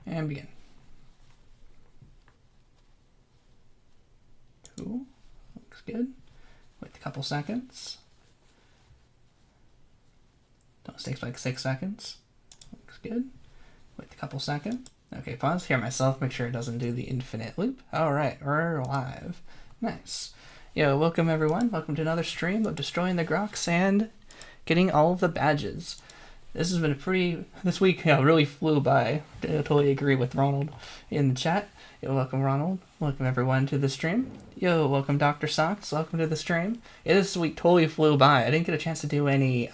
And begin. Cool. Looks good. Wait a couple seconds. Don't take like 6 seconds. Looks good. Wait a couple seconds. Okay, pause. Hear myself. Make sure it doesn't do the infinite loop. Alright, we're live. Nice. Yo, welcome everyone. Welcome to another stream of destroying the Grox and getting all of the badges. This has been this week really flew by. I totally agree with Ronald in the chat. Yo, welcome Ronald. Welcome everyone to the stream. Yo, welcome Dr. Socks. Welcome to the stream. This week totally flew by. I didn't get a chance to do any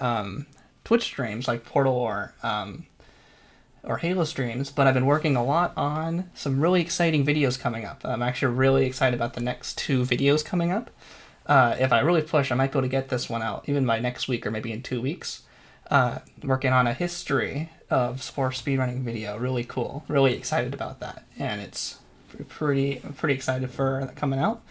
Twitch streams like Portal or Halo streams, but I've been working a lot on some really exciting videos coming up. I'm actually really excited about the next 2 videos coming up. If I really push, I might be able to get this one out even by next week or maybe in 2 weeks. Working on a history of Spore speedrunning video. Really cool. Really excited about that. And it's I'm pretty excited for that coming out.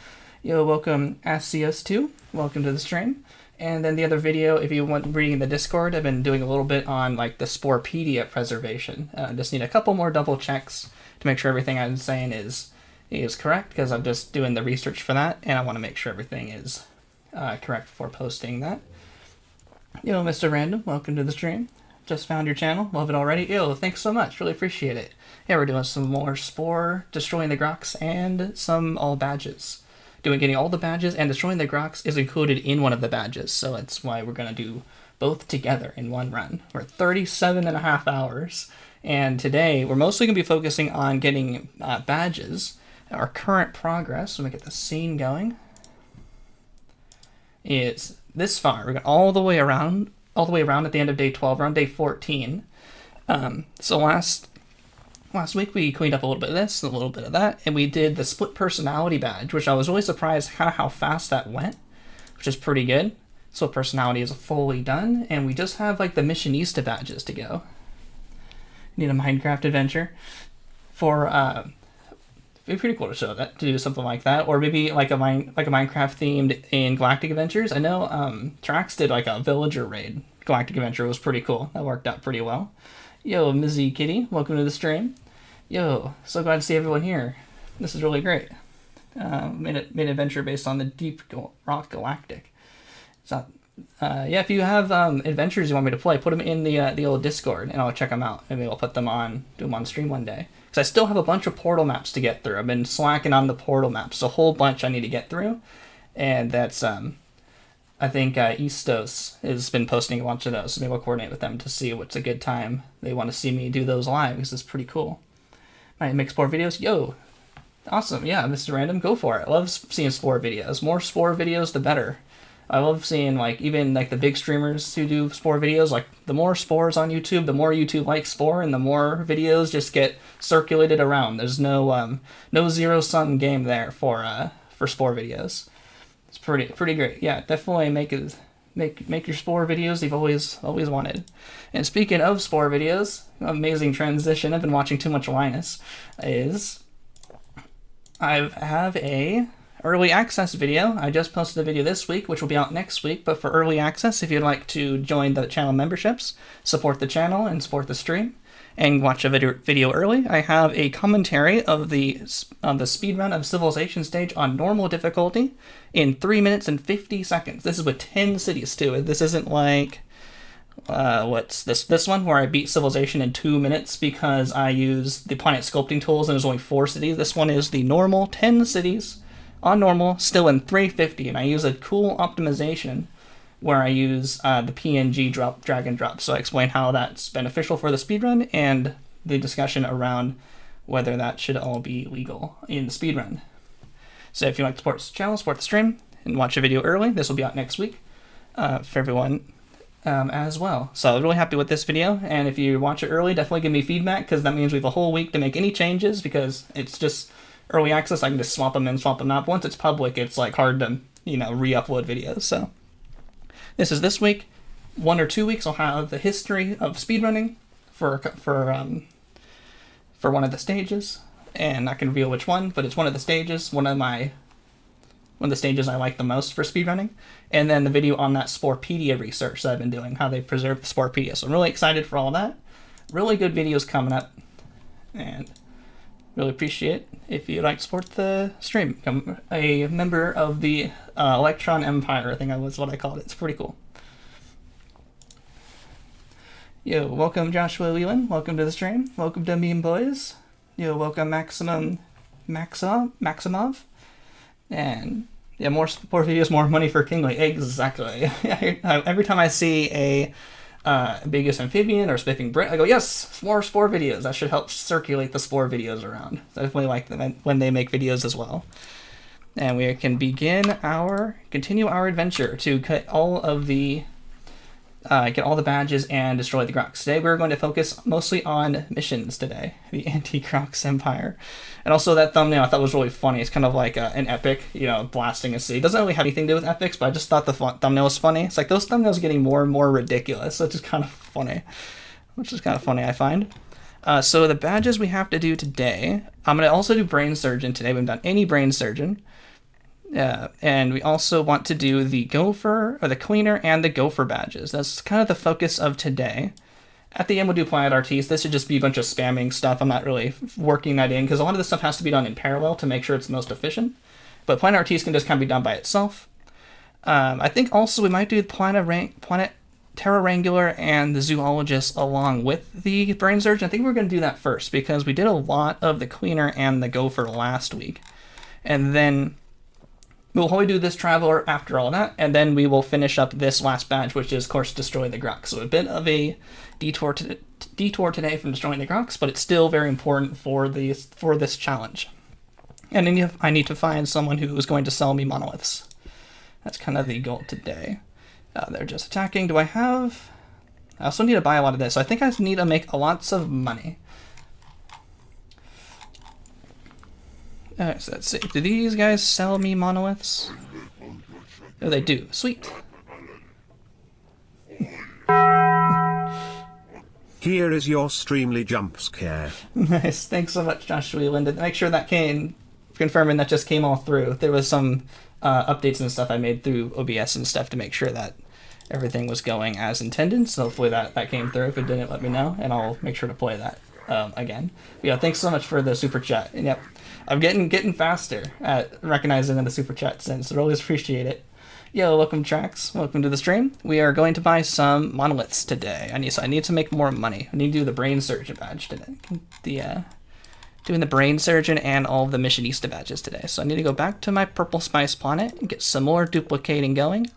Yo, welcome SCS2. Welcome to the stream. And then the other video, if you want reading the Discord, I've been doing a little bit on like the Sporepedia preservation. Just need a couple more double checks to make sure everything I'm saying is correct, because I'm just doing the research for that, and I want to make sure everything is correct before posting that. Yo, Mr. Random, welcome to the stream. Just found your channel. Love it already. Yo, thanks so much. Really appreciate it. Yeah, we're doing some more Spore, destroying the Grox, and some all badges. Getting all the badges, and destroying the Grox is included in one of the badges, so that's why we're going to do both together in one run. We're 37.5 hours, and today we're mostly going to be focusing on getting badges. Our current progress, let me get the scene going, is this far. We're going all the way around at the end of day 12. We're on day 14. So last week we cleaned up a little bit of this, a little bit of that, and we did the split personality badge, which I was really surprised kind of how fast that went, which is pretty good. Split personality is fully done, and we just have like the missionista badges to go. Need a Minecraft adventure for it'd be pretty cool to show that, to do something like that, or maybe like a Minecraft themed in Galactic Adventures. I know Trax did like a villager raid Galactic Adventure. It was pretty cool. That worked out pretty well. Yo, Mizzy Kitty, welcome to the stream. Yo, so glad to see everyone here. This is really great. Made an adventure based on the Deep Rock Galactic. So, yeah, if you have adventures you want me to play, put them in the old Discord, and I'll check them out. Maybe I'll put them on, do them on stream one day. Because I still have a bunch of portal maps to get through. I've been slacking on the portal maps, a whole bunch I need to get through, and that's I think Eastos has been posting a bunch of those, so maybe I'll coordinate with them to see what's a good time they want to see me do those live, because it's pretty cool. Might make Spore videos. Yo, awesome. Yeah, Mr. Random, go for it. I love seeing Spore videos. More Spore videos, the better. I love seeing like even like the big streamers who do Spore videos. Like the more Spores on YouTube, the more YouTube likes Spore, and the more videos just get circulated around. There's no zero-sum game there for Spore videos. It's pretty great. Yeah, definitely make your Spore videos you've always wanted. And speaking of Spore videos, amazing transition. I've been watching too much Linus. I have a early access video. I just posted a video this week, which will be out next week. But for early access, if you'd like to join the channel memberships, support the channel and support the stream, and watch a video early, I have a commentary of the speedrun of Civilization stage on normal difficulty in 3 minutes and 50 seconds. This is with 10 cities too. This isn't like what's this one where I beat Civilization in 2 minutes because I use the planet sculpting tools and there's only 4 cities. This one is the normal 10 cities on normal, still in 350, and I use a cool optimization where I use the PNG drag and drop. So I explain how that's beneficial for the speedrun and the discussion around whether that should all be legal in the speedrun. So if you like to support the channel, support the stream, and watch a video early, this will be out next week for everyone as well. So I'm really happy with this video, and if you watch it early, definitely give me feedback, because that means we have a whole week to make any changes, because it's just early access. I can just swap them in, swap them out. Once it's public, it's like hard to, re-upload videos. So this is this week. 1 or 2 weeks I'll have the history of speedrunning for one of the stages, and I can reveal which one, but it's one of the stages, one of the stages I like the most for speedrunning, and then the video on that Sporepedia research that I've been doing, how they preserve the Sporepedia. So I'm really excited for all that. Really good videos coming up. and really appreciate if you'd like to support the stream. Become a member of the Electron Empire, I think that was what I called it. It's pretty cool. Yo, welcome Joshua Leland. Welcome to the stream. Welcome to Meme Boys. Yo, welcome Maximov. And yeah, more videos, more money for Kingly. Exactly. Every time I see a biggest amphibian or spiffing Brit, I go, yes, more Spore videos. That should help circulate the Spore videos around. I definitely like them when they make videos as well. And we can continue our adventure to get all the badges and destroy the Grox. Today we're going to focus mostly on missions today, the anti-Grox Empire. And also that thumbnail I thought was really funny. It's kind of like an epic, blasting a city. It doesn't really have anything to do with epics, but I just thought the thumbnail was funny. It's like those thumbnails are getting more and more ridiculous, so it's just kind of funny. I find. So the badges we have to do today, I'm going to also do Brain Surgeon today. We haven't done any Brain Surgeon. And we also want to do the Gopher, or the Cleaner, and the Gopher badges. That's kind of the focus of today. At the end, we'll do Planet Artiste. This should just be a bunch of spamming stuff. I'm not really working that in, because a lot of this stuff has to be done in parallel to make sure it's most efficient. But Planet Artiste can just kind of be done by itself. I think also we might do Planet Terra Wrangler and the Zoologist along with the Brain Surgeon. I think we're going to do that first, because we did a lot of the Cleaner and the Gopher last week. And then we'll probably do this Traveler after all that, and then we will finish up this last badge, which is, of course, Destroy the Grox. So a bit of a detour today from Destroying the Grox, but it's still very important for this challenge. And then I need to find someone who is going to sell me monoliths. That's kind of the goal today. They're just attacking. I also need to buy a lot of this. So I think I need to make lots of money. Alright, so let's see. Do these guys sell me monoliths? Oh, they do. Sweet. Here is your streamly jump scare. Nice. Thanks so much, Joshua Linda. Make sure that confirming that just came all through. There was some updates and stuff I made through OBS and stuff to make sure that everything was going as intended. So hopefully that came through. If it didn't, let me know, and I'll make sure to play that again. But yeah, thanks so much for the super chat. And yep, I'm getting faster at recognizing the super chat sends, so I always appreciate it. Yo, welcome Trax. Welcome to the stream. We are going to buy some monoliths today. I need to make more money. I need to do the Brain Surgeon badge today. Doing the Brain Surgeon and all of the Missionista badges today. So I need to go back to my Purple Spice Planet and get some more duplicating going.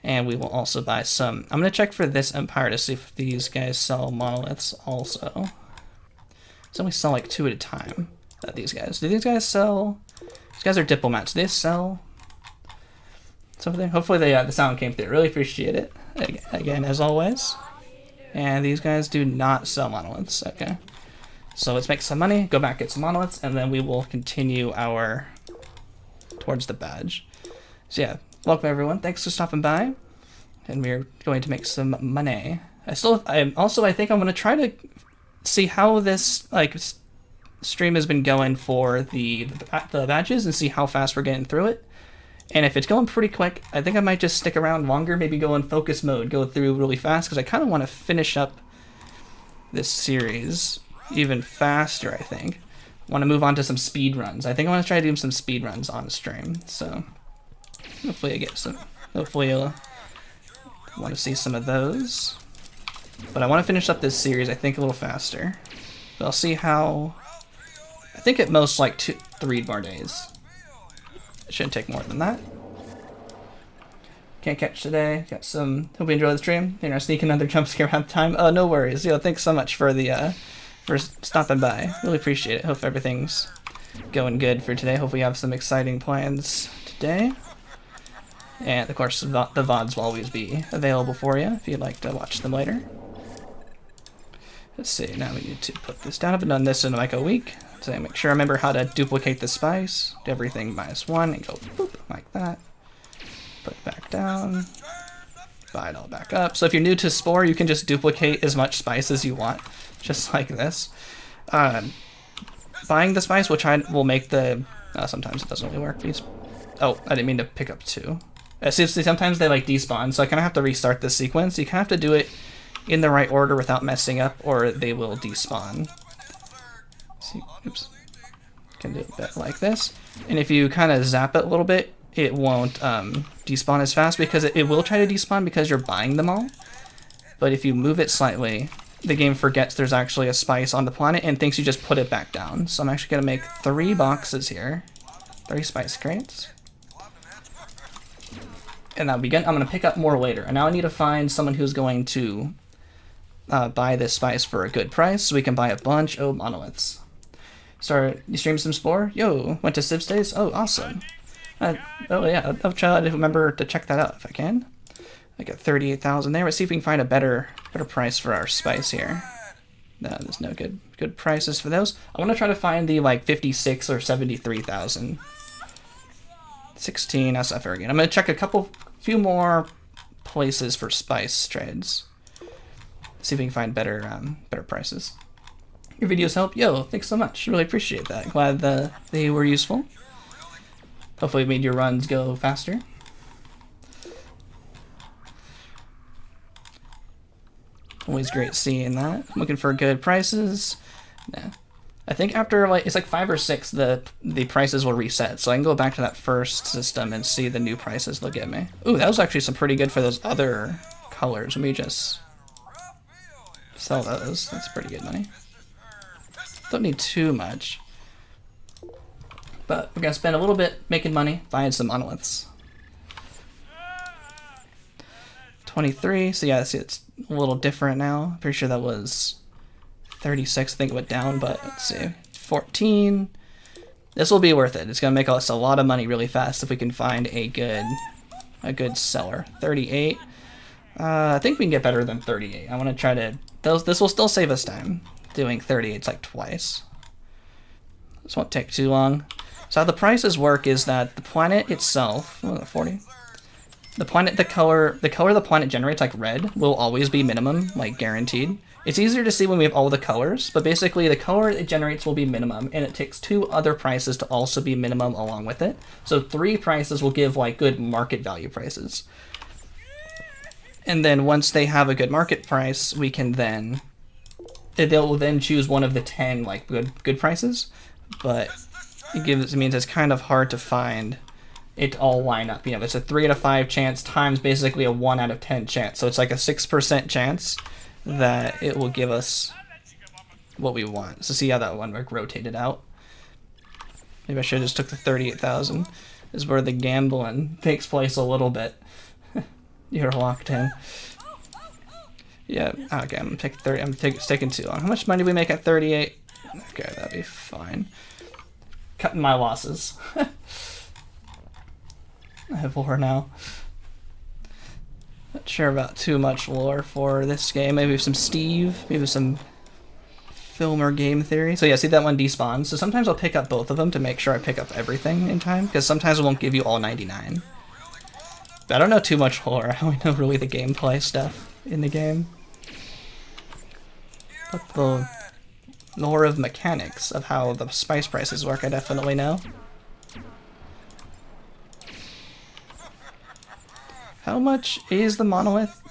And we will also buy some. I'm going to check for this Empire to see if these guys sell monoliths also. So we sell like 2 at a time. These guys. Do these guys sell? These guys are diplomats. Do they sell something? Hopefully the sound came through. Really appreciate it. Again, as always. And these guys do not sell monoliths. Okay. So let's make some money, go back, get some monoliths, and then we will continue towards the badge. So yeah, welcome everyone. Thanks for stopping by. And we're going to make some money. I think I'm going to try to see how this stream has been going for the badges and see how fast we're getting through it. And if it's going pretty quick, I think I might just stick around longer, maybe go in focus mode, go through really fast, because I kind of want to finish up this series even faster, I think. I want to move on to some speed runs. I think I want to try to do some speed runs on stream. So hopefully I get some. Hopefully you'll want to see some of those. But I want to finish up this series, I think, a little faster. But I'll see how. I think at most like 3 more days. It shouldn't take more than that. Can't catch today. Got some. Hope you enjoy the stream. You're gonna sneak another jump scare around the time. Oh, no worries. Yo, thanks so much for for stopping by. Really appreciate it. Hope everything's going good for today. Hope we have some exciting plans today. And of course, the VODs will always be available for you if you'd like to watch them later. Let's see. Now we need to put this down. I haven't done this in like a week. So make sure I remember how to duplicate the spice. Do everything -1 and go boop like that. Put it back down. Buy it all back up. So if you're new to Spore, you can just duplicate as much spice as you want, just like this. Buying the spice will make the. Sometimes it doesn't really work. Oh, I didn't mean to pick up 2. See, sometimes they like despawn, so I kind of have to restart this sequence. You kind of have to do it in the right order without messing up, or they will despawn. See, oops. Can do a bit like this. And if you kind of zap it a little bit, it won't despawn as fast because it will try to despawn because you're buying them all. But if you move it slightly, the game forgets there's actually a spice on the planet and thinks you just put it back down. So I'm actually going to make 3 boxes here. 3 spice crates. And that'll be good. I'm going to pick up more later. And now I need to find someone who's going to buy this spice for a good price so we can buy a bunch of monoliths. So you stream some Spore? Yo, went to Civ Stays? Oh, awesome. Oh yeah, I'll try to remember to check that out if I can. I got 38,000 there. Let's see if we can find a better price for our spice here. No, there's no good prices for those. I want to try to find the like 56 or 73,000. 16, that's not very good. I'm gonna check few more places for spice trades. See if we can find better prices. Your videos help? Yo, thanks so much. Really appreciate that. Glad they were useful. Hopefully it made your runs go faster. Always great seeing that. I'm looking for good prices. Yeah. I think after it's like 5 or 6, the prices will reset. So I can go back to that first system and see the new prices they'll give me. Ooh, that was actually some pretty good for those other colors. Let me just sell those. That's pretty good money. Don't need too much. But we're gonna spend a little bit making money buying some monoliths. 23, so yeah, see it's a little different now. Pretty sure that was 36, I think it went down, but let's see. 14. This will be worth it. It's gonna make us a lot of money really fast if we can find a good seller. 38. I think we can get better than 38. I wanna try to this will still save us time. Doing 38 it's like twice. This won't take too long. So how the prices work is that the planet itself, 40. The color the planet generates, like red, will always be minimum, like guaranteed. It's easier to see when we have all the colors, but basically the color it generates will be minimum, and it takes 2 other prices to also be minimum along with it. So 3 prices will give like good market value prices. And then once they have a good market price, we can then they'll then choose one of the 10 like good prices, but it means it's kind of hard to find it all line up. You know, it's a 3 out of 5 chance times basically a 1 out of 10 chance. So it's like a 6% chance that it will give us what we want. So see how that one like rotated out. Maybe I should have just took the 38,000. This is where the gambling takes place a little bit. You're locked in. Yeah, okay, I'm gonna take 30. It's taking too long. How much money do we make at 38? Okay, that'd be fine. Cutting my losses. I have lore now. Not sure about too much lore for this game. Maybe some Steve, maybe some film or game theory. So yeah, see that one despawns. So sometimes I'll pick up both of them to make sure I pick up everything in time, because sometimes it won't give you all 99. But I don't know too much lore. I only know really the gameplay stuff in the game. But the lore of mechanics of how the spice prices work, I definitely know. How much is the monolith?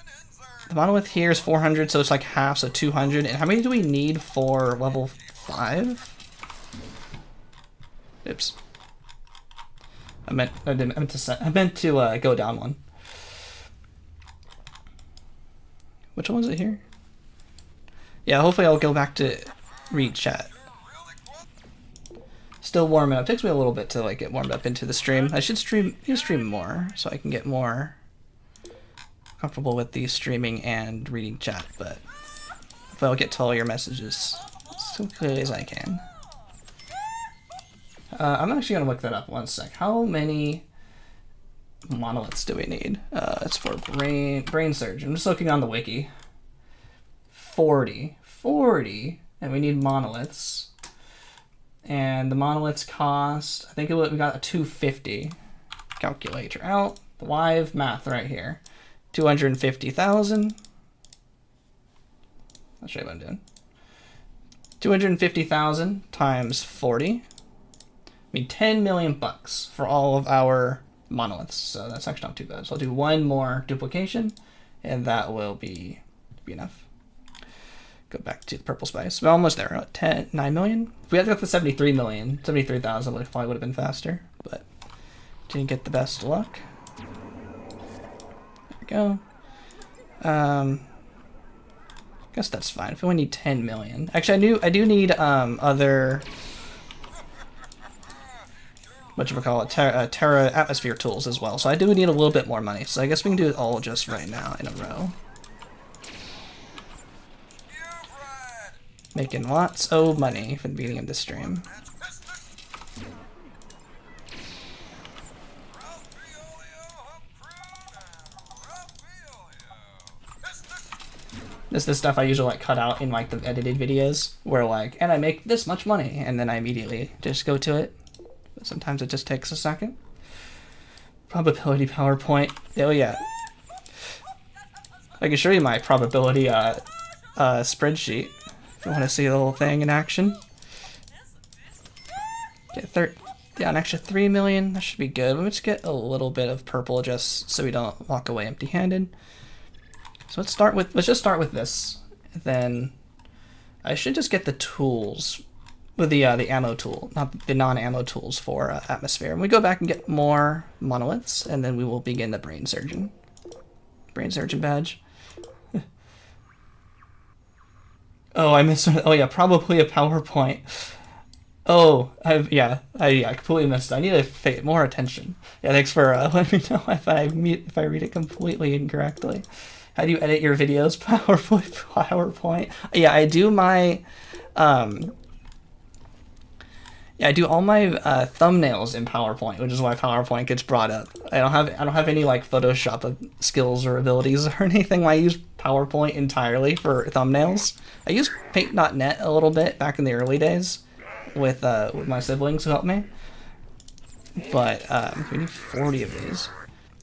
The monolith here is 400, so it's like half, so 200. And how many do we need for level 5? Oops. I meant to go down one. Which one was it here? Yeah, hopefully I'll go back to read chat. Still warming up. It takes me a little bit to like get warmed up into the stream. I should stream more so I can get more comfortable with the streaming and reading chat, but hopefully I'll get to all your messages so clearly as I can. I'm actually gonna look that up one sec. How many monoliths do we need? It's for brain surge. I'm just looking on the wiki. 40, and we need monoliths. And the monoliths cost, I think we got a 250. Calculator out. Live math right here. 250,000. I'll show you what I'm doing. 250,000 times 40. I mean, 10 million bucks for all of our monoliths. So that's actually not too bad. So I'll do one more duplication, and that will be enough. go back to the purple spice. We're almost there. 9 million? If we had to go to 73 million, 73,000 probably would have been faster, but didn't get the best luck. There we go. Guess that's fine. If we only need 10 million. Actually, I do need other, Terra atmosphere tools as well. So I do need a little bit more money. So I guess we can do it all just right now in a row. Making lots of money for the beginning of the stream. This is the stuff I usually like cut out in like the edited videos where like, and I make this much money, and then I immediately just go to it. But sometimes it just takes a second. Probability PowerPoint. Oh yeah. I can show you my probability spreadsheet if you want to see the whole thing in action. Get an extra 3 million. That should be good. Let's get a little bit of purple just so we don't walk away empty-handed. So let's just start with this. Then I should just get the tools with the ammo tool, not the non-ammo tools for atmosphere. And we go back and get more monoliths, and then we will begin the brain surgeon badge. Oh, I missed. Oh yeah, probably a PowerPoint. Oh, I completely missed it. I need to pay more attention. Yeah, thanks for letting me know if I read it completely incorrectly. How do you edit your videos? PowerPoint. Yeah, I do my I do all my thumbnails in PowerPoint, which is why PowerPoint gets brought up. I don't have any like Photoshop skills or abilities or anything. I use PowerPoint entirely for thumbnails. I used Paint.net a little bit back in the early days with my siblings who helped me. But we need 40 of these.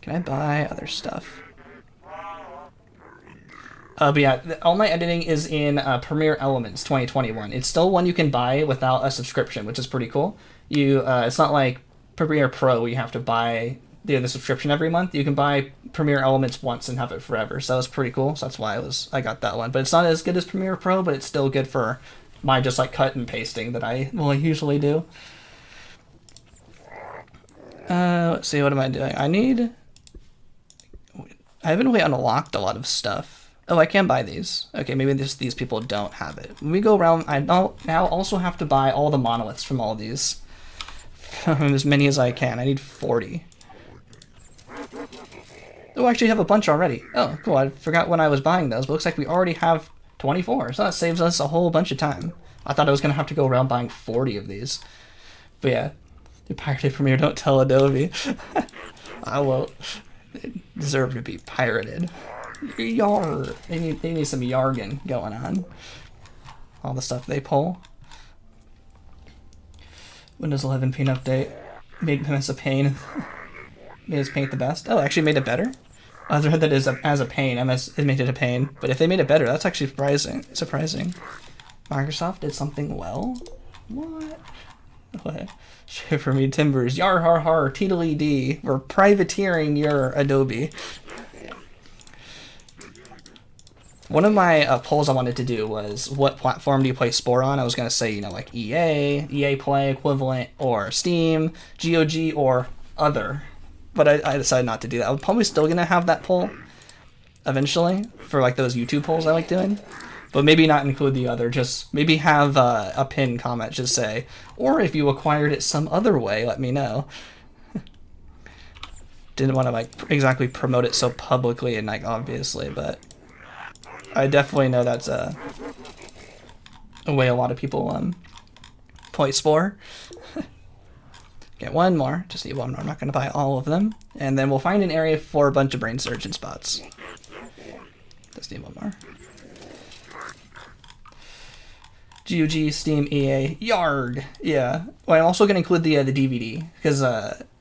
Can I buy other stuff? But yeah, all my editing is in Premiere Elements 2021. It's still one you can buy without a subscription, which is pretty cool. It's not like Premiere Pro where you have to buy the subscription every month. You can buy Premiere Elements once and have it forever. So that's pretty cool. So that's why I got that one. But it's not as good as Premiere Pro, but it's still good for my just like cut and pasting that I will usually do. Let's see, what am I doing? I haven't really unlocked a lot of stuff. Oh, I can buy these. Okay, maybe these people don't have it. When we go around, I now also have to buy all the monoliths from all these. As many as I can. I need 40. Oh, I actually have a bunch already. Oh, cool. I forgot when I was buying those, but it looks like we already have 24, so that saves us a whole bunch of time. I thought I was going to have to go around buying 40 of these. But yeah, the pirated Premiere, don't tell Adobe. I won't. They deserve to be pirated. Yar. They need some yargin going on. All the stuff they pull. Windows 11 Paint update. Made MS a pain. Made us Paint the best. Oh, actually made it better? I read that as a pain. MS it made it a pain. But if they made it better, that's actually surprising. Microsoft did something well? What? Shiver me timbers. Yar har har. Teedly dee. We're privateering your Adobe. One of my polls I wanted to do was, what platform do you play Spore on? I was going to say, like EA Play equivalent, or Steam, GOG, or other. But I decided not to do that. I'm probably still going to have that poll eventually for like those YouTube polls I like doing. But maybe not include the other, just maybe have a pinned comment just say, or if you acquired it some other way, let me know. Didn't want to like exactly promote it so publicly and like obviously, but I definitely know that's a way a lot of people play Spore. Get one more, just see one more. I'm not going to buy all of them. And then we'll find an area for a bunch of brain surgeon spots. Just need one more. GOG, Steam, EA, Yard. Yeah. Well, I'm also going to include the DVD because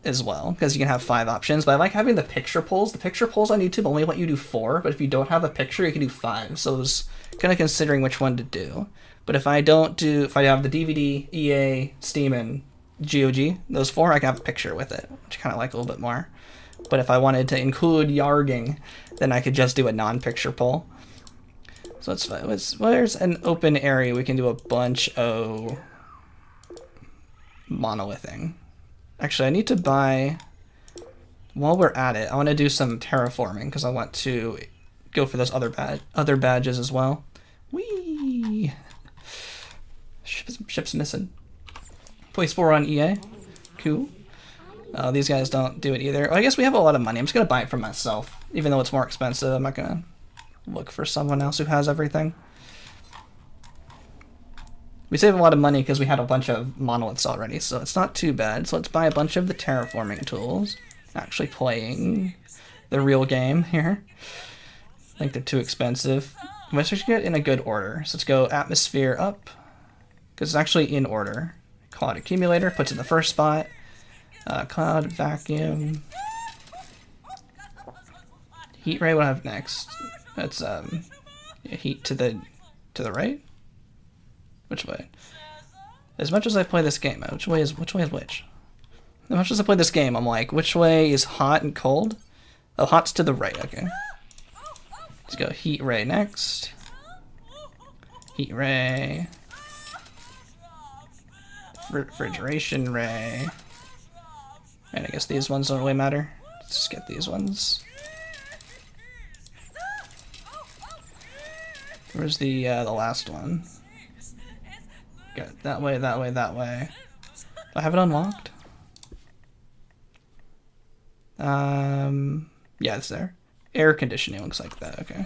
as well, because you can have 5 options. But I like having the picture polls. The picture polls on YouTube only let you do 4, but if you don't have a picture, you can do 5. So I was kind of considering which one to do. But if I have the DVD, EA, Steam, and GOG, those 4, I can have a picture with it, which I kind of like a little bit more. But if I wanted to include yarging, then I could just do a non-picture poll. So So let's find, where's an open area we can do a bunch of monolithing. Actually, I need to buy, while we're at it, I want to do some terraforming because I want to go for those other badges as well. Whee! Ship's missing. Play Spore on EA. Cool. These guys don't do it either. I guess we have a lot of money. I'm just going to buy it for myself. Even though it's more expensive, I'm not going to look for someone else who has everything. We save a lot of money because we had a bunch of monoliths already, so it's not too bad. So let's buy a bunch of the terraforming tools. Actually playing the real game here. I think they're too expensive. Let's just get in a good order. So let's go atmosphere up, because it's actually in order. Cloud accumulator puts in the first spot. Cloud vacuum. Heat ray. What do I have next? That's heat to the right. Which way? As much as I play this game, which way is which? As much as I play this game, I'm like, which way is hot and cold? Oh, hot's to the right. Okay. Let's go heat ray next. Heat ray. Refrigeration ray. And I guess these ones don't really matter. Let's just get these ones. Where's the last one? Got it that way, that way, that way. Do I have it unlocked? Yeah, it's there. Air conditioning looks like that, okay.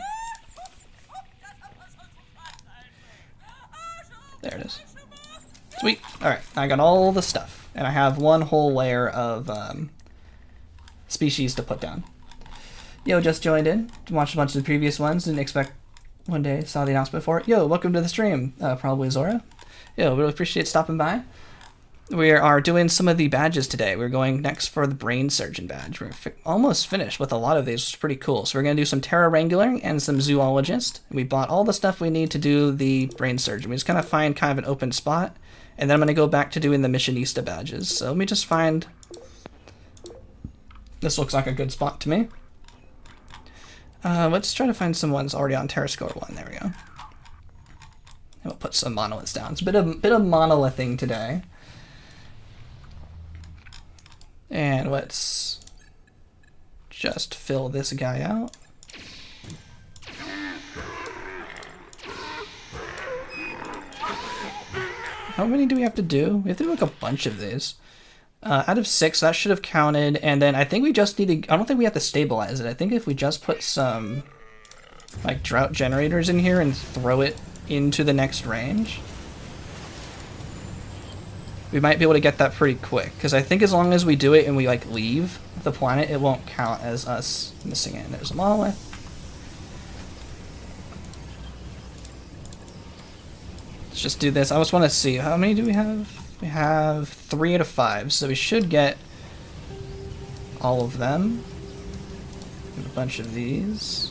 There it is. Sweet. Alright, I got all the stuff. And I have one whole layer of species to put down. Yo, just joined in. Watched a bunch of the previous ones. Didn't expect one day. Saw the announcement for it. Yo, welcome to the stream. Probably Zora. Yo, really appreciate stopping by. We are doing some of the badges today. We're going next for the Brain Surgeon badge. We're almost finished with a lot of these, which is pretty cool. So we're going to do some Terra Wrangler and some Zoologist. We bought all the stuff we need to do the Brain Surgeon. We just kind of find kind of an open spot. And then I'm going to go back to doing the Missionista badges. So let me just find... This looks like a good spot to me. Let's try to find some ones already on Terra Score 1. There we go. And we'll put some monoliths down. It's a bit of monolithing today. And let's just fill this guy out. How many do we have to do? We have to do like a bunch of these. Out of 6, that should have counted. And then I think we just need to... I don't think we have to stabilize it. I think if we just put some like drought generators in here and throw it into the next range, we might be able to get that pretty quick. Because I think as long as we do it and we like leave the planet, it won't count as us missing it. There's a monolith. Let's just do this. I just want to see, how many do we have? We have 3 out of 5, so we should get all of them. A bunch of these.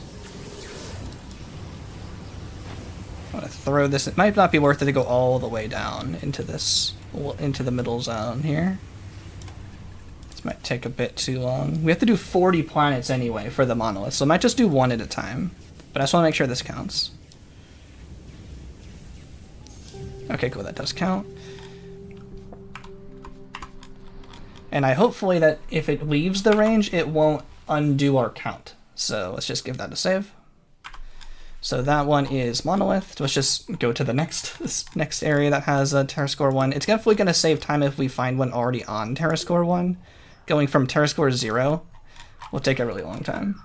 I want to throw this. It might not be worth it to go all the way down into this, into the middle zone here. This might take a bit too long. We have to do 40 planets anyway for the monolith, so I might just do one at a time. But I just want to make sure this counts. Okay, cool, that does count. And I hopefully that if it leaves the range, it won't undo our count. So let's just give that a save. So that one is Monolith. Let's just go to the next area that has a Terra Score 1. It's definitely going to save time if we find one already on Terra Score 1. Going from Terra Score 0 will take a really long time.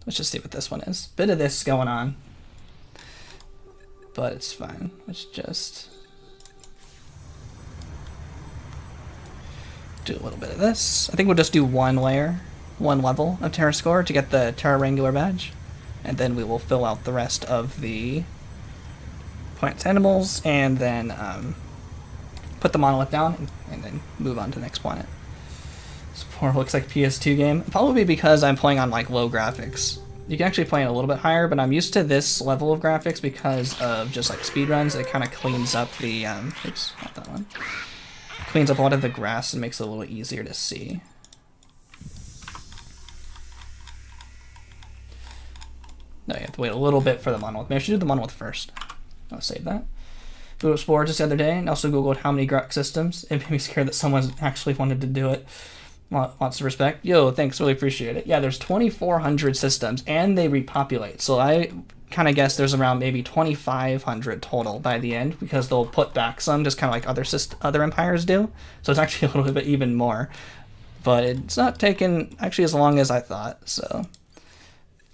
Let's just see what this one is. Bit of this going on. But it's fine. Let's just do a little bit of this. I think we'll just do one layer, one level of Terra Score to get the Terra Wrangler badge. And then we will fill out the rest of the plants, animals, and then put the monolith down and then move on to the next planet. Spore looks like a PS2 game. Probably because I'm playing on like low graphics. You can actually play it a little bit higher, but I'm used to this level of graphics because of just like speedruns. It kind of cleans up the, oops, not that one. Cleans up a lot of the grass and makes it a little easier to see. No, you have to wait a little bit for the monolith. Maybe I should do the monolith first. I'll save that. Googled Spore just the other day, and also Googled how many Grox systems. It made me scared that someone actually wanted to do it. Lots of respect. Yo, thanks, really appreciate it. Yeah, there's 2,400 systems, and they repopulate. So I kind of guess there's around maybe 2,500 total by the end, because they'll put back some, just kind of like other empires do. So it's actually a little bit even more. But it's not taking actually as long as I thought, so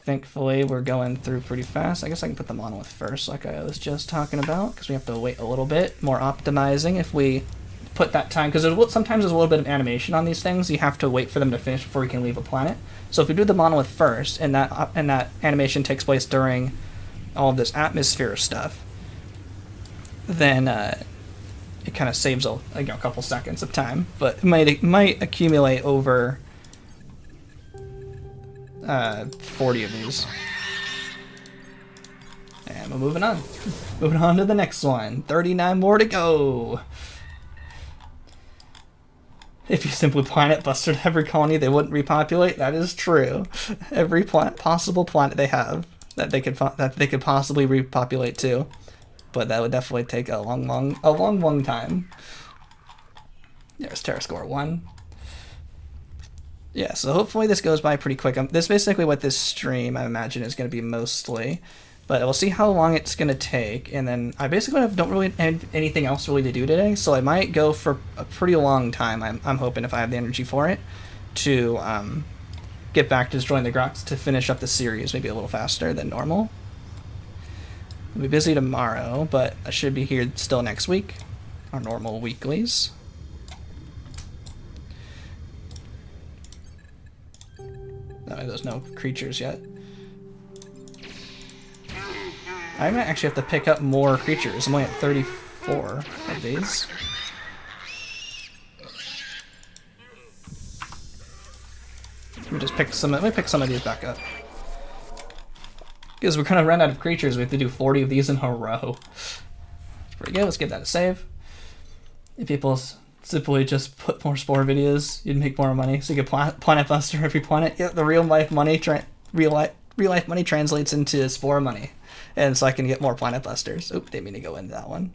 thankfully we're going through pretty fast. I guess I can put the monolith first, like I was just talking about, because we have to wait a little bit. More optimizing if we put that time, because sometimes there's a little bit of animation on these things. You have to wait for them to finish before you can leave a planet. So if we do the monolith first, and that animation takes place during all of this atmosphere stuff, then it kind of saves a couple seconds of time, but it might accumulate over 40 of these. And we're moving on. Moving on to the next one. 39 more to go. If you simply planet busted every colony, they wouldn't repopulate. That is true. Every possible planet they have that they could possibly repopulate to. But that would definitely take a long time. There's Terra Score 1. Yeah, so hopefully this goes by pretty quick. This is basically what this stream, I imagine, is going to be mostly. But we'll see how long it's going to take. And then I basically don't really have anything else really to do today. So I might go for a pretty long time, I'm hoping, if I have the energy for it, to get back to destroying the Grox to finish up the series maybe a little faster than normal. I'll be busy tomorrow, but I should be here still next week. Our normal weeklies. No, there's no creatures yet. I might actually have to pick up more creatures. I'm only at 34 of these. Let me just pick some of these back up. Because we're gonna run out of creatures, we have to do 40 of these in a row. That's pretty good. Let's give that a save. If people simply just put more Spore videos, you'd make more money. So you could planet buster every planet. Yeah, the real life money money translates into Spore money, and so I can get more planet busters. Oop, didn't mean to go into that one.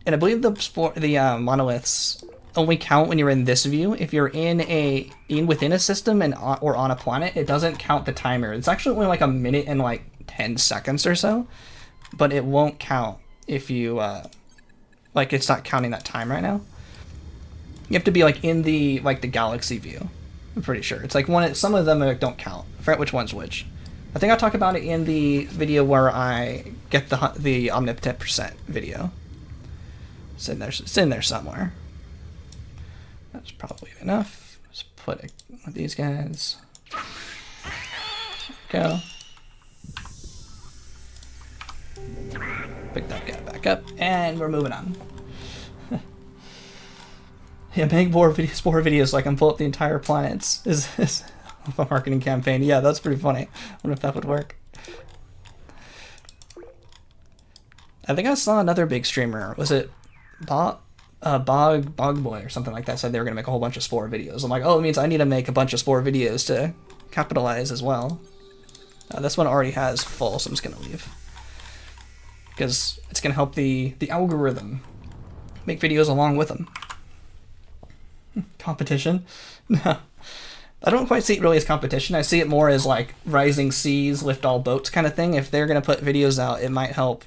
And I believe the monoliths only count when you're in this view. If you're within a system or on a planet, it doesn't count the timer. It's actually only like a minute and like 10 seconds or so, but it won't count if you it's not counting that time right now. You have to be like in the galaxy view. I'm pretty sure it's like some of them don't count. I forget which one's which. I think I'll talk about it in the video where I get the omnipotent percent video. It's in there somewhere. That's probably enough. Let's put it with these guys. Go. Pick that guy back up, and we're moving on. Yeah, make more Spore videos so I can pull up the entire planets. Is a marketing campaign. Yeah, that's pretty funny. I wonder if that would work. I think I saw another big streamer. Was it Bog Boy or something like that, said they were going to make a whole bunch of Spore videos. I'm like, oh, it means I need to make a bunch of Spore videos to capitalize as well. This one already has full, so I'm just going to leave. Because it's going to help the algorithm make videos along with them. Competition? No. I don't quite see it really as competition. I see it more as like rising seas, lift all boats kind of thing. If they're going to put videos out, it might help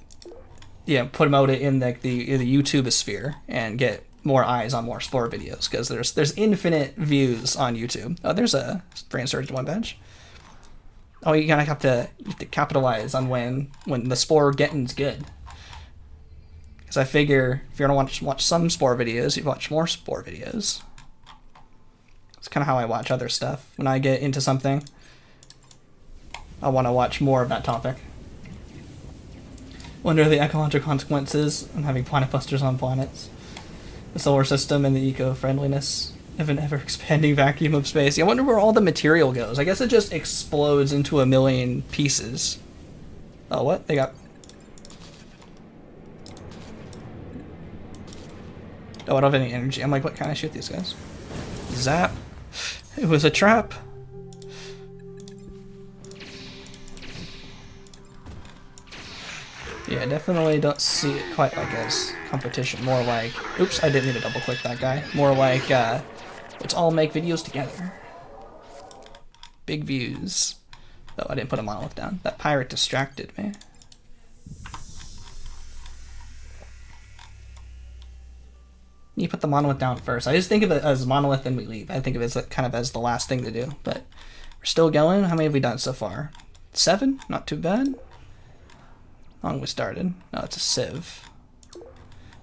put them out in the YouTube sphere and get more eyes on more Spore videos, because there's infinite views on YouTube. Oh, there's a Brain Surge 1 badge. Oh, you have to capitalize on when the Spore getting's good. Because I figure if you want to watch some Spore videos, you watch more Spore videos. It's kind of how I watch other stuff. When I get into something, I want to watch more of that topic. Wonder the ecological consequences of having planet busters on planets, the solar system, and the eco-friendliness of an ever-expanding vacuum of space. I wonder where all the material goes. I guess it just explodes into a million pieces. Oh, what? They got... Oh, I don't have any energy. I'm like, what kind of shoot these guys? Zap. It was a trap. Yeah, definitely don't see it quite like as competition. More like, oops, I didn't mean to double click that guy. More like, let's all make videos together. Big views. Oh, I didn't put a monolith down. That pirate distracted me. You put the monolith down first. I just think of it as monolith and we leave. I think of it as kind of as the last thing to do, but we're still going. How many have we done so far? 7? Not too bad. How long we started? No, it's a sieve.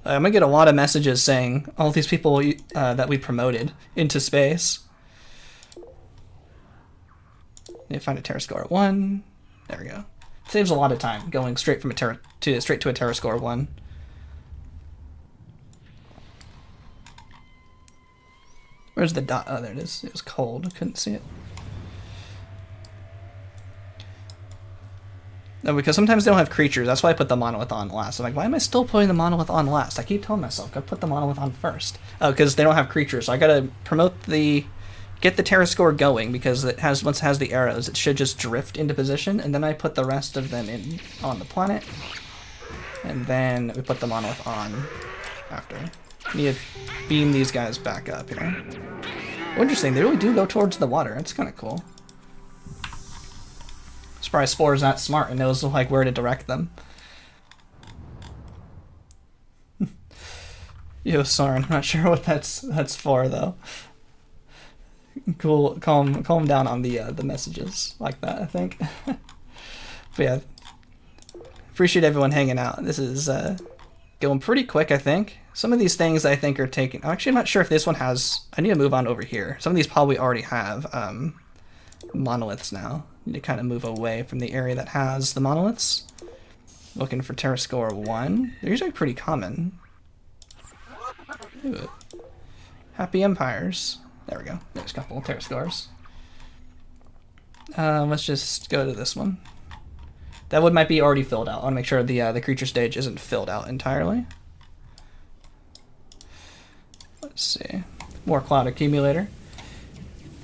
I'm gonna get a lot of messages saying all these people that we promoted into space. Need to find a terra score 1. There we go. Saves a lot of time going straight from straight to a terra score 1. Where's the dot? Oh, there it is. It was cold. I couldn't see it. No, because sometimes they don't have creatures. That's why I put the monolith on last. I'm like, why am I still putting the monolith on last? I keep telling myself, gotta put the monolith on first. Oh, because they don't have creatures. So I gotta promote get the terra score going, because once it has the arrows, it should just drift into position, and then I put the rest of them on the planet, and then we put the monolith on after. Need to beam these guys back up here. Oh, interesting, they really do go towards the water. That's kind of cool. Surprised Spore's not smart and knows like where to direct them. Yo, Soren, I'm not sure what that's for though. Cool, calm down on the messages like that, I think. But yeah, appreciate everyone hanging out. This is going pretty quick, I think. Some of these things I think are taking... Actually, I'm not sure if this one has... I need to move on over here. Some of these probably already have monoliths now. Need to kind of move away from the area that has the monoliths. Looking for terra score 1. They're usually pretty common. Ooh. Happy Empires. There we go. There's a couple of terra scores. Let's just go to this one. That one might be already filled out. I want to make sure the creature stage isn't filled out entirely. Let's see. More cloud accumulator.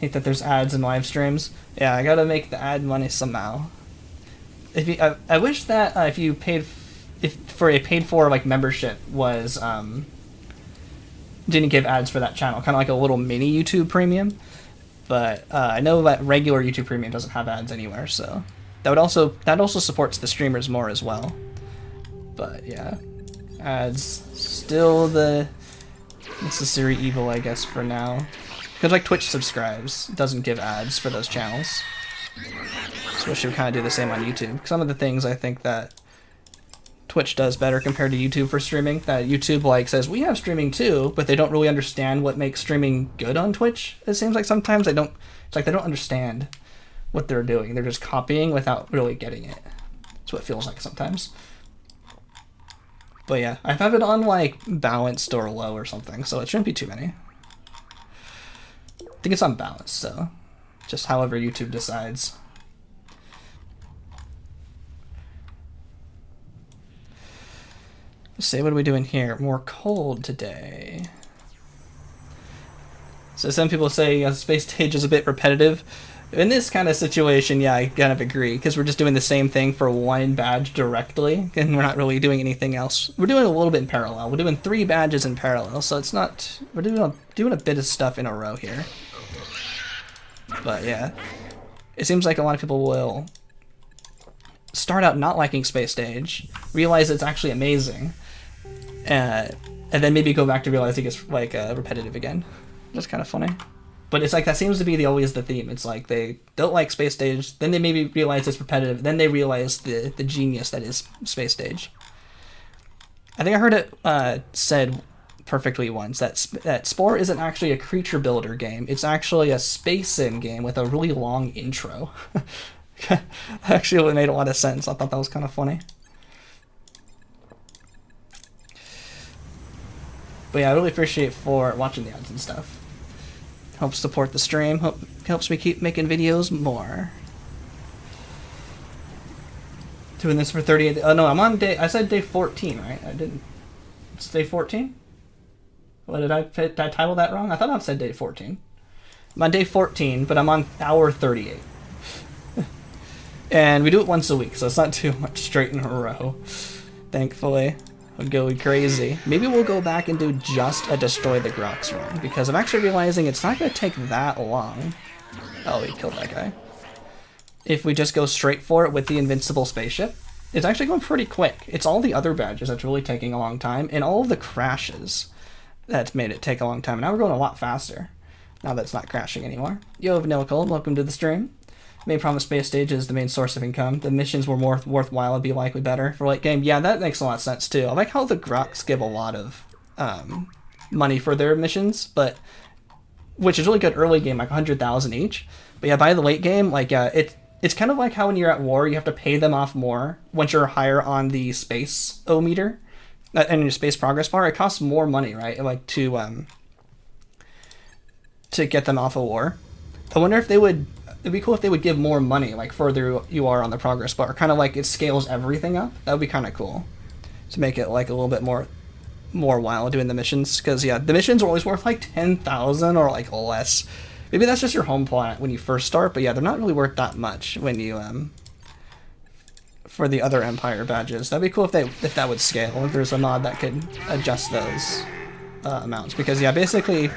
Hate that there's ads in live streams. Yeah, I gotta make the ad money somehow. If you, I wish that if you paid, for a paid for like membership was didn't give ads for that channel, kind of like a little mini YouTube Premium. But I know that regular YouTube Premium doesn't have ads anywhere, so that also supports the streamers more as well. But yeah, ads still the necessary evil, I guess, for now. Because like Twitch subscribes, it doesn't give ads for those channels. So we should kind of do the same on YouTube. Some of the things I think that Twitch does better compared to YouTube for streaming, that YouTube like says we have streaming too, but they don't really understand what makes streaming good on Twitch. It seems like sometimes it's like they don't understand what they're doing. They're just copying without really getting it. That's what it feels like sometimes. But yeah, I have it on like balanced or low or something, so it shouldn't be too many. I think it's on balance, so just however YouTube decides. Let's see, what are we doing here? More cold today. So some people say space stage is a bit repetitive. In this kind of situation, yeah, I kind of agree, because we're just doing the same thing for one badge directly, and we're not really doing anything else. We're doing a little bit in parallel. We're doing 3 badges in parallel, so it's not... We're doing a bit of stuff in a row here. But yeah, it seems like a lot of people will start out not liking space stage, realize it's actually amazing, and then maybe go back to realizing it's like repetitive again. That's kind of funny. But it's like that seems to be always the theme. It's like they don't like space stage, then they maybe realize it's repetitive, then they realize the genius that is space stage. I think I heard it said perfectly once that Spore isn't actually a creature builder game. It's actually a space sim game with a really long intro. Actually, it made a lot of sense. I thought that was kind of funny. But yeah, I really appreciate for watching the ads and stuff. Helps support the stream. Helps me keep making videos more. Doing this for 38. Oh no, I'm on day. I said day 14, right? I didn't. It's day 14. What did I title that wrong? I thought I said day 14. I'm on day 14, but I'm on hour 38. And we do it once a week, so it's not too much straight in a row. thankfully. We'll go crazy. Maybe we'll go back and do just a destroy the Grox run, because I'm actually realizing it's not going to take that long. Oh, we killed that guy. If we just go straight for it with the invincible spaceship, it's actually going pretty quick. It's all the other badges that's really taking a long time, and all of the crashes that's made it take a long time. Now we're going a lot faster, now that it's not crashing anymore. Yo, Vanilla Cold, welcome to the stream. Main promise space stage is the main source of income. The missions were more worthwhile and be likely better for late game. Yeah, that makes a lot of sense too. I like how the Grox give a lot of money for their missions, but which is really good early game, like 100,000 each. But yeah, by the late game, like it's kind of like how when you're at war, you have to pay them off more once you're higher on the space O-meter and your space progress bar. It costs more money, right? Like to get them off of war. I wonder if they would. It'd be cool if they would give more money, like further you are on the progress bar. Kind of like it scales everything up. That would be kind of cool. To make it like a little bit more while doing the missions. Because yeah, the missions are always worth like 10,000 or like less. Maybe that's just your home planet when you first start. But yeah, they're not really worth that much when you, for the other Empire badges. That'd be cool if that would scale. If there's a mod that could adjust those amounts, because yeah, basically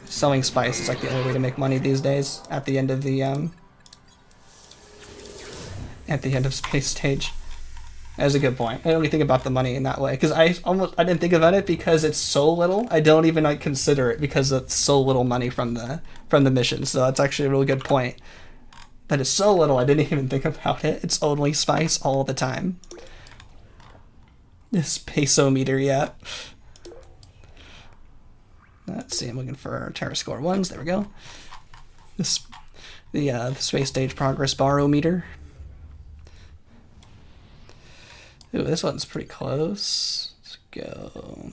selling spice is like the only way to make money these days at the end of the space stage. That's a good point. I don't really think about the money in that way, because I didn't think about it because it's so little. I don't even like consider it because it's so little money from the mission. So that's actually a really good point. That is so little, I didn't even think about it. It's only spice all the time. This peso-meter, yeah. Let's see, I'm looking for Terra Score 1s. There we go. The space stage progress barometer. Ooh, this one's pretty close. Let's go.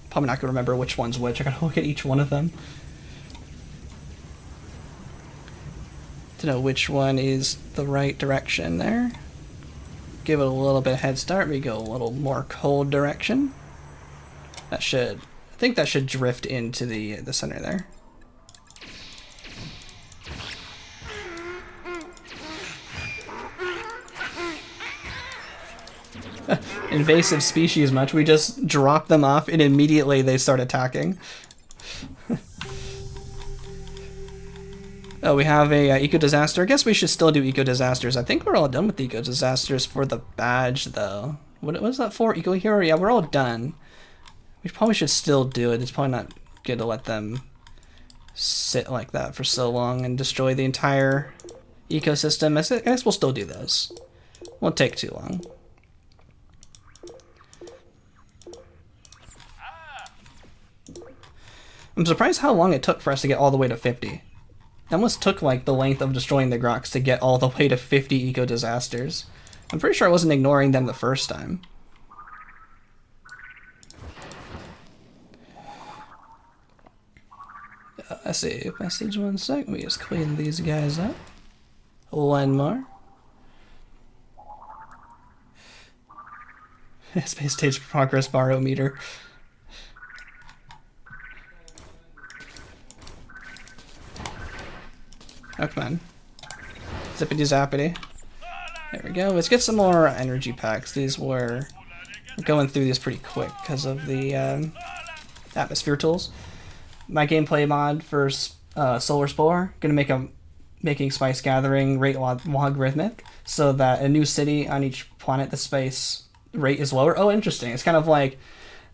Probably not gonna remember which one's which. I gotta look at each one of them to know which one is the right direction there. Give it a little bit of head start. We go a little more cold direction. I think that should drift into the center there. Invasive species much. We just drop them off and immediately they start attacking. Oh, we have a eco-disaster. I guess we should still do eco-disasters. I think we're all done with the eco-disasters for the badge, though. What was that for? Eco-hero? Yeah, we're all done. We probably should still do it. It's probably not good to let them sit like that for so long and destroy the entire ecosystem. I guess we'll still do those. Won't take too long. I'm surprised how long it took for us to get all the way to 50. It almost took like the length of destroying the Grox to get all the way to 50 eco-disasters. I'm pretty sure I wasn't ignoring them the first time. I see. Message 1 sec. We just clean these guys up. One more. Space stage progress barometer. Oh, come on. Zippity zappity. There we go. Let's get some more energy packs. These were going through these pretty quick because of the atmosphere tools. My gameplay mod for Solar Spore, gonna make making spice gathering rate logarithmic, so that a new city on each planet, the space rate is lower. Oh, interesting. It's kind of like,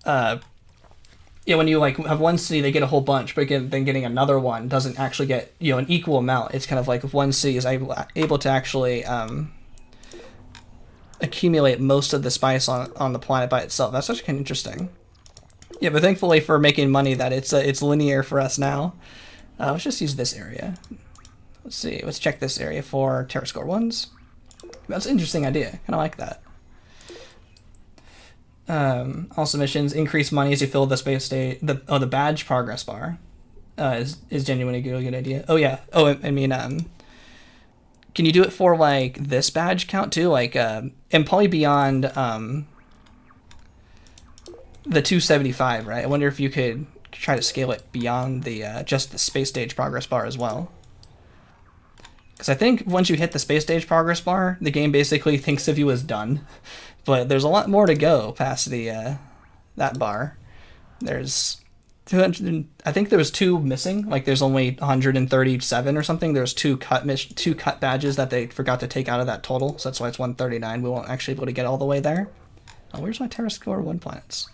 yeah, when you like have one city, they get a whole bunch, but then getting another one doesn't actually get an equal amount. It's kind of like if one city is able to actually accumulate most of the spice on the planet by itself. That's actually kind of interesting. Yeah, but thankfully for making money, that it's linear for us now. Let's just use this area. Let's see. Let's check this area for Terra Score 1s. That's an interesting idea. Kind of like that. Also missions increase money as you fill the space state. The badge progress bar is genuinely a good idea. Oh yeah. Oh, I mean, can you do it for like this badge count too? Like, and probably beyond the 275, right? I wonder if you could try to scale it beyond the just the space stage progress bar as well. Because I think once you hit the space stage progress bar, the game basically thinks of you as done. but there's a lot more to go past the that bar. There's 200. I think there was 2 missing. Like there's only 137 or something. There's 2 cut badges that they forgot to take out of that total. So that's why it's 139. We won't actually be able to get all the way there. Oh, where's my Terra Score 1 planets?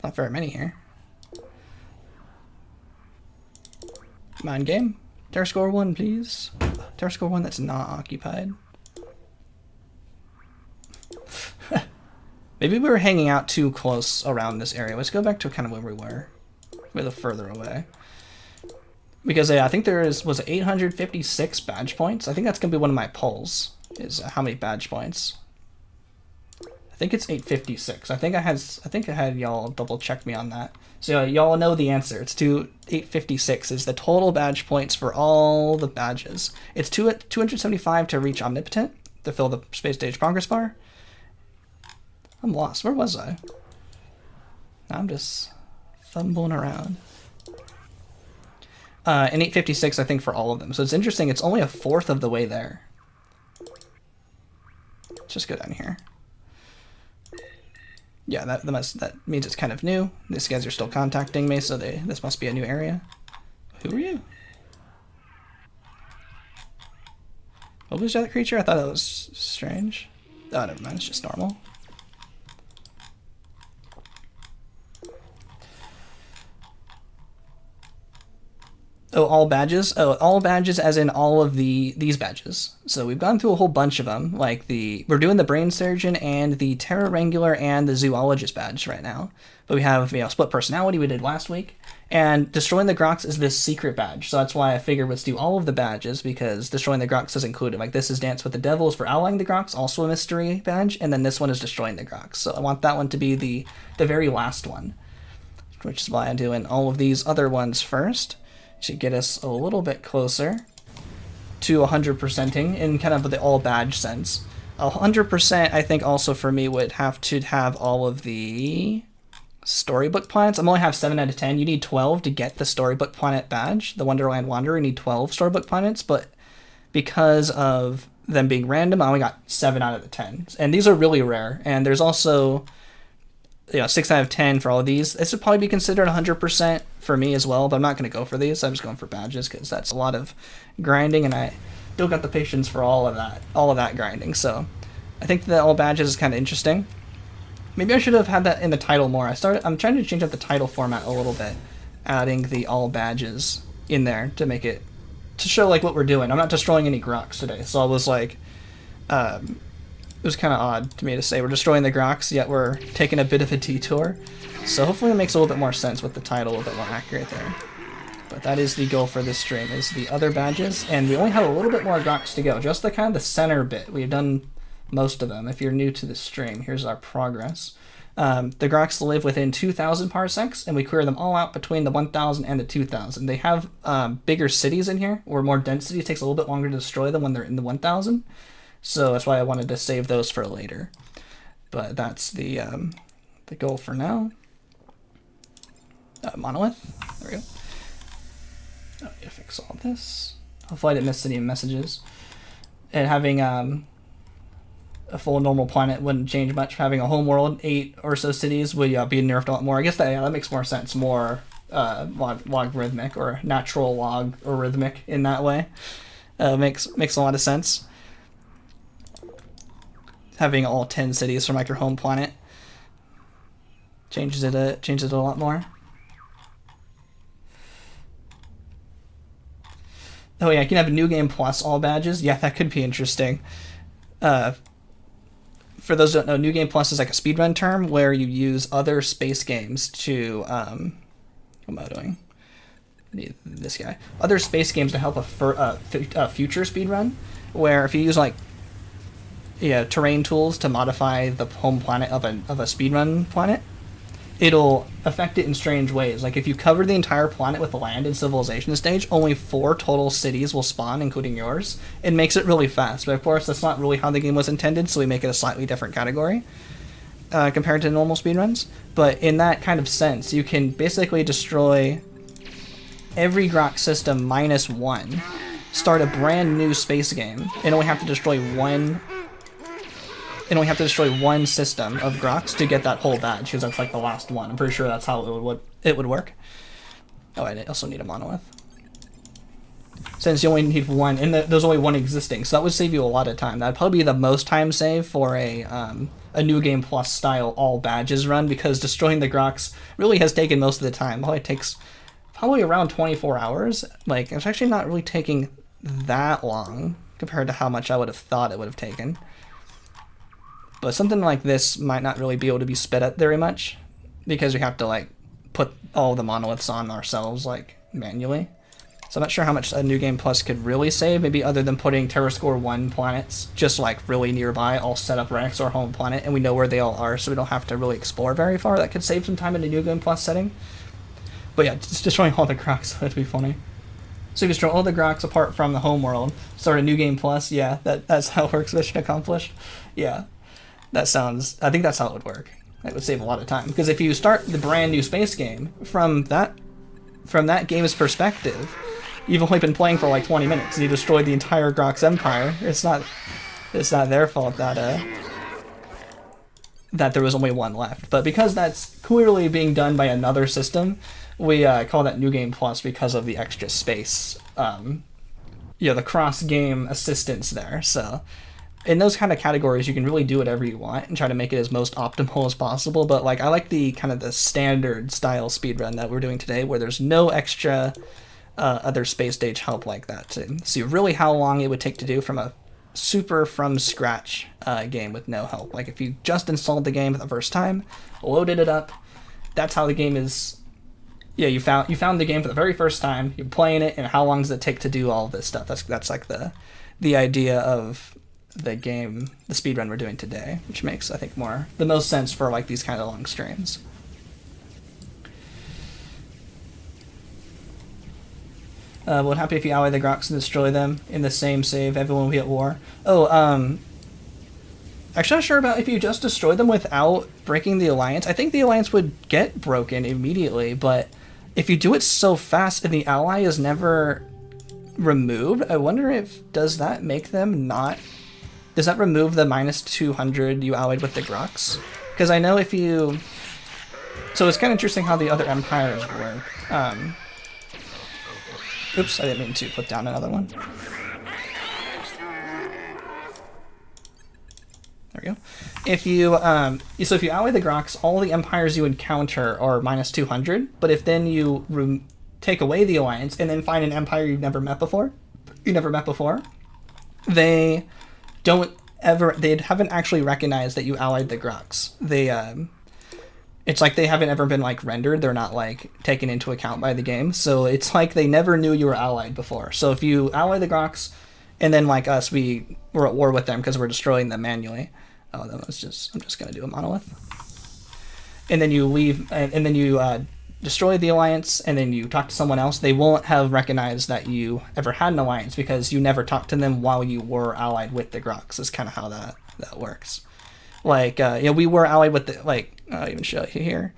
Not very many here. Come on, game. Terra Score 1, please. Terra Score 1 that's not occupied. Maybe we were hanging out too close around this area. Let's go back to kind of where we were. A little further away. Because I think there was 856 badge points. I think that's going to be one of my polls. Is how many badge points. I think it's 856. I think I had y'all double check me on that. So y'all know the answer. It's 856 is the total badge points for all the badges. It's 275 to reach Omnipotent, to fill the space stage progress bar. I'm lost. Where was I? I'm just fumbling around. And 856, I think, for all of them. So it's interesting. It's only a fourth of the way there. Let's just go down here. Yeah, that means it's kind of new. These guys are still contacting me, so this must be a new area. Who are you? What was that creature? I thought that was strange. Oh, never mind. It's just normal. Oh, all badges? Oh, all badges as in all of these badges. So we've gone through a whole bunch of them. Like we're doing the Brain Surgeon and the Terra Wrangler and the Zoologist badge right now. But we have, Split Personality we did last week. And Destroying the Grox is this secret badge. So that's why I figured let's do all of the badges, because Destroying the Grox is included. Like this is Dance with the Devils for Allying the Grox, also a mystery badge. And then this one is Destroying the Grox. So I want that one to be the very last one. Which is why I'm doing all of these other ones first. Should get us a little bit closer to 100%ing in kind of the all badge sense. 100%, I think, also for me would have to have all of the Storybook planets. I'm only have 7 out of 10. You need 12 to get the Storybook planet badge. The Wonderland Wanderer, you need 12 Storybook planets, but because of them being random, I only got 7 out of the 10. And these are really rare. And there's also 6 out of 10 for all of these. This would probably be considered 100% for me as well, but I'm not going to go for these. I'm just going for badges because that's a lot of grinding, and I don't got the patience for all of that grinding. So I think that all badges is kind of interesting. Maybe I should have had that in the title more. I'm trying to change up the title format a little bit, adding the all badges in there to show like what we're doing. I'm not destroying any Grox today, so I was like, it was kind of odd to me to say we're destroying the Grox, yet we're taking a bit of a detour. So hopefully it makes a little bit more sense with the title, a little bit more accurate there. But that is the goal for this stream, is the other badges. And we only have a little bit more Grox to go. Just the kind of the center bit. We've done most of them. If you're new to the stream, here's our progress. The Grox live within 2,000 parsecs, and we clear them all out between the 1,000 and the 2,000. They have bigger cities in here, or more density. It takes a little bit longer to destroy them when they're in the 1,000. So that's why I wanted to save those for later. But that's the goal for now. Monolith. There we go. Oh, I gotta fix all this. Hopefully I didn't miss any messages. And having a full normal planet wouldn't change much. Having a homeworld, 8 or so cities would be nerfed a lot more. I guess that makes more sense. More logarithmic or natural log or rhythmic in that way. Makes a lot of sense. Having all 10 cities from like your home planet changes it a lot more. Oh yeah, you can have a New Game Plus all badges. Yeah, that could be interesting. For those who don't know, New Game Plus is like a speedrun term where you use other space games to what am I doing? This guy. Other space games to help a future speedrun, where if you use like terrain tools to modify the home planet of a speedrun planet, it'll affect it in strange ways. Like if you cover the entire planet with land and civilization stage, only 4 total cities will spawn, including yours. It makes it really fast, but of course that's not really how the game was intended, so we make it a slightly different category compared to normal speedruns. But in that kind of sense, you can basically destroy every Grox system -1. start a brand new space game and only have to destroy one system of Grox to get that whole badge, because that's like the last one. I'm pretty sure that's how it would work. Oh, I also need a monolith. Since you only need one, and there's only one existing, so that would save you a lot of time. That'd probably be the most time save for a New Game Plus style all badges run, because destroying the Grox really has taken most of the time. Probably takes around 24 hours. Like, it's actually not really taking that long compared to how much I would have thought it would have taken. But something like this might not really be able to be sped up very much, because we have to like put all the monoliths on ourselves like manually. So I'm not sure how much a New Game Plus could really save, maybe other than putting TerraScore 1 planets just like really nearby, all set up right next to our home planet, and we know where they all are, so we don't have to really explore very far. That could save some time in a New Game Plus setting. But yeah, just destroying all the Grox, that'd be funny. So you destroy all the Grox apart from the home world, start a New Game Plus, yeah, that's how it works, mission accomplished. Yeah. I think that's how it would work. It would save a lot of time. Because if you start the brand new space game, from that game's perspective, you've only been playing for like 20 minutes and you destroyed the entire Grox Empire. It's not their fault that there was only one left. But because that's clearly being done by another system, we call that New Game Plus because of the extra space. The cross-game assistance there. So in those kind of categories, you can really do whatever you want and try to make it as most optimal as possible. But like, I like the kind of the standard style speedrun that we're doing today, where there's no extra other space stage help like that to see really how long it would take to do from a super from scratch game with no help. Like if you just installed the game for the first time, loaded it up, that's how the game is. Yeah, you found the game for the very first time, you're playing it, and how long does it take to do all of this stuff? That's like the idea of the game, the speedrun we're doing today, which makes, I think, the most sense for like these kind of long streams. Well, happy if you ally the Grox and destroy them in the same save, everyone will be at war. Actually not sure about if you just destroy them without breaking the alliance. I think the alliance would get broken immediately, but if you do it so fast and the ally is never removed, I wonder does that make them not... Does that remove the -200 you allied with the Grox? Because I know if you... So it's kind of interesting how the other empires work. Oops, I didn't mean to put down another one. There we go. If you if you ally the Grox, all the empires you encounter are -200. But if then you take away the alliance and then find an empire you never met before, they haven't actually recognized that you allied the Grox. It's like they haven't ever been like rendered. They're not like taken into account by the game. So it's like they never knew you were allied before. So if you ally the Grox, and then like us, we were at war with them because we're destroying them manually. Oh, I'm just gonna do a monolith. And then you leave, and then you destroy the alliance, and then you talk to someone else. They won't have recognized that you ever had an alliance because you never talked to them while you were allied with the Grox. That's kind of how that works. Like, we were allied with the, like, I'll even show you here.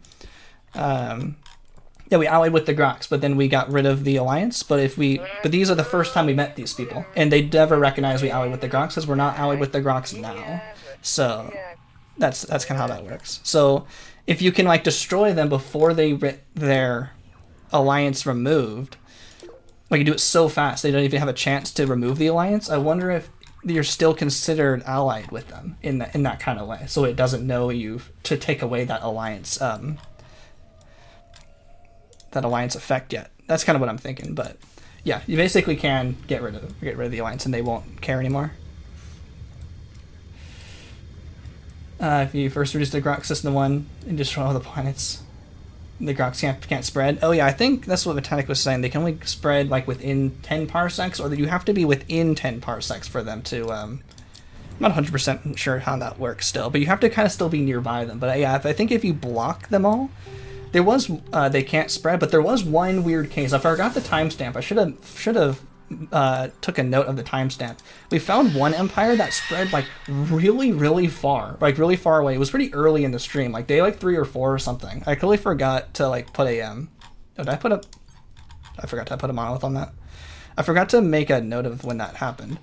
We allied with the Grox, but then we got rid of the alliance. But these are the first time we met these people, and they never recognize we allied with the Grox because we're not allied with the Grox now. So that's kind of how that works. So if you can like destroy them before they get their alliance removed, like you do it so fast they don't even have a chance to remove the alliance. I wonder if you're still considered allied with them in that kind of way, so it doesn't know you to take away that alliance effect yet. That's kind of what I'm thinking. But yeah, you basically can get rid of the alliance and they won't care anymore. If you first reduce the Grox System 1 and destroy all the planets, the Grox can't spread. Oh yeah, I think that's what Vitanic was saying. They can only spread like within 10 parsecs, or that you have to be within 10 parsecs for them to... I'm not 100% sure how that works still, but you have to kind of still be nearby them. But yeah, I think if you block them all, there was they can't spread. But there was one weird case. I forgot the timestamp. I should have took a note of the timestamp. We found one empire that spread like really far, like really far away. It was pretty early in the stream, like day like 3 or 4 or something. I totally forgot to like put a I forgot to put a monolith on that. I forgot to make a note of when that happened.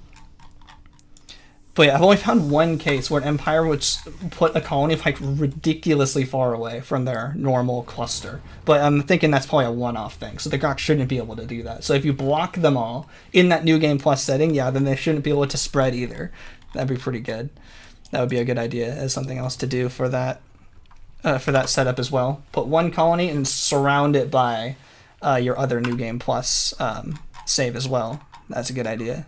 But yeah, I've only found one case where an empire would put a colony like ridiculously far away from their normal cluster. But I'm thinking that's probably a one-off thing, so the Grox shouldn't be able to do that. So if you block them all in that New Game Plus setting, yeah, then they shouldn't be able to spread either. That'd be pretty good. That would be a good idea as something else to do for that setup as well. Put one colony and surround it by your other New Game Plus save as well. That's a good idea.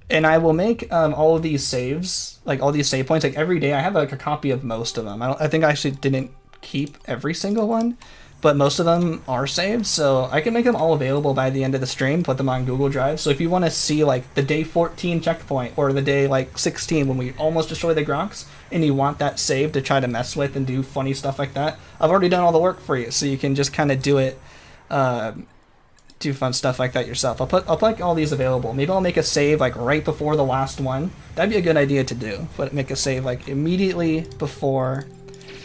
And I will make all of these saves, like all these save points, like every day. I have like a copy of most of them. I think I actually didn't keep every single one, but most of them are saved, so I can make them all available by the end of the stream, put them on Google Drive. So if you want to see like the day 14 checkpoint or the day like 16 when we almost destroy the Grox, and you want that save to try to mess with and do funny stuff like that, I've already done all the work for you, so you can just kind of do it. Do fun stuff like that yourself. I'll put like all these available. Maybe I'll make a save like right before the last one. That'd be a good idea to do. But make a save like immediately before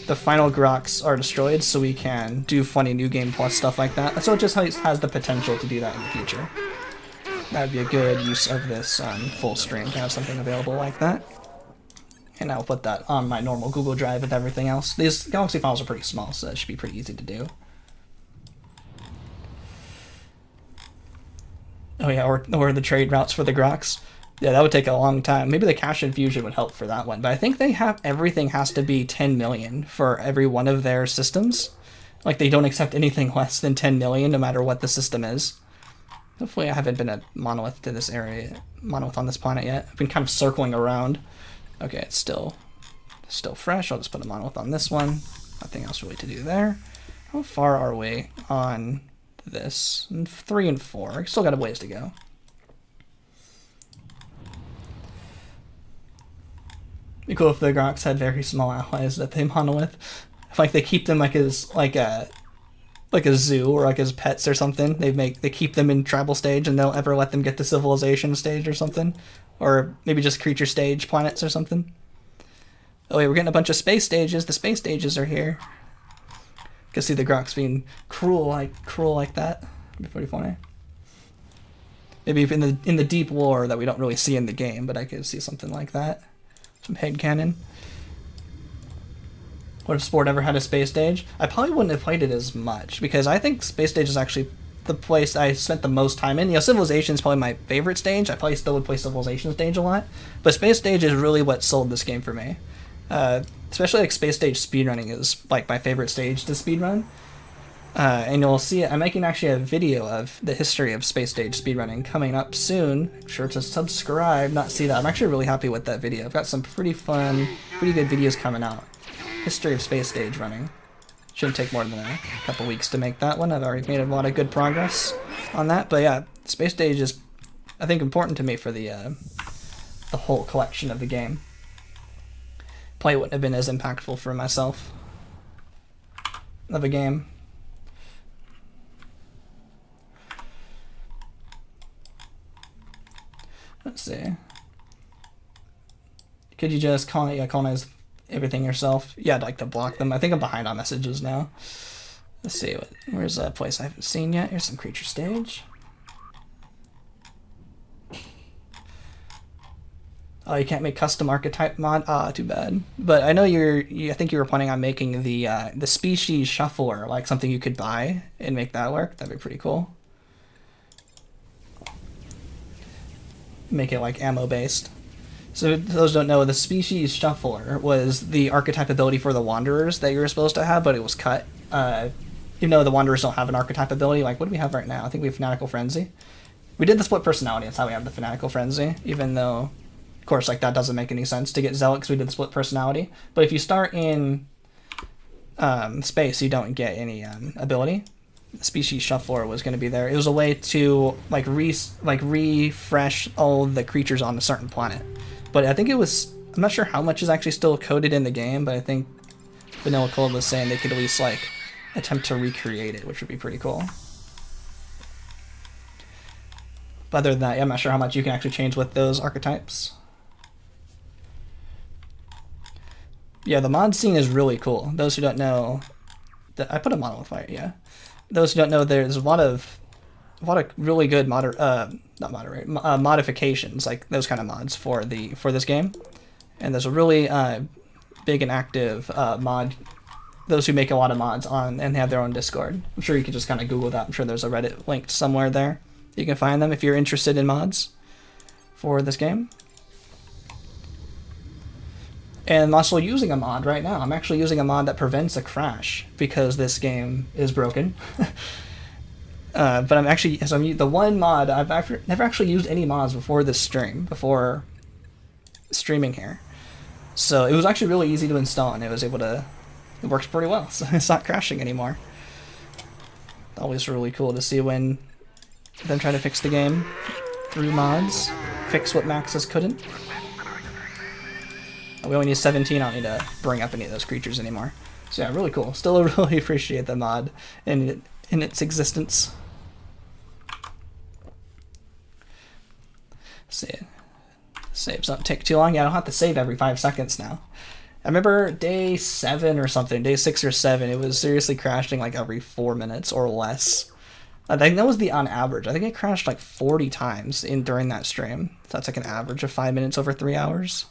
the final Grox are destroyed, so we can do funny New Game Plus stuff like that. So it just has the potential to do that in the future. That'd be a good use of this full stream to have something available like that. And I'll put that on my normal Google Drive with everything else. These Galaxy files are pretty small, so that should be pretty easy to do. Oh yeah, or the trade routes for the Grox. Yeah, that would take a long time. Maybe the cache infusion would help for that one. But I think they have everything has to be 10 million for every one of their systems. Like they don't accept anything less than 10 million no matter what the system is. Hopefully I haven't been a Monolith to this area, Monolith on this planet yet. I've been kind of circling around. Okay, it's still fresh. I'll just put a Monolith on this one. Nothing else really to do there. How far are we on this? 3 and 4. Still got a ways to go. Be cool if the Grox had very small allies that they Monolith. If like they keep them like as like a zoo or like as pets or something. They keep them in tribal stage and they'll ever let them get to civilization stage or something, or maybe just creature stage planets or something. Oh wait, we're getting a bunch of space stages. The space stages are here. You can see the Grox being cruel like that. It'd be pretty funny. Maybe in the deep lore that we don't really see in the game, but I could see something like that. Some headcanon. What if Spore ever had a space stage? I probably wouldn't have played it as much, because I think space stage is actually the place I spent the most time in. You know, Civilization is probably my favorite stage. I probably still would play Civilization stage a lot, but space stage is really what sold this game for me. Especially like space stage speedrunning is like my favorite stage to speedrun. And you'll see I'm making actually a video of the history of space stage speedrunning coming up soon. Make sure to subscribe, not see that. I'm actually really happy with that video. I've got some pretty good videos coming out. History of space stage running. Shouldn't take more than a couple weeks to make that one. I've already made a lot of good progress on that. But yeah, space stage is, I think, important to me for the whole collection of the game. Probably wouldn't have been as impactful for myself of a game. Let's see. Could you just colonize everything yourself? Yeah, I'd like to block them. I think I'm behind on messages now. Let's see. Where's a place I haven't seen yet? Here's some creature stage. Oh, you can't make custom archetype mod? Ah, too bad. But I know I think you were planning on making the species shuffler, like something you could buy and make that work. That'd be pretty cool. Make it like ammo based. So those who don't know, the species shuffler was the archetype ability for the Wanderers that you were supposed to have, but it was cut. Even though the Wanderers don't have an archetype ability, like what do we have right now? I think we have Fanatical Frenzy. We did the split personality, that's how we have the Fanatical Frenzy, even though, of course, like that doesn't make any sense to get Zealot because we did the split personality. But if you start in space, you don't get any ability. The species shuffler was going to be there. It was a way to like refresh all the creatures on a certain planet. But I think it was, I'm not sure how much is actually still coded in the game, but I think Vanilla Cold was saying they could at least like attempt to recreate it, which would be pretty cool. But other than that, yeah, I'm not sure how much you can actually change with those archetypes. Yeah, the mod scene is really cool. Those who don't know, I put a Monolith fire, yeah. Those who don't know, there's a lot of really good modifications, like those kind of mods for this game. And there's a really big and active mod. Those who make a lot of mods on and have their own Discord. I'm sure you can just kind of Google that. I'm sure there's a Reddit linked somewhere there. You can find them if you're interested in mods for this game. And I'm also using a mod right now. I'm actually using a mod that prevents a crash because this game is broken. But I'm actually, so I'm the one mod, I've never actually used any mods before this stream, before streaming here. So it was actually really easy to install, and it works pretty well, so it's not crashing anymore. Always really cool to see when them try to fix the game through mods, fix what Maxis couldn't. We only need 17, I don't need to bring up any of those creatures anymore. So yeah, really cool. Still really appreciate the mod in its existence. Saves don't take too long. Yeah, I don't have to save every 5 seconds now. I remember day 7 or something, day 6 or 7, it was seriously crashing like every 4 minutes or less. I think that was the on average. I think it crashed like 40 times during that stream. So that's like an average of 5 minutes over 3 hours.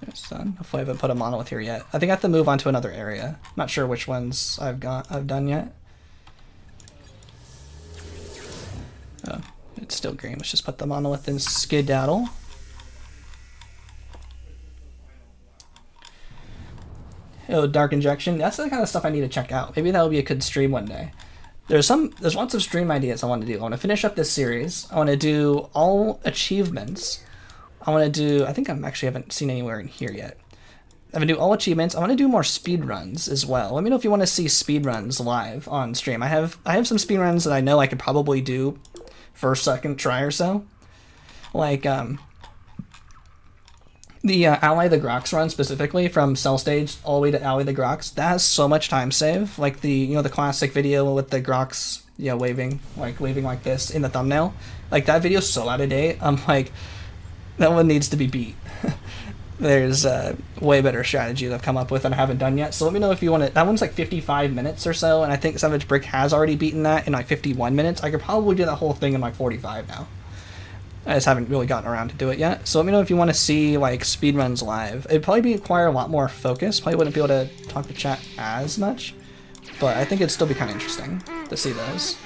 There's done. Hopefully I haven't put a monolith here yet. I think I have to move on to another area. Not sure which ones I've done yet. Oh, it's still green. Let's just put the monolith in skedaddle. Oh, Dark Injection. That's the kind of stuff I need to check out. Maybe that'll be a good stream one day. There's lots of stream ideas I want to do. I want to finish up this series. I want to do all achievements. I want to do, I think I actually haven't seen anywhere in here yet. I'm going to do all achievements. I want to do more speedruns as well. Let me know if you want to see speedruns live on stream. I have some speedruns that I know I could probably do first, second try or so. Like the Ally the Grox run specifically, from Cell Stage all the way to Ally the Grox. That has so much time save. Like the classic video with the Grox waving like this in the thumbnail. Like that video's so out of date. I'm like, that one needs to be beat. There's a way better strategy that I've come up with that I haven't done yet. So let me know if you want to. That one's like 55 minutes or so, and I think Savage Brick has already beaten that in like 51 minutes. I could probably do that whole thing in like 45 now. I just haven't really gotten around to do it yet. So let me know if you want to see like speedruns live. It'd probably require a lot more focus. Probably wouldn't be able to talk to chat as much, but I think it'd still be kind of interesting to see those.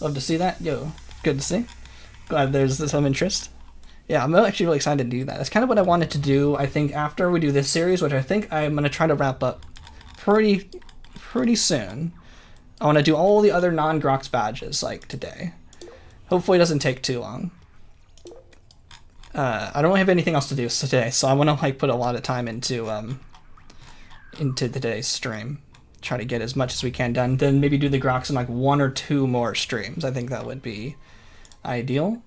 Love to see that. Yo, good to see. Glad there's some interest. Yeah, I'm actually really excited to do that. That's kind of what I wanted to do, I think, after we do this series, which I think I'm going to try to wrap up pretty soon. I want to do all the other non-Grox badges, like, today. Hopefully it doesn't take too long. I don't really have anything else to do today, so I want to, like, put a lot of time into today's stream. Try to get as much as we can done, then maybe do the Grox in like 1 or 2 more streams. I think that would be ideal.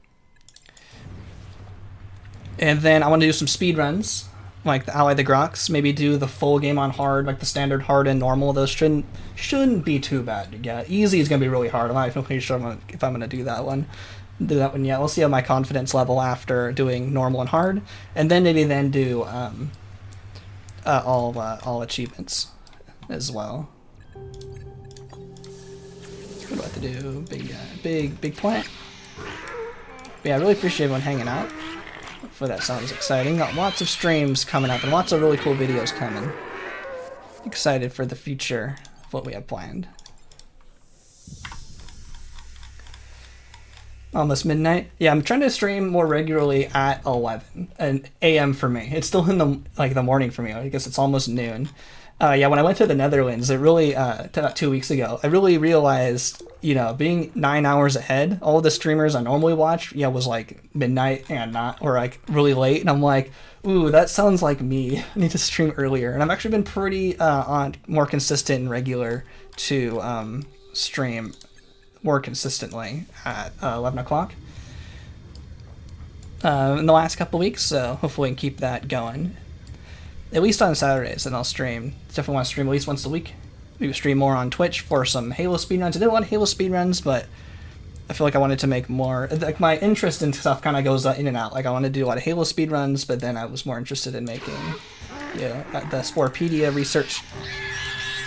And then I want to do some speed runs, like the Ally the Grox. Maybe do the full game on hard, like the standard, hard, and normal. Those shouldn't be too bad to get. Easy is gonna be really hard. I'm not even sure if I'm gonna do that one. Yet. We'll see how my confidence level after doing normal and hard, and then maybe do all achievements as well. What do I have to do? Big plant. But yeah, I really appreciate everyone hanging out. Hopefully that sounds exciting. Got lots of streams coming up and lots of really cool videos coming. Excited for the future of what we have planned. Almost midnight. Yeah, I'm trying to stream more regularly at 11 a.m. for me. It's still in the morning for me. I guess it's almost noon. Yeah, when I went to the Netherlands, it really, about 2 weeks ago, I really realized, being 9 hours ahead, all of the streamers I normally watch, was like midnight and or like really late. And I'm like, ooh, that sounds like me. I need to stream earlier. And I've actually been pretty more consistent and regular to stream more consistently at 11 o'clock in the last couple weeks. So hopefully we can keep that going. At least on Saturdays, and I'll stream. Definitely want to stream at least once a week. Maybe stream more on Twitch for some Halo speedruns. I did a lot of Halo speedruns, but I feel like I wanted to make more. Like my interest in stuff kind of goes in and out. Like I want to do a lot of Halo speedruns, but then I was more interested in making, the Sporepedia research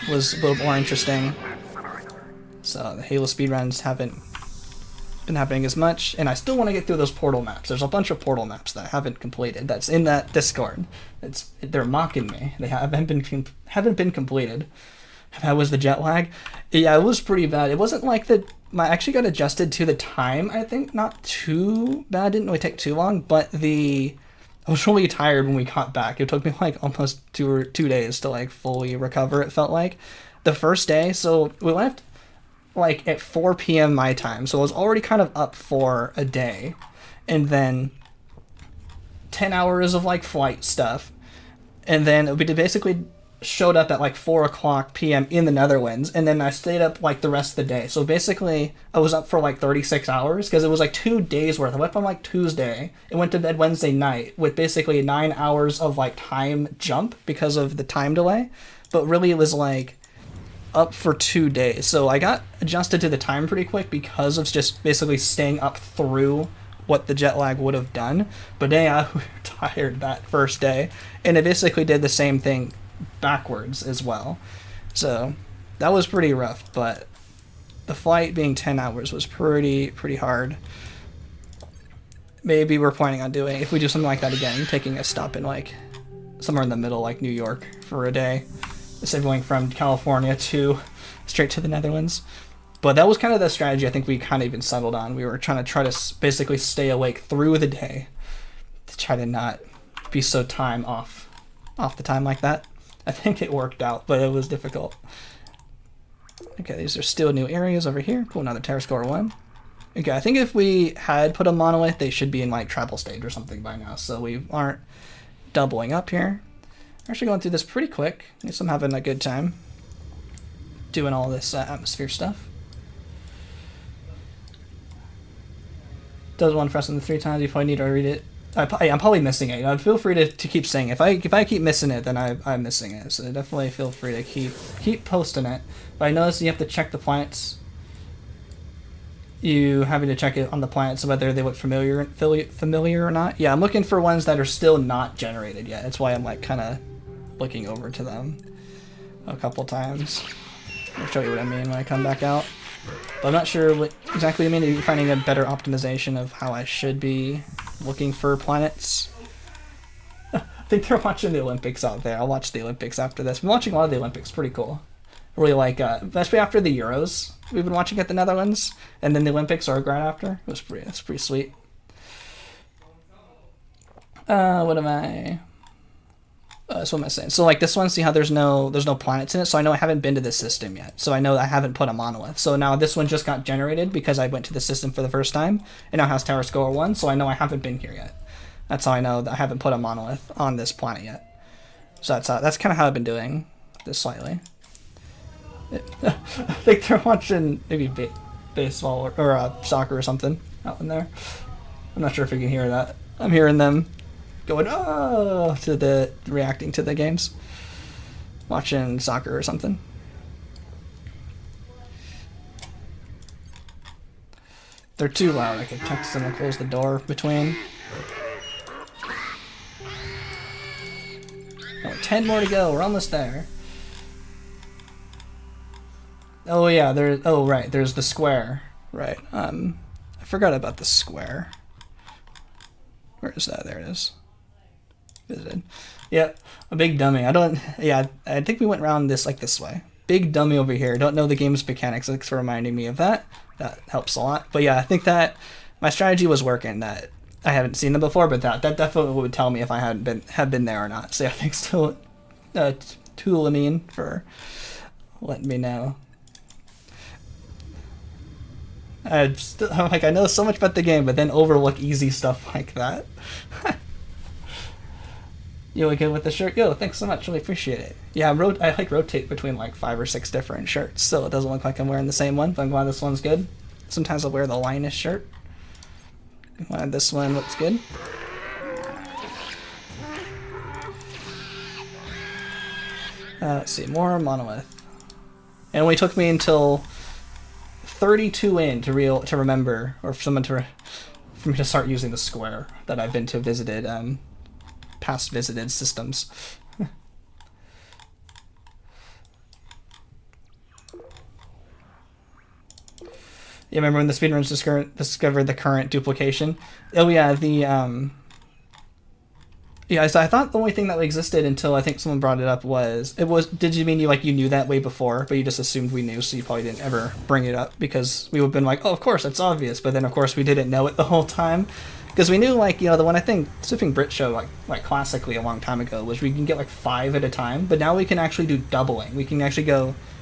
was a little more interesting. So the Halo speedruns haven't been happening as much, and I still want to get through those portal maps. There's a bunch of portal maps that I haven't completed. That's in that Discord. They're mocking me. They haven't been completed. How was the jet lag? Yeah, it was pretty bad. It wasn't like I actually got adjusted to the time. I think not too bad. Didn't really take too long, but I was really tired when we got back. It took me like almost 2 days to like fully recover. It felt like the first day. So we left like at 4 p.m. my time, so I was already kind of up for a day, and then 10 hours of like flight stuff, and then we basically showed up at like 4 p.m. in the Netherlands, and then I stayed up like the rest of the day. So basically I was up for like 36 hours because it was like 2 days worth. I went on like Tuesday and went to bed Wednesday night with basically 9 hours of like time jump because of the time delay, but really it was like up for 2 days. So I got adjusted to the time pretty quick because of just basically staying up through what the jet lag would have done. But yeah, we were tired that first day, and it basically did the same thing backwards as well. So that was pretty rough, but the flight being 10 hours was pretty hard. Maybe we're planning on doing, if we do something like that again, taking a stop in like somewhere in the middle, like New York for a day, instead of going from California to straight to the Netherlands. But that was kind of the strategy I think we kind of even settled on. We were trying to basically stay awake through the day to try to not be so time off the time like that. I think it worked out, but it was difficult. Okay, these are still new areas over here. Cool, another terror score 1. Okay, I think if we had put a monolith, they should be in like travel stage or something by now, so we aren't doubling up here. We're actually going through this pretty quick. At least I'm having a good time doing all this atmosphere stuff. Does one press on the 3 times, you probably need to read it. I'm probably missing it. Feel free to keep saying it. If I keep missing it, then I'm missing it. So definitely feel free to keep posting it. But I noticed you have to check the planets. You having to check it on the planets whether they look familiar or not. Yeah, I'm looking for ones that are still not generated yet. That's why I'm like kind of looking over to them a couple times. I'll show you what I mean when I come back out. But I'm not sure what exactly I mean. Maybe finding a better optimization of how I should be looking for planets. I think they're watching the Olympics out there. I'll watch the Olympics after this. I'm watching a lot of the Olympics. Pretty cool. I really like, especially after the Euros. We've been watching at the Netherlands, and then the Olympics are right after. That's pretty sweet. What am I? So what am I saying? So like this one, see how there's no planets in it. So I know I haven't been to this system yet. So I know I haven't put a monolith. So now this one just got generated because I went to the system for the first time. It now has Tower Score 1. So I know I haven't been here yet. That's how I know that I haven't put a monolith on this planet yet. So that's kind of how I've been doing this slightly. I think they're watching maybe baseball or soccer or something out in there. I'm not sure if you can hear that. I'm hearing them going reacting to the games, watching soccer or something. They're too loud. I could text them and close the door between. Oh, 10 more to go. We're almost there. Oh yeah, right, there's the square. Right. I forgot about the square. Where is that? There it is. Visited. Yep, a big dummy. I think we went around this way. Big dummy over here. Don't know the game's mechanics. Thanks for reminding me of that. That helps a lot. But yeah, I think that my strategy was working. That I haven't seen them before, but that definitely would tell me if I had been there or not. So yeah, thanks to Tulamine for letting me know. I'm like, I know so much about the game, but then overlook easy stuff like that. You okay with the shirt? Yo, thanks so much. Really appreciate it. Yeah, I like rotate between like 5 or 6 different shirts, so it doesn't look like I'm wearing the same one, but I'm glad this one's good. Sometimes I'll wear the Linus shirt. I'm glad this one looks good. Let's see, more Monolith. It only took me until 32 in to remember, or for me to start using the square that I've been to past visited systems. You remember when the speedrunners discovered the current duplication? Oh yeah, yeah, so I thought the only thing that existed until I think someone brought it up was. Did you mean you knew that way before, but you just assumed we knew, so you probably didn't ever bring it up because we would have been like, oh, of course, that's obvious. But then, of course, we didn't know it the whole time. Because we knew, the one I think Swiffing Brit showed, classically a long time ago, was we can get, 5 at a time. But now we can actually do doubling. We can actually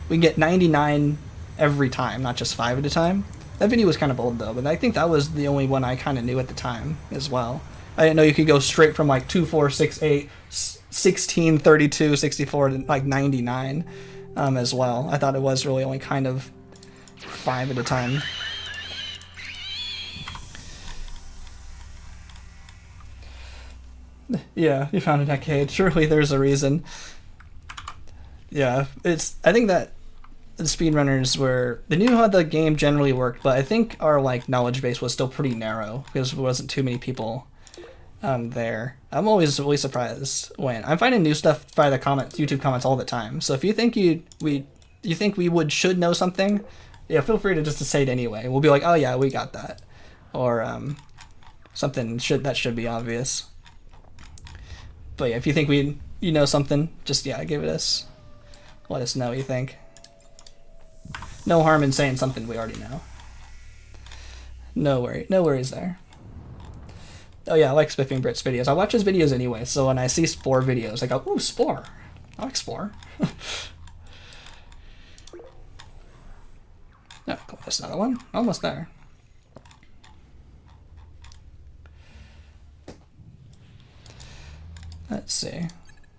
we can get 99 every time, not just 5 at a time. That video was kind of old, though, but I think that was the only one I kind of knew at the time as well. I didn't know you could go straight from 2, 4, 6, 8, 16, 32, 64 to 99 as well. I thought it was really only kind of 5 at a time. Yeah, you found a decade. Surely there's a reason. Yeah, I think that the speedrunners they knew how the game generally worked, but I think our knowledge base was still pretty narrow because there wasn't too many people there. I'm always really surprised when I'm finding new stuff by the YouTube comments all the time. So if you think we should know something, yeah, feel free to just to say it anyway. We'll be like, oh yeah, we got that, or something that should be obvious. But yeah, if you think you know something, just give it us. Let us know what you think. No harm in saying something we already know. No worries there. Oh yeah, I like Spiffing Brit's videos. I watch his videos anyway, so when I see Spore videos, I go, ooh, Spore. I like Spore. Oh, cool. There's another one. Almost there. Let's see.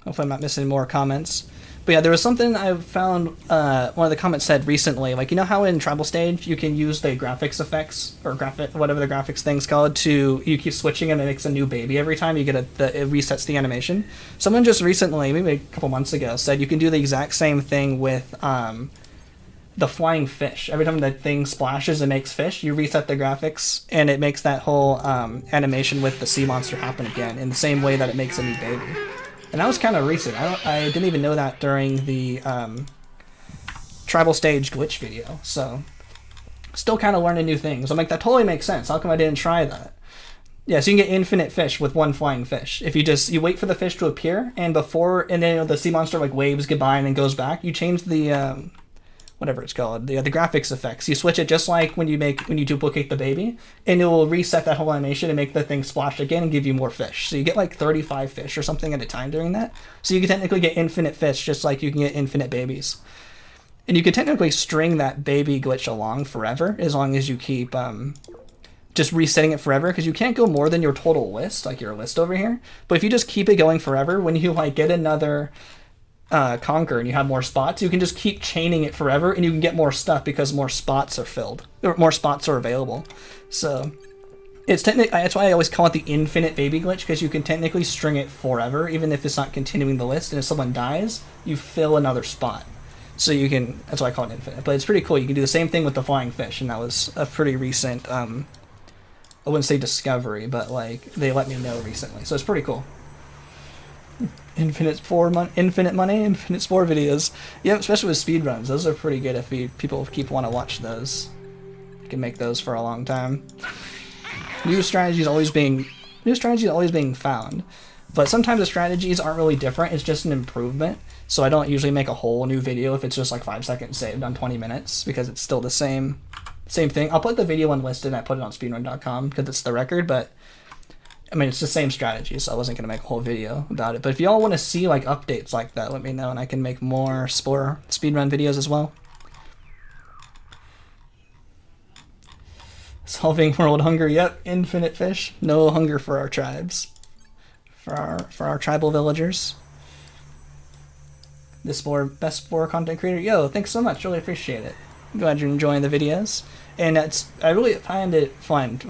Hopefully I'm not missing more comments. But yeah, there was something I found, one of the comments said recently, you know how in Tribal Stage you can use the graphics effects, or whatever the graphics thing's called, you keep switching and it makes a new baby every time you get it resets the animation? Someone just recently, maybe a couple months ago, said you can do the exact same thing with the flying fish. Every time the thing splashes and makes fish, you reset the graphics and it makes that whole animation with the sea monster happen again in the same way that it makes a new baby. And that was kind of recent. I didn't even know that during the Tribal Stage glitch video. So, still kind of learning new things. I'm like, that totally makes sense. How come I didn't try that? Yeah, so you can get infinite fish with one flying fish. If you wait for the fish to appear, and then the sea monster waves goodbye and then goes back, you change the whatever it's called, the graphics effects. You switch it just like when you duplicate the baby, and it will reset that whole animation and make the thing splash again and give you more fish. So you get 35 fish or something at a time doing that. So you can technically get infinite fish just like you can get infinite babies. And you can technically string that baby glitch along forever as long as you keep just resetting it forever, because you can't go more than your total list, your list over here. But if you just keep it going forever, when you get another conquer and you have more spots, you can just keep chaining it forever and you can get more stuff because more spots are filled, or more spots are available. So that's why I always call it the infinite baby glitch, because you can technically string it forever even if it's not continuing the list, and if someone dies you fill another spot. So that's why I call it infinite. But it's pretty cool. You can do the same thing with the flying fish, and that was a pretty recent I wouldn't say discovery, but they let me know recently, so it's pretty cool. Infinite money, infinite Spore videos. Yeah, especially with speedruns. Those are pretty good if people want to watch those. You can make those for a long time. New strategies always being found. But sometimes the strategies aren't really different, it's just an improvement. So I don't usually make a whole new video if it's just 5 seconds saved on 20 minutes, because it's still the same thing. I'll put the video unlisted and I put it on speedrun.com because it's the record, but I mean, it's the same strategy, so I wasn't going to make a whole video about it. But if y'all want to see updates like that, let me know and I can make more Spore speedrun videos as well. Solving world hunger, yep, infinite fish. No hunger for our tribes. For our tribal villagers. The best Spore content creator. Yo, thanks so much, really appreciate it. I'm glad you're enjoying the videos. And I really find it fun,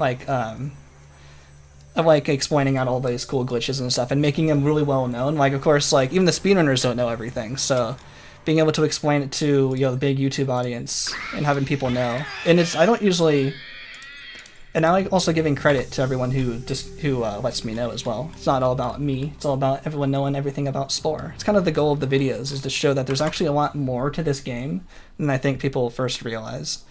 of explaining out all these cool glitches and stuff and making them really well known. Of course, even the speedrunners don't know everything, so being able to explain it to the big YouTube audience and having people know. And I don't usually, and now also giving credit to everyone who lets me know as well. It's not all about me. It's all about everyone knowing everything about Spore. It's kind of the goal of the videos, is to show that there's actually a lot more to this game than I think people first realize.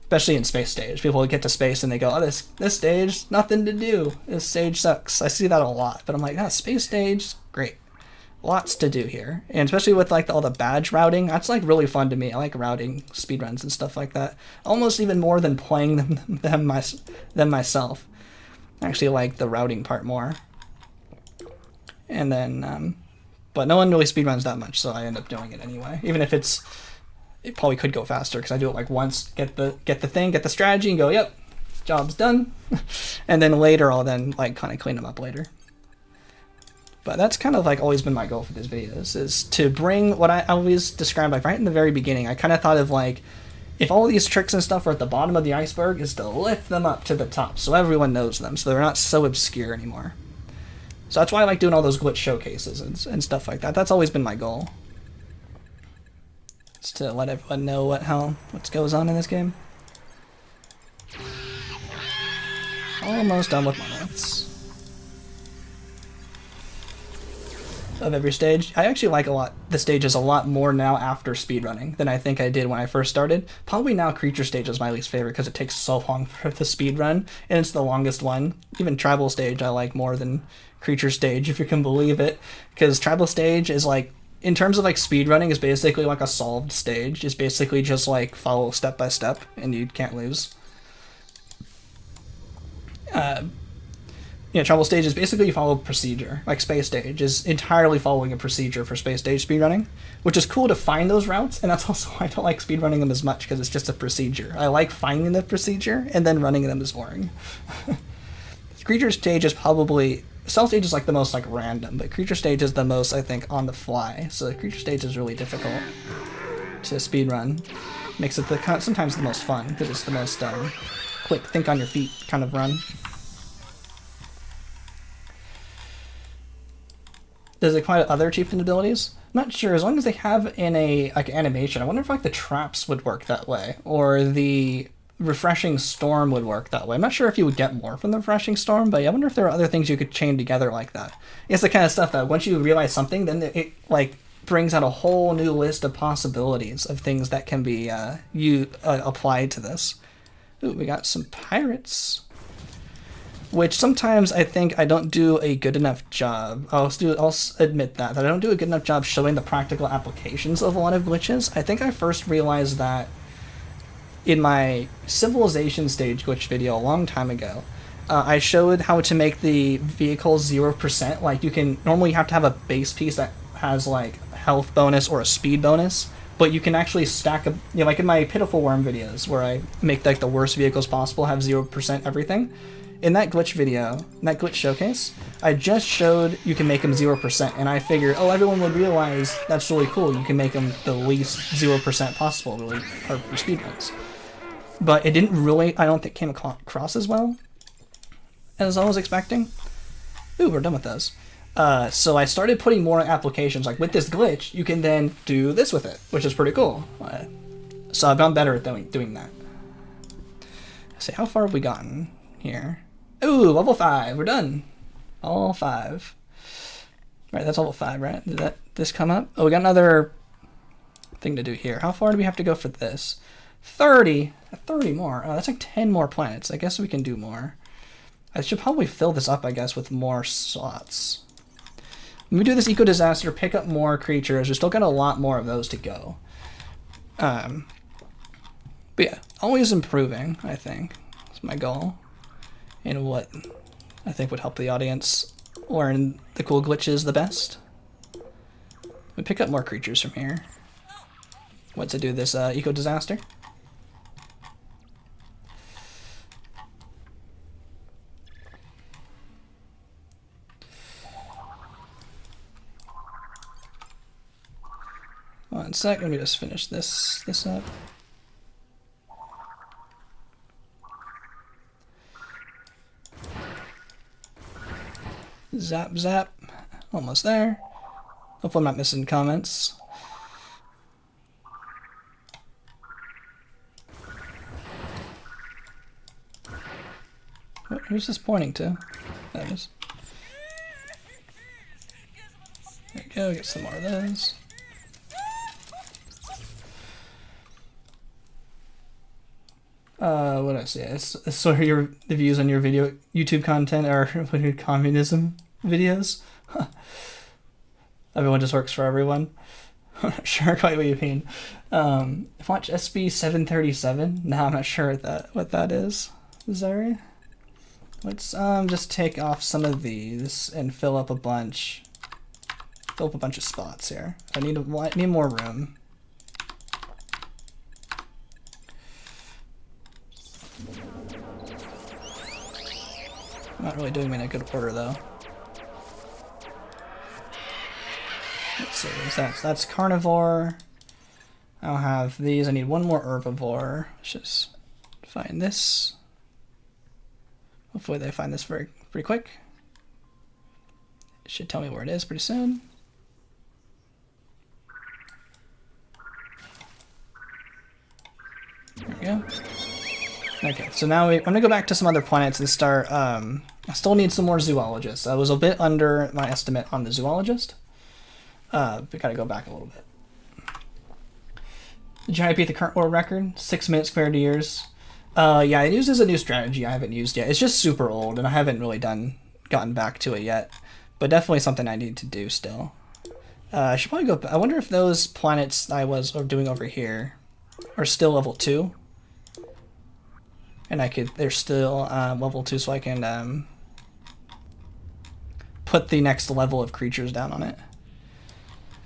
especially in space stage. People get to space and they go, oh, this stage, nothing to do. This stage sucks. I see that a lot, but I'm like, space stage, great. Lots to do here. And especially with like all the badge routing, that's like really fun to me. I like routing speedruns and stuff like that. Almost even more than playing them myself. I actually like the routing part more. And then, but no one really speedruns that much, so I end up doing it anyway. Even if it probably could go faster, because I do it like once, get the strategy, and go, yep, job's done. And then later I'll then like kind of clean them up later. But that's kind of like always been my goal for these videos, is to bring what I always described like right in the very beginning. I kind of thought of like, if all these tricks and stuff are at the bottom of the iceberg, is to lift them up to the top so everyone knows them, so they're not so obscure anymore. So that's why I like doing all those glitch showcases and stuff like that. That's always been my goal. It's to let everyone know what goes on in this game. Almost done with monoliths. Of every stage. I actually like the stages a lot more now after speedrunning than I think I did when I first started. Probably now creature stage is my least favorite because it takes so long for the speedrun, and it's the longest one. Even tribal stage I like more than creature stage, if you can believe it, because tribal stage is like, in terms of like speedrunning, is basically like a solved stage. It's basically just like follow step by step and you can't lose. Tribal stage is basically you follow procedure. Like space stage is entirely following a procedure for space stage speedrunning, which is cool to find those routes, and that's also why I don't like speedrunning them as much, because it's just a procedure. I like finding the procedure, and then running them is boring. Creature stage is probably, stealth stage is like the most like random, but creature stage is the most, I think, on the fly. So the creature stage is really difficult to speedrun. Makes it sometimes the most fun, because it's the most quick, think on your feet kind of run. Does it quite other achievement abilities? I'm not sure. As long as they have in a like animation, I wonder if like the traps would work that way, or the refreshing storm would work that way. I'm not sure if you would get more from the refreshing storm, but I wonder if there are other things you could chain together like that. It's the kind of stuff that once you realize something, then it like brings out a whole new list of possibilities of things that can be applied to this. Ooh, we got some pirates. Which sometimes I think I don't do a good enough job. I'll admit that I don't do a good enough job showing the practical applications of a lot of glitches. I think I first realized that in my civilization stage glitch video a long time ago. I showed how to make the vehicle 0%. Like normally you have to have a base piece that has like health bonus or a speed bonus, but you can actually stack like in my Pitiful Worm videos where I make like the worst vehicles possible have 0% everything. In that glitch video, that glitch showcase, I just showed you can make them 0%, and I figured, everyone would realize that's really cool. You can make them the least 0% possible, really, for speedruns. But it didn't really, I don't think, came across as well as I was expecting. Ooh, we're done with those. So I started putting more applications. Like with this glitch, you can then do this with it, which is pretty cool. So I've gotten better at doing that. Let's see, how far have we gotten here? Ooh, level 5. We're done. All 5. Right, that's level 5, right? Did this come up? Oh, we got another thing to do here. How far do we have to go for this? 30. 30 more. Oh, that's like 10 more planets. I guess we can do more. I should probably fill this up, I guess, with more slots. When we do this eco-disaster, pick up more creatures. We've still got a lot more of those to go. But yeah, always improving, I think. That's my goal. And what I think would help the audience learn the cool glitches the best. We pick up more creatures from here. What to do this eco-disaster? One sec, let me just finish this up. Zap, zap. Almost there. Hopefully I'm not missing comments. Who's this pointing to? There it is. There we go, get some more of those. What did I say? It's sort of the views on your YouTube content are communism videos. Everyone just works for everyone. I'm not sure quite what you mean. Watch SB 737. No, I'm not sure what that is. Sorry. Let's just take off some of these and fill up a bunch of spots here. I need more room. I'm not really doing them in a good order though. Let's see, that's carnivore. I'll have these. I need one more herbivore. Let's just find this. Hopefully they find this pretty quick. It should tell me where it is pretty soon. There we go. Okay, so now I'm gonna go back to some other planets and start. I still need some more zoologists. I was a bit under my estimate on the zoologist. We gotta go back a little bit. Did you beat the current world record? 6 minutes compared to yours. Yeah, it uses a new strategy I haven't used yet. It's just super old, and I haven't really gotten back to it yet. But definitely something I need to do still. I should probably go. I wonder if those planets I was doing over here are still level 2. And they're still level 2, so I can put the next level of creatures down on it.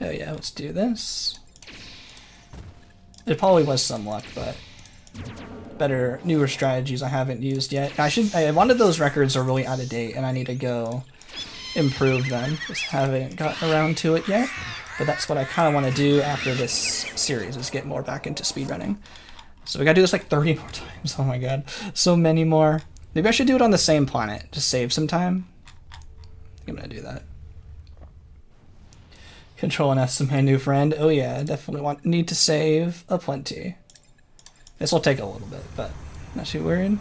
Oh yeah, let's do this. It probably was some luck, but newer strategies I haven't used yet. I wanted those records are really out of date, and I need to go improve them. Just haven't gotten around to it yet, but that's what I kind of want to do after this series, is get more back into speedrunning. So we gotta do this like 30 more times. Oh my god, so many more. Maybe I should do it on the same planet, just save some time. I'm gonna do that. Control and S, my new friend. Oh yeah, definitely need to save a plenty. This will take a little bit, but not too worried.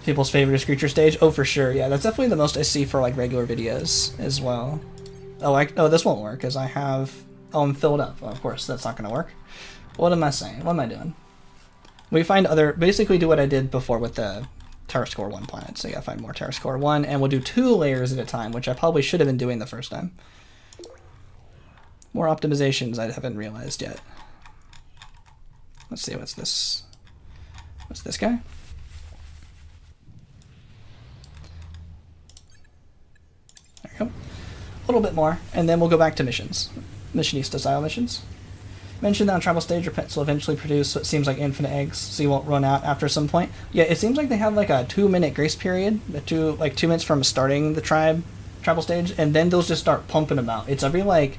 People's favorite is creature stage? Oh, for sure. Yeah, that's definitely the most I see for like regular videos as well. Oh, this won't work because I have. Oh, I'm filled up. Well, of course, that's not going to work. What am I saying? What am I doing? We find basically do what I did before with the TerraScore 1 planet. So yeah, find more TerraScore 1, and we'll do 2 layers at a time, which I probably should have been doing the first time. More optimizations I haven't realized yet. Let's see, what's this? What's this guy? There we go. A little bit more, and then we'll go back to missions. Missionista style missions. Mentioned that on tribal stage your pets will eventually produce what seems like infinite eggs, so you won't run out after some point. Yeah, it seems like they have like a 2-minute grace period, 2 minutes from starting the tribal stage, and then they'll just start pumping them out. It's every like,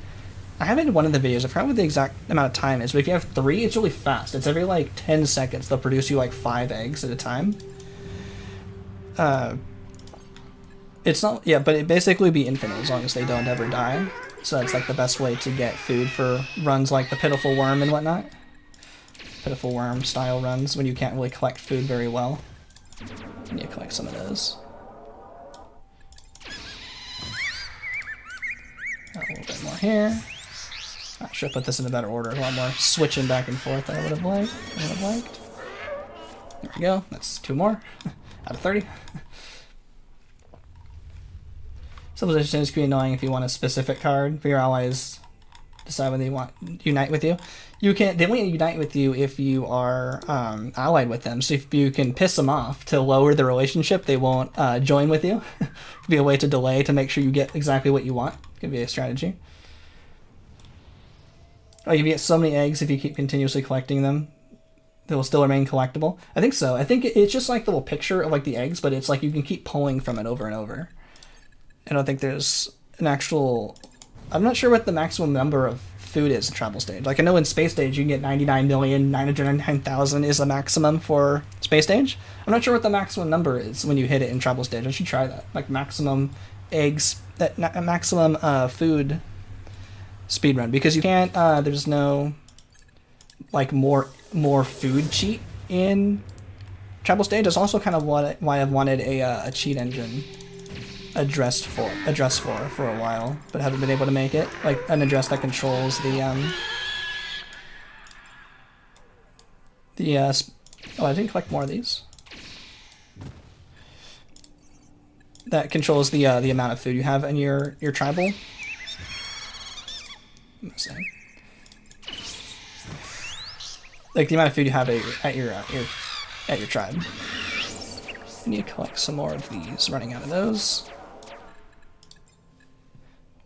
I haven't in one of the videos, I forgot what the exact amount of time is, but if you have 3, it's really fast. It's every like 10 seconds they'll produce you like 5 eggs at a time. It's not, yeah, but it basically be infinite as long as they don't ever die. So that's like the best way to get food for runs like the Pitiful Worm and whatnot. Pitiful Worm style runs when you can't really collect food very well. And you collect some of those. Got a little bit more here. I should put this in a better order. A lot more switching back and forth than I would have liked. There we go. That's 2 more out of 30. Civilizations can be annoying if you want a specific card for your allies. Decide when they want unite with you. They only unite with you if you are allied with them. So if you can piss them off to lower the relationship, they won't join with you. It could be a way to delay to make sure you get exactly what you want. Could be a strategy. Oh, you get so many eggs if you keep continuously collecting them. They will still remain collectible. I think so. I think it's just like the little picture of like the eggs, but it's like you can keep pulling from it over and over. I don't think there's an actual... I'm not sure what the maximum number of food is in tribal stage. Like I know in space stage you can get 99,999,000 is the maximum for space stage. I'm not sure what the maximum number is when you hit it in tribal stage. I should try that. Like maximum eggs, maximum food speedrun, because you can't. There's no like more food cheat in tribal stage. That's also kind of why I've wanted a cheat engine addressed for a while, but haven't been able to make it. Like an address that controls the The oh, I didn't collect more of these. That controls the amount of food you have in your tribal. Like the amount of food you have at your tribe. I need to collect some more of these. Running out of those.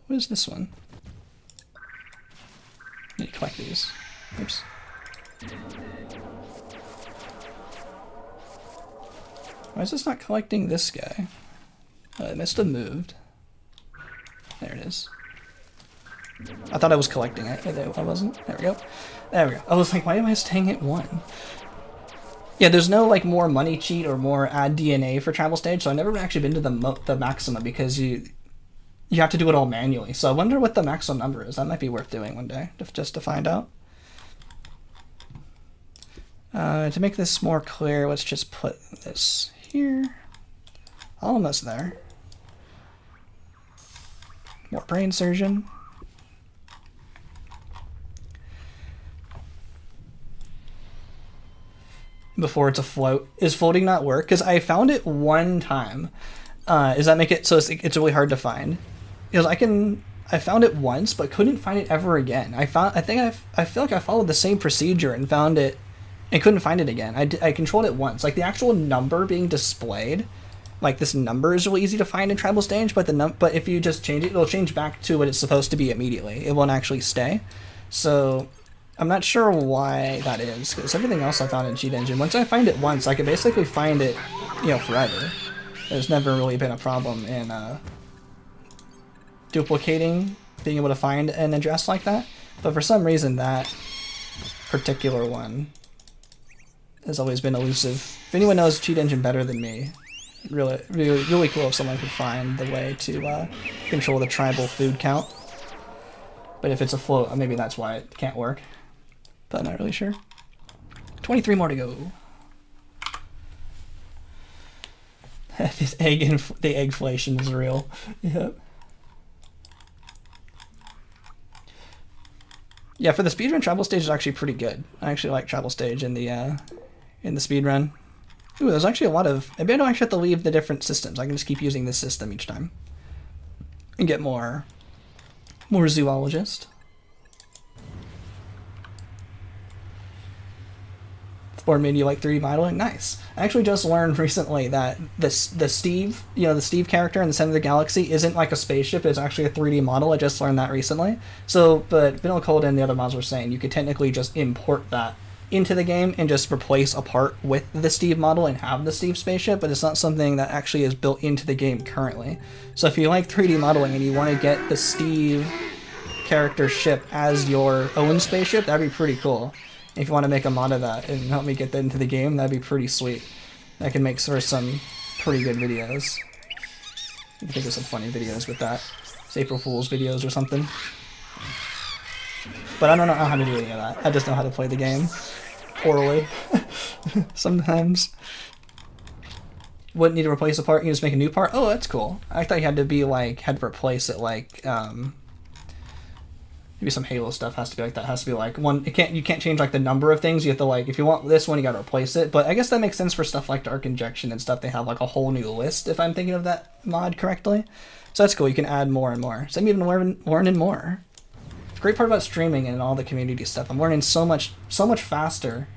What is this one? I need to collect these. Oops. Why is this not collecting this guy? It must have moved. There it is. I thought I was collecting it. I wasn't. There we go. There we go. I was like, why am I staying at 1? Yeah, there's no like more money cheat or more add DNA for tribal stage, so I've never actually been to the maxima because you have to do it all manually. So I wonder what the maximum number is. That might be worth doing one day, just to find out. To make this more clear, let's just put this here. Almost there. More brain surgeon. Before it's afloat. Is floating not work? Because I found it one time. Does that make it so it's really hard to find? Because I found it once, but couldn't find it ever again. I feel like I followed the same procedure and found it, and couldn't find it again. I controlled it once. Like the actual number being displayed, like this number is really easy to find in tribal stage, but but if you just change it, it'll change back to what it's supposed to be immediately. It won't actually stay. So I'm not sure why that is, because everything else I found in Cheat Engine, once I find it once, I can basically find it, forever. There's never really been a problem in duplicating, being able to find an address like that. But for some reason, that particular one has always been elusive. If anyone knows Cheat Engine better than me, really cool if someone could find the way to control the tribal food count. But if it's a float, maybe that's why it can't work. But I'm not really sure. 23 more to go. This the eggflation is real. Yep. Yeah, for the speedrun, tribal stage is actually pretty good. I actually like tribal stage in the speedrun. Ooh, there's actually a lot of... Maybe I don't actually have to leave the different systems. I can just keep using this system each time. And get more zoologist. Spore made you like 3D modeling? Nice. I actually just learned recently that the Steve, the Steve character in the center of the galaxy isn't like a spaceship, it's actually a 3D model. I just learned that recently. So, but Vanilla Cold and the other mods were saying you could technically just import that into the game and just replace a part with the Steve model and have the Steve spaceship, but it's not something that actually is built into the game currently. So if you like 3D modeling and you want to get the Steve character ship as your own spaceship, that'd be pretty cool. If you want to make a mod of that and help me get that into the game, that'd be pretty sweet. I can make for some pretty good videos. I can think of some funny videos with that. It's April Fool's videos or something. But I don't know how to do any of that. I just know how to play the game poorly. Sometimes. Wouldn't need to replace a part, you just make a new part? Oh, that's cool. I thought you had to be like, had to replace it like, maybe some Halo stuff has to be like that. It has to be like one. You can't change like the number of things. You have to like, if you want this one, you got to replace it. But I guess that makes sense for stuff like Dark Injection and stuff. They have like a whole new list, if I'm thinking of that mod correctly. So that's cool. You can add more and more. So I'm even learning more. The great part about streaming and all the community stuff, I'm learning so much faster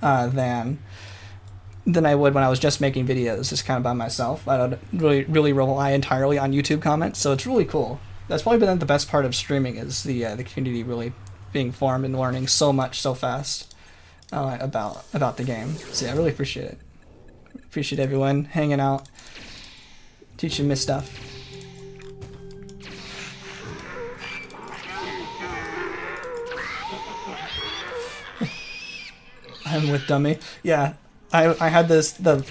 than I would when I was just making videos, just kind of by myself. I don't really rely entirely on YouTube comments, so it's really cool. That's probably been the best part of streaming, is the community really being formed and learning so much so fast about the game. So yeah, I really appreciate it. Appreciate everyone hanging out, teaching me stuff. I'm with dummy. Yeah, I had the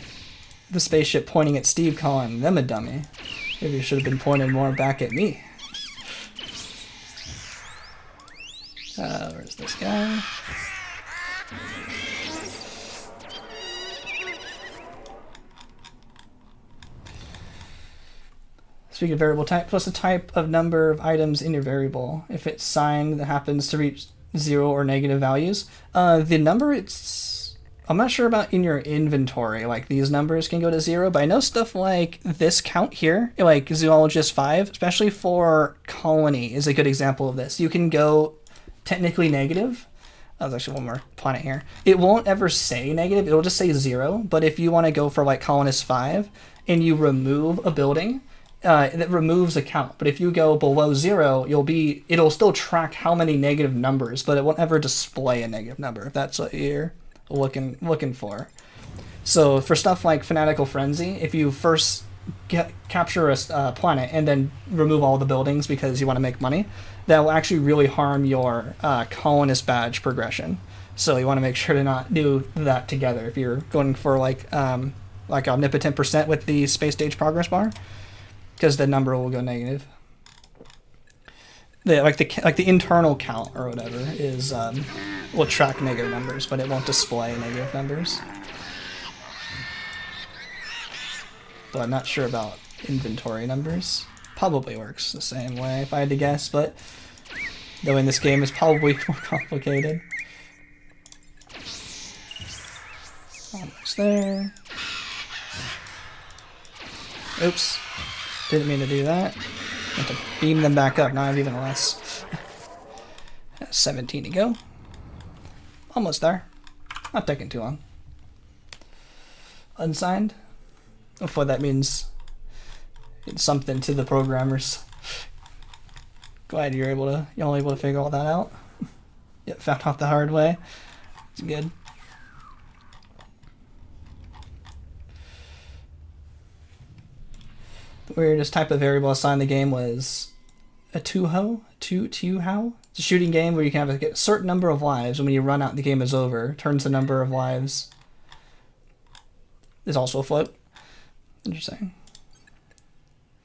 spaceship pointing at Steve, calling them a dummy. Maybe it should have been pointed more back at me. Where's this guy? Speaking of variable type, plus the type of number of items in your variable. If it's signed that happens to reach 0 or negative values. The number, it's I'm not sure about in your inventory, like these numbers can go to 0, but I know stuff like this count here, like Zoologist 5, especially for Colony, is a good example of this. You can go technically negative. Oh, there's actually one more planet here. It won't ever say negative, it'll just say 0, but if you want to go for like Colonist 5 and you remove a building, that removes a count. But if you go below 0, it'll still track how many negative numbers, but it won't ever display a negative number, if that's what you're looking for. So for stuff like Fanatical Frenzy, if you first capture a planet and then remove all the buildings because you want to make money, that will actually really harm your colonist badge progression. So you want to make sure to not do that together if you're going for like omnipotent % with the space stage progress bar, because the number will go negative. The internal count or whatever is will track negative numbers, but it won't display negative numbers. But I'm not sure about inventory numbers. Probably works the same way if I had to guess, but knowing this game is probably more complicated. Almost there. Oops. Didn't mean to do that. I have to beam them back up, not even less. 17 to go. Almost there. Not taking too long. Unsigned. Hopefully that means it's something to the programmers. Glad you're all able to figure all that out. Yep, found out the hard way. It's good. The weirdest type of variable assigned in the game was a two-how. It's a shooting game where you can have a certain number of lives, and when you run out, the game is over. Turns the number of lives. There's also a float. Interesting.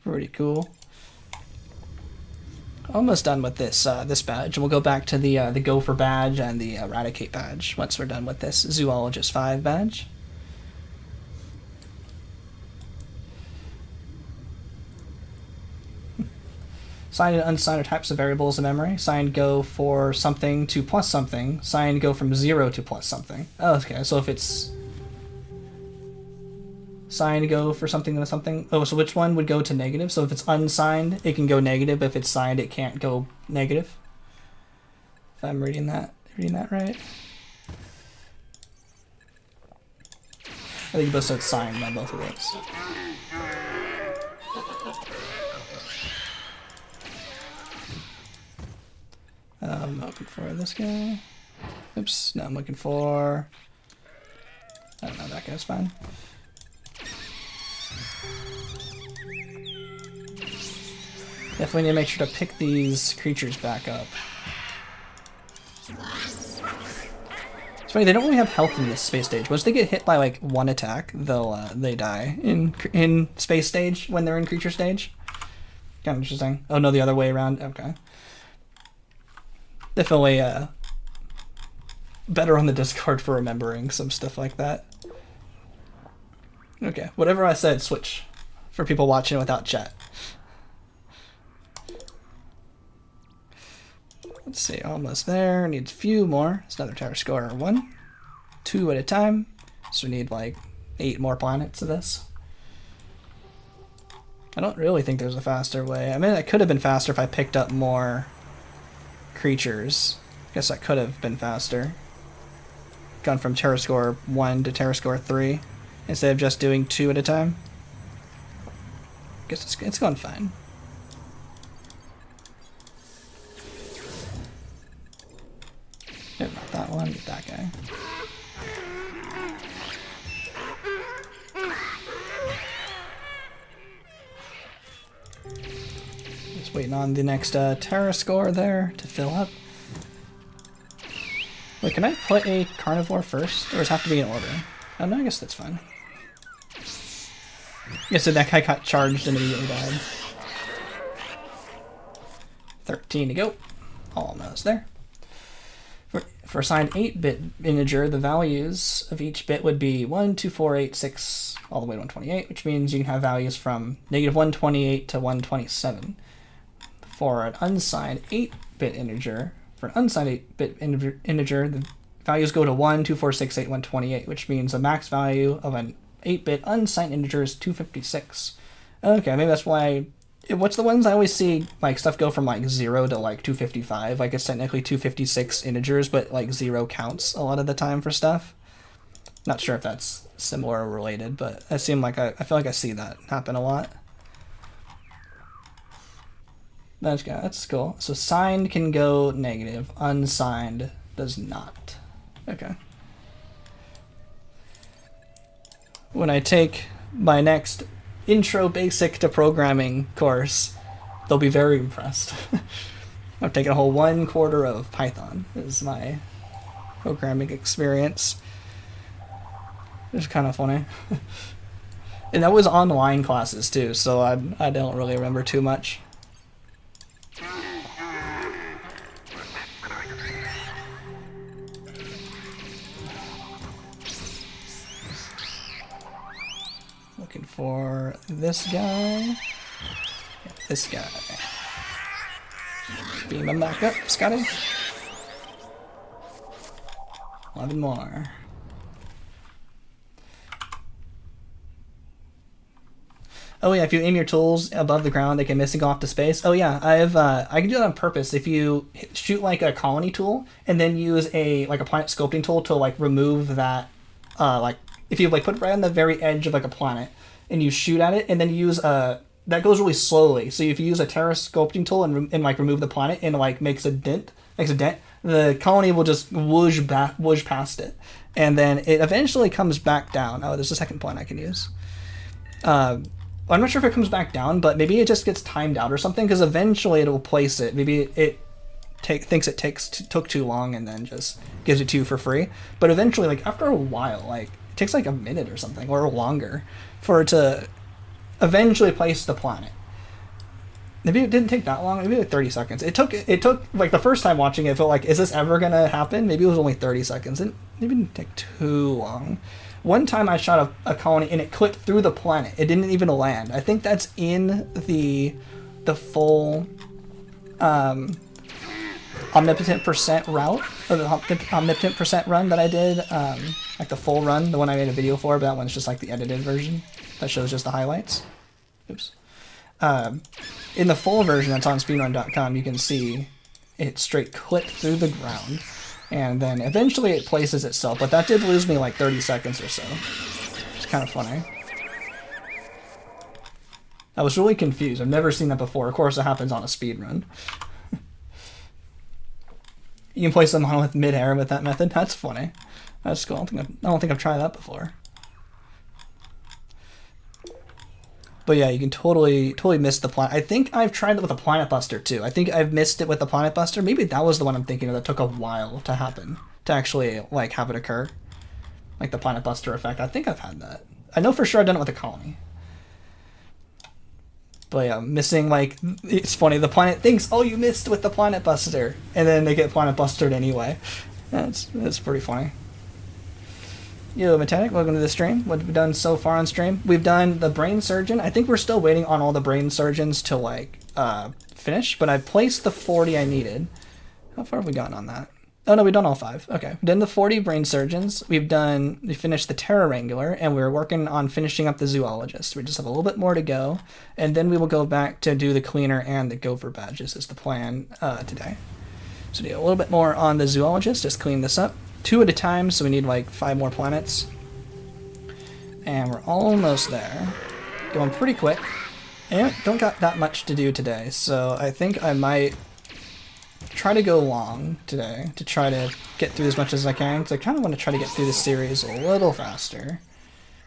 Pretty cool. Almost done with this this badge, and we'll go back to the Gopher badge and the Eradicate badge once we're done with this Zoologist 5 badge. Signed and unsigned are types of variables in memory. Signed go for something to plus something. Signed go from 0 to plus something. Oh, okay, so if it's signed go for something to something. Oh, so which one would go to negative? So if it's unsigned, it can go negative. If it's signed, it can't go negative. If I'm reading that right. I think you both said signed on both of those. I'm looking for this guy. Oops, no, I'm looking for... I don't know, that guy's fine. Definitely need to make sure to pick these creatures back up. It's funny, they don't really have health in this space stage. Once they get hit by like one attack, they die in space stage when they're in creature stage. Kind of interesting. Oh no, the other way around. Okay. Definitely better on the Discord for remembering some stuff like that. Okay, whatever I said, switch for people watching without chat. Let's see, almost there. Needs a few more. It's another terror score. 1, 2 at a time. So we need like 8 more planets of this. I don't really think there's a faster way. I mean, it could have been faster if I picked up more creatures. Guess that could have been faster. Gone from terror score 1 to terror score 3 instead of just doing 2 at a time. Guess it's going fine. Nope, not that one, but that guy. Just waiting on the next terror score there to fill up. Wait, can I put a carnivore first? Or does it have to be in order? Oh no, I guess that's fine. Yes, so that guy got charged and immediately died. 13 to go. Almost there. For assigned 8-bit integer, the values of each bit would be 1, 2, 4, 8, 6, all the way to 128, which means you can have values from -128 to 127. For an unsigned 8-bit integer, the values go to 1, 2, 4, 6, 8, 128, which means the max value of an 8-bit unsigned integer is 256. Okay, maybe that's why... What's the ones I always see, like, stuff go from, like, 0 to, like, 255? Like, it's technically 256 integers, but, like, 0 counts a lot of the time for stuff. Not sure if that's similar or related, but I feel like I see that happen a lot. That's cool. So signed can go negative, unsigned does not. Okay. When I take my next intro basic to programming course, they'll be very impressed. I've taken a whole 1/4 of Python is my programming experience. It's kind of funny. And that was online classes too, so I don't really remember too much. Looking for this guy. Yeah, this guy. Beam him back up, Scotty. 11 more. Oh yeah, if you aim your tools above the ground, they can missing off to space. Oh yeah, I can do that on purpose. If you shoot like a colony tool and then use a planet sculpting tool to like remove that, if you like put it right on the very edge of like a planet and you shoot at it and then you use that goes really slowly. So if you use a terra sculpting tool and like remove the planet and like makes a dent, the colony will just whoosh past it, and then it eventually comes back down. Oh, there's a second point I can use. I'm not sure if it comes back down, but maybe it just gets timed out or something, because eventually it will place it. Maybe it thinks it took too long and then just gives it to you for free. But eventually, like after a while, like it takes like a minute or something or longer for it to eventually place the planet. Maybe it didn't take that long. Maybe like 30 seconds. It took like the first time watching it, it felt like, is this ever gonna happen? Maybe it was only 30 seconds. It didn't take too long. One time I shot a colony and it clipped through the planet. It didn't even land. I think that's in the full omnipotent percent route, or the omnipotent percent run that I did, like the full run, the one I made a video for, but that one's just like the edited version that shows just the highlights. Oops. In the full version that's on speedrun.com, you can see it straight clipped through the ground. And then eventually it places itself, but that did lose me like 30 seconds or so. It's kind of funny. I was really confused. I've never seen that before. Of course, it happens on a speedrun. You can place a monolith mid-air with that method. That's funny. That's cool. I don't think I've tried that before. But yeah, you can totally miss the planet. I think I've tried it with a Planet Buster too. I think I've missed it with the Planet Buster. Maybe that was the one I'm thinking of that took a while to happen, to actually like have it occur. Like the Planet Buster effect. I think I've had that. I know for sure I've done it with a colony. But yeah, missing, like, it's funny. The planet thinks, oh, you missed with the Planet Buster. And then they get Planet Bustered anyway. That's pretty funny. Yo, Metallic, welcome to the stream. What have we done so far on stream? We've done the Brain Surgeon. I think we're still waiting on all the Brain Surgeons to, like, finish, but I placed the 40 I needed. How far have we gotten on that? Oh, no, we've done all 5. Okay. We've done the 40 Brain Surgeons. We finished the Terra Wrangler, and we're working on finishing up the Zoologist. We just have a little bit more to go, and then we will go back to do the Cleaner and the Gopher Badges is the plan today. So do a little bit more on the Zoologist, just clean this up. 2 at a time, so we need like 5 more planets. And we're almost there. Going pretty quick. And don't got that much to do today, so I think I might try to go long today to try to get through as much as I can, because I kind of want to try to get through the series a little faster.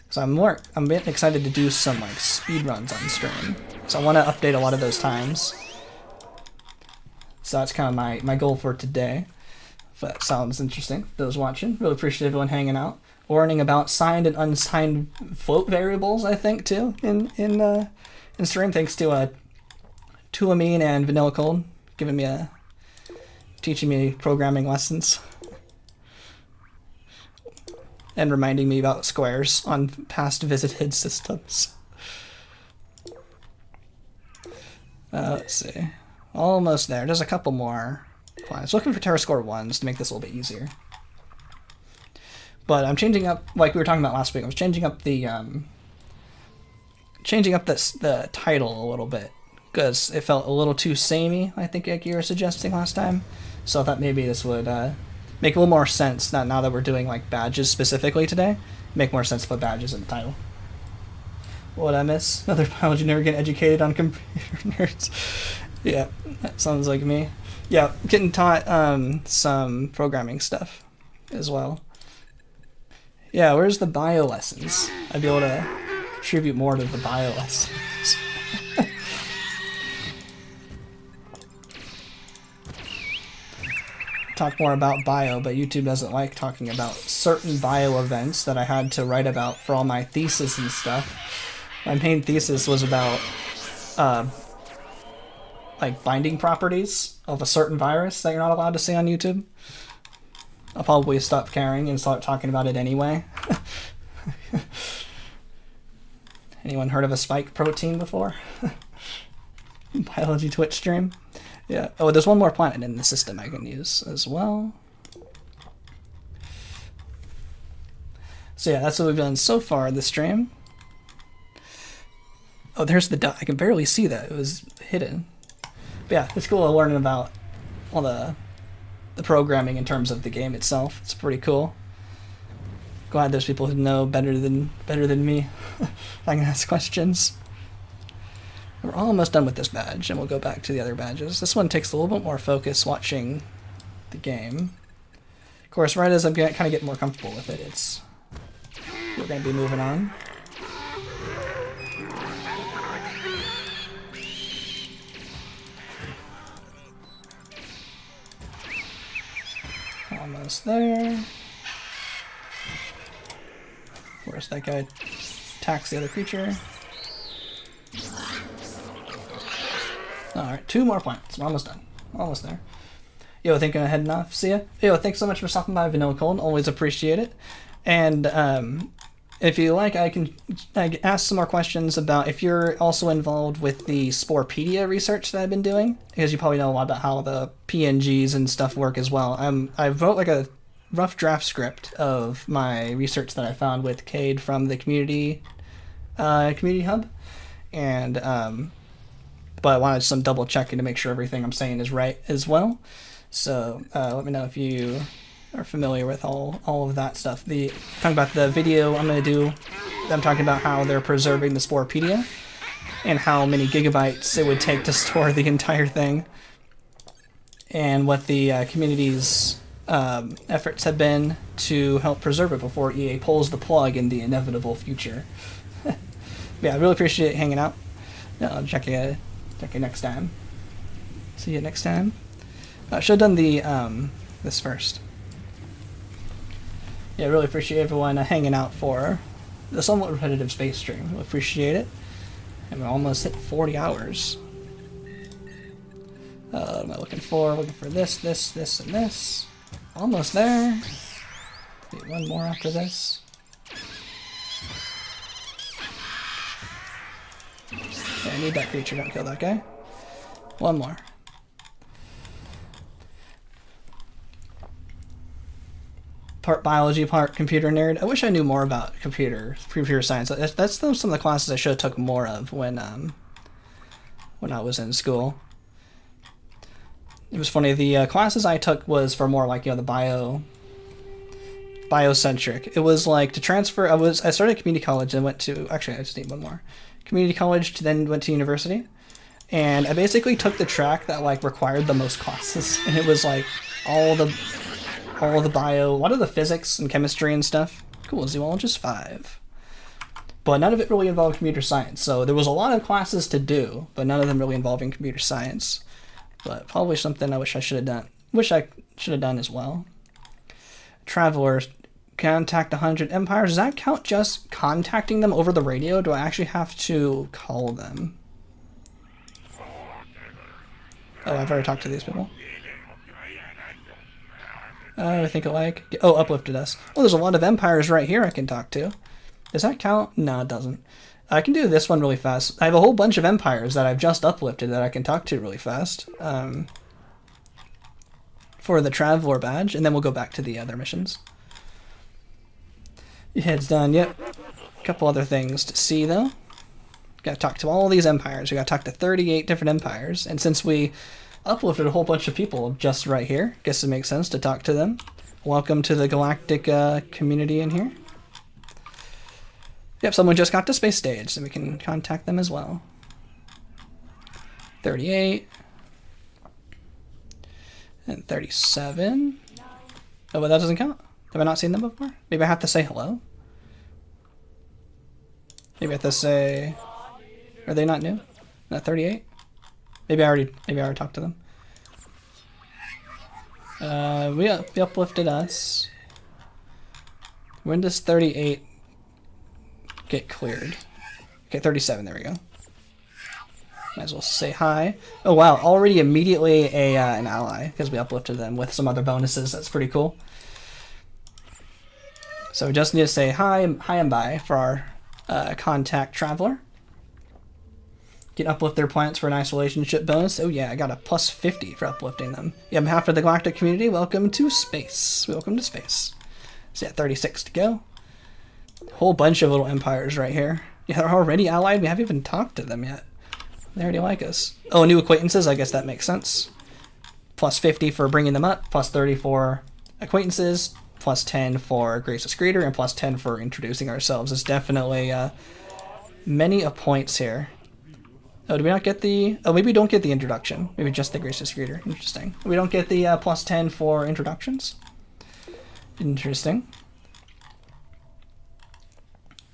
So I'm a bit excited to do some like speed runs on stream. So I want to update a lot of those times. So that's kind of my goal for today. If that sounds interesting, those watching. Really appreciate everyone hanging out. Learning about signed and unsigned float variables, I think, too, in stream. Thanks to Tulamine and Vanilla Cold teaching me programming lessons. And reminding me about squares on past visited systems. Let's see. Almost there. There's a couple more planets. Looking for Terra Score 1s to make this a little bit easier. But I'm changing up, like we were talking about last week. I was changing up the the title a little bit because it felt a little too samey. I think like you were suggesting last time. So I thought maybe this would make a little more sense. Now that we're doing like badges specifically today, make more sense to put badges in the title. What I miss? Another biology nerd getting educated on computer nerds. Yeah, that sounds like me. Yeah, getting taught some programming stuff as well. Yeah, where's the bio lessons? I'd be able to contribute more to the bio lessons. Talk more about bio, but YouTube doesn't like talking about certain bio events that I had to write about for all my thesis and stuff. My main thesis was about like binding properties of a certain virus that you're not allowed to see on YouTube. I'll probably stop caring and start talking about it anyway. Anyone heard of a spike protein before? Biology Twitch stream? Yeah. Oh, there's one more planet in the system I can use as well. So yeah, that's what we've done so far this stream. Oh, there's the dot. I can barely see that. It was hidden. But yeah, it's cool learning about all the programming in terms of the game itself. It's pretty cool. Glad there's people who know better than me. I can ask questions. We're almost done with this badge, and we'll go back to the other badges. This one takes a little bit more focus watching the game. Of course, right as I'm kind of getting more comfortable with it, we're going to be moving on. Almost there. Where's that guy? Attacks the other creature. Alright, 2 more planets. We're almost done. Almost there. Yo, thinking of heading off. See ya. Yo, thanks so much for stopping by, Vanilla Cold. Always appreciate it. And if you like, I can ask some more questions about if you're also involved with the Sporepedia research that I've been doing, because you probably know a lot about how the PNGs and stuff work as well. I wrote like a rough draft script of my research that I found with Cade from the community hub, and but I wanted some double checking to make sure everything I'm saying is right as well. So let me know if you are familiar with all of that stuff. Talking about the video I'm going to do, I'm talking about how they're preserving the Sporepedia and how many gigabytes it would take to store the entire thing, and what the community's efforts have been to help preserve it before EA pulls the plug in the inevitable future. Yeah, I really appreciate hanging out. I'll check you next time. See you next time. I should have done the this first. Yeah, I really appreciate everyone hanging out for the somewhat repetitive space stream. We appreciate it. And we're almost hit 40 hours. What am I looking for? Looking for this, and this. Almost there. Wait, one more after this. Okay, I need that creature. Don't kill that guy. One more. Part biology, part computer nerd. I wish I knew more about computer science. That's some of the classes I should have took more of when I was in school. It was funny. The classes I took was for more like the biocentric. It was like to transfer. I started at community college and went to I just need one more. Community college, then went to university, and I basically took the track that like required the most classes, and it was like all the bio, a lot of the physics and chemistry and stuff. Cool, Zoologist 5. But none of it really involved computer science, so there was a lot of classes to do, but none of them really involving computer science. But probably something I wish I should have done. Wish I should have done as well. Traveler, contact 100 empires. Does that count just contacting them over the radio? Do I actually have to call them? Oh, I've already talked to these people. I think it like... Oh, uplifted us. Oh, there's a lot of empires right here I can talk to. Does that count? No, it doesn't. I can do this one really fast. I have a whole bunch of empires that I've just uplifted that I can talk to really fast. For the Traveler badge, and then we'll go back to the other missions. Yeah, it's done. Yep. A couple other things to see though. Got to talk to all these empires. We got to talk to 38 different empires, and since we uplifted a whole bunch of people just right here, guess it makes sense to talk to them. Welcome to the galactic community in here. Yep, someone just got to space stage, so we can contact them as well. 38 and 37. Oh, but that doesn't count. Have I not seen them before? Maybe I have to say hello. Maybe I have to say. Are they not new? Not 38. Maybe I already talked to them. We uplifted us. When does 38 get cleared? Okay, 37. There we go. Might as well say hi. Oh wow! Already immediately an ally because we uplifted them with some other bonuses. That's pretty cool. So we just need to say hi and bye for our contact traveler. Can uplift their plants for an isolation bonus. Oh yeah, I got a plus 50 for uplifting them. Yeah, on behalf of the galactic community, welcome to space. Welcome to space. So yeah, 36 to go. Whole bunch of little empires right here. Yeah, they're already allied. We haven't even talked to them yet. They already like us. Oh, new acquaintances. I guess that makes sense. Plus 50 for bringing them up. Plus 30 for acquaintances. Plus 10 for gracious greeter. And plus 10 for introducing ourselves. It's definitely many a points here. Oh, do we not get the... Oh, maybe we don't get the introduction. Maybe just the gracious greeter. Interesting. We don't get the plus 10 for introductions. Interesting.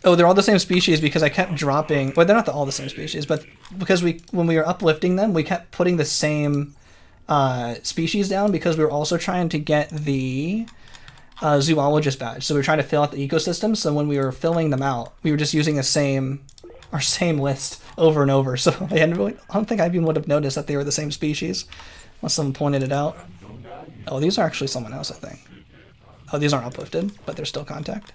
Oh, they're all the same species because I kept dropping... Well, they're not all the same species, but because when we were uplifting them, we kept putting the same species down because we were also trying to get the Zoologist badge. So we were trying to fill out the ecosystem, so when we were filling them out, we were just using our same list over and over. So I don't think I even would have noticed that they were the same species unless someone pointed it out. Oh, these are actually someone else, I think. Oh, these aren't uplifted, but they're still contact.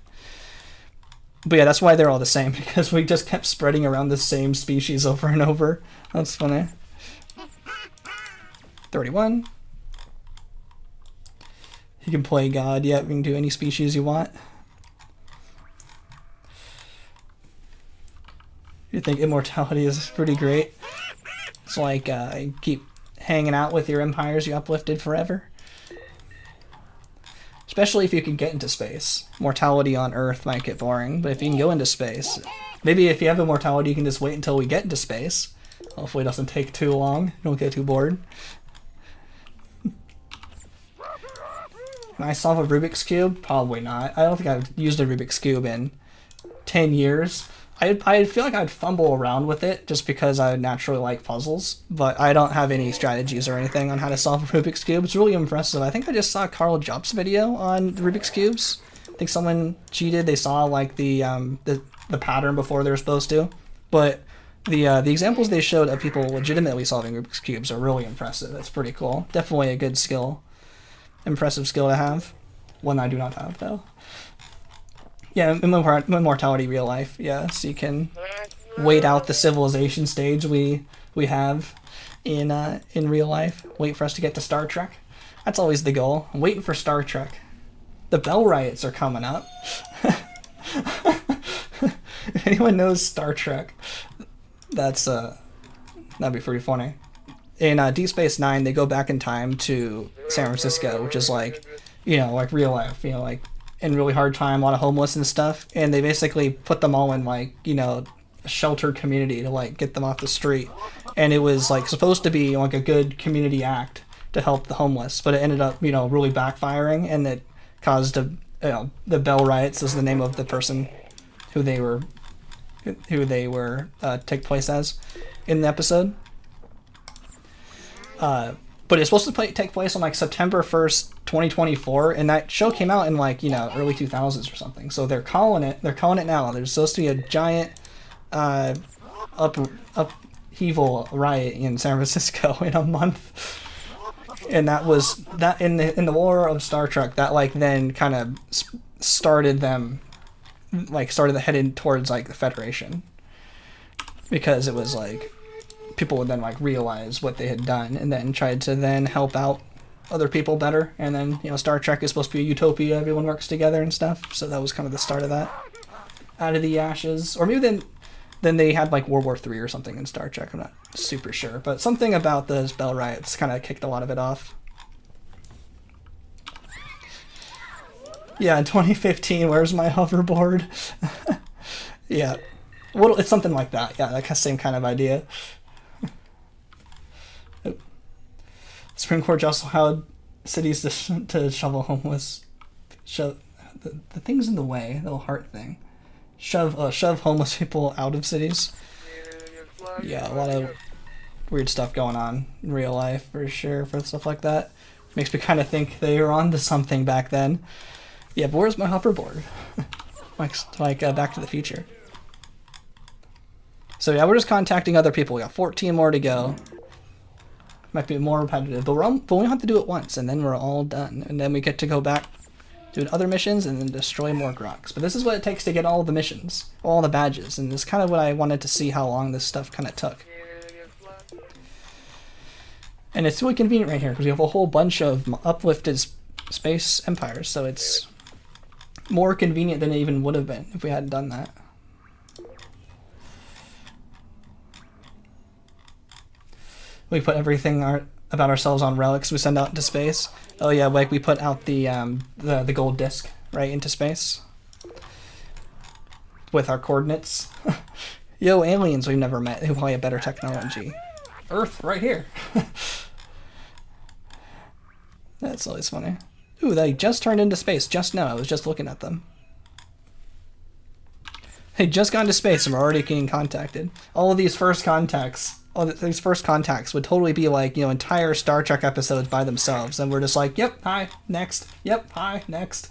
But yeah, that's why they're all the same, because we just kept spreading around the same species over and over. That's funny. 31. You can play God. Yeah, you can do any species you want. You think immortality is pretty great? It's like you keep hanging out with your empires you uplifted forever. Especially if you can get into space. Mortality on Earth might get boring, but if you can go into space, maybe if you have immortality, you can just wait until we get into space. Hopefully it doesn't take too long. Don't get too bored. Can I solve a Rubik's Cube? Probably not. I don't think I've used a Rubik's Cube in 10 years. I feel like I'd fumble around with it just because I naturally like puzzles, but I don't have any strategies or anything on how to solve a Rubik's Cube. It's really impressive. I think I just saw Carl Job's video on the Rubik's Cubes. I think someone cheated. They saw like the pattern before they were supposed to, but the examples they showed of people legitimately solving Rubik's Cubes are really impressive. It's pretty cool. Definitely a good skill. Impressive skill to have. One I do not have, though. Yeah, immortality, real life. Yeah, so you can wait out the civilization stage we have in real life. Wait for us to get to Star Trek. That's always the goal. I'm waiting for Star Trek. The Bell Riots are coming up. If anyone knows Star Trek, that'd be pretty funny. In Deep Space Nine, they go back in time to San Francisco, which is like, like real life, like in really hard time, a lot of homeless and stuff, and they basically put them all in like, a sheltered community to like get them off the street, and it was like supposed to be like a good community act to help the homeless, but it ended up, really backfiring, and it caused the Bell Riots is the name of the person who they were take place as in the episode. But it's supposed to take place on like September 1st, 2024, and that show came out in like, early 2000s or something. So they're calling it now. There's supposed to be a giant upheaval riot in San Francisco in a month. And that was that in the lore of Star Trek, that like then kind of started heading towards like the Federation, because it was like people would then like realize what they had done and then tried to then help out other people better. And then, you know, Star Trek is supposed to be a utopia, everyone works together and stuff. So that was kind of the start of that. Out of the ashes. Or maybe then they had like World War III or something in Star Trek. I'm not super sure. But something about those Bell riots kind of kicked a lot of it off. Yeah, in 2015, where's my hoverboard? Yeah. Well, it's something like that. Yeah, that same kind of idea. Oh. Supreme Court just allowed cities to shovel homeless. Shove the things in the way, the little heart thing. Shove homeless people out of cities. Yeah, a lot of weird stuff going on in real life for sure for stuff like that. Makes me kind of think they were onto something back then. Yeah, but where's my hoverboard? like Back to the Future. So yeah, we're just contacting other people. We got 14 more to go. Might be more repetitive, but we only have to do it once, and then we're all done. And then we get to go back, do other missions, and then destroy more Grox. But this is what it takes to get all the missions, all the badges, and this is kind of what I wanted to see how long this stuff kind of took. And it's really convenient right here, because we have a whole bunch of uplifted space empires, so it's more convenient than it even would have been if we hadn't done that. We put everything about ourselves on relics we send out into space. Oh yeah, like we put out the gold disc right into space with our coordinates. Yo, aliens we've never met who probably have better technology. Earth right here. That's always funny. Ooh, they just turned into space just now. I was just looking at them. They just got into space and we're already getting contacted. All of these first contacts would totally be like, you know, entire Star Trek episodes by themselves. And we're just like, yep, hi, next. Yep, hi, next.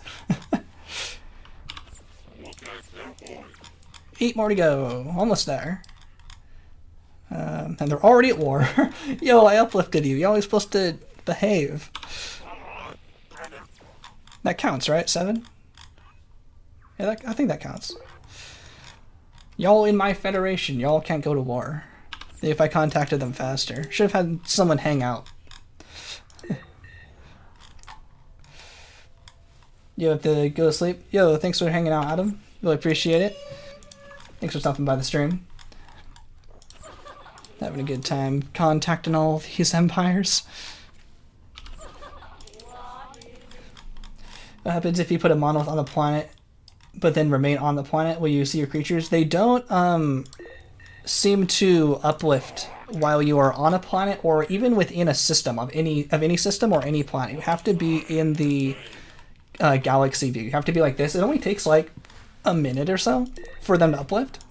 8 more to go. Almost there. And they're already at war. Yo, I uplifted you. You're always supposed to behave. That counts, right? 7? Yeah, I think that counts. Y'all in my federation, y'all can't go to war. If I contacted them faster. Should have had someone hang out. You have to go to sleep. Yo, thanks for hanging out, Adam. Really appreciate it. Thanks for stopping by the stream. Having a good time contacting all of these empires. What happens if you put a monolith on the planet, but then remain on the planet? Will you see your creatures? They don't seem to uplift while you are on a planet or even within a system of any system or any planet. You have to be in the galaxy view. You have to be like this. It only takes like a minute or so for them to uplift,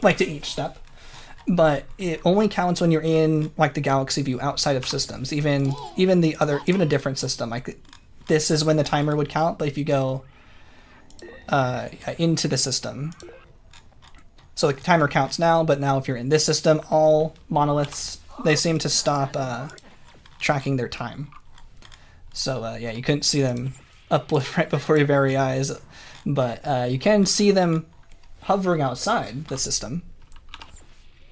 like to each step. But it only counts when you're in like the galaxy view outside of systems. Even a different system, like this is when the timer would count. But if you go into the system, so the timer counts now. But now if you're in this system, all monoliths, they seem to stop tracking their time. So yeah, you couldn't see them uplift right before your very eyes, but you can see them hovering outside the system.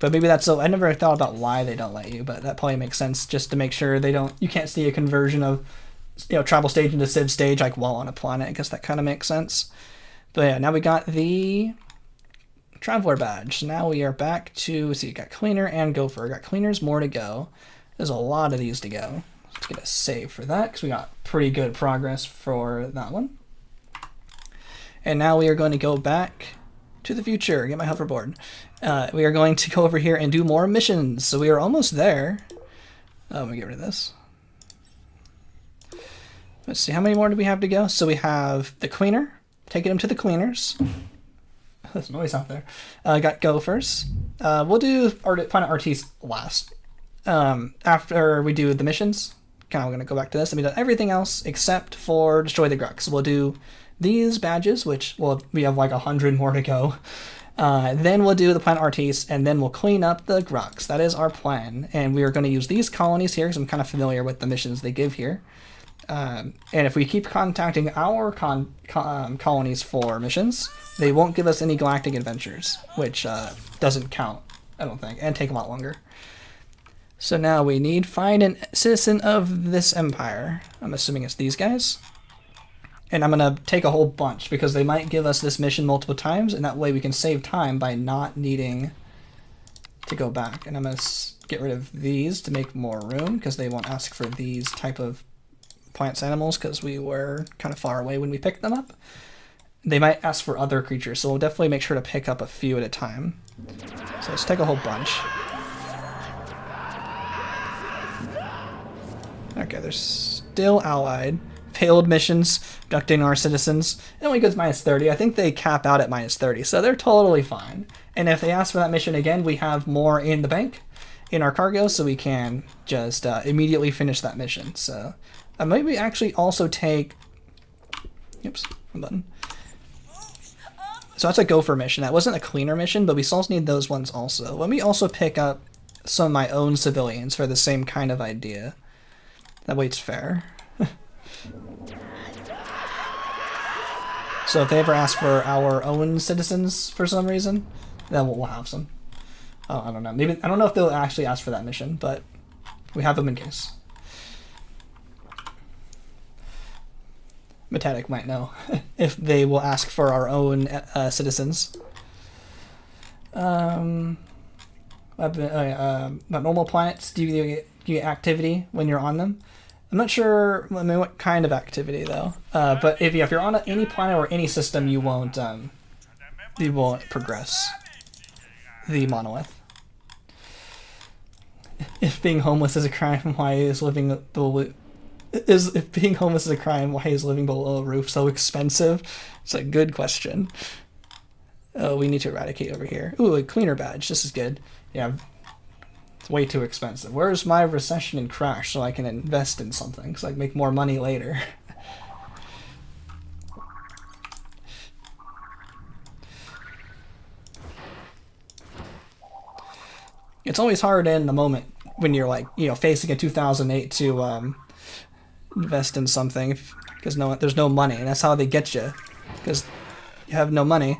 But maybe that's I never thought about why they don't let you, but that probably makes sense just to make sure you can't see a conversion of, you know, travel stage into civ stage like while on a planet. I guess that kind of makes sense. But yeah, now we got the Traveler badge. So now we are back to, see, got Cleaner and Gopher. Got Cleaners, more to go. There's a lot of these to go. Let's get a save for that because we got pretty good progress for that one. And now we are going to go back to the future. Get my hoverboard. We are going to go over here and do more missions. So we are almost there. Oh, let me get rid of this. Let's see, how many more do we have to go? So we have the Cleaner, taking them to the Cleaners. There's noise out there. Got Gophers. We'll do Planet Artis last. After we do the missions, kind of going to go back to this. And we've done everything else except for Destroy the Grux. So we'll do these badges, which we have like 100 more to go. Then we'll do the Planet Artis, and then we'll clean up the Grux. That is our plan. And we are going to use these colonies here because I'm kind of familiar with the missions they give here. And if we keep contacting our colonies for missions, they won't give us any galactic adventures, which doesn't count, I don't think, and take a lot longer. So now we need find a citizen of this empire. I'm assuming it's these guys. And I'm going to take a whole bunch because they might give us this mission multiple times, and that way we can save time by not needing to go back. And I'm going to get rid of these to make more room because they won't ask for these type of plants, animals, because we were kind of far away when we picked them up. They might ask for other creatures, so we'll definitely make sure to pick up a few at a time. So let's take a whole bunch. Okay, they're still allied. Failed missions, abducting our citizens. It only goes -30. I think they cap out at -30, so they're totally fine. And if they ask for that mission again, we have more in the bank, in our cargo, so we can just immediately finish that mission. So maybe actually also take... Oops, one button. So that's a gopher mission. That wasn't a cleaner mission, but we still need those ones also. Let me also pick up some of my own civilians for the same kind of idea. That way it's fair. So if they ever ask for our own citizens for some reason, then we'll have some. Oh, I don't know. Maybe I don't know if they'll actually ask for that mission, but we have them in case. Metatic might know if they will ask for our own citizens. About normal planets, do you get activity when you're on them? I'm not sure. I mean, what kind of activity though? But if you're on any planet or any system, you won't progress the monolith. If being homeless is a crime, why is living below? If being homeless is a crime, why is living below a roof so expensive? It's a good question. Oh, we need to eradicate over here. Ooh, a cleaner badge. This is good. Yeah. Way too expensive. Where's my recession and crash so I can invest in something so I can make more money later? It's always hard in the moment when you're like, facing a 2008 to invest in something because there's no money, and that's how they get you, because you have no money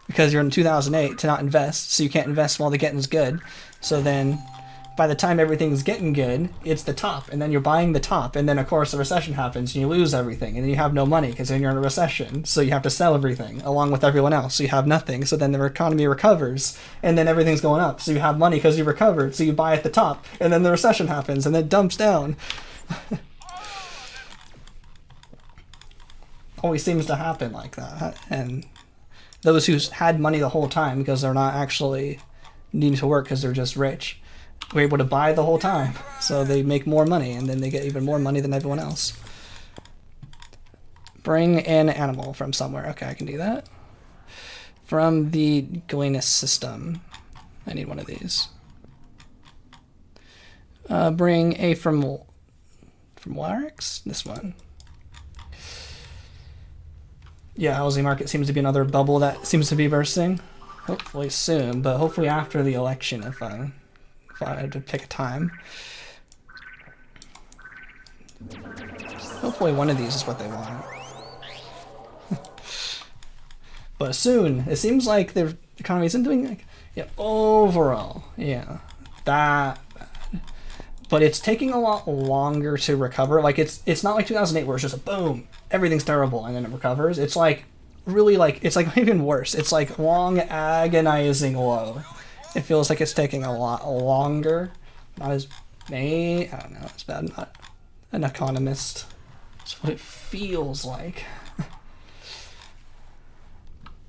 because you're in 2008 to not invest, so you can't invest while the getting's good. So then by the time everything's getting good, it's the top, and then you're buying the top, and then of course the recession happens and you lose everything, and then you have no money because then you're in a recession, so you have to sell everything along with everyone else, so you have nothing. So then the economy recovers, and then everything's going up, so you have money because you recovered, so you buy at the top, and then the recession happens and it dumps down. Always seems to happen like that. And those who had money the whole time because they're not actually needing to work because they're just rich, were able to buy the whole time, so they make more money, and then they get even more money than everyone else. Bring an animal from somewhere. Okay, I can do that. From the Galenus system. I need one of these. Bring a from Larix? This one. Yeah, housing market seems to be another bubble that seems to be bursting. Hopefully soon, but hopefully after the election if I had to pick a time. Hopefully one of these is what they want. But soon, it seems like the economy isn't doing like, overall, that bad. But it's taking a lot longer to recover. Like it's not like 2008 where it's just a boom, everyth's terrible, and then it recovers. It's like really it's like even worse. It's like long, agonizing low. It feels like it's taking a lot longer. Not as I don't know. It's bad. I'm not an economist. That's what it feels like.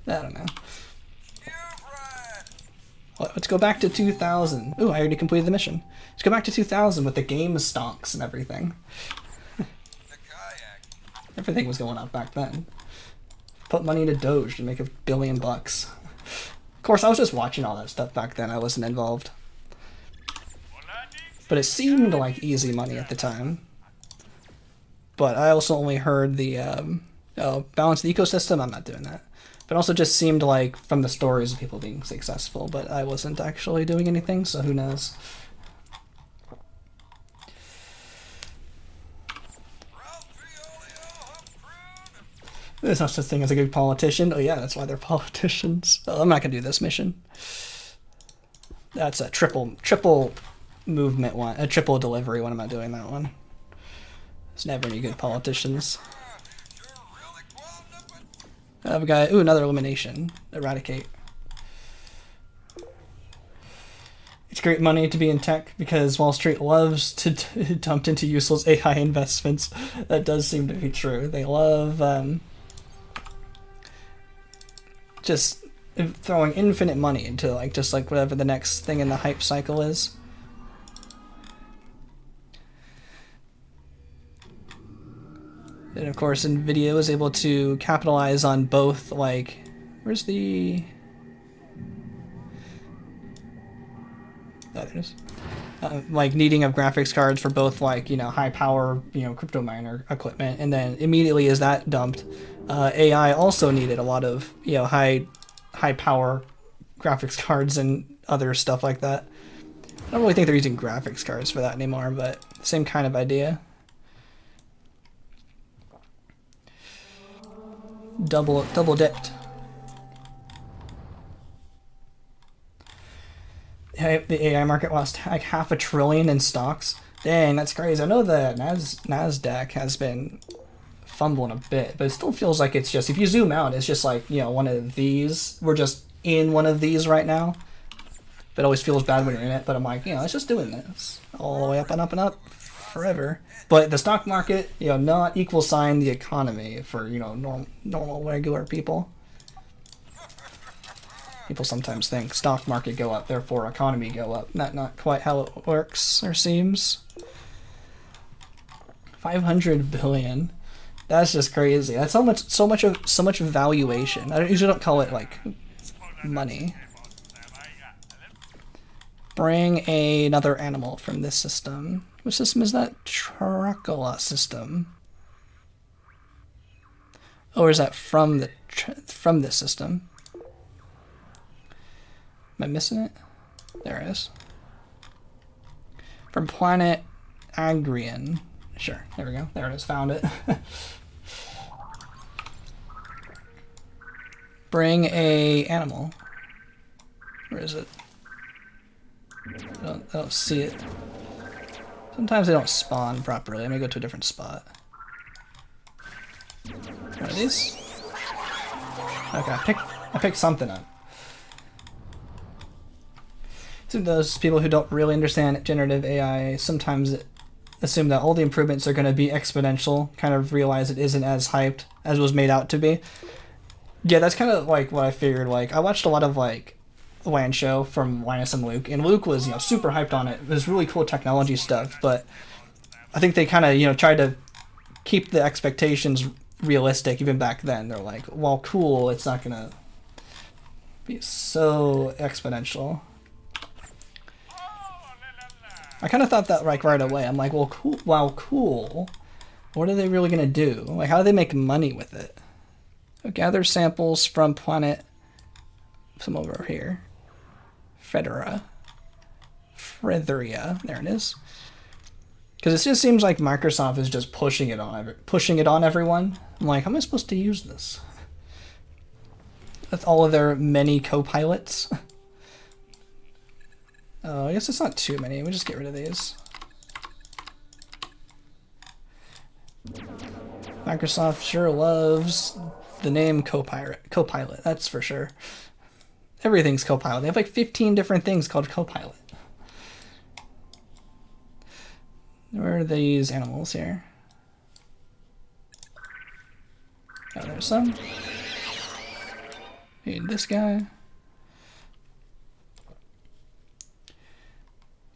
I don't know. Let's go back to 2000. Ooh, I already completed the mission. Let's go back to 2000 with the game stonks and everything. Everything was going up back then. Put money into Doge to make $1 billion. Of course, I was just watching all that stuff back then. I wasn't involved. But it seemed like easy money at the time. But I also only heard the balance the ecosystem. I'm not doing that. But also just seemed like from the stories of people being successful. But I wasn't actually doing anything, so who knows. There's no such thing as a good politician. Oh yeah, that's why they're politicians. Oh, I'm not gonna do this mission. That's a triple movement one, a triple delivery when I'm not doing that one. There's never any good politicians. We got, ooh, another elimination. Eradicate. It's great money to be in tech because Wall Street loves to dump into useless AI investments. That does seem to be true. They love just throwing infinite money into like just like whatever the next thing in the hype cycle is. And of course, NVIDIA was able to capitalize on both, like, where's the... Oh, there it is. Like, needing of graphics cards for both, like, you know, high power, you know, crypto miner equipment. And then immediately as that dumped, AI also needed a lot of, you know, high power graphics cards and other stuff like that. I don't really think they're using graphics cards for that anymore, but same kind of idea. Double dipped. The AI market lost like $500 billion in stocks. Dang, that's crazy. I know the Nasdaq has been fumbling a bit, but it still feels like it's just, if you zoom out, it's just like, you know, one of these. We're just in one of these right now. It always feels bad when you're in it, but I'm like, you know, it's just doing this all the way up and up and up forever. But the stock market, you know, not equal sign the economy for, you know, normal regular people. People sometimes think stock market go up, therefore economy go up. Not quite how it works or seems. 500 billion. That's just crazy. That's so much valuation. I usually don't call it like money. Bring another animal from this system. Which system is that? Trucola system. Or is that from this system? Am I missing it? There it is. From planet Agrian. Sure, there we go. There it is. Found it. Bring a animal. Where is it? I don't see it. Sometimes they don't spawn properly. Let me go to a different spot. One of these? Okay, I picked something up. So those people who don't really understand generative AI sometimes assume that all the improvements are going to be exponential, kind of realize it isn't as hyped as it was made out to be. Yeah, that's kind of like what I figured. Like, I watched a lot of like Land Show from Linus and Luke was, you know, super hyped on it. It was really cool technology stuff, but I think they kind of, you know, tried to keep the expectations realistic even back then. They're like, well, cool, it's not gonna be so exponential. I kind of thought that like right away. I'm like, well, cool. Wow, cool. What are they really gonna do? Like, how do they make money with it? So gather samples from planet. Some over here. Frederia. There it is. Because it just seems like Microsoft is just pushing it on everyone. I'm like, how am I supposed to use this? With all of their many co-pilots. Oh, I guess it's not too many. We'll just get rid of these. Microsoft sure loves the name Copilot, that's for sure. Everything's Copilot. They have like 15 different things called Copilot. Where are these animals here? Oh, there's some. Need this guy.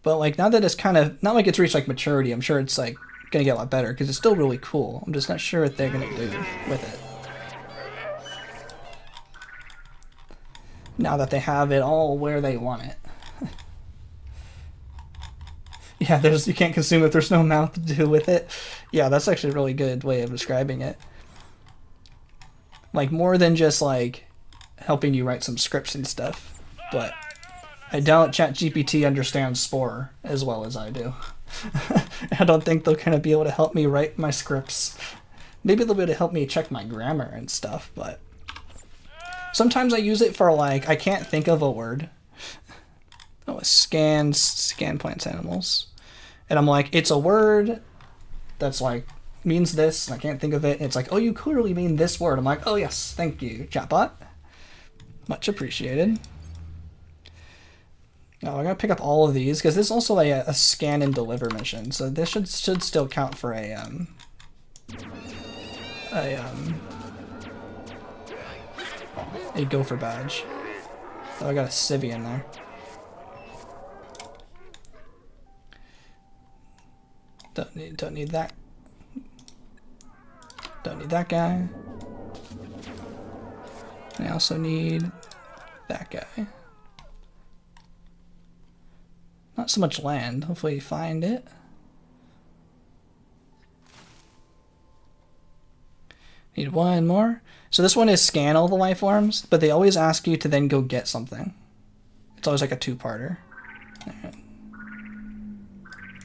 But like, now that it's kind of, not like it's reached like maturity, I'm sure it's like gonna get a lot better because it's still really cool. I'm just not sure what they're gonna do with it. Now that they have it all where they want it. Yeah, you can't consume it, there's no mouth to do with it. Yeah, that's actually a really good way of describing it. Like, more than just like helping you write some scripts and stuff. But I doubt ChatGPT understands Spore as well as I do. I don't think they're gonna be able to help me write my scripts. Maybe they'll be able to help me check my grammar and stuff, but sometimes I use it for like, I can't think of a word. Oh, scan plants, animals. And I'm like, it's a word that's like, means this, and I can't think of it. And it's like, oh, you clearly mean this word. I'm like, oh yes, thank you, chatbot. Much appreciated. Oh, I gotta pick up all of these, because this is also a scan and deliver mission. So this should still count for a gopher badge. Oh, I got a civvy in there. Don't need that. Don't need that guy. I also need that guy. Not so much land. Hopefully you find it. Need one more. So this one is scan all the life forms, but they always ask you to then go get something. It's always like a two-parter.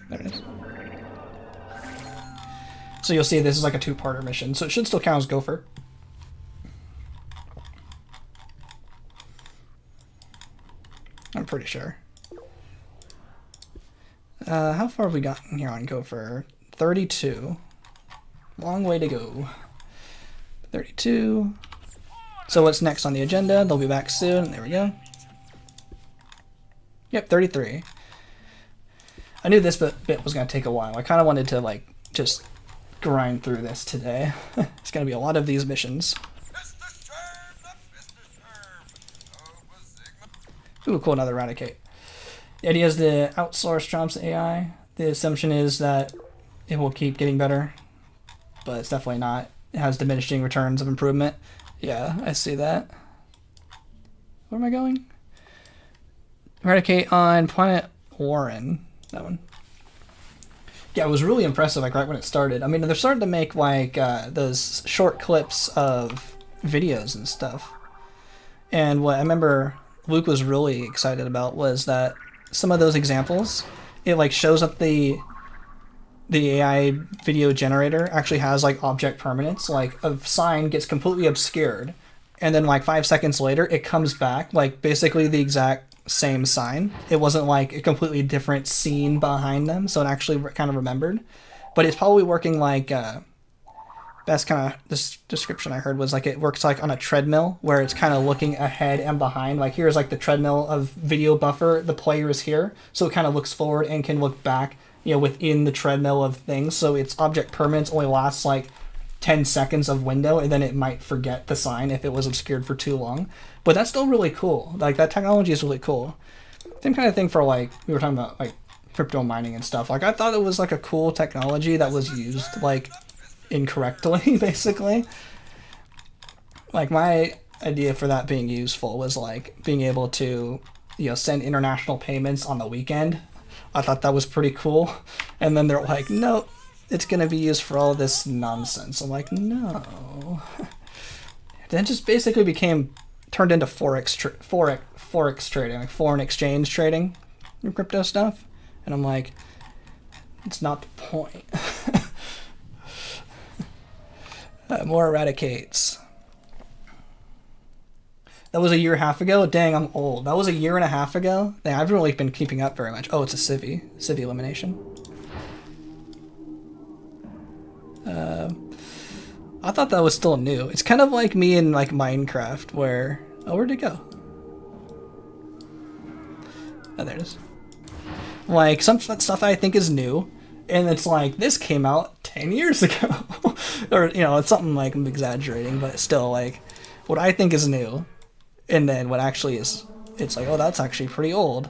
There it is. So you'll see this is like a two-parter mission, so it should still count as gopher. I'm pretty sure. How far have we gotten here on gopher? 32. Long way to go. 32. So what's next on the agenda? They'll be back soon. There we go. Yep, 33. I knew this bit was going to take a while. I kind of wanted to like just grind through this today. It's going to be a lot of these missions. Ooh, cool, another eradicate. The idea is to outsource Trump's AI. The assumption is that it will keep getting better, but it's definitely not. It has diminishing returns of improvement. Yeah, I see that. Where am I going? Eradicate on Planet Warren. That one. Yeah, it was really impressive, like right when it started. I mean, they're starting to make like those short clips of videos and stuff. And what I remember Luke was really excited about was that some of those examples, it like shows up the AI video generator actually has like object permanence. Like a sign gets completely obscured, and then like 5 seconds later it comes back like basically the exact same sign. It wasn't like a completely different scene behind them, so it actually kind of remembered. But it's probably working like best kind of this description I heard was like it works like on a treadmill where it's kind of looking ahead and behind. Like here's like the treadmill of video buffer, the player is here, so it kind of looks forward and can look back, you know, within the treadmill of things. So its object permanence only lasts like 10 seconds of window, and then it might forget the sign if it was obscured for too long. But that's still really cool. Like that technology is really cool. Same kind of thing for like we were talking about like crypto mining and stuff. Like I thought it was like a cool technology that was used like incorrectly, basically. Like my idea for that being useful was like being able to, you know, send international payments on the weekend. I thought that was pretty cool. And then they're like, no, it's going to be used for all this nonsense. I'm like, no. Then just basically turned into forex trading, like foreign exchange trading and crypto stuff. And I'm like, it's not the point. More eradicates. That was a year and a half ago? Dang, I'm old. That was a year and a half ago? Dang, I haven't really been keeping up very much. Oh, it's a civvy. Civvy elimination. I thought that was still new. It's kind of like me in like Minecraft where... Oh, where'd it go? Oh, there it is. Like, some stuff I think is new, and it's like, this came out 10 years ago. Or, you know, it's something like I'm exaggerating, but still, like, what I think is new, and then what actually is, it's like, oh, that's actually pretty old.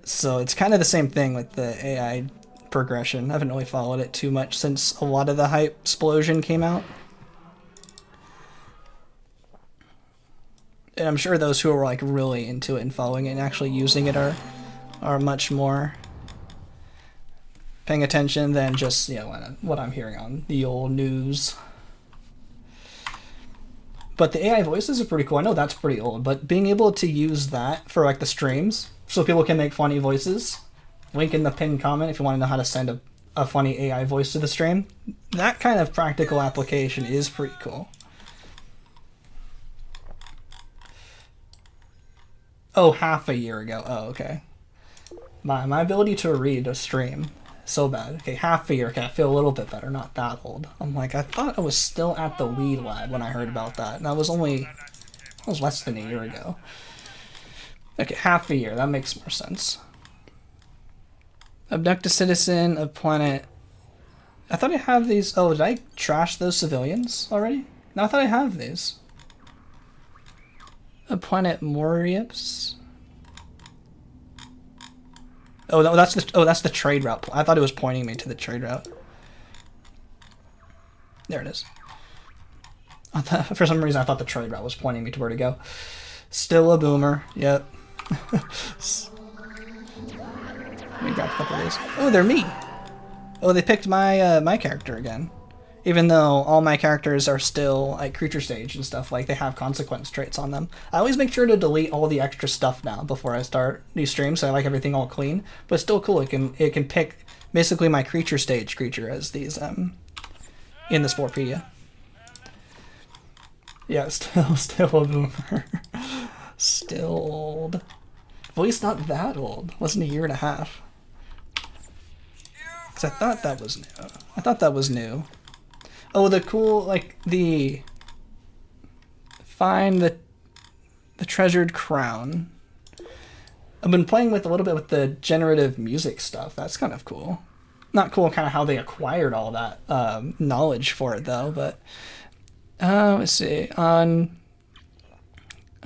So it's kind of the same thing with the AI progression. I haven't really followed it too much since a lot of the hype explosion came out. And I'm sure those who are like really into it and following it and actually using it are much more paying attention than just, you know, what I'm hearing on the old news. But the AI voices are pretty cool. I know that's pretty old, but being able to use that for like the streams so people can make funny voices. Link in the pinned comment if you want to know how to send a funny AI voice to the stream. That kind of practical application is pretty cool. Oh, half a year ago. Oh, okay. My ability to read a stream, so bad. Okay, half a year. Okay, I feel a little bit better. Not that old. I'm like, I thought I was still at the weed lab when I heard about that. And that was less than a year ago. Okay, half a year. That makes more sense. Abduct a citizen of planet... I thought I have these... Oh, did I trash those civilians already? No, I thought I have these. A planet Morips. Oh, no, that's the trade route. I thought it was pointing me to the trade route. There it is. For some reason, I thought the trade route was pointing me to where to go. Still a boomer. Yep. Let me grab a couple of these. Oh, they're me. Oh, they picked my my character again. Even though all my characters are still like creature stage and stuff, like they have consequence traits on them. I always make sure to delete all the extra stuff now before I start new streams, so I like everything all clean. But it's still cool. It can pick basically my creature stage creature as these in the Sporepedia. Yeah, still a boomer. Still old. At least not that old. Wasn't a year and a half. Cause I thought that was new. Oh, the cool, like, find the treasured crown. I've been playing with a little bit with the generative music stuff. That's kind of cool. Not cool kind of how they acquired all that knowledge for it, though, but... let's see. I don't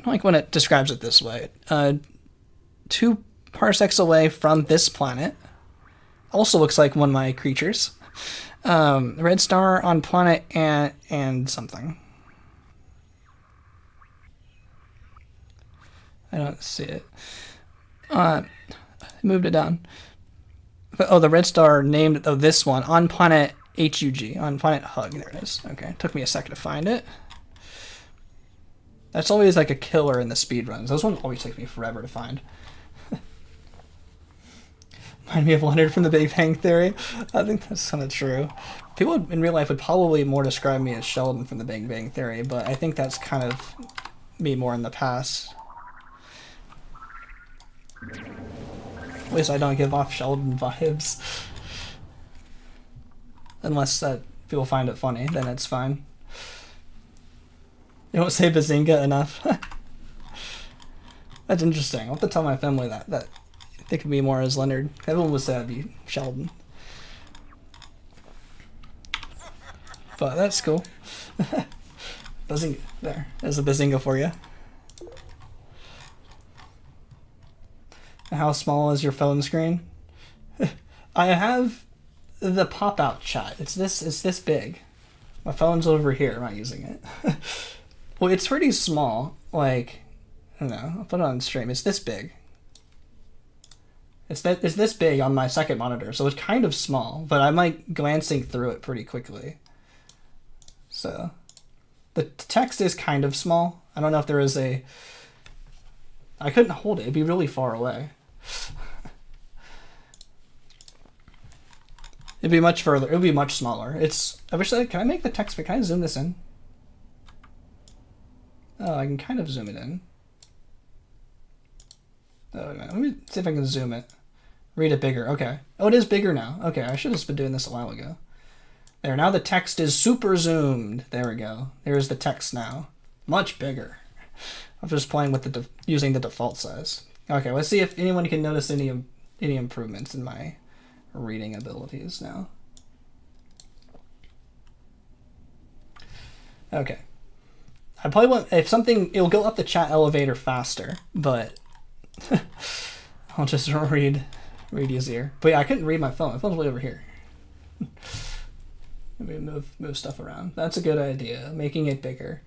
like when it describes it this way. 2 parsecs away from this planet. Also looks like one of my creatures. Red star on planet and something. I don't see it. Moved it down. But, oh, the red star named this one on planet HUG, on planet Hug. There it is. Okay, took me a second to find it. That's always like a killer in the speedruns. Those ones always take me forever to find. Remind me of Leonard from the Big Bang Theory. I think that's kind of true. People in real life would probably more describe me as Sheldon from the Big Bang Theory, but I think that's kind of me more in the past. At least I don't give off Sheldon vibes. Unless people find it funny, then it's fine. You don't say Bazinga enough. That's interesting. I'll have to tell my family that think of me more as Leonard. Everyone would say I'd be Sheldon. But that's cool. Bazinga. There's a Bazinga for you. How small is your phone screen? I have the pop-out chat. It's this big. My phone's over here. I'm not using it. Well, it's pretty small. Like, I don't know. I'll put it on stream. It's this big. It's this big on my second monitor, so it's kind of small, but I'm like glancing through it pretty quickly. So the text is kind of small. I don't know if there is a... I couldn't hold it. It'd be really far away. It'd be much further. It would be much smaller. I wish can I make the text big? Can I zoom this in? Oh, I can kind of zoom it in. Oh, wait a minute. Let me see if I can zoom it. Read it bigger. Okay. Oh, it is bigger now. Okay, I should have just been doing this a while ago. There, now the text is super zoomed. There we go. There's the text now. Much bigger. I'm just playing with using the default size. Okay, let's see if anyone can notice any improvements in my reading abilities now. Okay. I probably want, if something, it'll go up the chat elevator faster, but I'll just read easier. But yeah, I couldn't read my phone. My phone's way over here. Let me move stuff around. That's a good idea. Making it bigger.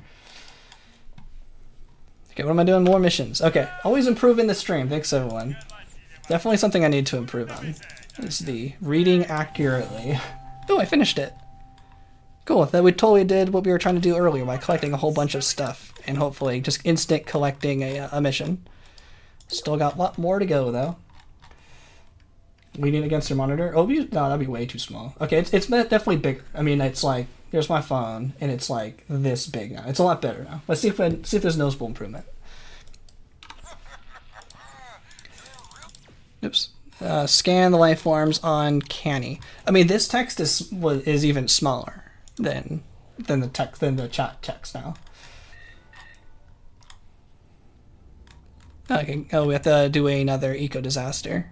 Okay, what am I doing? More missions. Okay, always improving the stream. Thanks, everyone. Definitely something I need to improve on. Is the reading accurately. Oh, I finished it. Cool. That we totally did what we were trying to do earlier by collecting a whole bunch of stuff and hopefully just instant collecting a mission. Still got a lot more to go, though. Leaning against your monitor? Oh, no, that'd be way too small. Okay, it's definitely bigger. I mean, it's like, here's my phone, and it's like this big now. It's a lot better now. Let's see if there's noticeable improvement. Oops. Scan the life forms on Canny. I mean, this text is even smaller than the chat text now. Okay. Oh, we have to do another eco disaster.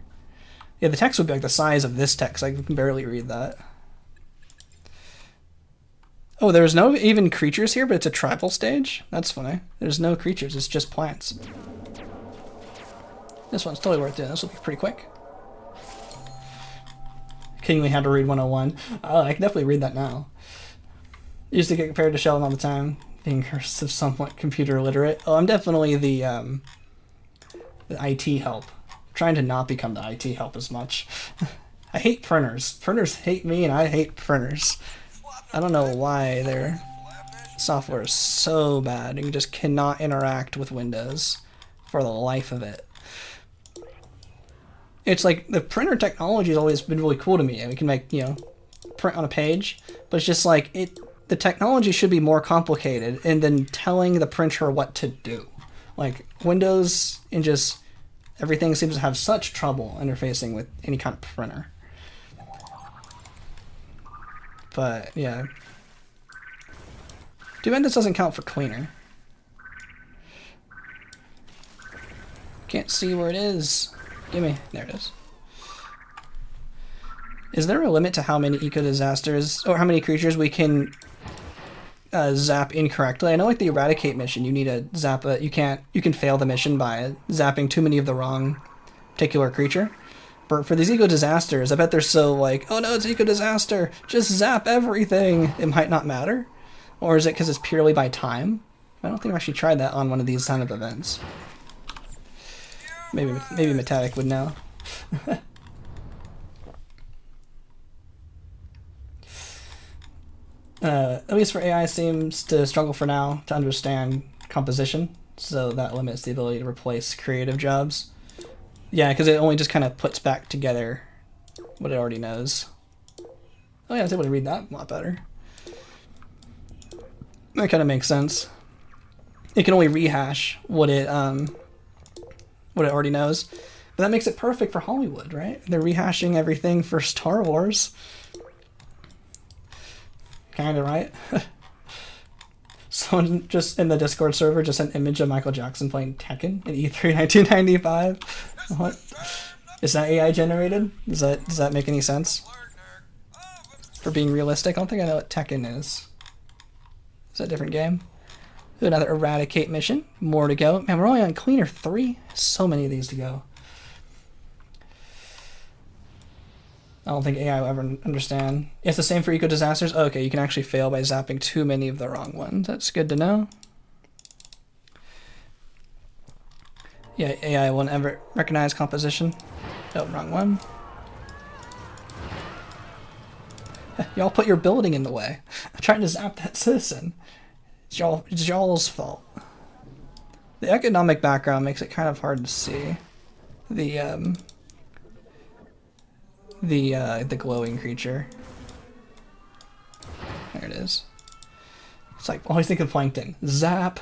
Yeah, the text would be like the size of this text. I can barely read that. Oh, there's no even creatures here, but it's a tribal stage? That's funny. There's no creatures, it's just plants. This one's totally worth doing. This will be pretty quick. Kingly had to read 101. I can definitely read that now. Used to get compared to Sheldon all the time, being cursed somewhat computer illiterate. Oh, I'm definitely the IT help. I'm trying to not become the IT help as much. I hate printers. Printers hate me and I hate printers. I don't know why their software is so bad. You just cannot interact with Windows for the life of it. It's like the printer technology has always been really cool to me. We can make, print on a page, but it's just like the technology should be more complicated and then telling the printer what to do. Like Windows and just everything seems to have such trouble interfacing with any kind of printer. But yeah. Too bad this doesn't count for cleaner. Can't see where it is. Gimme. There it is. Is there a limit to how many eco disasters or how many creatures we can zap incorrectly? I know like the eradicate mission, you need to zap you can fail the mission by zapping too many of the wrong particular creature. But for these eco disasters, I bet they're so like, oh no, it's eco disaster, just zap everything. It might not matter. Or is it because it's purely by time? I don't think I've actually tried that on one of these kind of events. Maybe Metatic would know. At least for AI, seems to struggle for now to understand composition, so that limits the ability to replace creative jobs. Yeah, because it only just kind of puts back together what it already knows. Oh yeah, I was able to read that a lot better. That kind of makes sense. It can only rehash what it already knows. But that makes it perfect for Hollywood, right? They're rehashing everything for Star Wars. Kinda, right? Someone just in the Discord server just sent an image of Michael Jackson playing Tekken in E3 1995. What? Is that AI generated? Does that make any sense? For being realistic? I don't think I know what Tekken is. Is that a different game? Another eradicate mission. More to go. Man, we're only on cleaner 3. So many of these to go. I don't think AI will ever understand. It's the same for eco disasters. Oh, okay, you can actually fail by zapping too many of the wrong ones. That's good to know. Yeah, AI won't ever recognize composition. Oh, wrong one. Y'all put your building in the way. I'm trying to zap that citizen. It's y'all's fault. The economic background makes it kind of hard to see the glowing creature. There it is. It's like always think of plankton. Zap.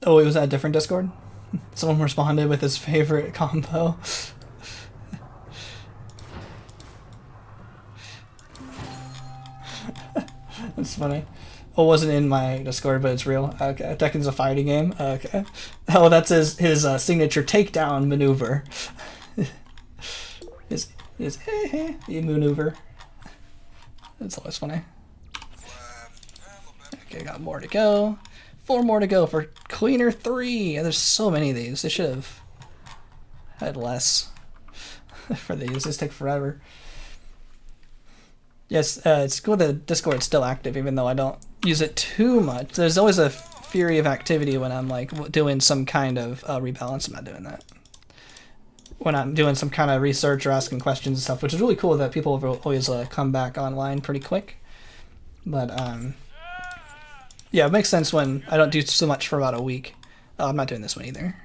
Oh, it was at a different Discord? Someone responded with his favorite combo. That's funny. Oh, it wasn't in my Discord, but it's real. Okay, Tekken's a fighting game. Okay. Oh, that's his signature takedown maneuver. his maneuver. That's always funny. Okay, got more to go. 4 more to go for cleaner 3. There's so many of these. They should have had less for these. These take forever. Yes, it's cool that Discord's still active, even though I don't use it too much. There's always a fury of activity when I'm like doing some kind of rebalance. I'm not doing that. When I'm doing some kind of research or asking questions and stuff, which is really cool that people always come back online pretty quick. But yeah, it makes sense when I don't do so much for about a week. I'm not doing this one either.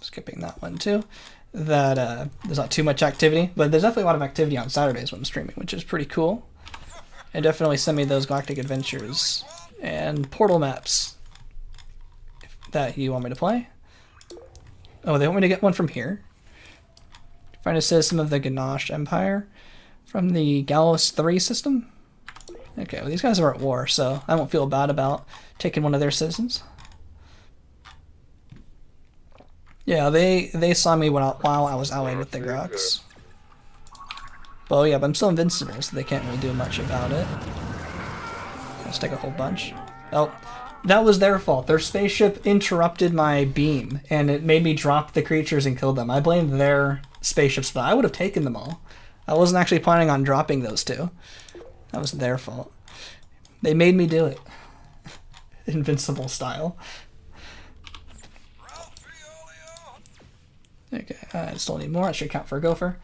Skipping that one too. That there's not too much activity, but there's definitely a lot of activity on Saturdays when I'm streaming, which is pretty cool. And definitely send me those galactic adventures and portal maps that you want me to play. Oh, they want me to get one from here. Find a citizen of the Grox Empire from the Gallows 3 system. Okay, well these guys are at war, so I won't feel bad about taking one of their citizens. Yeah, they saw me while I was allied with the Grox. Well, yeah, but I'm still invincible, so they can't really do much about it. Let's take a whole bunch. Oh, that was their fault. Their spaceship interrupted my beam, and it made me drop the creatures and kill them. I blame their spaceships for that. I would have taken them all. I wasn't actually planning on dropping those two. That was their fault. They made me do it. Invincible style. Okay, I still need more. I should count for a gopher.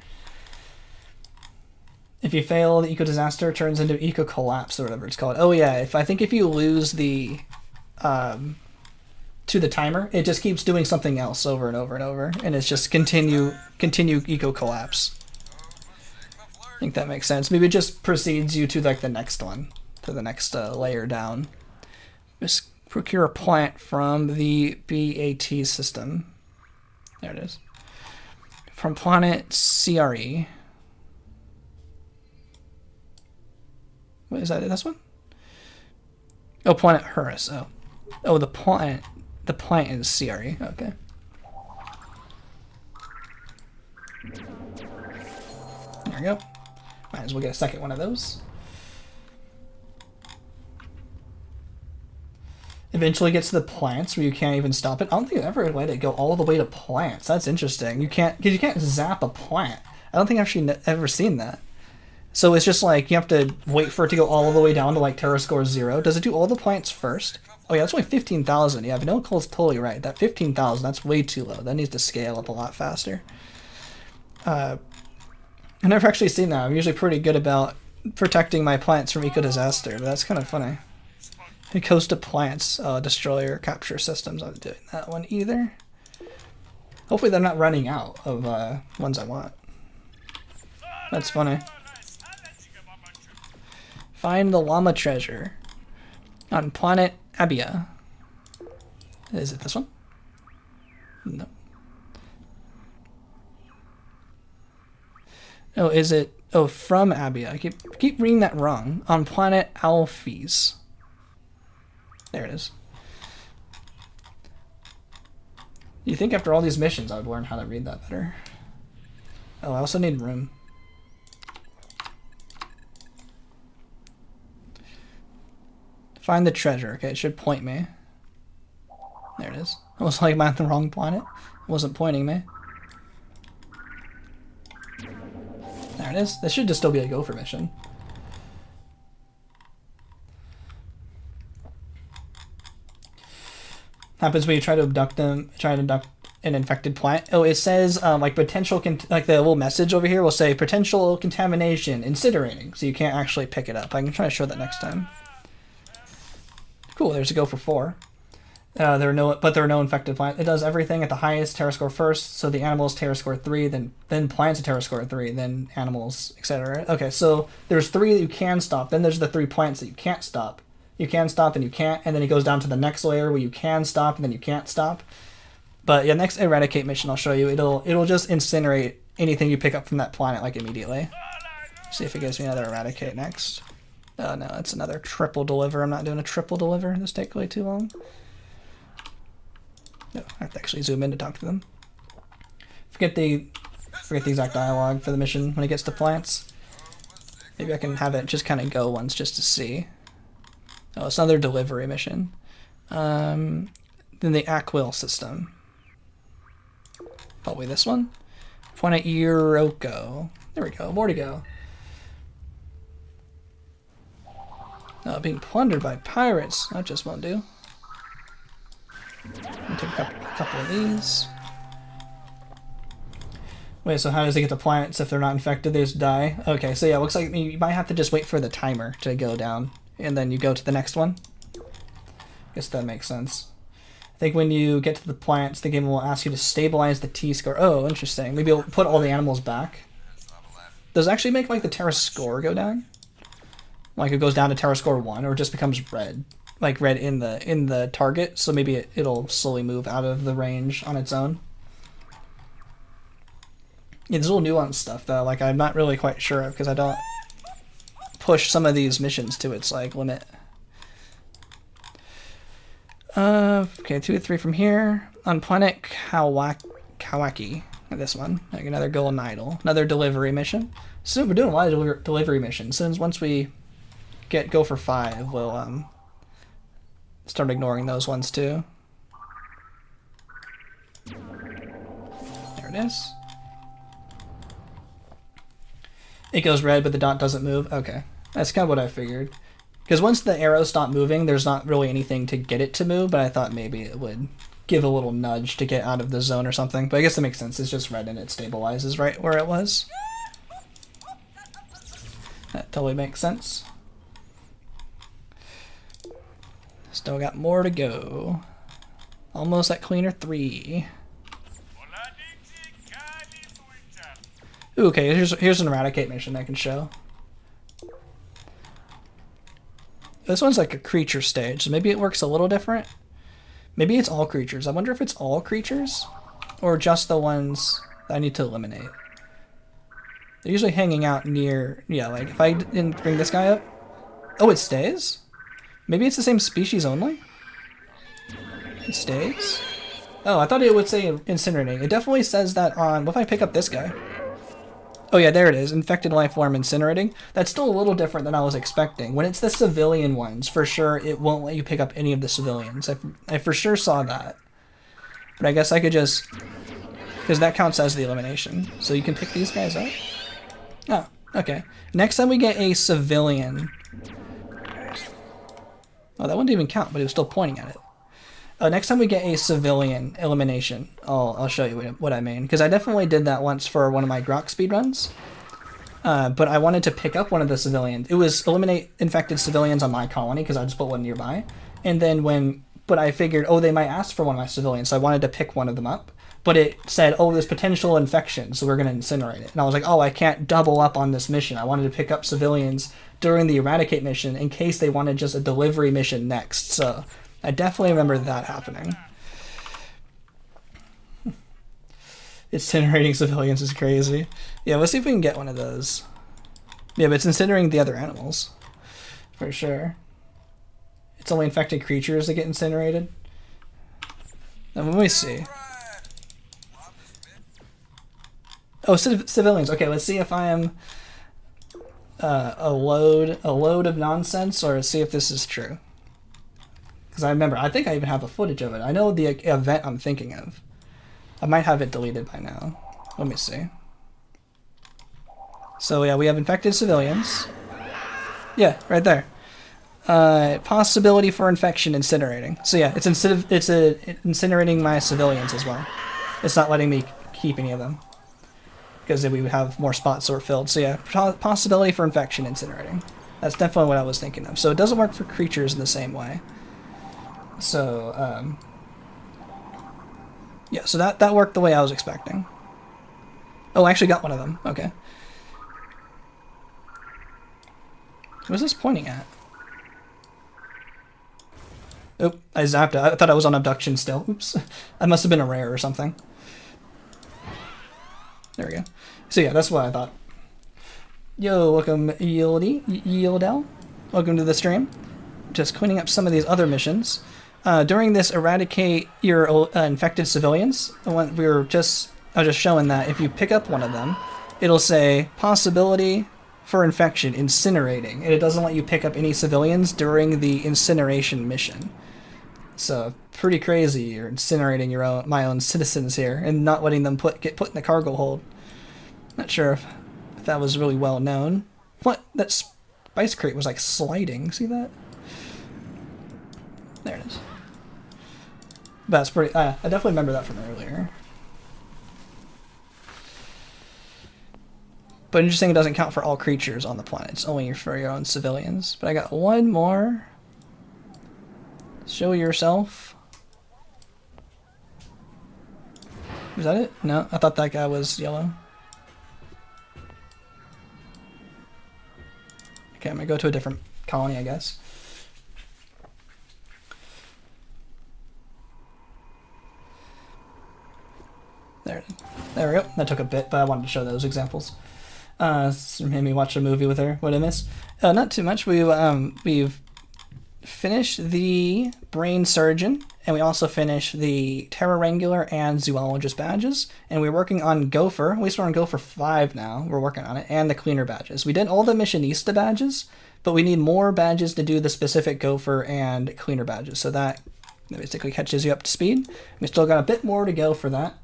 If you fail, the eco-disaster turns into eco-collapse or whatever it's called. Oh yeah, I think if you lose the to the timer, it just keeps doing something else over and over and over, and it's just continue eco-collapse. I think that makes sense. Maybe it just proceeds you to like the next one, to the next layer down. Just procure a plant from the BAT system. There it is. From planet CRE. What is that? This one? Oh, planet Horus. Oh, the plant is CRE. Okay. There we go. Might as well get a second one of those. Eventually gets to the plants where you can't even stop it. I don't think I've ever let it go all the way to plants. That's interesting. You can't, because you can't zap a plant. I don't think I've actually ever seen that. So it's just like you have to wait for it to go all the way down to like Terra score 0. Does it do all the plants first? Oh yeah, that's only 15,000. Yeah, Vanilla Cole's totally right. That 15,000, that's way too low. That needs to scale up a lot faster. I've never actually seen that. I'm usually pretty good about protecting my plants from eco-disaster, but that's kind of funny. It goes to plants, destroyer capture systems. I'm not doing that one either. Hopefully they're not running out of ones I want. That's funny. Find the llama treasure on planet Abia. Is it this one? No. Oh, is it? Oh, from Abia. I keep reading that wrong. On planet Alphys. There it is. You think after all these missions I would learn how to read that better. Oh, I also need room. Find the treasure. Okay, it should point me. There it is. I was like, am I on the wrong planet? It wasn't pointing me. There it is. This should just still be a gopher mission. Happens when you try to abduct an infected plant. Oh, it says like potential, like the little message over here will say potential contamination, incinerating, so you can't actually pick it up. I can try to show that next time. Cool, there's a go for 4. There are no infected plants. It does everything at the highest Terra score first, so the animals Terra score 3, then plants Terra score 3, then animals, etc. Okay, so there's 3 that you can stop, then there's the 3 plants that you can't stop. You can stop and you can't, and then it goes down to the next layer where you can stop and then you can't stop. But yeah, next eradicate mission I'll show you, it'll just incinerate anything you pick up from that planet like immediately. See if it gives me another eradicate next. Oh no, it's another triple deliver. I'm not doing a triple deliver. This takes way too long. No, I have to actually zoom in to talk to them. Forget the exact dialogue for the mission when it gets to plants. Maybe I can have it just kind of go once just to see. Oh, it's another delivery mission. Then the Aquil system. Probably this one. Planet Euroko. There we go. More to go. Being plundered by pirates. That just won't do. I'll take a couple of these. Wait, so how does it get to planets if they're not infected? They just die? Okay, so yeah, looks like you might have to just wait for the timer to go down, and then you go to the next one. Guess that makes sense. I think when you get to the plants, the game will ask you to stabilize the T-score. Oh, interesting. Maybe it'll put all the animals back. Does it actually make like the Terra score go down? Like it goes down to terror score 1, or it just becomes red, like red in the target. So maybe it'll slowly move out of the range on its own. Yeah, there's little nuanced stuff though. Like I'm not really quite sure of because I don't push some of these missions to its like limit. Okay, 2 to 3 from here on planet Kawaki. This one, like another golden idol, another delivery mission. So we're doing a lot of delivery missions. Since once we go for 5, we'll start ignoring those ones too. There it is. It goes red, but the dot doesn't move. Okay, that's kind of what I figured. Because once the arrows stop moving, there's not really anything to get it to move, but I thought maybe it would give a little nudge to get out of the zone or something. But I guess that makes sense. It's just red and it stabilizes right where it was. That totally makes sense. Still got more to go. Almost at cleaner 3. Ooh, okay, here's an eradicate mission I can show. This one's like a creature stage, so maybe it works a little different. Maybe it's all creatures. I wonder if it's all creatures or just the ones that I need to eliminate. They're usually hanging out near, yeah, like if I didn't bring this guy up. Oh, it stays? Maybe it's the same species only? It stays? Oh, I thought it would say incinerating. It definitely says that on, what if I pick up this guy? Oh yeah, there it is. Infected life form incinerating. That's still a little different than I was expecting. When it's the civilian ones, for sure, it won't let you pick up any of the civilians. I for sure saw that. But I guess I could just... Because that counts as the elimination. So you can pick these guys up. Oh, okay. Next time we get a civilian... Oh, that wouldn't even count, but it was still pointing at it. Next time we get a civilian elimination, I'll show you what I mean. Because I definitely did that once for one of my Grox speedruns. But I wanted to pick up one of the civilians. It was eliminate infected civilians on my colony, because I just put one nearby. And then but I figured, oh, they might ask for one of my civilians, so I wanted to pick one of them up. But it said, oh, there's potential infection, so we're going to incinerate it. And I was like, oh, I can't double up on this mission. I wanted to pick up civilians during the eradicate mission in case they wanted just a delivery mission next. So... I definitely remember that happening. Incinerating civilians is crazy. Yeah, let's see if we can get one of those. Yeah, but it's incinerating the other animals. For sure. It's only infected creatures that get incinerated. Let me see. Oh, civilians. Okay, let's see if I am a load of nonsense, or see if this is true. Because I remember, I think I even have a footage of it. I know the event I'm thinking of. I might have it deleted by now. Let me see. So yeah, we have infected civilians. Yeah, right there. Possibility for infection incinerating. So yeah, it's incinerating my civilians as well. It's not letting me keep any of them. Because then we would have more spots that were filled. So yeah, possibility for infection incinerating. That's definitely what I was thinking of. So it doesn't work for creatures in the same way. So, yeah, so that worked the way I was expecting. Oh, I actually got one of them. Okay. What is this pointing at? Oop, I zapped it. I thought I was on abduction still. Oops. That must have been a rare or something. There we go. So yeah, that's what I thought. Yo, welcome Yieldel. Welcome to the stream. Just cleaning up some of these other missions. During this eradicate your infected civilians, I was just showing that if you pick up one of them, it'll say possibility for infection incinerating, and it doesn't let you pick up any civilians during the incineration mission. So pretty crazy. You're incinerating my own citizens here and not letting them get put in the cargo hold. Not sure if that was really well known. What? That spice crate was like sliding. See that? There it is. But that's pretty... I definitely remember that from earlier. But interesting, it doesn't count for all creatures on the planet. It's only for your own civilians. But I got one more. Show yourself. Was that it? No, I thought that guy was yellow. Okay, I'm gonna go to a different colony, I guess. There we go. That took a bit, but I wanted to show those examples. Made me watch a movie with her. What did I miss? Not too much. We've finished the Brain Surgeon, and we also finished the Terra Wrangler and Zoologist badges, and we're working on Gopher. At least we're on Gopher 5 now. We're working on it, and the Cleaner badges. We did all the Missionista badges, but we need more badges to do the specific Gopher and Cleaner badges, so that basically catches you up to speed. We still got a bit more to go for that.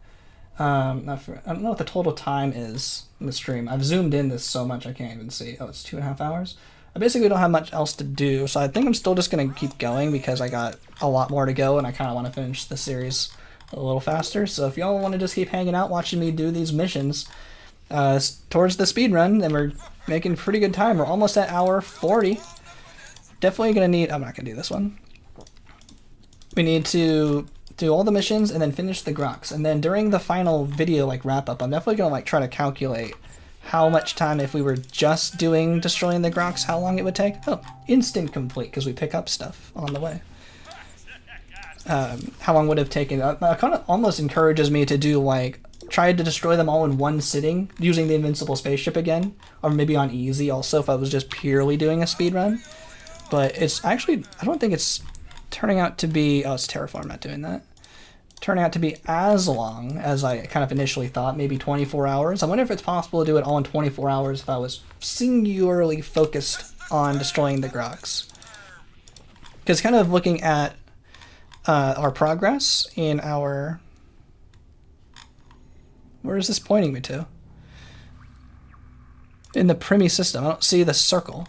I don't know what the total time is in the stream. I've zoomed in this so much I can't even see. Oh, it's 2.5 hours. I basically don't have much else to do, so I think I'm still just going to keep going because I got a lot more to go and I kind of want to finish the series a little faster. So if y'all want to just keep hanging out watching me do these missions towards the speed run, then we're making pretty good time. We're almost at hour 40. Definitely going to need... I'm not going to do this one. We need to do all the missions and then finish the Grox. And then during the final video wrap up, I'm definitely going to try to calculate how much time, if we were just doing destroying the Grox, how long it would take. Oh, instant complete because we pick up stuff on the way. How long would it have taken? It kind of almost encourages me to do try to destroy them all in one sitting using the invincible spaceship again, or maybe on easy also if I was just purely doing a speed run. But it's actually, I don't think it's turning out to be, oh, it's Terraform not doing that, turning out to be as long as I kind of initially thought, maybe 24 hours. I wonder if it's possible to do it all in 24 hours if I was singularly focused on destroying the Grox. Because kind of looking at our progress in our... Where is this pointing me to? In the Primi system, I don't see the circle.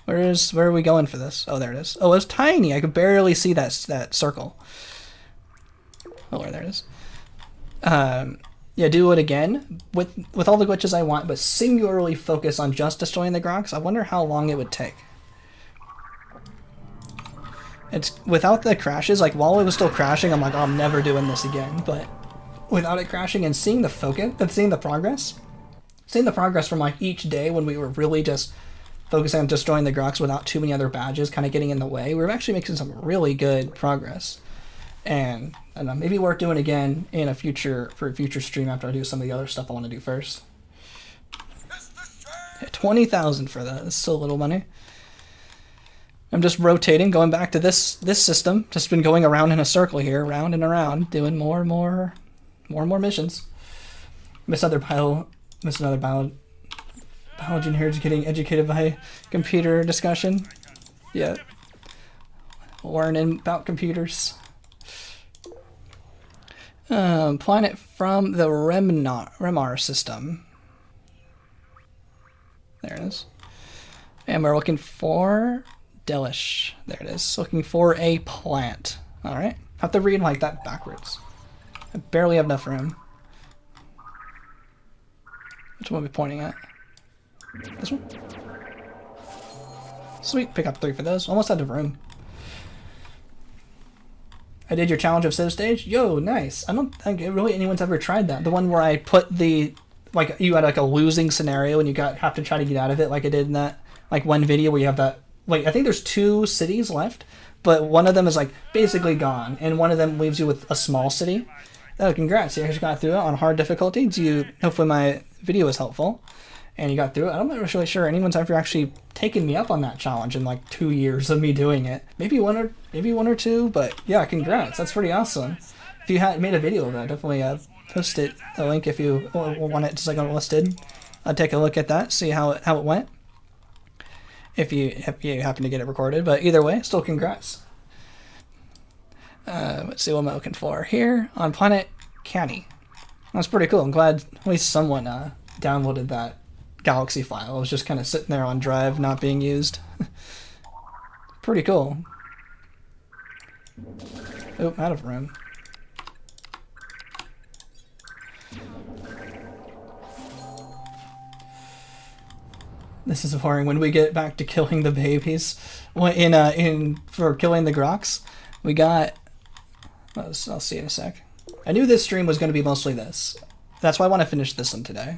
Where are we going for this? Oh, there it is. Oh, it's tiny. I could barely see that circle. Oh, there it is. Yeah, do it again with all the glitches I want, but singularly focus on just destroying the Grox. I wonder how long it would take. It's without the crashes. While it was still crashing, I'm like, oh, I'm never doing this again. But without it crashing and seeing the focus, and seeing the progress from each day when we were really just focusing on destroying the Grox without too many other badges kind of getting in the way, we were actually making some really good progress. And I don't know, maybe worth doing again in a future stream after I do some of the other stuff I want to do first. Yeah, 20,000 for that. That's still a little money. I'm just rotating, going back to this system. Just been going around in a circle here, round and around, doing more and more missions. Miss another biology nerds getting educated by computer discussion. Yeah. Learning about computers. Planet from the Remar system. There it is. And we're looking for Delish. There it is. Looking for a plant. Alright. Have to read that backwards. I barely have enough room. Which one are we pointing at? This one? Sweet. Pick up 3 for those. Almost out of room. I did your challenge of Civ stage. Yo, nice. I don't think really anyone's ever tried that. The one where I put the you had a losing scenario and you have to try to get out of it, like I did in that one video where you have that. I think there's 2 cities left, but one of them is basically gone, and one of them leaves you with a small city. Oh, congrats! You actually got through it on hard difficulty. Hopefully my video was helpful, and you got through it. I'm not really sure anyone's ever actually taken me up on that challenge in 2 years of me doing it. Maybe one or two, but yeah, congrats. That's pretty awesome. If you had made a video of that, definitely post a link if you want it just listed. I'll take a look at that, see how it went. If you happen to get it recorded, but either way, still congrats. Let's see what I'm looking for here on Planet Canny. That's pretty cool. I'm glad at least someone downloaded that Galaxy file. It was just kind of sitting there on Drive, not being used. Pretty cool. Oh, out of room. This is boring. When we get back to killing the babies, for killing the Grox, we got. I'll see in a sec. I knew this stream was going to be mostly this. That's why I want to finish this one today.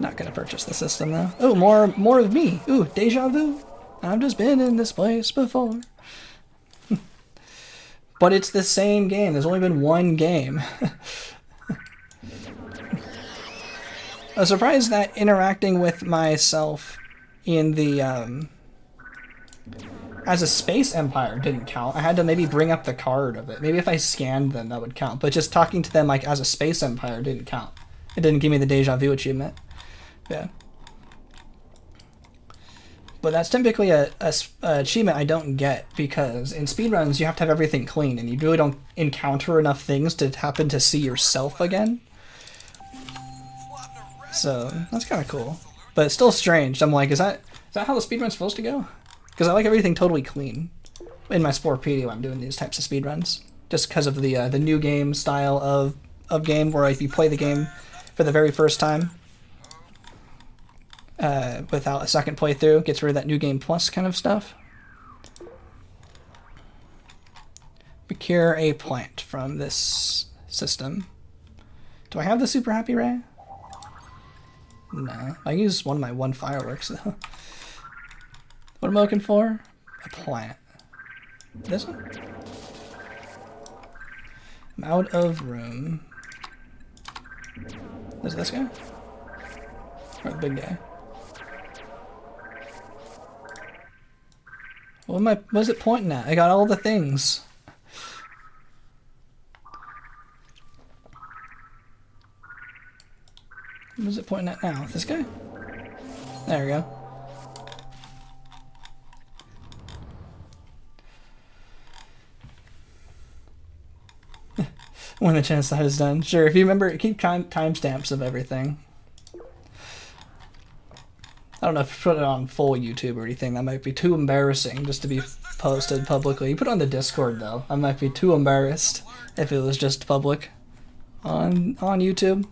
Not gonna purchase the system though. Oh, more of me. Ooh, deja vu. I've just been in this place before. But it's the same game. There's only been one game. I was surprised that interacting with myself in the as a space empire didn't count. I had to maybe bring up the card of it. Maybe if I scanned them that would count. But just talking to them like as a space empire didn't count. It didn't give me the deja vu achievement. Yeah. But that's typically a achievement I don't get, because in speedruns you have to have everything clean, and you really don't encounter enough things to happen to see yourself again. So that's kind of cool. But it's still strange. I'm like, is that how the speedrun's supposed to go? Because I like everything totally clean in my Spore PD when I'm doing these types of speedruns. Just because of the new game style of game, where if you play the game for the very first time, without a second playthrough, gets rid of that new game plus kind of stuff. Procure a plant from this system. Do I have the super happy ray? No, I use one of my fireworks though. What am I looking for? A plant. This one? I'm out of room. Is this guy? Or the big guy? What is it pointing at? I got all the things. What is it pointing at now? This guy? There we go. When the genocide is done. Sure, if you remember, keep timestamps of everything. I don't know if you put it on full YouTube or anything. That might be too embarrassing just to be posted publicly. You put it on the Discord though. I might be too embarrassed if it was just public on YouTube.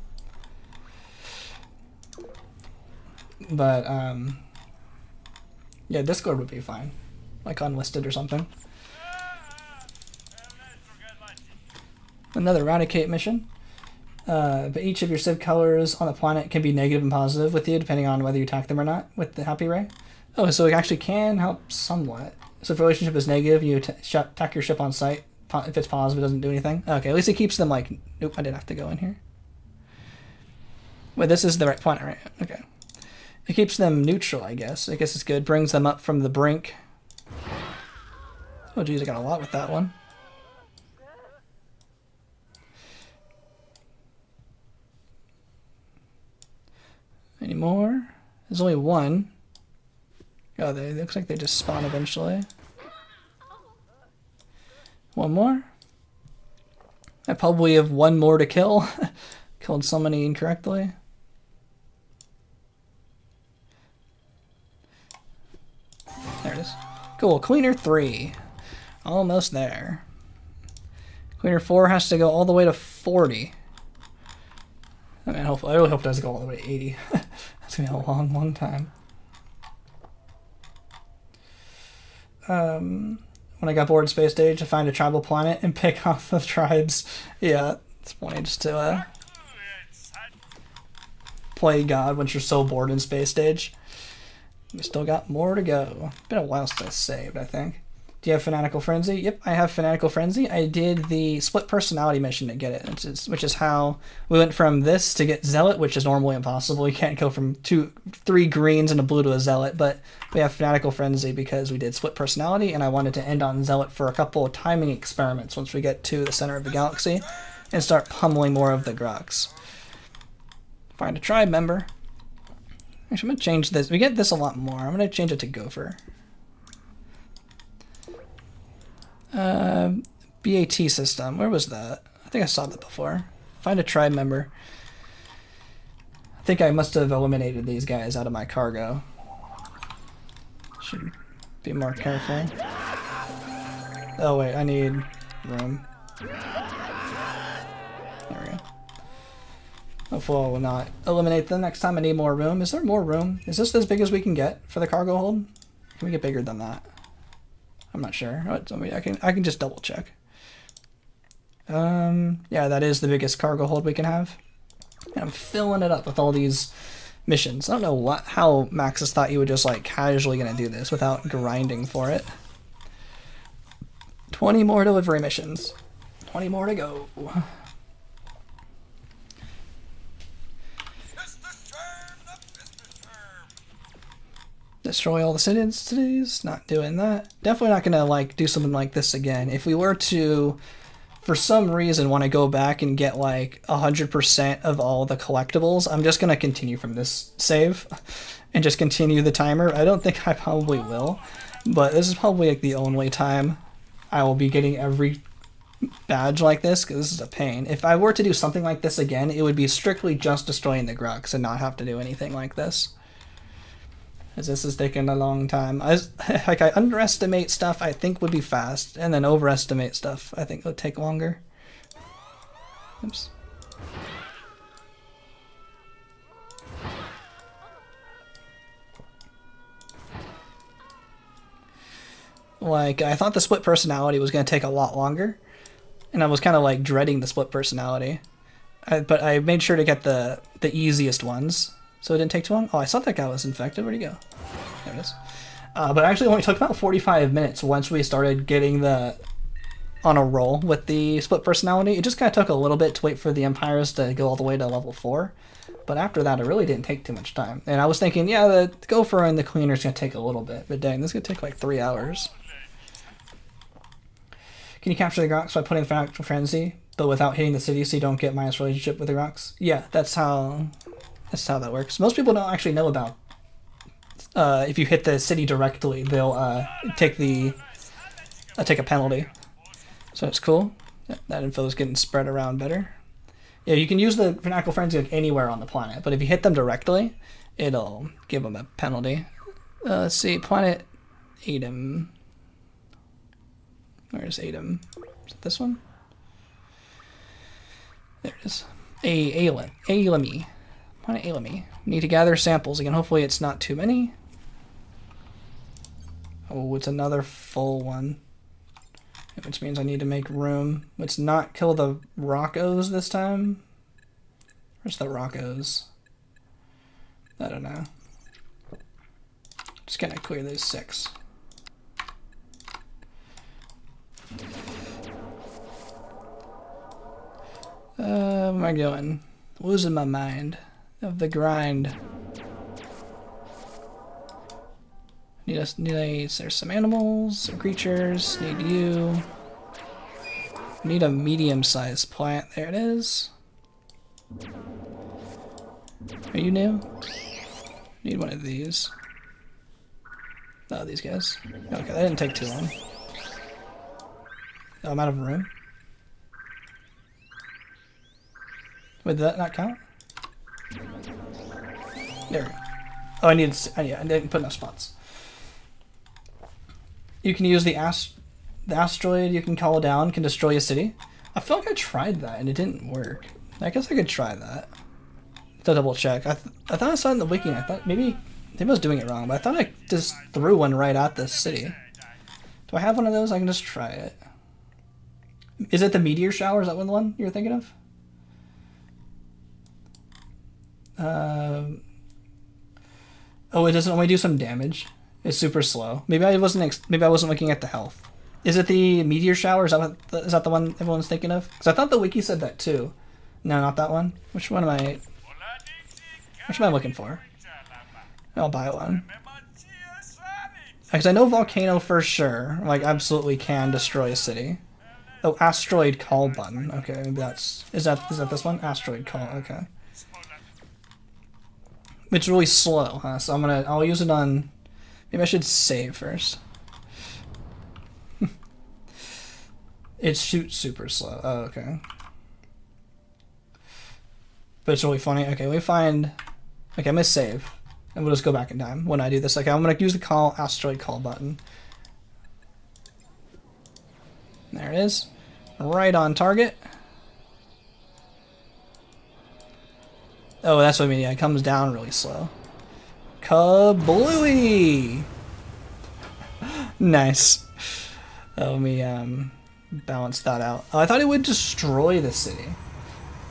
But yeah, Discord would be fine, like unlisted or something. Another Eradicate mission. But each of your civ colors on the planet can be negative and positive with you, depending on whether you attack them or not with the Happy Ray. Oh, so it actually can help somewhat. So if the relationship is negative, you attack your ship on sight. If it's positive, it doesn't do anything. Okay, at least it keeps them like... Nope, I didn't have to go in here. Wait, this is the right planet, right? Okay. It keeps them neutral, I guess. I guess it's good. Brings them up from the brink. Oh, geez, I got a lot with that one. Any more? There's only one. Oh, they looks like they just spawn eventually. One more? I probably have one more to kill. Killed so many incorrectly. There it is. Cool, Cleaner 3. Almost there. Cleaner 4 has to go all the way to 40. I mean, I really hope it doesn't go all the way to 80. That's gonna be a long, long time. When I got bored in Space Stage, I find a tribal planet and pick off the tribes. Yeah, it's funny just to play God once you're so bored in Space Stage. We still got more to go. Been a while since I saved, I think. Do you have Fanatical Frenzy? Yep, I have Fanatical Frenzy. I did the split personality mission to get it, which is how we went from this to get Zealot, which is normally impossible. You can't go from 3 greens and a blue to a Zealot, but we have Fanatical Frenzy because we did split personality, and I wanted to end on Zealot for a couple of timing experiments once we get to the center of the galaxy and start pummeling more of the Grox. Find a tribe member. Actually, I'm going to change this. We get this a lot more. I'm going to change it to Gopher. BAT system. Where was that? I think I saw that before. Find a tribe member. I think I must have eliminated these guys out of my cargo. Should be more careful. Oh wait, I need room. There we go. Hopefully I will not eliminate them next time. I need more room. Is there more room? Is this as big as we can get for the cargo hold? Can we get bigger than that? I'm not sure. I can just double check. Yeah, that is the biggest cargo hold we can have. And I'm filling it up with all these missions. I don't know how Maxis thought you were just like casually gonna do this without grinding for it. 20 more delivery missions. 20 more to go. Destroy all the cities. Not doing that. Definitely not gonna like do something like this again. If we were to, for some reason, want to go back and get like 100% of all the collectibles, I'm just gonna continue from this save and just continue the timer. I don't think I probably will, but this is probably like the only time I will be getting every badge like this, because this is a pain. If I were to do something like this again, it would be strictly just destroying the Grox and not have to do anything like this. As this is taking a long time. I underestimate stuff I think would be fast, and then overestimate stuff I think would take longer. Oops. Like, I thought the split personality was going to take a lot longer, and I was kind of like dreading the split personality. But I made sure to get the easiest ones, so it didn't take too long. Oh, I thought that guy was infected. Where'd he go? There it is. But actually only took about 45 minutes once we started getting on a roll with the split personality. It just kind of took a little bit to wait for the Empires to go all the way to level 4. But after that, it really didn't take too much time. And I was thinking, yeah, the Gopher and the Cleaner is going to take a little bit. But dang, this is going to take like 3 hours. Can you capture the Grox by putting Financial Frenzy, but without hitting the city so you don't get minus relationship with the Grox? Yeah, that's how that works. Most people don't actually know about if you hit the city directly, they'll take a penalty. So it's cool. That info is getting spread around better. Yeah, you can use the Financial Frenzy like anywhere on the planet, but if you hit them directly, it'll give them a penalty. Let's see, Planet Atom. Where's Atom? Is it this one? There it is. Alamy. Planet Alamy. Need to gather samples again. Hopefully it's not too many. Oh, it's another full one. Which means I need to make room. Let's not kill the Rockos this time. Where's the Rockos? I don't know. Just gonna clear those 6. Where am I going? Losing my mind of the grind. There's some animals, some creatures. Need you. Need a medium-sized plant. There it is. Are you new? Need one of these. Oh, these guys. Okay, that didn't take too long. Oh, I'm out of room. Wait, did that not count? There we go. Oh, I didn't put enough spots. You can use the asteroid you can call down, can destroy a city. I feel like I tried that and it didn't work. I guess I could try that. To double check. I thought I saw it in the wiki. I thought maybe I was doing it wrong, but I thought I just threw one right at this city. Do I have one of those? I can just try it. Is it the meteor shower? Is that the one you're thinking of? Oh, it doesn't only do some damage. It's super slow. Maybe I wasn't looking at the health. Is it the meteor shower? Is that the one everyone's thinking of? Because I thought the wiki said that too. No, not that one. Which one am I looking for? I'll buy one. Because I know volcano for sure, like absolutely can destroy a city. Oh, asteroid call button. Okay, maybe is that this one? Asteroid call. Okay. It's really slow, huh? So I'll use it on. Maybe I should save first. It shoots super slow. Oh, okay. But it's really funny. Okay, we find. Okay, I'm gonna save, and we'll just go back in time when I do this. Okay, I'm gonna use the asteroid call button. There it is, right on target. Oh, that's what I mean. Yeah, it comes down really slow. Kablooey! Nice. Let me balance that out. Oh, I thought it would destroy the city,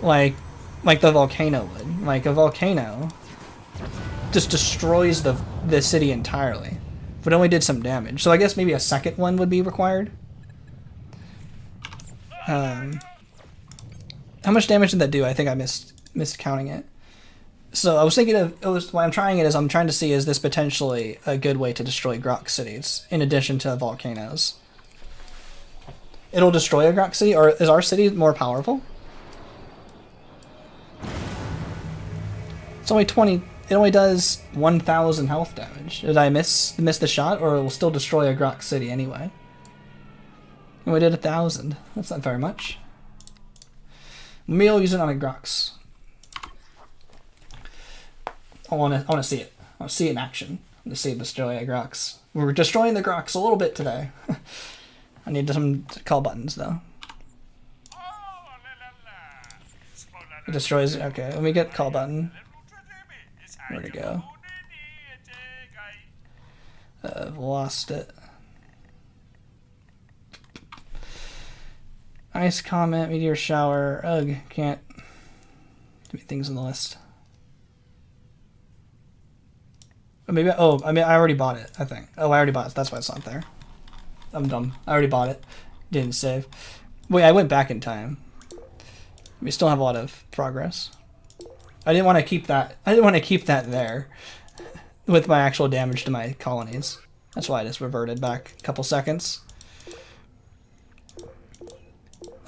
like the volcano would. Like a volcano just destroys the city entirely. But only did some damage. So I guess maybe a second one would be required. How much damage did that do? I think I missed counting it. So I was thinking of, why I'm trying it is I'm trying to see, is this potentially a good way to destroy Grox cities in addition to volcanoes? It'll destroy a Grox city, or is our city more powerful? It's only 20. It only does 1,000 health damage. Did I miss the shot, or it will still destroy a Grox city anyway? And we did 1,000. That's not very much. Maybe I'll use it on a Grox. I want to see it. I want to see it in action. I want to see it destroy a Grox. We're destroying the Grox a little bit today. I need some call buttons though. It destroys. Okay, let me get call button. Where'd it go? I've lost it. Ice comment, meteor shower. Ugh, can't. Too many things on the list. Or maybe. Oh, I mean, I already bought it. I think. Oh, I already bought it. That's why it's not there. I'm dumb. I already bought it. Didn't save. Wait, I went back in time. We still have a lot of progress. I didn't want to keep that. I didn't want to keep that there with my actual damage to my colonies. That's why I just reverted back a couple seconds.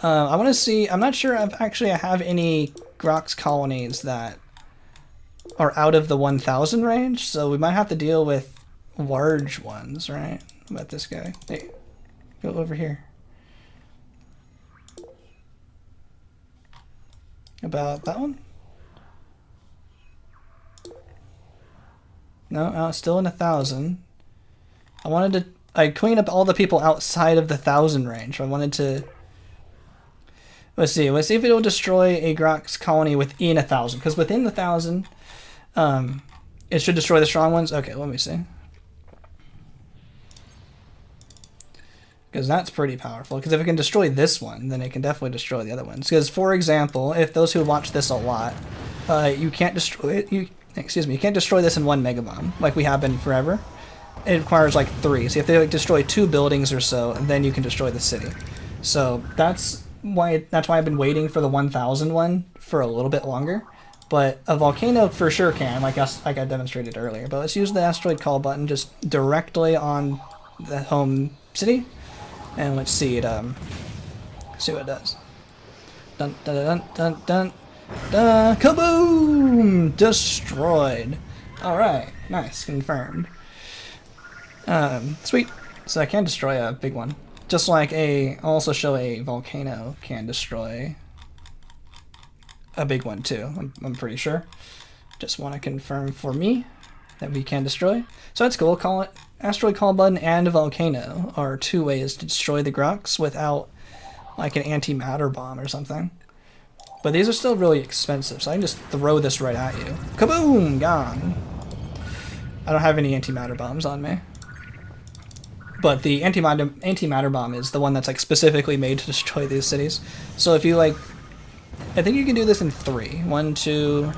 I want to see. I'm not sure if actually I have any Grox colonies that are out of the 1,000 range, so we might have to deal with large ones, right? What about this guy? Hey, go over here. About that one? No, it's still in 1,000. I cleaned up all the people outside of the 1,000 range. I wanted to. Let's see if it'll destroy a Grox colony within 1,000. Because within the 1,000, it should destroy the strong ones. Okay, let me see. Because that's pretty powerful. Because if it can destroy this one, then it can definitely destroy the other ones. Because, for example, if those who watch this a lot, you can't destroy it. You can't destroy this in one mega bomb like we have been forever. It requires like 3. So if they like destroy 2 buildings or so, then you can destroy the city. So that's why I've been waiting for the 1,000 one for a little bit longer. But a volcano for sure can, like I demonstrated earlier. But let's use the asteroid call button just directly on the home city, and let's see it. See what it does. Dun dun dun dun dun dun. Kaboom! Destroyed. All right, nice, confirmed. Sweet. So I can destroy a big one. Just like I'll also show a volcano can destroy a big one too. I'm pretty sure. Just want to confirm for me that we can destroy. So that's cool. Call it asteroid call button and volcano are 2 ways to destroy the Grox without like an antimatter bomb or something. But these are still really expensive, so I can just throw this right at you. Kaboom! Gone. I don't have any antimatter bombs on me. But the antimatter bomb is the one that's like specifically made to destroy these cities. So if you like, I think you can do this in 3. 1, 2.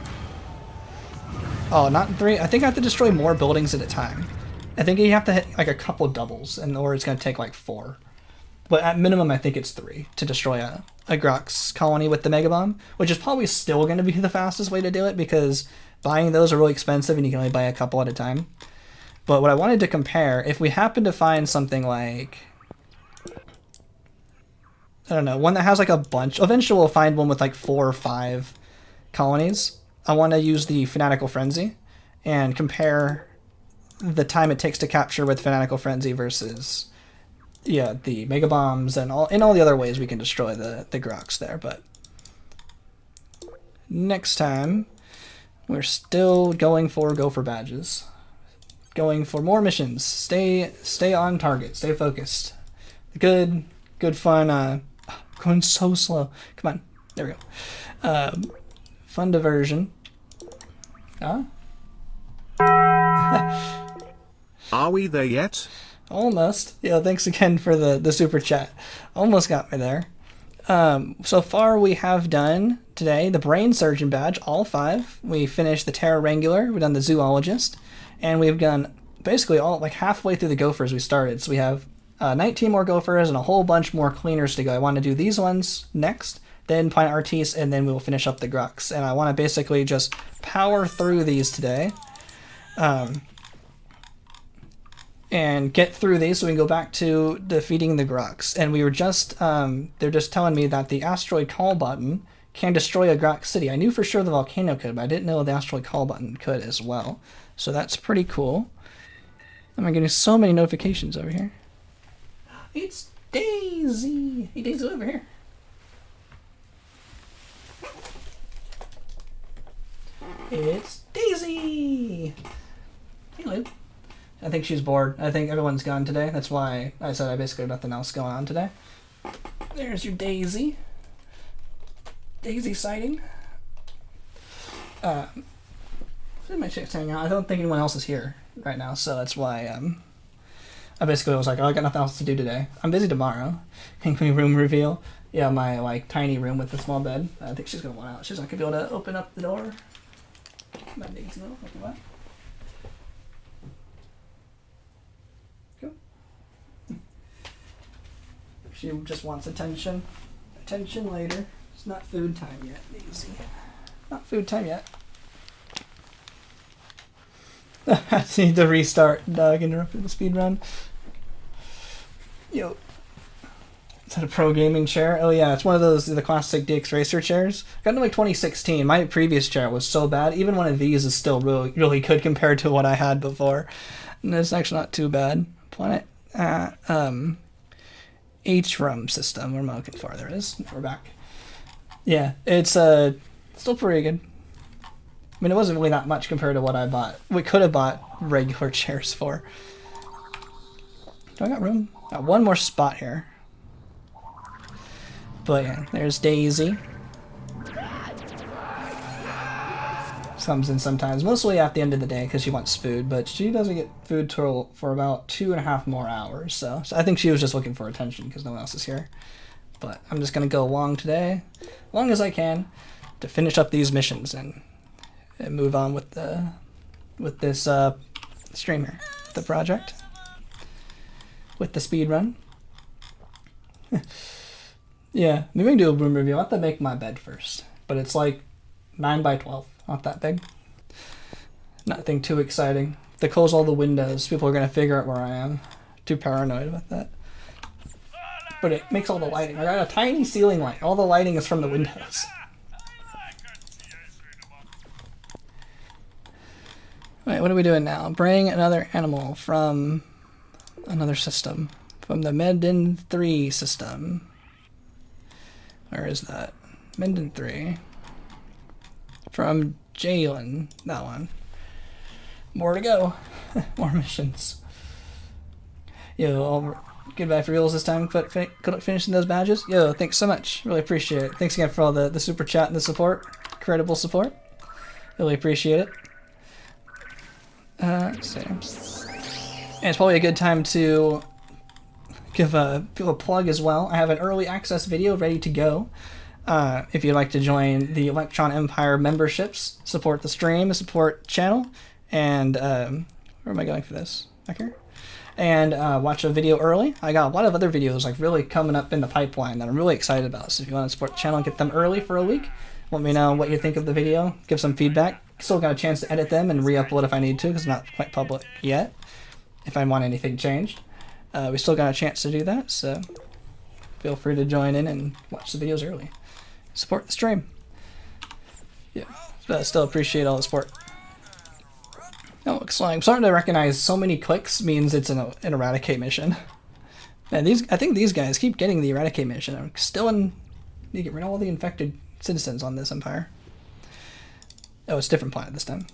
Oh, not in 3. I think I have to destroy more buildings at a time. I think you have to hit like a couple doubles, or it's gonna take like 4. But at minimum, I think it's 3 to destroy a Grox colony with the Mega Bomb, which is probably still going to be the fastest way to do it because buying those are really expensive and you can only buy a couple at a time. But what I wanted to compare, if we happen to find something like, I don't know, one that has like a bunch, eventually we'll find one with like 4 or 5 colonies. I want to use the Fanatical Frenzy and compare the time it takes to capture with Fanatical Frenzy versus the Mega Bombs and all the other ways we can destroy the Grox there. But next time, we're still going for Gopher badges. Going for more missions. Stay on target. Stay focused. Good fun. Going so slow. Come on. There we go. Fun diversion. Huh? Are we there yet? Almost. Yeah, thanks again for the super chat. Almost got me there. So far we have done today the Brain Surgeon badge, all 5. We finished the Terra Wrangler, we've done the Zoologist, and we've done basically all, like halfway through the Gophers we started. So we have 19 more Gophers and a whole bunch more cleaners to go. I want to do these ones next, then Planet Artis, and then we will finish up the Grox. And I want to basically just power through these today. And get through these so we can go back to defeating the Grox. And we were just, they're just telling me that the asteroid call button can destroy a Grox city. I knew for sure the volcano could, but I didn't know the asteroid call button could as well. So that's pretty cool. I'm getting so many notifications over here. It's Daisy! Hey Daisy, over here. It's Daisy! Hey Lou. I think she's bored. I think everyone's gone today. That's why I said I basically have nothing else going on today. There's your Daisy. Daisy sighting. My chick's hanging out. I don't think anyone else is here right now, so that's why I basically was like, oh, I got nothing else to do today. I'm busy tomorrow. Can we room reveal? Yeah, my like tiny room with the small bed. I think she's gonna want out. She's not gonna be able to open up the door. My Daisy, open up. She just wants attention. Attention later. It's not food time yet, Daisy. Not food time yet. I need to restart. Dog interrupted the speed run. Yo. Is that a pro gaming chair? Oh yeah, it's one of those, the classic DX Racer chairs. Got into like 2016. My previous chair was so bad. Even one of these is still really good compared to what I had before. And it's actually not too bad. Planet H-Rum system. What am I looking for? There it is. We're back. Yeah, it's still pretty good. I mean, it wasn't really that much compared to what I bought. We could have bought regular chairs for. Do I got room? Got one more spot here. But yeah, there's Daisy. Comes in sometimes, mostly at the end of the day because she wants food, but she doesn't get food till for about 2.5 more hours. So I think she was just looking for attention because no one else is here. But I'm just gonna go long today, long as I can, to finish up these missions and move on with this stream here, the project, with the speed run. Yeah, maybe we can do a room review. I have to make my bed first, but it's like 9 by 12. Not that big. Nothing too exciting. If they close all the windows, people are going to figure out where I am. Too paranoid about that. But it makes all the lighting. I got a tiny ceiling light. All the lighting is from the windows. Alright, what are we doing now? Bring another animal from another system. From the Menden 3 system. Where is that? Menden 3. From Jalen, that one. More to go. More missions. Yo, all goodbye for reals this time. Good luck finishing those badges. Yo, thanks so much. Really appreciate it. Thanks again for all the super chat and the support. Incredible support. Really appreciate it. Let's see. And it's probably a good time to give people a plug as well. I have an early access video ready to go. If you'd like to join the Electron Empire memberships, support the stream, support channel, and where am I going for this? Back here? And watch a video early. I got a lot of other videos like really coming up in the pipeline that I'm really excited about. So if you want to support the channel and get them early for a week, let me know what you think of the video. Give some feedback. Still got a chance to edit them and re-upload if I need to because it's not quite public yet. If I want anything changed, we still got a chance to do that. So feel free to join in and watch the videos early. Support the stream. Yeah, but I still appreciate all the support. Oh, looks like I'm starting to recognize so many clicks means it's an eradicate mission. Man, I think these guys keep getting the eradicate mission. I'm still in. You get rid of all the infected citizens on this empire. Oh, it's a different planet this time.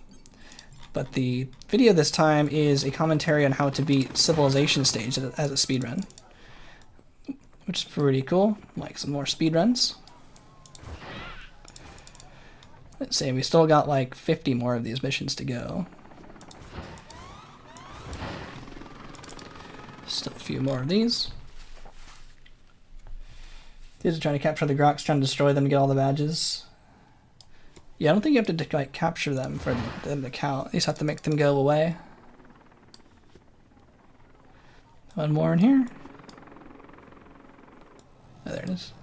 But the video this time is a commentary on how to beat Civilization stage as a speedrun, which is pretty cool. Like some more speedruns. Let's see, we still got like 50 more of these missions to go. Still a few more of these. You're just trying to capture the Grox, trying to destroy them to get all the badges. Yeah, I don't think you have to like capture them for them to count. You just have to make them go away. One more in here. Oh, there it is.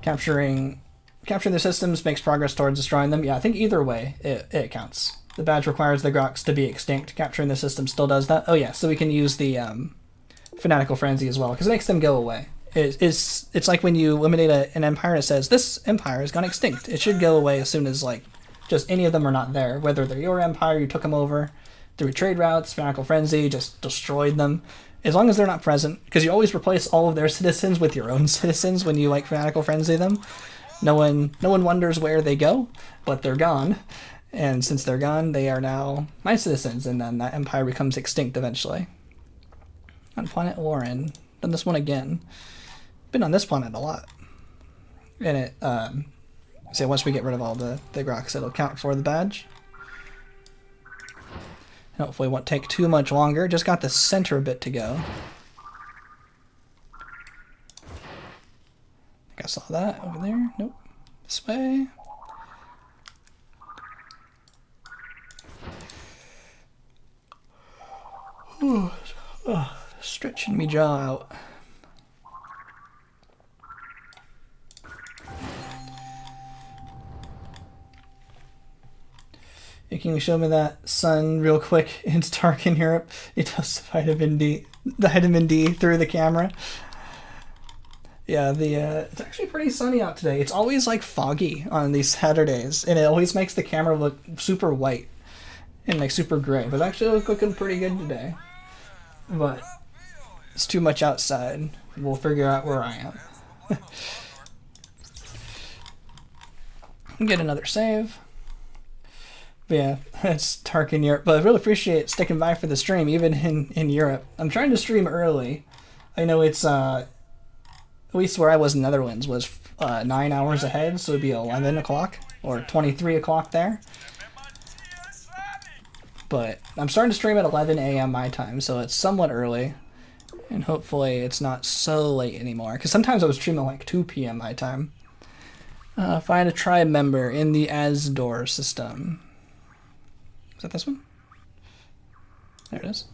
Capturing the systems makes progress towards destroying them. Yeah, I think either way it counts. The badge requires the Grox to be extinct. Capturing the system still does that. Oh yeah, so we can use the Fanatical Frenzy as well, because it makes them go away. It's like when you eliminate an empire, it says, this empire has gone extinct. It should go away as soon as like just any of them are not there. Whether they're your empire, you took them over through trade routes, Fanatical Frenzy, just destroyed them. As long as they're not present, because you always replace all of their citizens with your own citizens when you like Fanatical Frenzy them. No one wonders where they go, but they're gone. And since they're gone, they are now my citizens, and then that empire becomes extinct eventually. On planet Lauren. Done this one again. Been on this planet a lot. And it, so once we get rid of all the Grox, it'll count for the badge. And hopefully it won't take too much longer. Just got the center bit to go. I think I saw that over there. Nope. This way. Ooh. Oh, stretching me jaw out. Hey, can you show me that sun real quick? It's dark in Europe. It does the vitamin D through the camera. Yeah, it's actually pretty sunny out today. It's always like foggy on these Saturdays, and it always makes the camera look super white and like super gray. But actually looking pretty good today. But it's too much outside. We'll figure out where I am. Get another save. But yeah, it's dark in Europe. But I really appreciate sticking by for the stream, even in Europe. I'm trying to stream early. I know it's, at least where I was in the Netherlands, was 9 hours ahead, so it'd be 11 o'clock, or 23 o'clock there. But I'm starting to stream at 11 a.m. my time, so it's somewhat early. And hopefully it's not so late anymore. Because sometimes I was streaming like 2 p.m. my time. Find a tribe member in the Asdor system. Is that this one? There it is.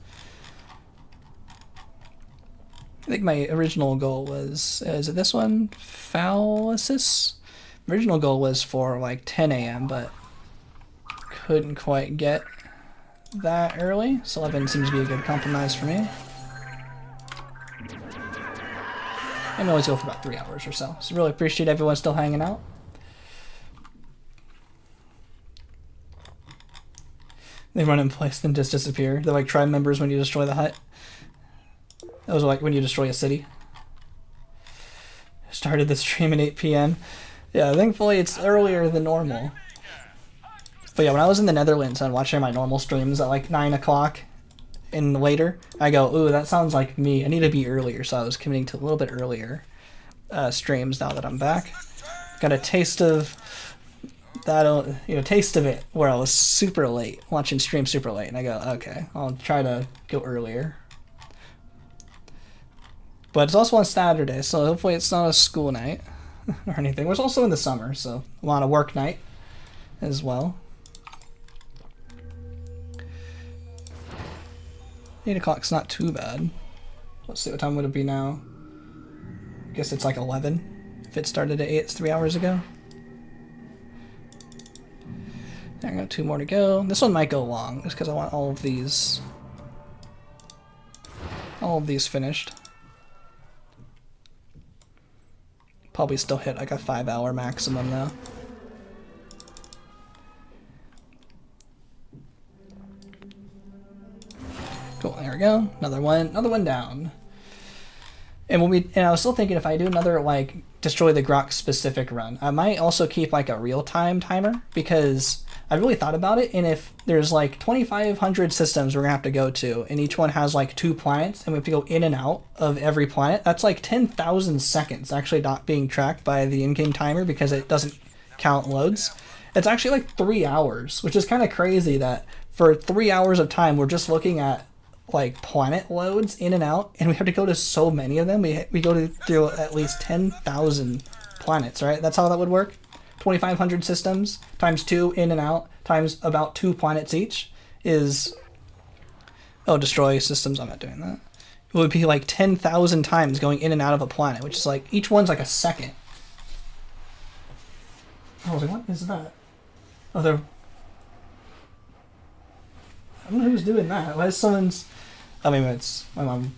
I think my original goal was... is it this one? Phallusis? Original goal was for like 10 a.m., but couldn't quite get that early, so 11 seems to be a good compromise for me. And always go for about 3 hours or so. So really appreciate everyone still hanging out. They run in place then just disappear. They're like tribe members when you destroy the hut. Those are like when you destroy a city. Started the stream at 8 p.m. Yeah, thankfully it's earlier than normal. But yeah, when I was in the Netherlands and watching my normal streams at like 9 o'clock and later, I go, ooh, that sounds like me. I need to be earlier, so I was committing to a little bit earlier streams now that I'm back. Got a taste of that, taste of it where I was super late, watching streams super late, and I go, okay, I'll try to go earlier. But it's also on Saturday, so hopefully it's not a school night or anything. It's also in the summer, so a lot of work night as well. 8 o'clock's not too bad. Let's see, what time would it be now? I guess it's like 11. If it started at 8, it's 3 hours ago. I got 2 more to go. This one might go long, just because I want all of these finished. Probably still hit like a 5-hour maximum though. Cool, there we go. Another one down. And I was still thinking if I do another like destroy the Grox specific run, I might also keep like a real-time timer, because I really thought about it, and if there's like 2,500 systems we're gonna have to go to, and each one has like 2 planets, and we have to go in and out of every planet, that's like 10,000 seconds actually not being tracked by the in-game timer because it doesn't count loads. It's actually like 3 hours, which is kind of crazy that for 3 hours of time we're just looking at like planet loads in and out, and we have to go to so many of them. We go through at least 10,000 planets, right? That's how that would work. 2,500 systems times 2 in and out times about 2 planets each is... Oh, destroy systems. I'm not doing that. It would be like 10,000 times going in and out of a planet, which is like each one's like a second. I was like, what is that? Oh, they're... I don't know who's doing that. Why is someone's... I mean, it's my mom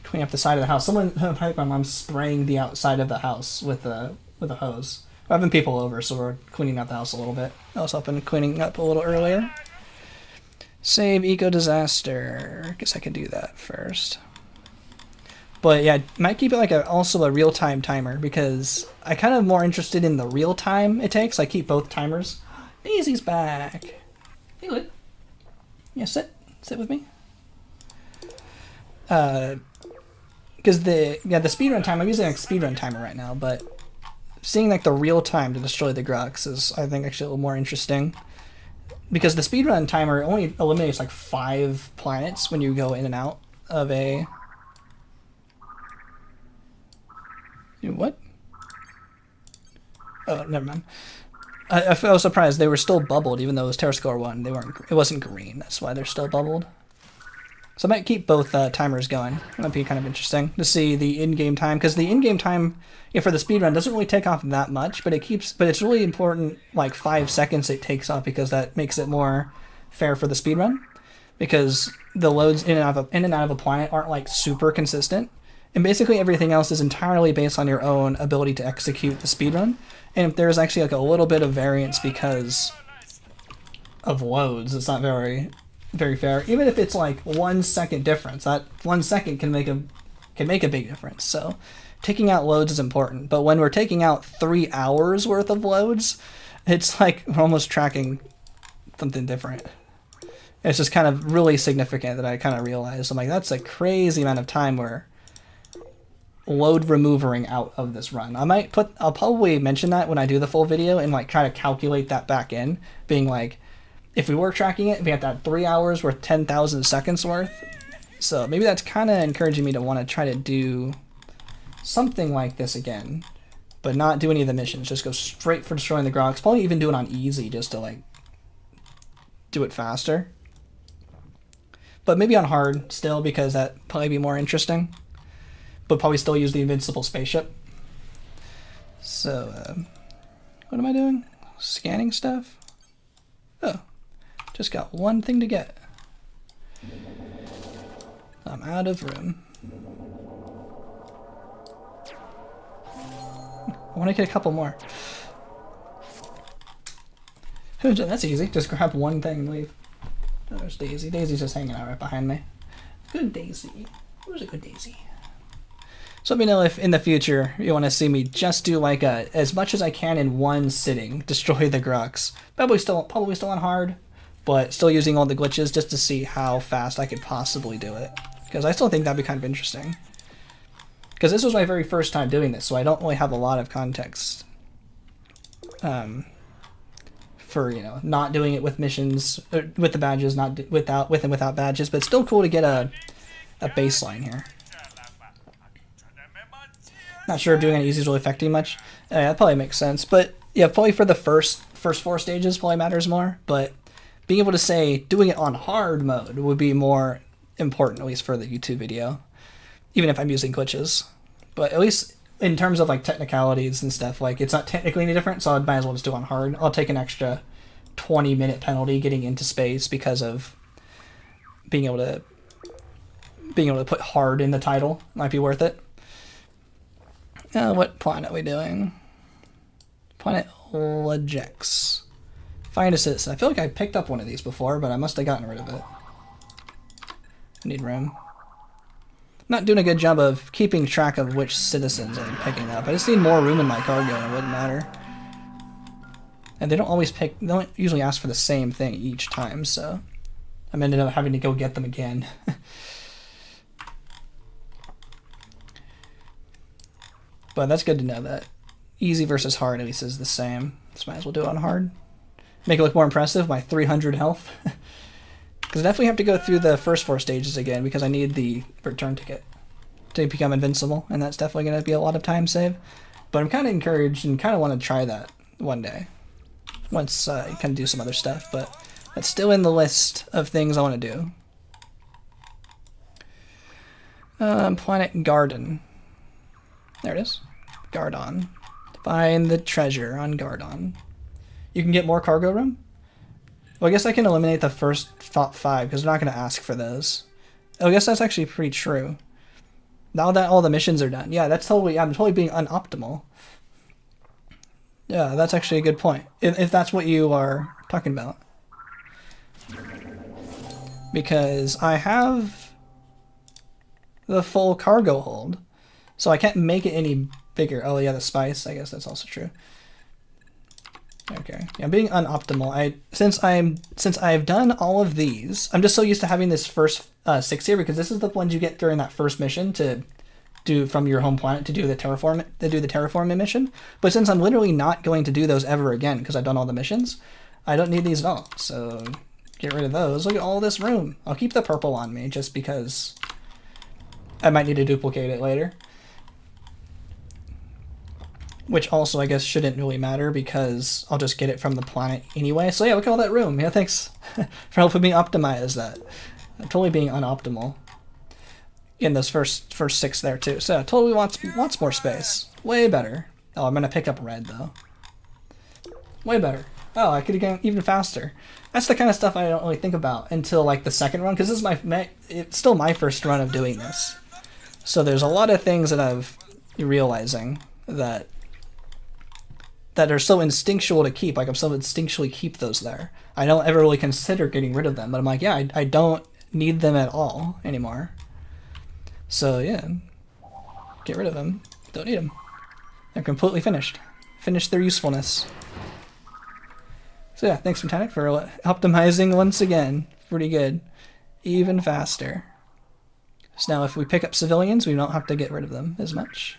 cleaning up the side of the house. Someone, I think my mom's spraying the outside of the house with a hose. We're having people over, so we're cleaning up the house a little bit. I was helping cleaning up a little earlier. Save eco disaster. Guess I could do that first. But yeah, might keep it like also a real-time timer, because I kind of more interested in the real time it takes. I keep both timers. Daisy's back. Hey, Lid. Yeah, sit with me. Because the speedrun time, I'm using a speedrun timer right now, but seeing like the real time to destroy the Grox is, I think, actually a little more interesting. Because the speedrun timer only eliminates like 5 planets when you go in and out of a... What? Oh, never mind. I was surprised they were still bubbled, even though it was Terra Score 1. They weren't. It wasn't green. That's why they're still bubbled. So I might keep both timers going. It might be kind of interesting to see the in-game time, because the in-game time, for the speedrun doesn't really take off that much, but it's really important, like 5 seconds it takes off, because that makes it more fair for the speedrun, because the loads in and out of a planet aren't like super consistent. And basically everything else is entirely based on your own ability to execute the speedrun. And if there's actually like a little bit of variance because of loads, it's not very, very fair. Even if it's like 1 second difference, that 1 second can make a big difference. So taking out loads is important. But when we're taking out 3 hours worth of loads, it's like we're almost tracking something different. It's just kind of really significant that I kind of realized. I'm like, that's a crazy amount of time we're load removing out of this run. I'll probably mention that when I do the full video and like try to calculate that back in, being like, if we were tracking it, we had that 3 hours worth 10,000 seconds worth. So maybe that's kind of encouraging me to want to try to do something like this again, but not do any of the missions. Just go straight for destroying the Grox. Probably even do it on easy just to like do it faster. But maybe on hard still, because that'd probably be more interesting. But probably still use the invincible spaceship. So, what am I doing? Scanning stuff? Oh, just got one thing to get. I'm out of room. I want to get a couple more. That's easy. Just grab one thing and leave. Oh, there's Daisy. Daisy's just hanging out right behind me. Good Daisy. Where's a good Daisy? So let me know if in the future you want to see me just do like as much as I can in one sitting, destroy the Grox. Probably still on hard, but still using all the glitches just to see how fast I could possibly do it. Because I still think that'd be kind of interesting. Because this was my very first time doing this, so I don't really have a lot of context for, not doing it with missions, with the badges, not with and without badges, but it's still cool to get a baseline here. Not sure if doing it easy is really affecting much. That probably makes sense. But yeah, probably for the first 4 stages probably matters more. But being able to say doing it on hard mode would be more important, at least for the YouTube video, even if I'm using glitches. But at least in terms of like technicalities and stuff, like it's not technically any different, so I might as well just do it on hard. I'll take an extra 20-minute penalty getting into space because of being able to put hard in the title. Might be worth it. What planet are we doing? Planet Lejex. Find a citizen. I feel like I picked up one of these before, but I must have gotten rid of it. I need room. Not doing a good job of keeping track of which citizens I'm picking up. I just need more room in my cargo and it wouldn't matter. And they don't usually ask for the same thing each time, so I'm ended up having to go get them again. But that's good to know that easy versus hard at least is the same. So might as well do it on hard. Make it look more impressive, my 300 health. Because I definitely have to go through the first 4 stages again because I need the return ticket to become invincible, and that's definitely going to be a lot of time save. But I'm kind of encouraged and kind of want to try that one day once I kind of do some other stuff, but that's still in the list of things I want to do. Planet Garden. There it is. Gardon. Find the treasure on Gardon. You can get more cargo room? Well, I guess I can eliminate the first 5 because they're not going to ask for those. Oh, I guess that's actually pretty true. Now that all the missions are done. Yeah, that's totally, I'm totally being unoptimal. Yeah, that's actually a good point. If that's what you are talking about. Because I have the full cargo hold. So I can't make it any bigger. Oh yeah, the spice, I guess that's also true. Okay, yeah, I'm being unoptimal. Since I've done all of these, I'm just so used to having this first 6 here because this is the ones you get during that first mission to do from your home planet to do the terraforming mission. But since I'm literally not going to do those ever again because I've done all the missions, I don't need these at all. So get rid of those. Look at all this room. I'll keep the purple on me just because I might need to duplicate it later. Which also, I guess, shouldn't really matter because I'll just get it from the planet anyway. So yeah, look at all that room. Yeah, thanks for helping me optimize that. I'm totally being unoptimal in those first 6 there too. So yeah, totally wants more space. Way better. Oh, I'm gonna pick up red though. Way better. Oh, I could have gone even faster. That's the kind of stuff I don't really think about until like the second run because this is it's still my first run of doing this. So there's a lot of things that I've realizing that are so instinctual to keep. Like I'm so instinctually keep those there. I don't ever really consider getting rid of them, but I'm like, yeah, I don't need them at all anymore. So yeah, get rid of them. Don't need them. They're completely finished. Finished their usefulness. So yeah, thanks Mechanic for optimizing once again. Pretty good. Even faster. So now if we pick up civilians, we don't have to get rid of them as much.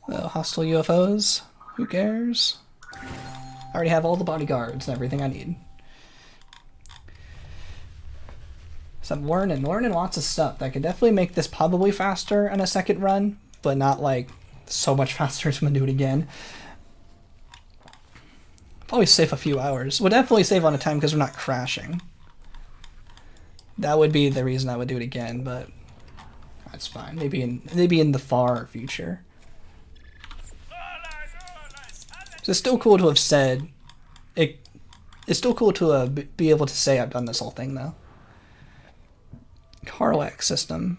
The hostile UFOs. Who cares? I already have all the bodyguards and everything I need. So I'm learning lots of stuff that could definitely make this probably faster in a second run, but not like so much faster to do it again. Probably save a few hours. We'll definitely save on the time because we're not crashing. That would be the reason I would do it again, but that's fine. Maybe in the far future. So it's still cool to have said it. It's still cool to be able to say I've done this whole thing though. Carlac system.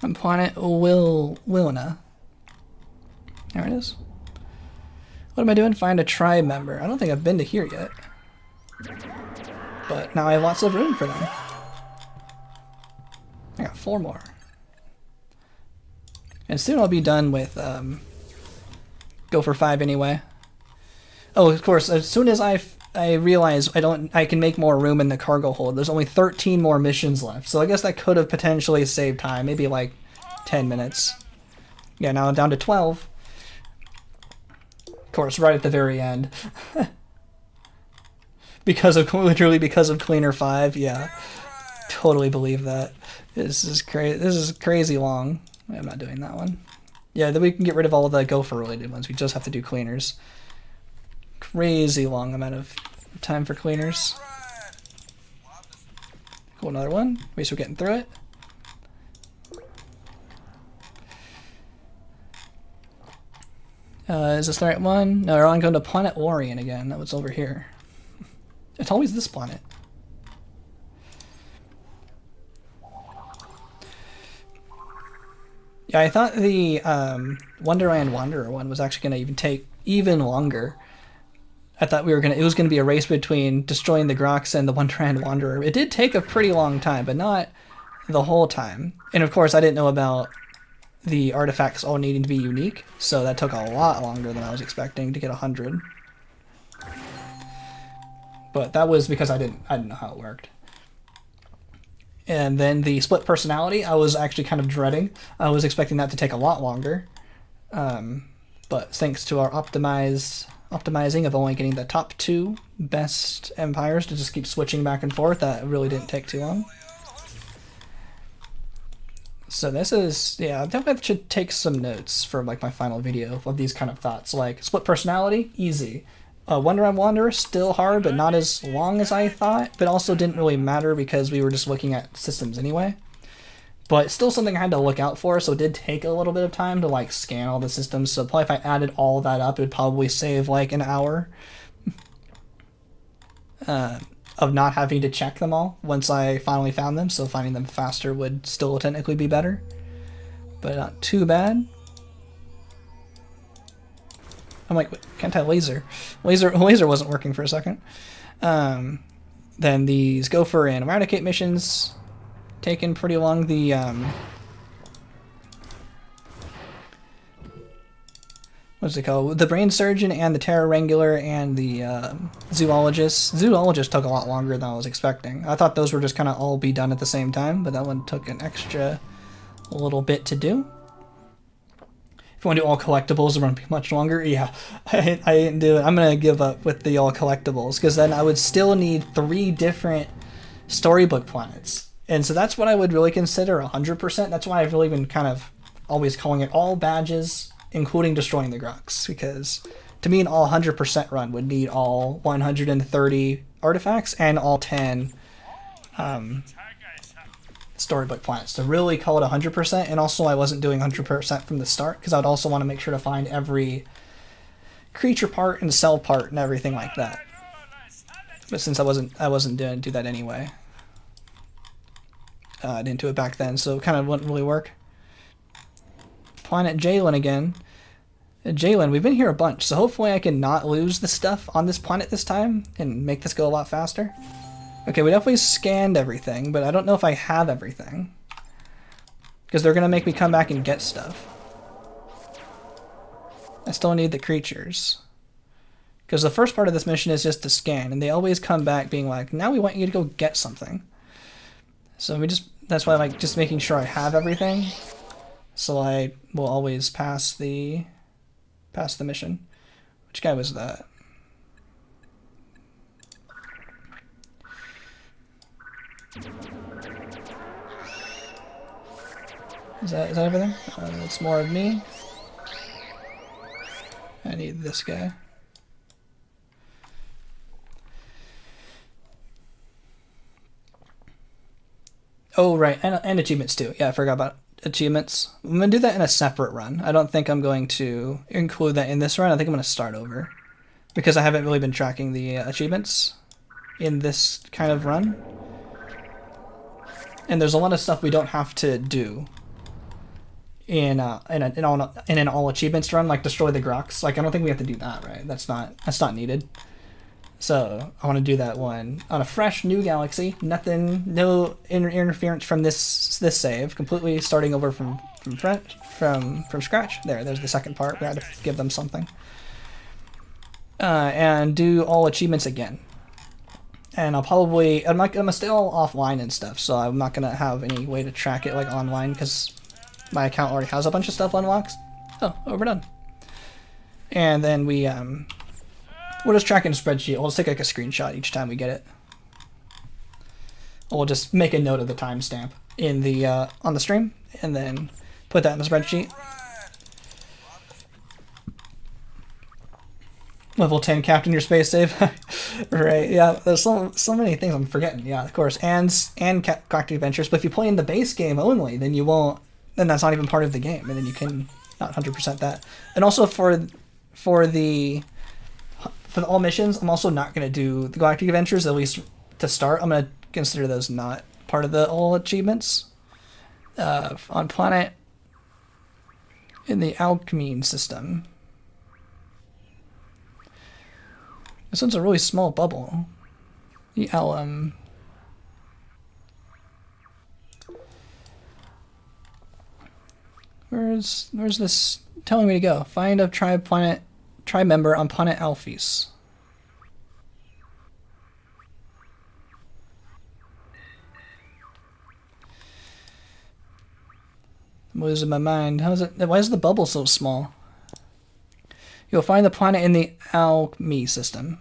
On planet Wilna. There it is. What am I doing? Find a tribe member. I don't think I've been to here yet. But now I have lots of room for them. I got 4 more. And soon I'll be done with go for 5 anyway. Oh, of course, as soon as I realize I can make more room in the cargo hold, there's only 13 more missions left. So I guess that could have potentially saved time, maybe like 10 minutes. Yeah, now I'm down to 12. Of course, right at the very end. Literally because of Cleaner 5, yeah. Totally believe that. This is crazy long. I'm not doing that one. Yeah, then we can get rid of all the gopher related ones. We just have to do cleaners. Crazy long amount of time for cleaners. Cool, another one. At least we're getting through it. Is this the right one? No, we're on going to Planet Orion again. That was over here. It's always this planet. Yeah, I thought the Wonderland Wanderer one was actually going to even take even longer. I thought it was going to be a race between destroying the Grox and the Wonderland Wanderer. It did take a pretty long time, but not the whole time. And of course, I didn't know about the artifacts all needing to be unique, so that took a lot longer than I was expecting to get 100. But that was because I didn't know how it worked. And then the split personality, I was actually kind of dreading. I was expecting that to take a lot longer. but thanks to our optimizing of only getting the top 2 best empires to just keep switching back and forth, that really didn't take too long. So this is, yeah, I think I should take some notes for like my final video of these kind of thoughts. Like split personality, easy. Wonder I'm Wanderer, still hard, but not as long as I thought, but also didn't really matter because we were just looking at systems anyway. But still something I had to look out for, so it did take a little bit of time to like scan all the systems. So probably if I added all that up, it would probably save like an hour of not having to check them all once I finally found them. So finding them faster would still technically be better, but not too bad. I'm like, wait, can't I laser? Laser wasn't working for a second. Then these Gopher and Eradicate missions taken pretty long. The what's it called? The Brain Surgeon and the Terror Wrangler and the Zoologist. Zoologist took a lot longer than I was expecting. I thought those were just kind of all be done at the same time, but that one took an extra little bit to do. If you want to do all collectibles, it won't be much longer. Yeah, I didn't do it. I'm going to give up with the all collectibles, because then I would still need 3 different storybook planets. And so that's what I would really consider 100%. That's why I've really been kind of always calling it all badges, including destroying the Grox, because to me an all 100% run would need all 130 artifacts and all 10 storybook planets to really call it 100%. And also I wasn't doing 100% from the start, because I would also want to make sure to find every creature part and cell part and everything like that. But since I wasn't doing do that anyway, I didn't do it back then, so it kind of wouldn't really work. Planet Jalen again. Jalen, we've been here a bunch, so hopefully I can not lose the stuff on this planet this time and make this go a lot faster. Okay, we definitely scanned everything, but I don't know if I have everything, because they're going to make me come back and get stuff. I still need the creatures, because the first part of this mission is just to scan, and they always come back being like, now we want you to go get something. So that's why I like just making sure I have everything, so I will always pass the mission. Which guy was that? Is that everything? It's more of me. I need this guy. Oh, right, and achievements too. Yeah, I forgot about achievements. I'm going to do that in a separate run. I don't think I'm going to include that in this run. I think I'm going to start over, because I haven't really been tracking the achievements in this kind of run. And there's a lot of stuff we don't have to do in an all achievements run, like destroy the Grox. Like, I don't think we have to do that, right? That's not needed. So I want to do that one on a fresh new galaxy. Nothing, no interference from this save. Completely starting over from scratch. There's the second part. We had to give them something. And do all achievements again. And I'm gonna stay all offline and stuff, so I'm not gonna have any way to track it like online, because my account already has a bunch of stuff unlocked. Oh, we're done. And then we'll just track in a spreadsheet. We'll just take like a screenshot each time we get it. We'll just make a note of the timestamp in the on the stream, and then put that in the spreadsheet. Level 10 captain your space save. Right, yeah, there's so many things I'm forgetting. Yeah, of course, and Galactic Adventures. But if you play in the base game only, then you won't. Then that's not even part of the game, and then you can not 100% that. And also for the all missions, I'm also not going to do the Galactic Adventures, at least to start. I'm going to consider those not part of the all achievements. On planet in the Alchemine system. This one's a really small bubble. The alum. Where's this telling me to go? Find a tribe member on planet Alphys. I'm losing my mind. Why is the bubble so small? You'll find the planet in the alchemy system.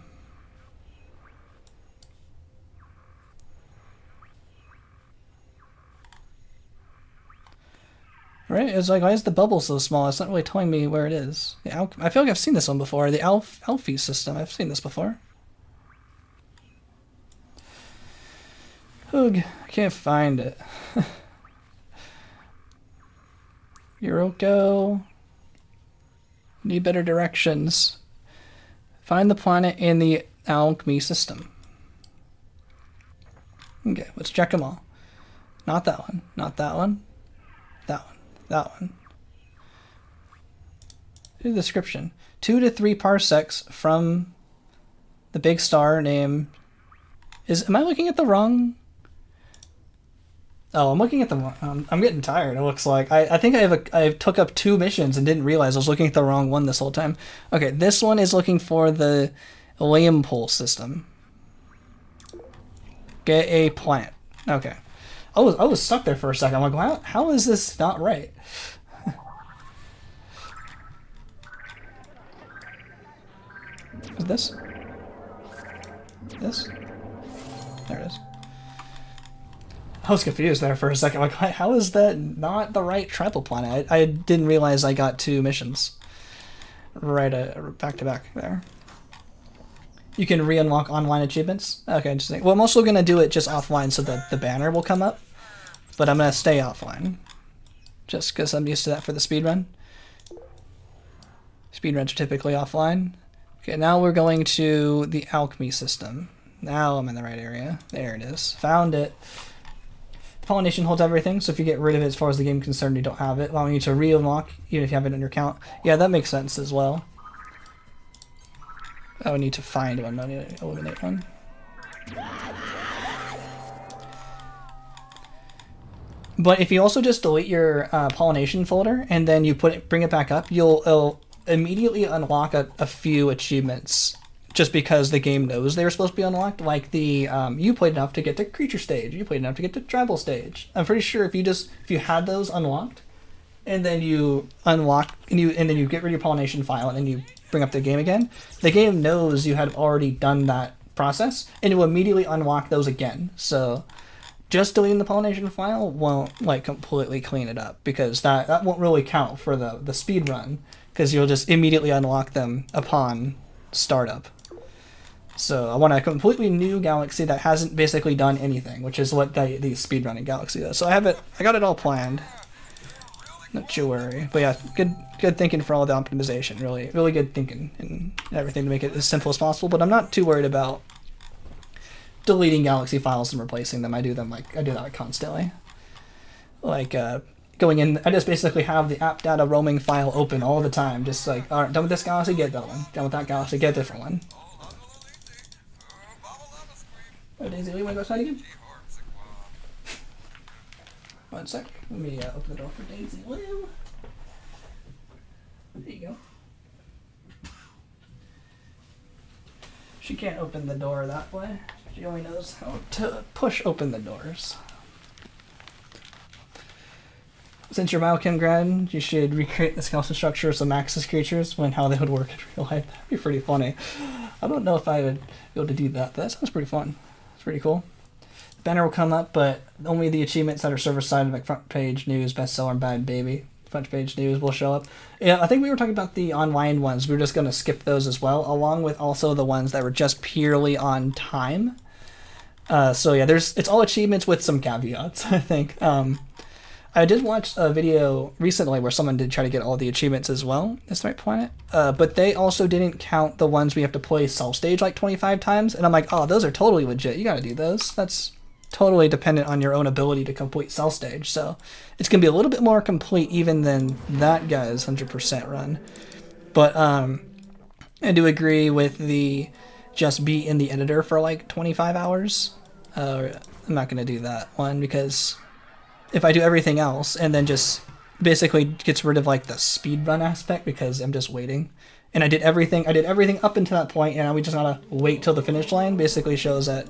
Right? It's like, why is the bubble so small? It's not really telling me where it is. I feel like I've seen this one before. The Alfie system. I've seen this before. Ugh, I can't find it. Yoroko. Need better directions. Find the planet in the alchemy system. Okay, let's check them all. Not that one. Not that one. That one. That one. The description. 2 to 3 parsecs from the big star named... Am I looking at the wrong... Oh, I'm looking at the wrong... I'm getting tired, it looks like. I think I took up 2 missions and didn't realize I was looking at the wrong one this whole time. Okay, this one is looking for the Liam pole system. Get a plant. Okay. I was stuck there for a second. I'm like, how is this not right? Is this? This? There it is. I was confused there for a second. Like, how is that not the right tribal planet? I didn't realize I got 2 missions. Right, back to back there. You can re-unlock online achievements? Okay, interesting. Well, I'm also going to do it just offline so that the banner will come up. But I'm going to stay offline. Just because I'm used to that for the speedrun. Speedruns are typically offline. Okay, now we're going to the alchemy system. Now I'm in the right area. There it is. Found it. Pollination holds everything, so if you get rid of it as far as the game is concerned, you don't have it, allowing you to re-unlock even if you have it in your account. Yeah, that makes sense as well. I would need to find one, not need to eliminate one. But if you also just delete your pollination folder and then you bring it back up, it'll immediately unlock a few achievements just because the game knows they were supposed to be unlocked. Like the you played enough to get to creature stage, you played enough to get to tribal stage. I'm pretty sure if you had those unlocked and then you unlock and then you get rid of your pollination file and then you bring up the game again, the game knows you had already done that process and it will immediately unlock those again. So just deleting the pollination file won't like completely clean it up because that won't really count for the speed run because you'll just immediately unlock them upon startup. So I want a completely new galaxy that hasn't basically done anything, which is what the speedrunning galaxy does. So I got it all planned. Not you worry. But yeah, good thinking for all the optimization. Really good thinking and everything to make it as simple as possible. But I'm not too worried about deleting galaxy files and replacing them. I do that constantly. Like going in, I just basically have the app data roaming file open all the time. Just like, all right, done with this galaxy, get that one. Done with that galaxy, get a different one. Oh, Daisy, you want to go outside again? One sec. Let me open the door for Daisy Lou. There you go. She can't open the door that way. She only knows how to push open the doors. Since you're Biochem grad, you should recreate the skeleton structure of some Maxis creatures when how they would work in real life. That'd be pretty funny. I don't know if I would be able to do that, but that sounds pretty fun. It's pretty cool. The banner will come up, but only the achievements that are server-side, like front page news, bestseller, and bad baby. Front page news will show up. Yeah, I think we were talking about the online ones. We were just going to skip those as well, along with also the ones that were just purely on time. So yeah, it's all achievements with some caveats, I think. I did watch a video recently where someone did try to get all the achievements as well. That's the right planet. But they also didn't count the ones we have to play Cell Stage like 25 times. And I'm like, oh, those are totally legit. You got to do those. That's totally dependent on your own ability to complete Cell Stage. So it's going to be a little bit more complete even than that guy's 100% run. But I do agree with the just be in the editor for like 25 hours. I'm not going to do that one because if I do everything else and then just basically gets rid of like the speed run aspect because I'm just waiting. And I did everything up until that point and we just gotta wait till the finish line. Basically shows that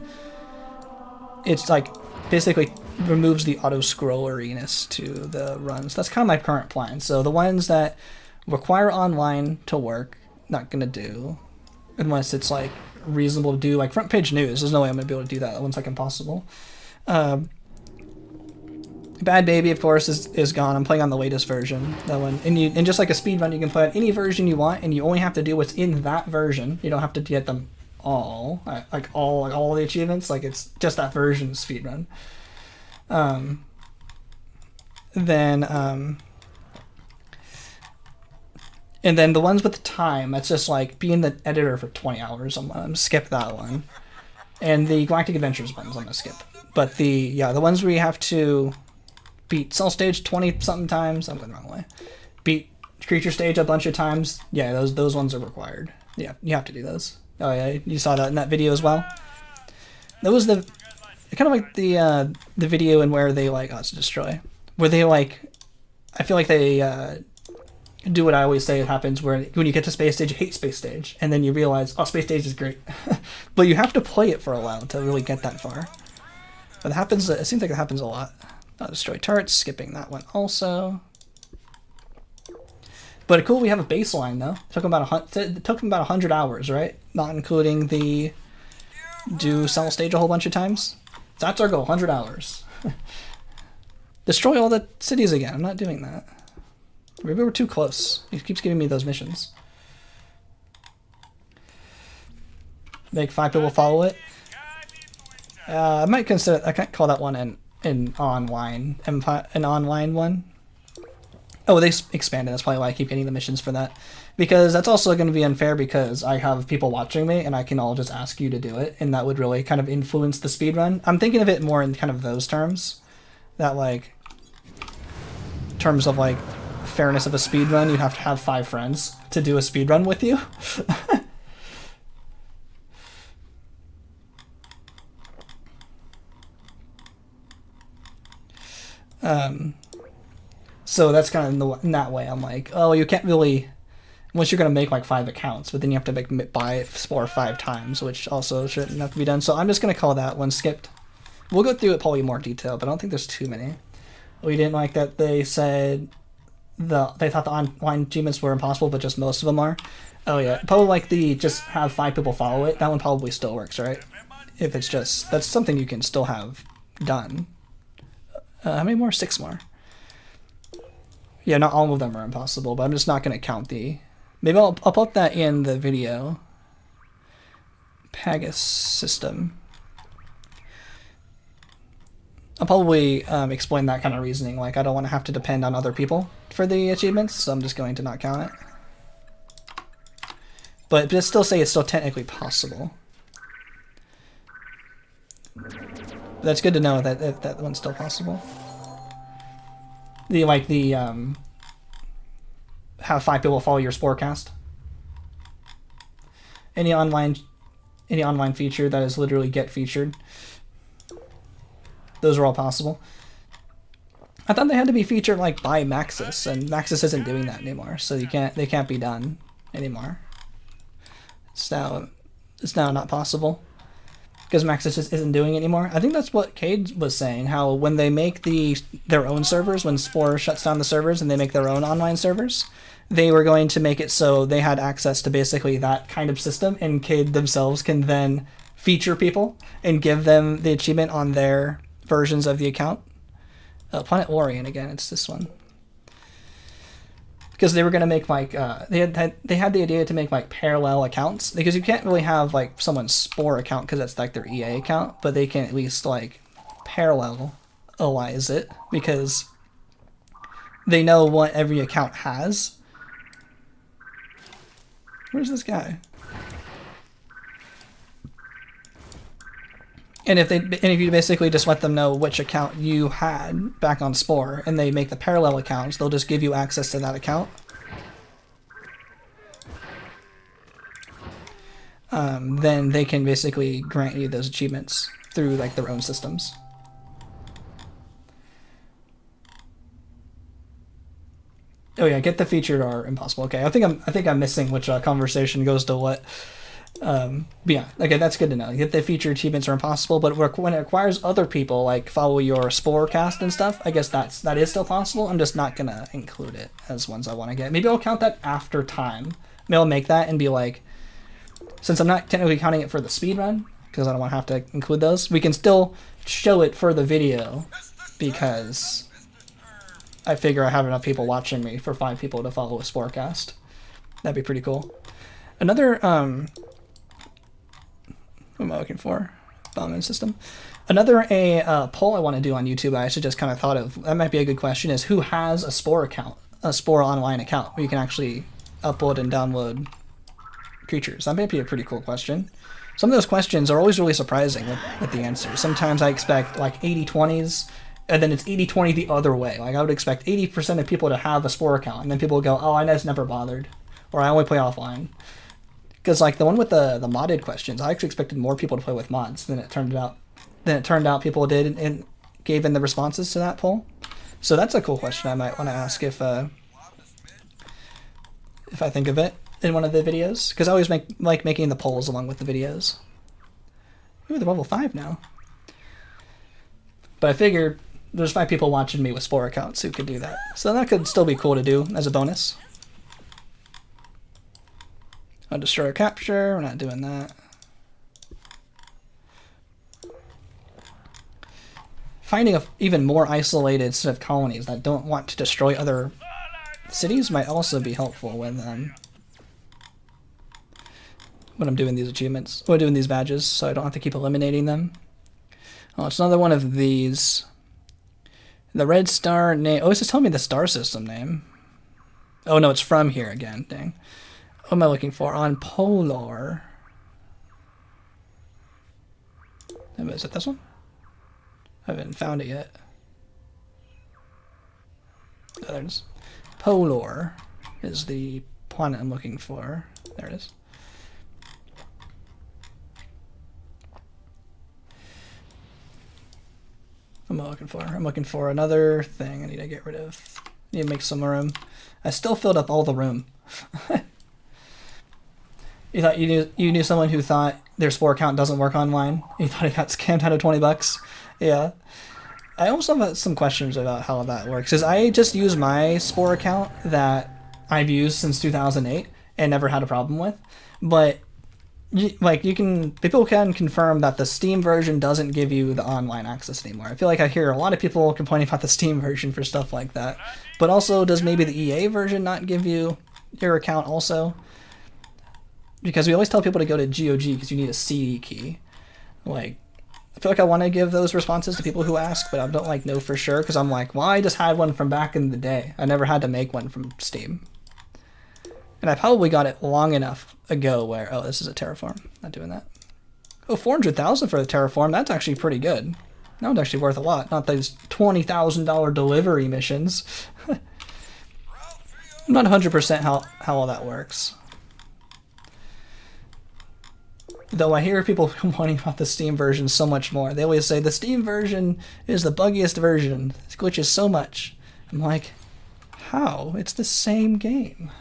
it's like basically removes the auto scrolleriness to the runs. That's kind of my current plan. So the ones that require online to work, not gonna do unless it's like reasonable to do. Like front page news, there's no way I'm gonna be able to do that. That one's like impossible. Bad Baby, of course, is gone. I'm playing on the latest version. That one, and just like a speedrun, you can play on any version you want, and you only have to do what's in that version. You don't have to get them all, like all the achievements. Like it's just that version speedrun. And then the ones with the time, that's just like being the editor for 20 hours. I'm gonna skip that one. And the Galactic Adventures ones, I'm gonna skip. But the ones where you have to beat Cell Stage 20-something times, I'm going the wrong way. Beat Creature Stage a bunch of times, yeah, those ones are required. Yeah, you have to do those. Oh yeah, you saw that in that video as well. That was kind of like the video in where they like, it's a destroy. Where they like, I feel like they do what I always say it happens where when you get to Space Stage, you hate Space Stage. And then you realize, Space Stage is great. But you have to play it for a while to really get that far. But it seems like it happens a lot. Destroy turrets, skipping that one also. But cool, we have a baseline though. It took them about 100 hours, right? Not including the do Cell Stage a whole bunch of times. So that's our goal, 100 hours. Destroy all the cities again. I'm not doing that. Maybe we're too close. He keeps giving me those missions. Make 5 people follow it. I might consider. I can't call that one an online empire, an online one. Oh, they expanded. That's probably why I keep getting the missions for that. Because that's also going to be unfair because I have people watching me and I can all just ask you to do it, and that would really kind of influence the speedrun. I'm thinking of it more in kind of those terms, that like terms of like fairness of a speedrun. You have to have 5 friends to do a speedrun with you. So that's kind of in that way. I'm like, oh, you can't really, unless you're going to make like 5 accounts, but then you have to buy Spore 5 times, which also shouldn't have to be done. So I'm just going to call that one skipped. We'll go through it probably in more detail, but I don't think there's too many. We didn't like that they said they thought the online achievements were impossible, but just most of them are. Oh yeah, probably like the just have 5 people follow it. That one probably still works, right? If it's just, that's something you can still have done. How many more? 6 more. Yeah, not all of them are impossible, but I'm just not going to count the... Maybe I'll put that in the video. Pegasus system. I'll probably explain that kind of reasoning. Like, I don't want to have to depend on other people for the achievements, so I'm just going to not count it. But just still say it's still technically possible. That's good to know that that one's still possible. Have 5 people follow your Sporecast. Any online feature that is literally get featured. Those are all possible. I thought they had to be featured like by Maxis, and Maxis isn't doing that anymore, so they can't be done anymore. It's now not possible. Because Maxis just isn't doing it anymore. I think that's what Cade was saying, how when they make their own servers, when Spore shuts down the servers and they make their own online servers, they were going to make it so they had access to basically that kind of system, and Cade themselves can then feature people and give them the achievement on their versions of the account. Planet Orion again, it's this one. Because they were going to make like they had the idea to make like parallel accounts, because you can't really have like someone's Spore account because that's like their EA account, but they can at least like parallelize it because they know what every account has. Where's this guy? And if you basically just let them know which account you had back on Spore, and they make the parallel accounts, they'll just give you access to that account. Then they can basically grant you those achievements through like their own systems. Oh yeah, get the featured are impossible. Okay, I think I'm missing which conversation goes to what. But yeah, okay, that's good to know. Get the feature achievements are impossible, but when it requires other people like follow your Sporecast and stuff, I guess that is still possible. I'm just not gonna include it as ones I want to get. Maybe I'll count that after time Maybe I'll make that and be like, since I'm not technically counting it for the speedrun, because I don't want to have to include those, we can still show it for the video, because I figure I have enough people watching me for 5 people to follow a Sporecast. That'd be pretty cool. Another, what am I looking for? Bombing system. Another poll I want to do on YouTube, I actually just kind of thought of, that might be a good question, is who has a Spore account, a Spore online account, where you can actually upload and download creatures? That might be a pretty cool question. Some of those questions are always really surprising with the answers. Sometimes I expect like 80-20s, and then it's 80-20 the other way. Like I would expect 80% of people to have a Spore account, and then people go, oh, I just never bothered, or I only play offline. Because like the one with the modded questions, I actually expected more people to play with mods than it turned out. People did and gave in the responses to that poll. So that's a cool question I might want to ask if I think of it in one of the videos, because I always like making the polls along with the videos. Ooh, they're level 5 now. But I figured there's 5 people watching me with Spore accounts who could do that. So that could still be cool to do as a bonus. I'll destroy a capture, we're not doing that. Finding even more isolated set of colonies that don't want to destroy other cities might also be helpful when I'm doing these achievements, or doing these badges, so I don't have to keep eliminating them. Oh, it's another one of these. The red star name. Oh, it's just telling me the star system name. Oh no, it's from here again. Dang. What am I looking for? On Polar. Is it this one? I haven't found it yet. Oh, there it is. Polar is the planet I'm looking for. There it is. What am I looking for? I'm looking for another thing I need to get rid of. I need to make some room. I still filled up all the room. You thought you knew someone who thought their Spore account doesn't work online? You thought he got scammed out of $20? Yeah. I also have some questions about how that works, because I just use my Spore account that I've used since 2008 and never had a problem with. But people can confirm that the Steam version doesn't give you the online access anymore. I feel like I hear a lot of people complaining about the Steam version for stuff like that. But also, does maybe the EA version not give you your account also? Because we always tell people to go to GOG because you need a CD key. Like, I feel like I want to give those responses to people who ask, but I don't know for sure, because I'm like, well, I just had one from back in the day. I never had to make one from Steam. And I probably got it long enough ago where, oh, this is a terraform. Not doing that. Oh, 400,000 for the terraform. That's actually pretty good. That would actually worth a lot. Not those $20,000 delivery missions. I'm not 100% how all that works. Though I hear people complaining about the Steam version so much more. They always say, the Steam version is the buggiest version. It glitches so much. I'm like, how? It's the same game.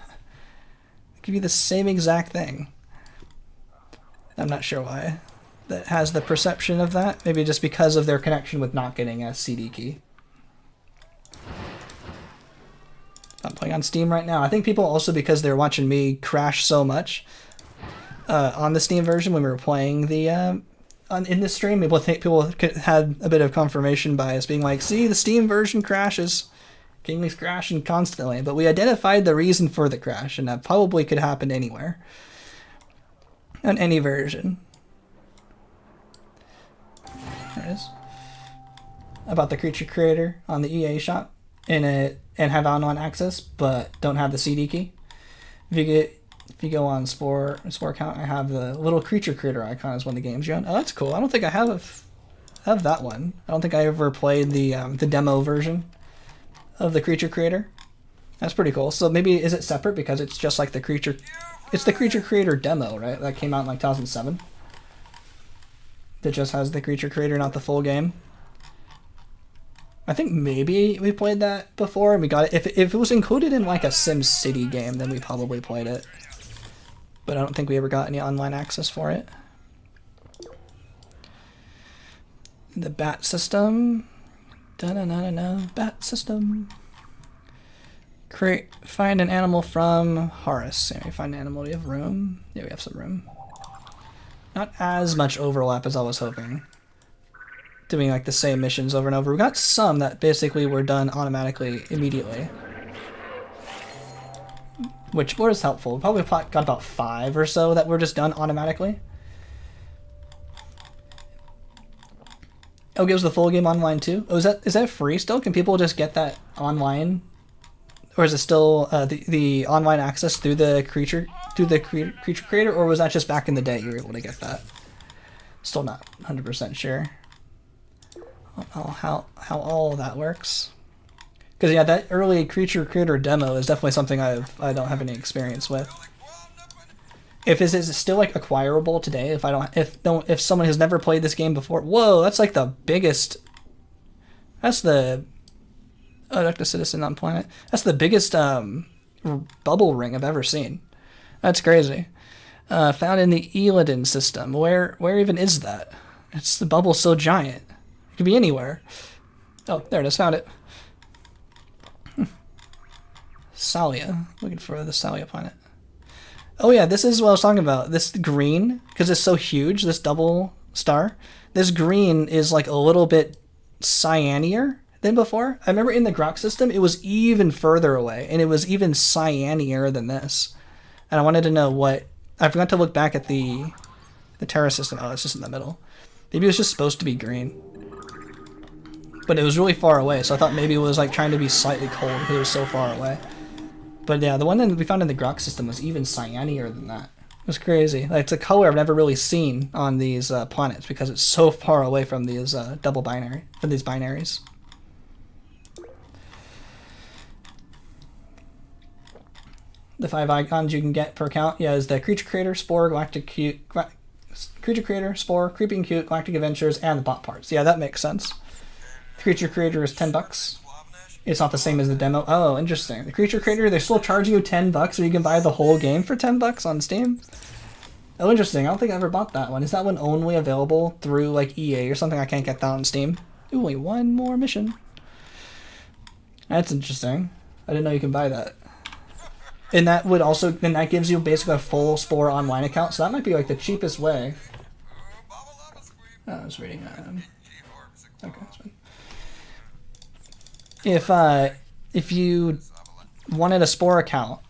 They give you the same exact thing. I'm not sure why that has the perception of that. Maybe just because of their connection with not getting a CD key. I'm playing on Steam right now. I think people also, because they're watching me crash so much on the Steam version when we were playing the in this stream, people had a bit of confirmation bias, being like, see, the Steam version crashes. Gaming's crashing constantly, but we identified the reason for the crash, and that probably could happen anywhere. On any version. There it is. About the creature creator on the EA shop and have online access, but don't have the CD key. If you go on Spore account, I have the little creature creator icon as one of the games you own. Oh, that's cool. I don't think I have that one. I don't think I ever played the demo version of the creature creator. That's pretty cool. So maybe, is it separate because it's just like the creature... It's the creature creator demo, right? That came out in like 2007. That just has the creature creator, not the full game. I think maybe we played that before and we got it. If it was included in like a SimCity game, then we probably played it. But I don't think we ever got any online access for it. The bat system. Da-na-na-na-na. Bat system. Find an animal from Horus. Yeah, we find an animal. Do we have room? Yeah, we have some room. Not as much overlap as I was hoping. Doing like the same missions over and over. We got some that basically were done automatically immediately. Which was helpful. We probably got about 5 or so that were just done automatically. Oh, it gives the full game online too? Oh, is that free still? Can people just get that online? Or is it still the online access through the creature creator, or was that just back in the day you were able to get that? Still not 100% sure how all of that works. Because yeah, that early creature creator demo is definitely something I don't have any experience with. Is it still like acquirable today? If someone has never played this game before, whoa, that's like the biggest. That's the Elected Citizen on planet. That's the biggest bubble ring I've ever seen. That's crazy. Found in the Eladin system. Where even is that? It's the bubble so giant. It could be anywhere. Oh, there it is. Found it. Salia. Looking for the Salia planet. Oh yeah, this is what I was talking about. This green, because it's so huge, this double star. This green is like a little bit cyanier than before. I remember in the Grox system, it was even further away, and it was even cyanier than this. And I wanted to know what... I forgot to look back at the Terra system. Oh, it's just in the middle. Maybe it was just supposed to be green. But it was really far away, so I thought maybe it was like trying to be slightly cold because it was so far away. But yeah, the one that we found in the Grox system was even cyanier than that. It was crazy. Like, it's a color I've never really seen on these planets because it's so far away from these binaries. The 5 icons you can get per account, yeah, is the Creature Creator, Spore, Creature Creator, Spore, Creeping Cute, Galactic Adventures, and the bot parts. Yeah, that makes sense. The Creature Creator is $10. It's not the same as the demo. Oh, interesting. The Creature Creator, they're still charging you $10 so you can buy the whole game for $10 on Steam? Oh, interesting. I don't think I ever bought that one. Is that one only available through, like, EA or something? I can't get that on Steam. Ooh, only one more mission. That's interesting. I didn't know you can buy that. And that would also, then that gives you basically a full Spore online account, so that might be like the cheapest way. Oh, I was reading that. Okay, that's fine. If you wanted a Spore account,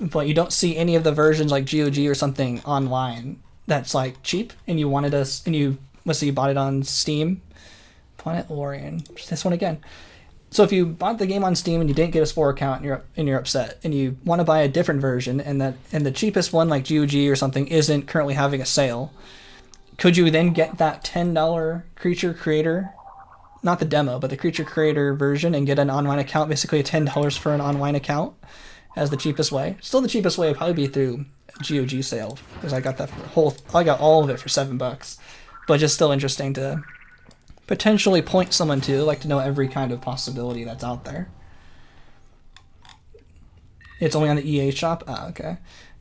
but you don't see any of the versions like GOG or something online that's like cheap, and you wanted us, and let's say you bought it on Steam, Planet Lorian, this one again. So if you bought the game on Steam and you didn't get a Spore account and you're upset and you want to buy a different version and the cheapest one like GOG or something isn't currently having a sale, could you then get that $10 Creature Creator, not the demo, but the Creature Creator version and get an online account, basically $10 for an online account as the cheapest way? Still the cheapest way would probably be through GOG sale because I got that I got all of it for $7, but just still interesting to potentially point someone to. Like to know every kind of possibility that's out there. It's only on the EA shop? Ah, okay.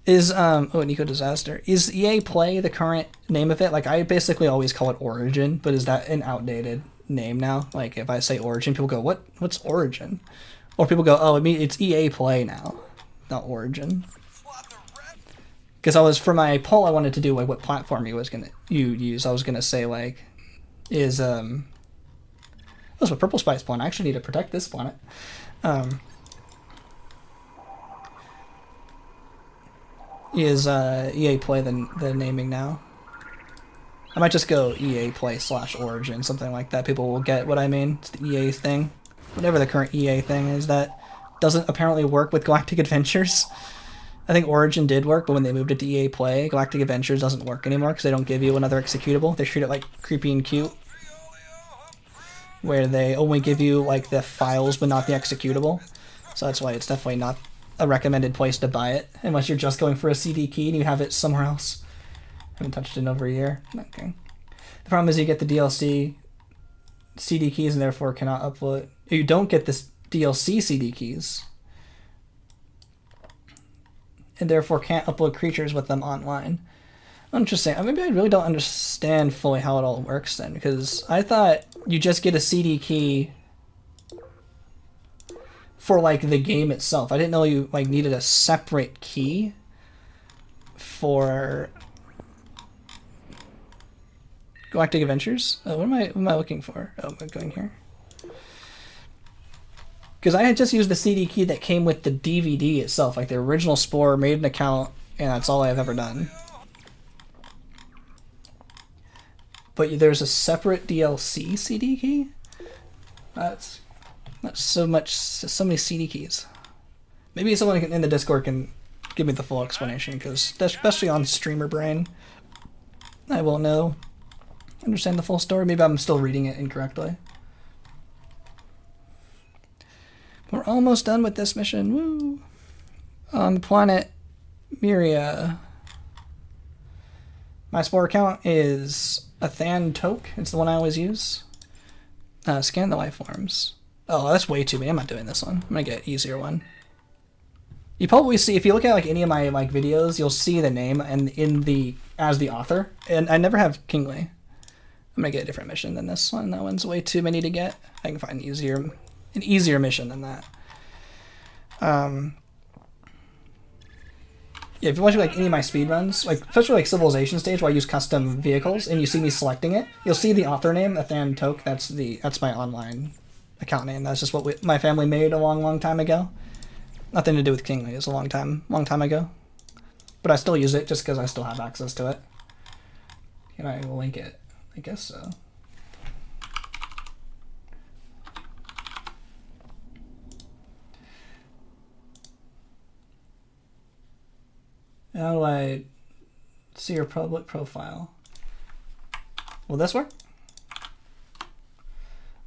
Oh, Nico Disaster. Is EA Play the current name of it? Like, I basically always call it Origin, but is that an outdated name now? Like, if I say Origin, people go, what's Origin? Or people go, oh, it's EA Play now, not Origin. Because for my poll, I wanted to do, like, what platform you use. I was gonna say, like, is a Purple Spice planet. I actually need to protect this planet. Is EA Play the naming now? I might just go EA Play /Origin, something like that. People will get what I mean. It's the EA thing. Whatever the current EA thing is that doesn't apparently work with Galactic Adventures. I think Origin did work, but when they moved it to EA Play, Galactic Adventures doesn't work anymore because they don't give you another executable. They treat it like Creepy and Cute, where they only give you like the files but not the executable. So that's why it's definitely not a recommended place to buy it unless you're just going for a CD key and you have it somewhere else. Haven't touched it in over a year. Okay. The problem is you get the DLC CD keys and therefore cannot upload. You don't get this DLC CD keys and therefore can't upload creatures with them online. Interesting. Maybe I really don't understand fully how it all works then, because I thought you just get a CD key for like the game itself. I didn't know you like needed a separate key for Galactic Adventures. Oh, what am I looking for? Oh, I'm going here. Because I had just used the CD key that came with the DVD itself, like the original Spore, made an account, and that's all I've ever done. But there's a separate DLC CD key? That's so many CD keys. Maybe someone in the Discord can give me the full explanation, because especially on streamer brain, I won't understand the full story. Maybe I'm still reading it incorrectly. We're almost done with this mission. Woo! On planet Myria. My Spore account is Athan Tok. It's the one I always use. Scan the life forms. Oh, that's way too many. I'm not doing this one. I'm gonna get an easier one. You probably see, if you look at like any of my like videos, you'll see the name and as the author. And I never have Kingly. I'm gonna get a different mission than this one. That one's way too many to get. I can find an easier mission than that. Yeah, if you watch like any of my speedruns, like especially like Civilization stage where I use custom vehicles and you see me selecting it, you'll see the author name, Athan Tok. That's my online account name. That's just what my family made a long time ago. Nothing to do with Kingly. It's a long time ago. But I still use it just because I still have access to it. Can I link it? I guess so. How do I see your public profile? Will this work?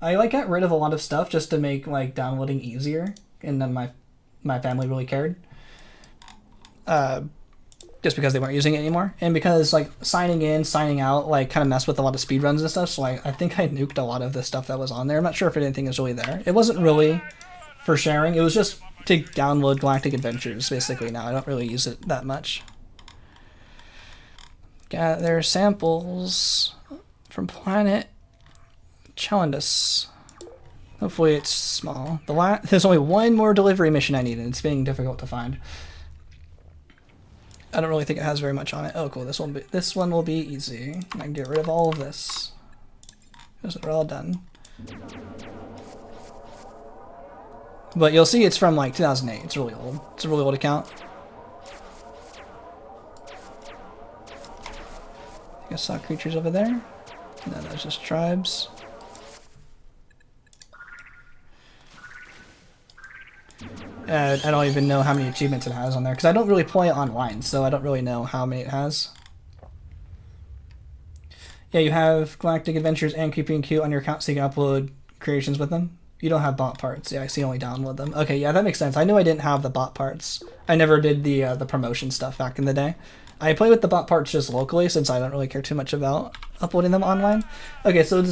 I like got rid of a lot of stuff just to make like downloading easier, and then my family really cared. Just because they weren't using it anymore, and because like signing in, signing out, like kind of messed with a lot of speedruns and stuff. So I think I nuked a lot of the stuff that was on there. I'm not sure if anything is really there. It wasn't really for sharing. It was just to download Galactic Adventures, basically. Now I don't really use it that much. Gather samples from planet Challenges. Hopefully it's small. There's only one more delivery mission I need, and it's being difficult to find. I don't really think it has very much on it. Oh, cool. This one will be easy. I can get rid of all of this because we're all done. But you'll see it's from like 2008. It's really old. It's a really old account. I guess I saw creatures over there. No, that's just tribes. I don't even know how many achievements it has on there because I don't really play it online, so I don't really know how many it has. Yeah, you have Galactic Adventures and Creepy and Cute on your account, so you can upload creations with them. You don't have bot parts. Yeah, I see. Only download them. Okay, yeah, that makes sense. I knew I didn't have the bot parts. I never did the promotion stuff back in the day. I play with the bot parts just locally since I don't really care too much about uploading them online. Okay, so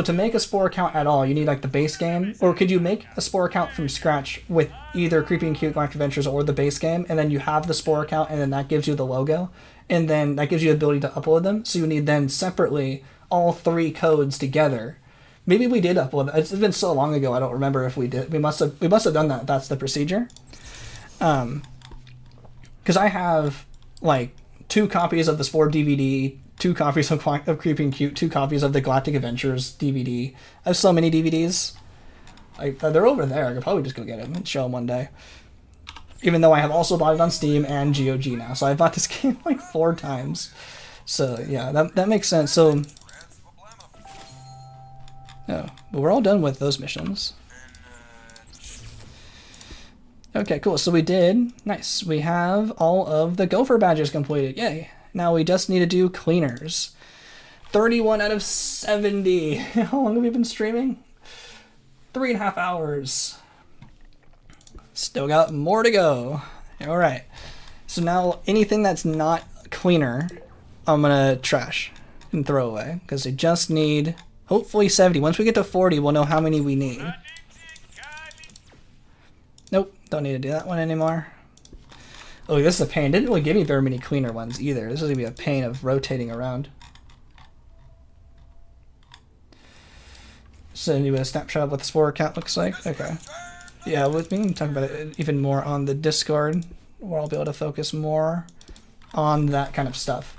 to make a Spore account at all, you need like the base game, or could you make a Spore account from scratch with either Creepy and Cute Galactic Adventures or the base game, and then you have the Spore account, and then that gives you the logo, and then that gives you the ability to upload them. So you need then separately all three codes together. Maybe we did upload them. It's been so long ago, I don't remember if we did. We must have done that. That's the procedure. Because I have like 2 copies of the Spore DVD, 2 copies of Creepy and Cute, 2 copies of the Galactic Adventures DVD. I have so many DVDs. They're over there. I could probably just go get them and show them one day. Even though I have also bought it on Steam and GOG now. So I bought this game like 4 times. So yeah, that makes sense. So oh, but we're all done with those missions. Okay, cool. So we did. Nice. We have all of the Gopher badges completed. Yay. Now we just need to do cleaners. 31 out of 70. How long have we been streaming? 3.5 hours. Still got more to go. All right. So now anything that's not cleaner, I'm going to trash and throw away because they just need hopefully 70. Once we get to 40, we'll know how many we need. Nope, don't need to do that one anymore. Oh, this is a pain. Didn't really give me very many cleaner ones either. This is going to be a pain of rotating around. So, anyway, a snapshot of what the Spore account looks like. Okay. Yeah, we can talk about it even more on the Discord, where I'll be able to focus more on that kind of stuff.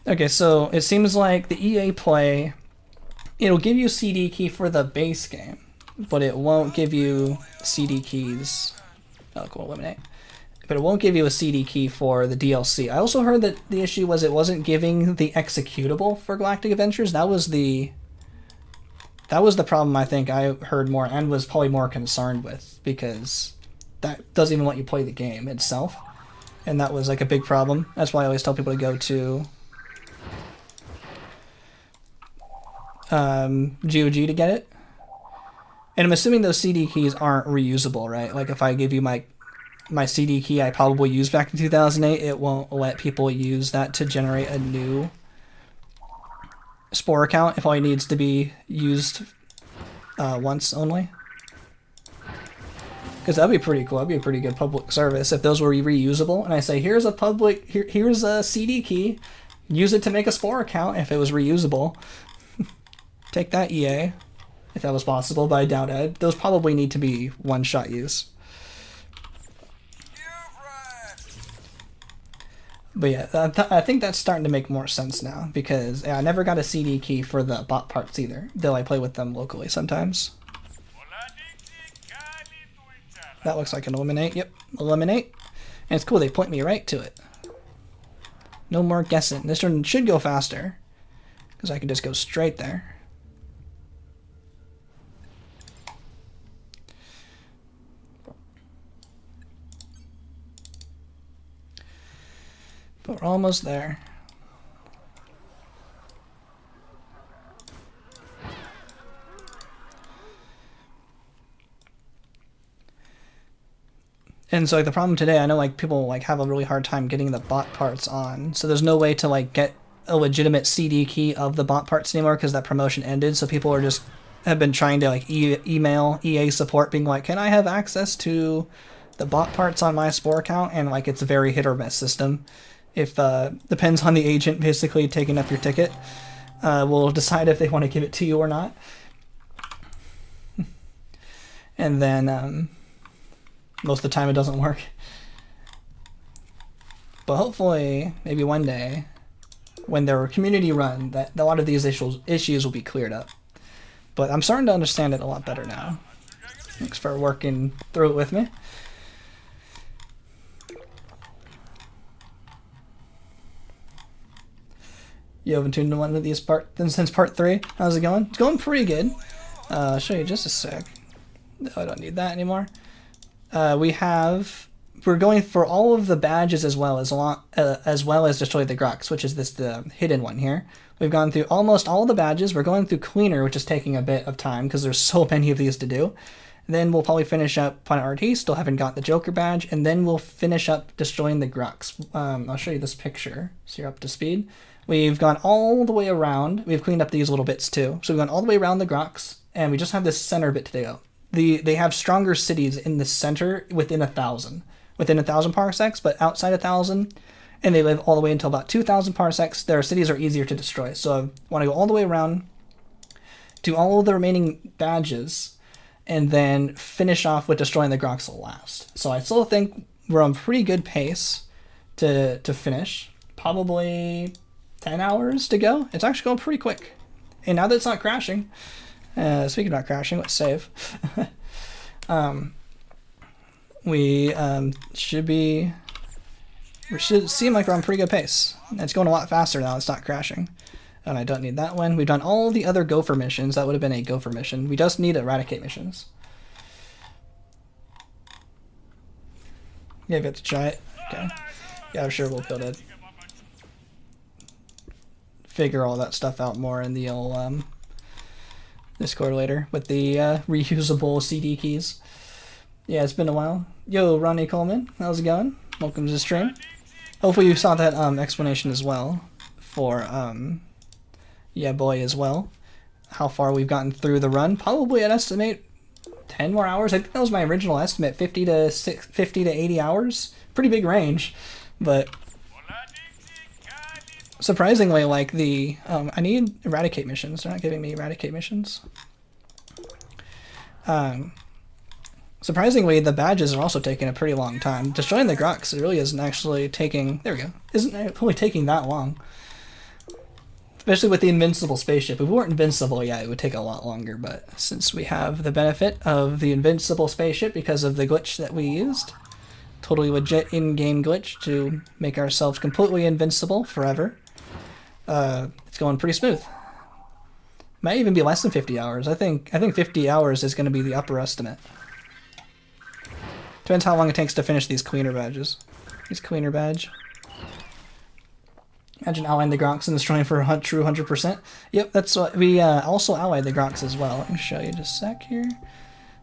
Okay, so it seems like the EA Play, it'll give you CD key for the base game, but it won't give you CD keys. Oh, cool, eliminate. But it won't give you a CD key for the DLC. I also heard that the issue was it wasn't giving the executable for Galactic Adventures. That was the problem I think I heard more and was probably more concerned with, because that doesn't even let you play the game itself. And that was like a big problem. That's why I always tell people to go to GOG to get it. And I'm assuming those CD keys aren't reusable, right? Like if I give you my CD key I probably used back in 2008, it won't let people use that to generate a new Spore account if all it needs to be used once only. Because that'd be pretty cool. That'd be a pretty good public service if those were reusable. And I say, here's a CD key. Use it to make a Spore account if it was reusable. Take that, EA, if that was possible, but I doubt it. Those probably need to be one-shot use. But yeah, I think that's starting to make more sense now, because I never got a CD key for the bot parts either, though I play with them locally sometimes. That looks like an eliminate. Yep, eliminate. And it's cool, they point me right to it. No more guessing. This one should go faster, because I can just go straight there. But we're almost there. And so like the problem today, I know like people like have a really hard time getting the bot parts on. So there's no way to like get a legitimate CD key of the bot parts anymore because that promotion ended. So people are just have been trying to like email EA support being like, can I have access to the bot parts on my Spore account? And like it's a very hit or miss system. If depends on the agent basically taking up your ticket, will decide if they want to give it to you or not. And then most of the time it doesn't work. But hopefully, maybe one day, when they're community run, that a lot of these issues will be cleared up. But I'm starting to understand it a lot better now. Thanks for working through it with me. You haven't tuned into one of these since part 3. How's it going? It's going pretty good. I'll show you just a sec. No, I don't need that anymore. We're going for all of the badges as well as destroy the Grox, which is the hidden one here. We've gone through almost all the badges. We're going through Cleaner, which is taking a bit of time because there's so many of these to do. Then we'll probably finish up Planet RT, still haven't got the Joker badge, and then we'll finish up destroying the Grox. I'll show you this picture so you're up to speed. We've gone all the way around. We've cleaned up these little bits too. So we've gone all the way around the Grox, and we just have this center bit to go. They have stronger cities in the center within 1,000 parsecs, but outside 1,000, and they live all the way until about 2,000 parsecs. Their cities are easier to destroy. So I want to go all the way around, do all of the remaining badges, and then finish off with destroying the Grox last. So I still think we're on pretty good pace to finish. Probably 10 hours to go. It's actually going pretty quick. And now that it's not crashing, speaking about crashing, let's save. We should seem like we're on pretty good pace. It's going a lot faster now. It's not crashing. And I don't need that one. We've done all the other Gopher missions. That would have been a Gopher mission. We just need Eradicate missions. Yeah, we have to try it. Okay. Yeah, I'm sure we'll be able to figure all that stuff out more in the old Discord later with the reusable CD keys. Yeah, it's been a while. Yo, Ronnie Coleman, how's it going? Welcome to the stream. Hopefully you saw that explanation as well for yeah boy as well. How far we've gotten through the run. Probably I'd estimate 10 more hours. I think that was my original estimate, 50 to 80 hours. Pretty big range, but surprisingly, like the I need Eradicate missions. They're not giving me Eradicate missions. Surprisingly, the badges are also taking a pretty long time. Destroying the Grox, it really isn't actually taking... There we go. Isn't really taking that long. Especially with the invincible spaceship. If we weren't invincible, yeah, it would take a lot longer. But since we have the benefit of the invincible spaceship because of the glitch that we used, totally legit in-game glitch to make ourselves completely invincible forever, it's going pretty smooth. Might even be less than 50 hours. I think 50 hours is going to be the upper estimate. Depends how long it takes to finish these cleaner badges. These cleaner badge. Imagine allying the Grox and destroying for a true 100%. Yep, that's what we also allied the Grox as well. Let me show you just a sec here.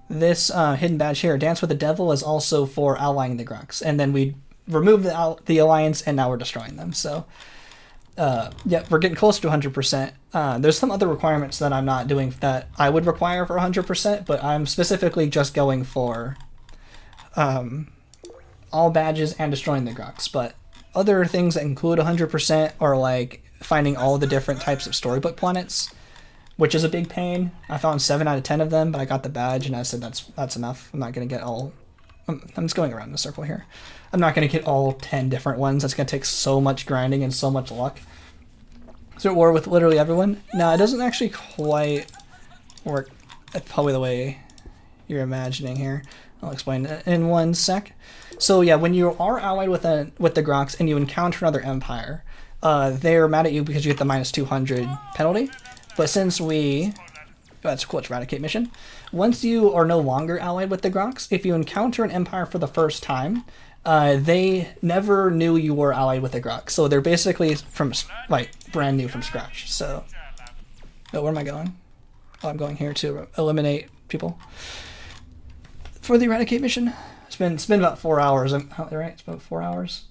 This hidden badge here, Dance with the Devil, is also for allying the Grox. And then we removed the alliance and now we're destroying them. So, yeah, we're getting close to 100%. There's some other requirements that I'm not doing that I would require for 100%, but I'm specifically just going for all badges and destroying the Grox. But other things that include 100% are like finding all the different types of storybook planets, which is a big pain. I found 7 out of 10 of them, but I got the badge and I said that's enough. I'm not going to get all... I'm just going around in a circle here. I'm not going to get all 10 different ones. That's going to take so much grinding and so much luck. So at war with literally everyone? No, it doesn't actually quite work probably the way you're imagining here. I'll explain it in one sec. So yeah, when you are allied with the Grox and you encounter another Empire, they're mad at you because you get the -200 penalty. But since we... That's cool, it's Eradicate mission. Once you are no longer allied with the Grox, if you encounter an Empire for the first time, they never knew you were allied with the Grox. So they're basically from like brand new from scratch. So, oh, where am I going? Oh, I'm going here to eliminate people for the Eradicate mission. It's been about 4 hours. Right? It's about 4 hours,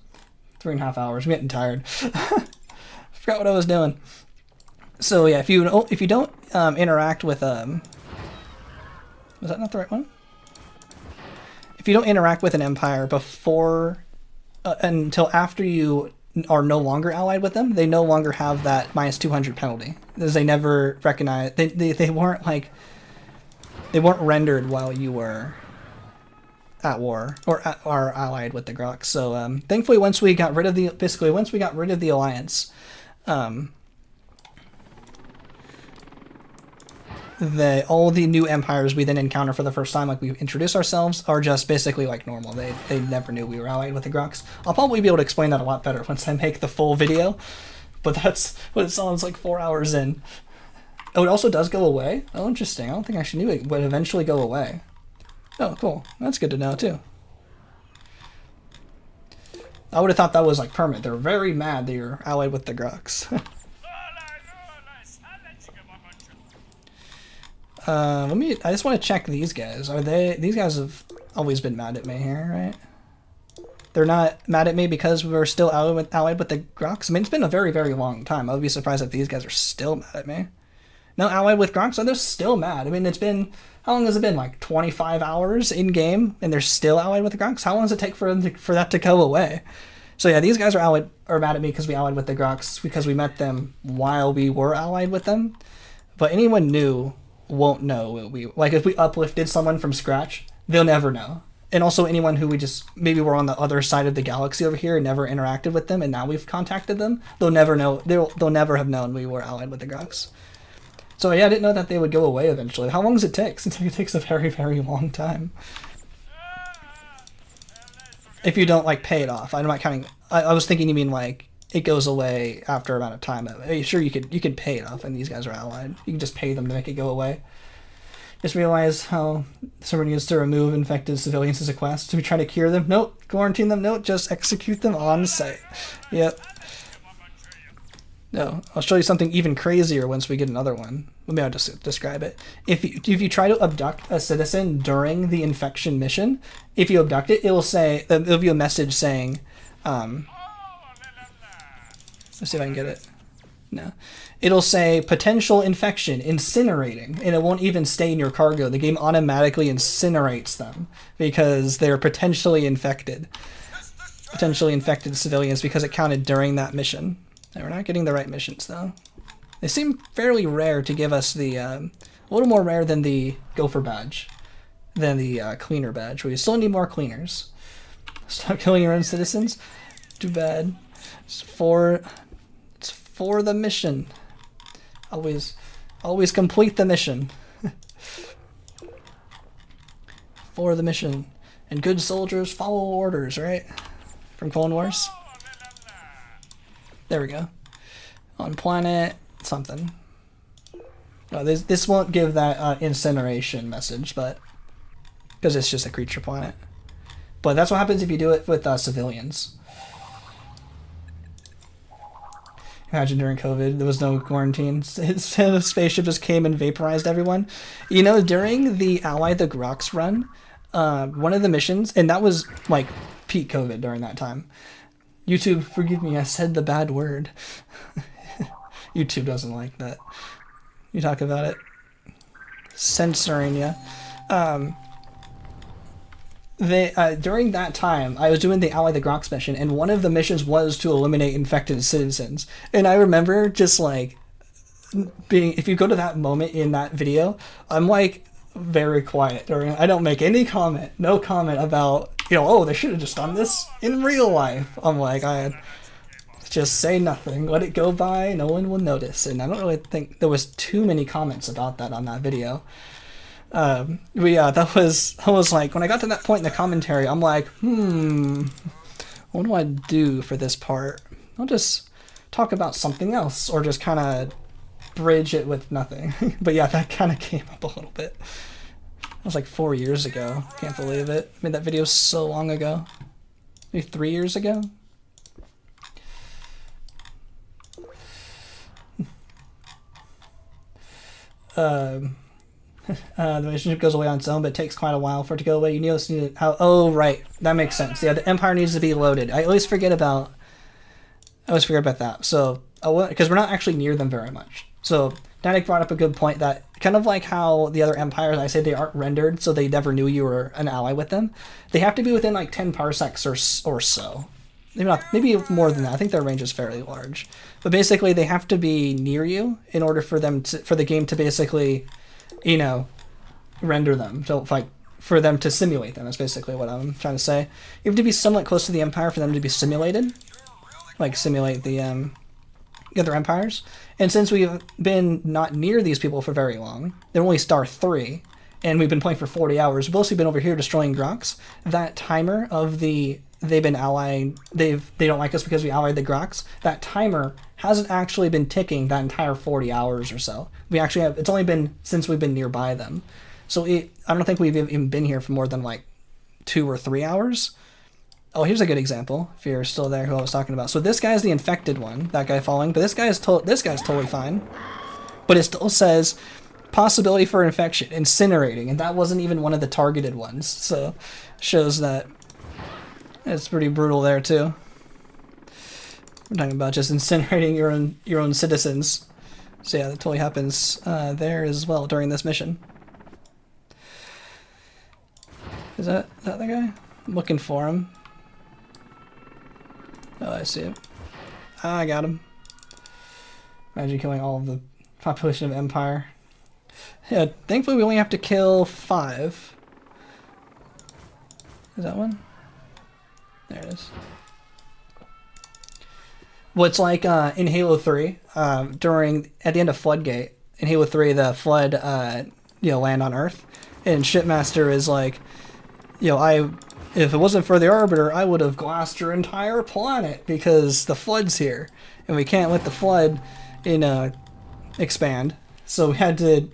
3.5 hours. I'm getting tired. Forgot what I was doing. So yeah, if you don't interact with was that not the right one? If you don't interact with an Empire before until after you are no longer allied with them, they no longer have that -200 penalty, because they never recognize they weren't like they weren't rendered while you were at war or are allied with the Grox. So thankfully, once we got rid of the alliance, all the new empires we then encounter for the first time, like we introduce ourselves, are just basically like normal. They never knew we were allied with the Grox. I'll probably be able to explain that a lot better once I make the full video, but that's what it sounds like 4 hours in. Oh, it also does go away? Oh, interesting. I don't think I actually knew it would eventually go away. Oh, cool. That's good to know, too. I would have thought that was, like, permanent. They're very mad that you're allied with the Grox. I just want to check these guys. These guys have always been mad at me here, right? They're not mad at me because we're still allied with the Grox? I mean, it's been a very, very long time. I would be surprised if these guys are still mad at me. No, allied with Grox? Oh, they're still mad. I mean, it's been... How long has it been? Like 25 hours in-game, and they're still allied with the Grox? How long does it take for that to go away? So yeah, these guys are mad at me because we allied with the Grox, because we met them while we were allied with them. But anyone new won't know what we... Like, if we uplifted someone from scratch, they'll never know. And also anyone who we just... Maybe we're on the other side of the galaxy over here and never interacted with them, and now we've contacted them, they'll never know... They'll never have known we were allied with the Grox. So yeah, I didn't know that they would go away eventually. How long does it take? Seems like it takes a very, very long time. If you don't, like, pay it off. I'm not counting... I was thinking you mean, like, it goes away after a amount of time. I mean, sure, you could pay it off, and these guys are allied. You can just pay them to make it go away. Just realize how someone needs to remove infected civilians as a quest. Do we try to cure them? Nope. Quarantine them? Nope. Just execute them on site. Yep. No, I'll show you something even crazier once we get another one. Let me just describe it. If you try to abduct a citizen during the infection mission, if you abduct it, it'll give you a message saying, let's see if I can get it. No. It'll say potential infection, incinerating, and it won't even stay in your cargo. The game automatically incinerates them because they're potentially infected. Potentially infected civilians because it counted during that mission. And we're not getting the right missions, though. They seem fairly rare to give us the... a little more rare than the Gopher badge. than the cleaner badge. We still need more cleaners. Stop killing your own citizens. Too bad. It's for the mission. Always complete the mission. For the mission. And good soldiers follow orders, right? From Clone Wars. There we go. On planet something. Oh, this won't give that incineration message, but because it's just a creature planet. But that's what happens if you do it with civilians. Imagine during COVID, there was no quarantine. The spaceship just came and vaporized everyone. You know, during the the Grox run, one of the missions, and that was like peak COVID during that time. YouTube, forgive me, I said the bad word. YouTube doesn't like that. You talk about it. Censoring you. During that time, I was doing the the Grox mission, and one of the missions was to eliminate infected citizens. And I remember just like being, if you go to that moment in that video, I'm like very quiet, or I don't make any comment, no comment about, oh, they should have just done this in real life. I'm like, I just say nothing, let it go by, no one will notice. And I don't really think there was too many comments about that on that video. That was like, when I got to that point in the commentary, I'm like, what do I do for this part? I'll just talk about something else, or just kind of bridge it with nothing. But yeah, that kind of came up a little bit. That was like 4 years ago. Can't believe it. I made that video so long ago. Maybe 3 years ago? The relationship goes away on its own, but it takes quite a while for it to go away. You need to oh, right. That makes sense. Yeah, the Empire needs to be loaded. I always forget about that. So, because we're not actually near them very much. So, Danik brought up a good point that kind of like how the other empires, I say they aren't rendered, so they never knew you were an ally with them. They have to be within like 10 parsecs or so. Maybe more than that. I think their range is fairly large. But basically, they have to be near you in order for the game to basically, render them. So, for them to simulate them. That's basically what I'm trying to say. You have to be somewhat close to the Empire for them to be simulated. Like, simulate the other empires. And since we've been not near these people for very long, they're only star 3, and we've been playing for 40 hours, we've also been over here destroying Grox. That timer of they've been allying, they don't like us because we allied the Grox, that timer hasn't actually been ticking that entire 40 hours or so. It's only been since we've been nearby them. So I don't think we've even been here for more than like 2 or 3 hours. Oh, here's a good example, if you're still there, who I was talking about. So this guy's the infected one, that guy falling, but this guy's totally fine. But it still says possibility for infection, incinerating, and that wasn't even one of the targeted ones. So shows that it's pretty brutal there too. We're talking about just incinerating your own citizens. So yeah, that totally happens there as well during this mission. Is that the guy? I'm looking for him. Oh, I see him. I got him. Imagine killing all of the population of Empire. Yeah, thankfully we only have to kill 5. Is that one? There it is. Well, it's like in Halo 3, at the end of Floodgate, in Halo 3, the Flood, land on Earth, and Shipmaster is like, if it wasn't for the Arbiter, I would have glassed your entire planet because the Flood's here, and we can't let the Flood, expand. So we had to.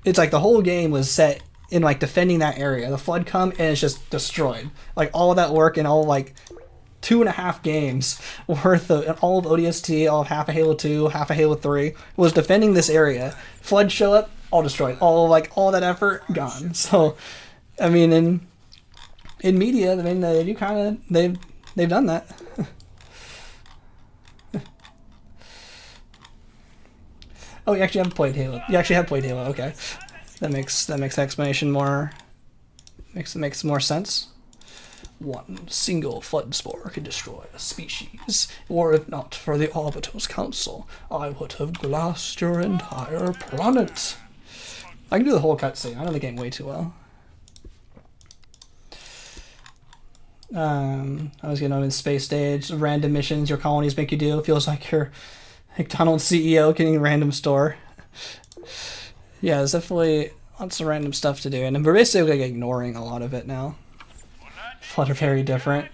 It's like the whole game was set in like defending that area. The Flood come and it's just destroyed. Like all of that work and all like 2.5 games worth of all of ODST, all of half of Halo 2, half of Halo 3 was defending this area. Flood show up, all destroyed. All that effort gone. So, I mean, in media, I mean, they've done that. Oh, you actually have played Halo. Okay, that makes the explanation more makes more sense. One single flood spore could destroy a species, or if not for the Arbiter's Council, I would have glassed your entire planet. I can do the whole cutscene. I know the game way too well. I was getting on in space stage. Random missions your colonies make you do. It feels like you're McDonald's CEO getting a random store. Yeah, there's definitely lots of random stuff to do, and we're basically like ignoring a lot of it now. A lot are very different.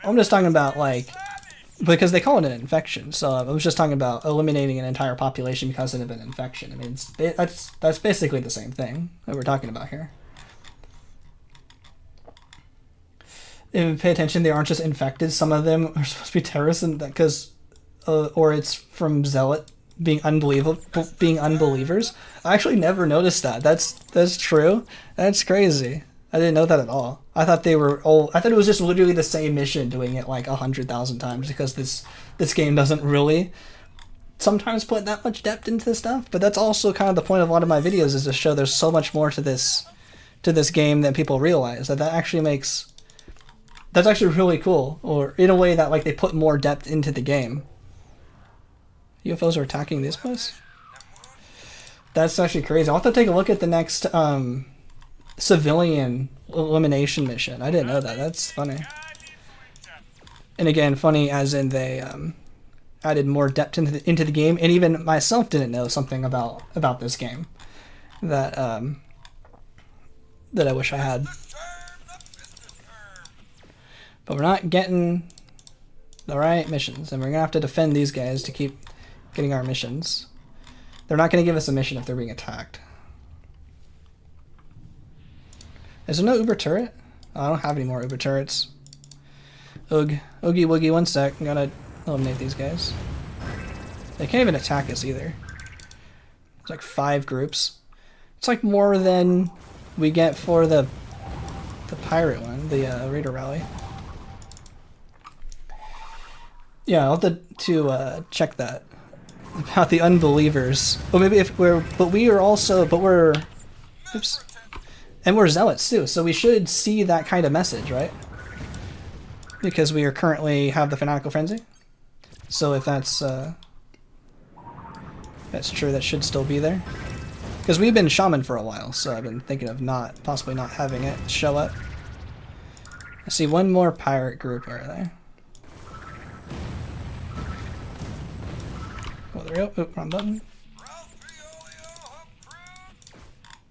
I'm just talking about like, because they call it an infection, so I was just talking about eliminating an entire population because of an infection. I mean, that's basically the same thing that we're talking about here. If you pay attention, they aren't just infected. Some of them are supposed to be terrorists, and because, or it's from Zealot being unbelievers. I actually never noticed that. That's true. That's crazy. I didn't know that at all. I thought they were all. I thought it was just literally the same mission, doing it like 100,000 times, because this game doesn't really sometimes put that much depth into this stuff. But that's also kind of the point of a lot of my videos, is to show there's so much more to this game than people realize. That actually makes. That's actually really cool, or in a way that like they put more depth into the game. UFOs are attacking this place? That's actually crazy. I'll have to take a look at the next civilian elimination mission. I didn't know that. That's funny. And again, funny as in they added more depth into the game, and even myself didn't know something about this game that that I wish I had. But we're not getting the right missions, and we're gonna have to defend these guys to keep getting our missions. They're not gonna give us a mission if they're being attacked. Is there no Uber turret? Oh, I don't have any more Uber turrets. Oogie woogie, one sec. I'm gonna eliminate these guys. They can't even attack us either. There's like 5 groups. It's like more than we get for the pirate one, the Raider Rally. Yeah, I'll have to check that about the unbelievers. Well, maybe if we're, but we are also, but we're, oops, and we're zealots too. So we should see that kind of message, right? Because we are currently have the fanatical frenzy. So if that's true, that should still be there. Because we've been shaman for a while, so I've been thinking of possibly not having it show up. I see one more pirate group over there. Oh, there we go. Oop, wrong button.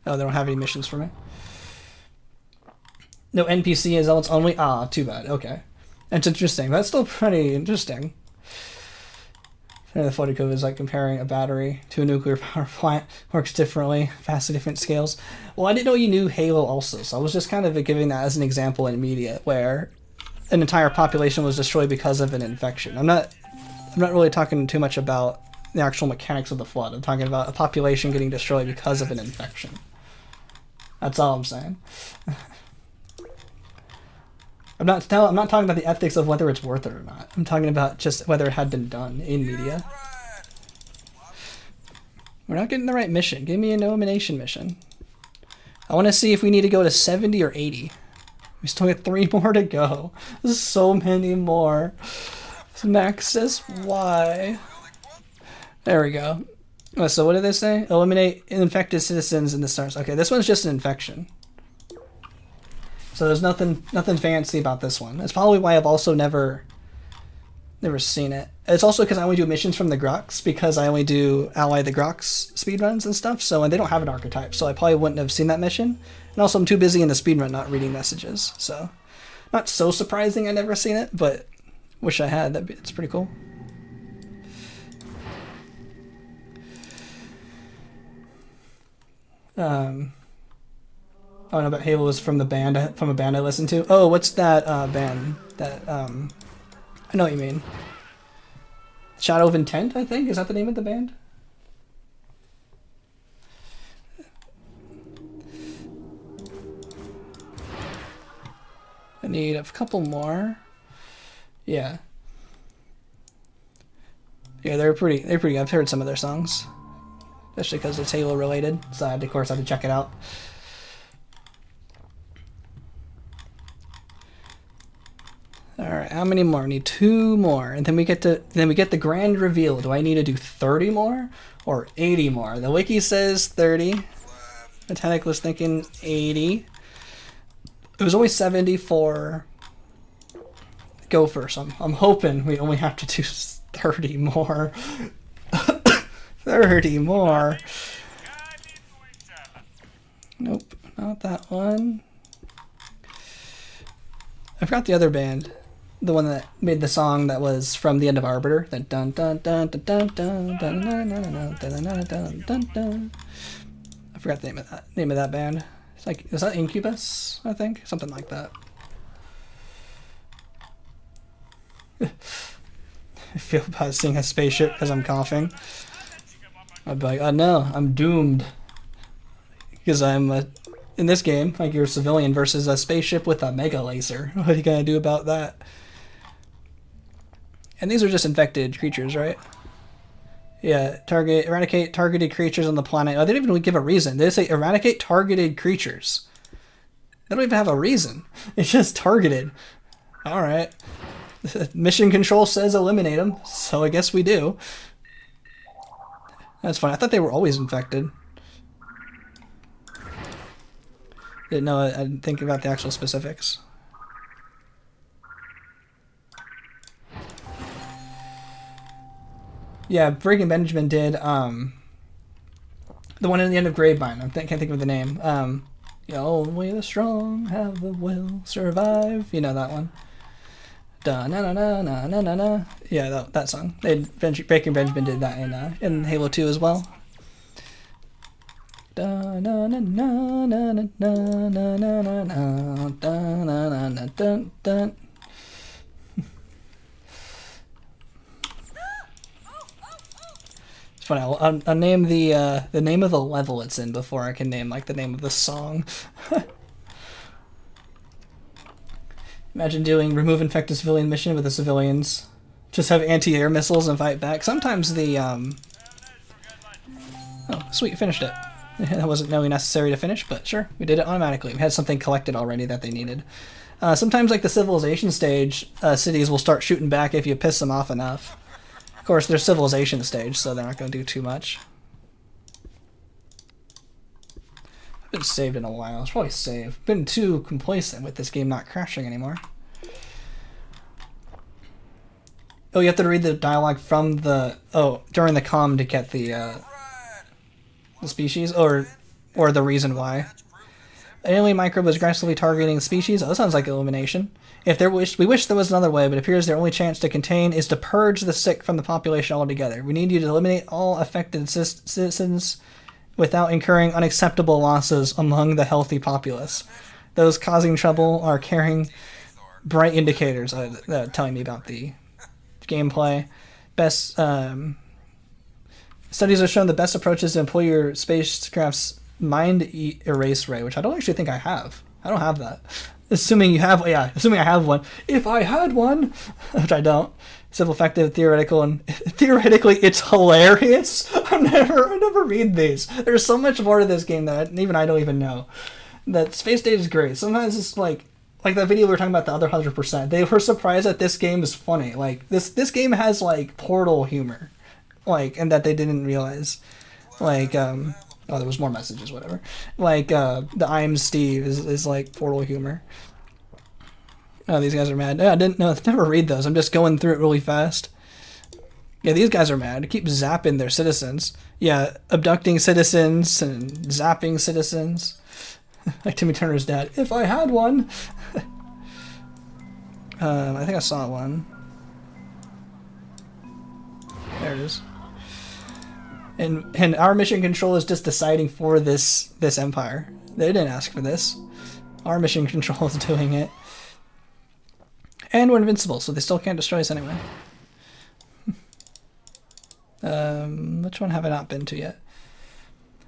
Oh, they don't have any missions for me. No NPC is zealots only? Ah, too bad. Okay. That's interesting. That's still pretty interesting. The photo code is like comparing a battery to a nuclear power plant. Works differently, vastly different scales. Well, I didn't know you knew Halo also, so I was just kind of giving that as an example in media where an entire population was destroyed because of an infection. I'm not really talking too much about the actual mechanics of the flood. I'm talking about a population getting destroyed because of an infection. That's all I'm saying. I'm not talking about the ethics of whether it's worth it or not. I'm talking about just whether it had been done in media. We're not getting the right mission. Give me an elimination mission. I want to see if we need to go to 70 or 80. We still got 3 more to go. There's so many more. Max says why? There we go. Oh, so what did they say? Eliminate infected citizens in the stars. Okay, this one's just an infection. So there's nothing fancy about this one. That's probably why I've also never seen it. It's also because I only do missions from the Grox, because I only do Ally the Grox speedruns and stuff, and they don't have an archetype, so I probably wouldn't have seen that mission. And also I'm too busy in the speedrun not reading messages, so not so surprising I never seen it, but wish I had. It's pretty cool. Oh no, but Halo was from a band I listened to. Oh, what's that band? That I know what you mean. Shadow of Intent, I think. Is that the name of the band? I need a couple more. Yeah. Yeah, they're pretty good. I've heard some of their songs, especially because it's Halo related. So I had to, of course, I had to check it out. All right, how many more? I need 2 more, and then we get the grand reveal. Do I need to do 30 more or 80 more? The wiki says 30. Titanic was thinking 80. It was only 70 for Gopher, so I'm hoping we only have to do 30 more. 30 more. Nope, not that one. I forgot the other band. The one that made the song that was from the end of Arbiter. That dun dun dun dun dun dun dun dun dun dun dun dun dun. I forgot the name of that band. It's like, is that Incubus? I think something like that. I feel bad seeing a spaceship because I'm coughing. I'd be like, oh no, I'm doomed. Because I'm in this game, like you're a civilian versus a spaceship with a mega laser. What are you gonna do about that? And these are just infected creatures, right? Yeah, eradicate targeted creatures on the planet. Oh, they didn't even give a reason. They say eradicate targeted creatures. They don't even have a reason. It's just targeted. All right. Mission control says eliminate them, so I guess we do. That's fine. I thought they were always infected. Didn't know. I didn't think about the actual specifics. Yeah, Breaking Benjamin did the one in the end of Gravemind. I can't think of the name. Only the strong have the will survive. You know that one. Da na na na na na na na. Yeah, that song. Breaking Benjamin did that in Halo 2 as well. Da na na na na na na na na na da na na na dun dun. It's funny. I'll name the name of the level it's in before I can name like the name of the song. Imagine doing remove infected civilian mission with the civilians. Just have anti-air missiles and fight back. Sometimes the oh sweet, finished it. That wasn't really necessary to finish, but sure, we did it automatically. We had something collected already that they needed. Sometimes like the civilization stage, cities will start shooting back if you piss them off enough. Of course, they're civilization stage, so they're not going to do too much. I've been saved in a while. It's probably saved. Been too complacent with this game not crashing anymore. Oh, you have to read the dialogue from the during the comm to get the species or the reason why. An alien microbe was aggressively targeting species. Oh, that sounds like elimination. We wish there was another way, but it appears their only chance to contain is to purge the sick from the population altogether. We need you to eliminate all affected citizens without incurring unacceptable losses among the healthy populace. Those causing trouble are carrying bright indicators telling me about the gameplay. Studies have shown the best approach is to employ your spacecraft's mind erase ray, which I don't actually think I have. I don't have that. Assuming I have one. If I had one, which I don't. Civil effective, theoretical, and theoretically it's hilarious. I never read these. There's so much more to this game that even I don't even know. That Space Stage is great. Sometimes it's like that video we were talking about, the other 100%. They were surprised that this game is funny. Like this game has like Portal humor, and that they didn't realize. Oh, there was more messages, whatever. The I'm Steve is like Portal humor. Oh, these guys are mad. I didn't know. Never read those. I'm just going through it really fast. Yeah, these guys are mad. They keep zapping their citizens. Yeah, abducting citizens and zapping citizens. Like Timmy Turner's dad. If I had one. I think I saw one. There it is. And our mission control is just deciding for this empire. They didn't ask for this. Our mission control is doing it. And we're invincible, so they still can't destroy us anyway. Which one have I not been to yet?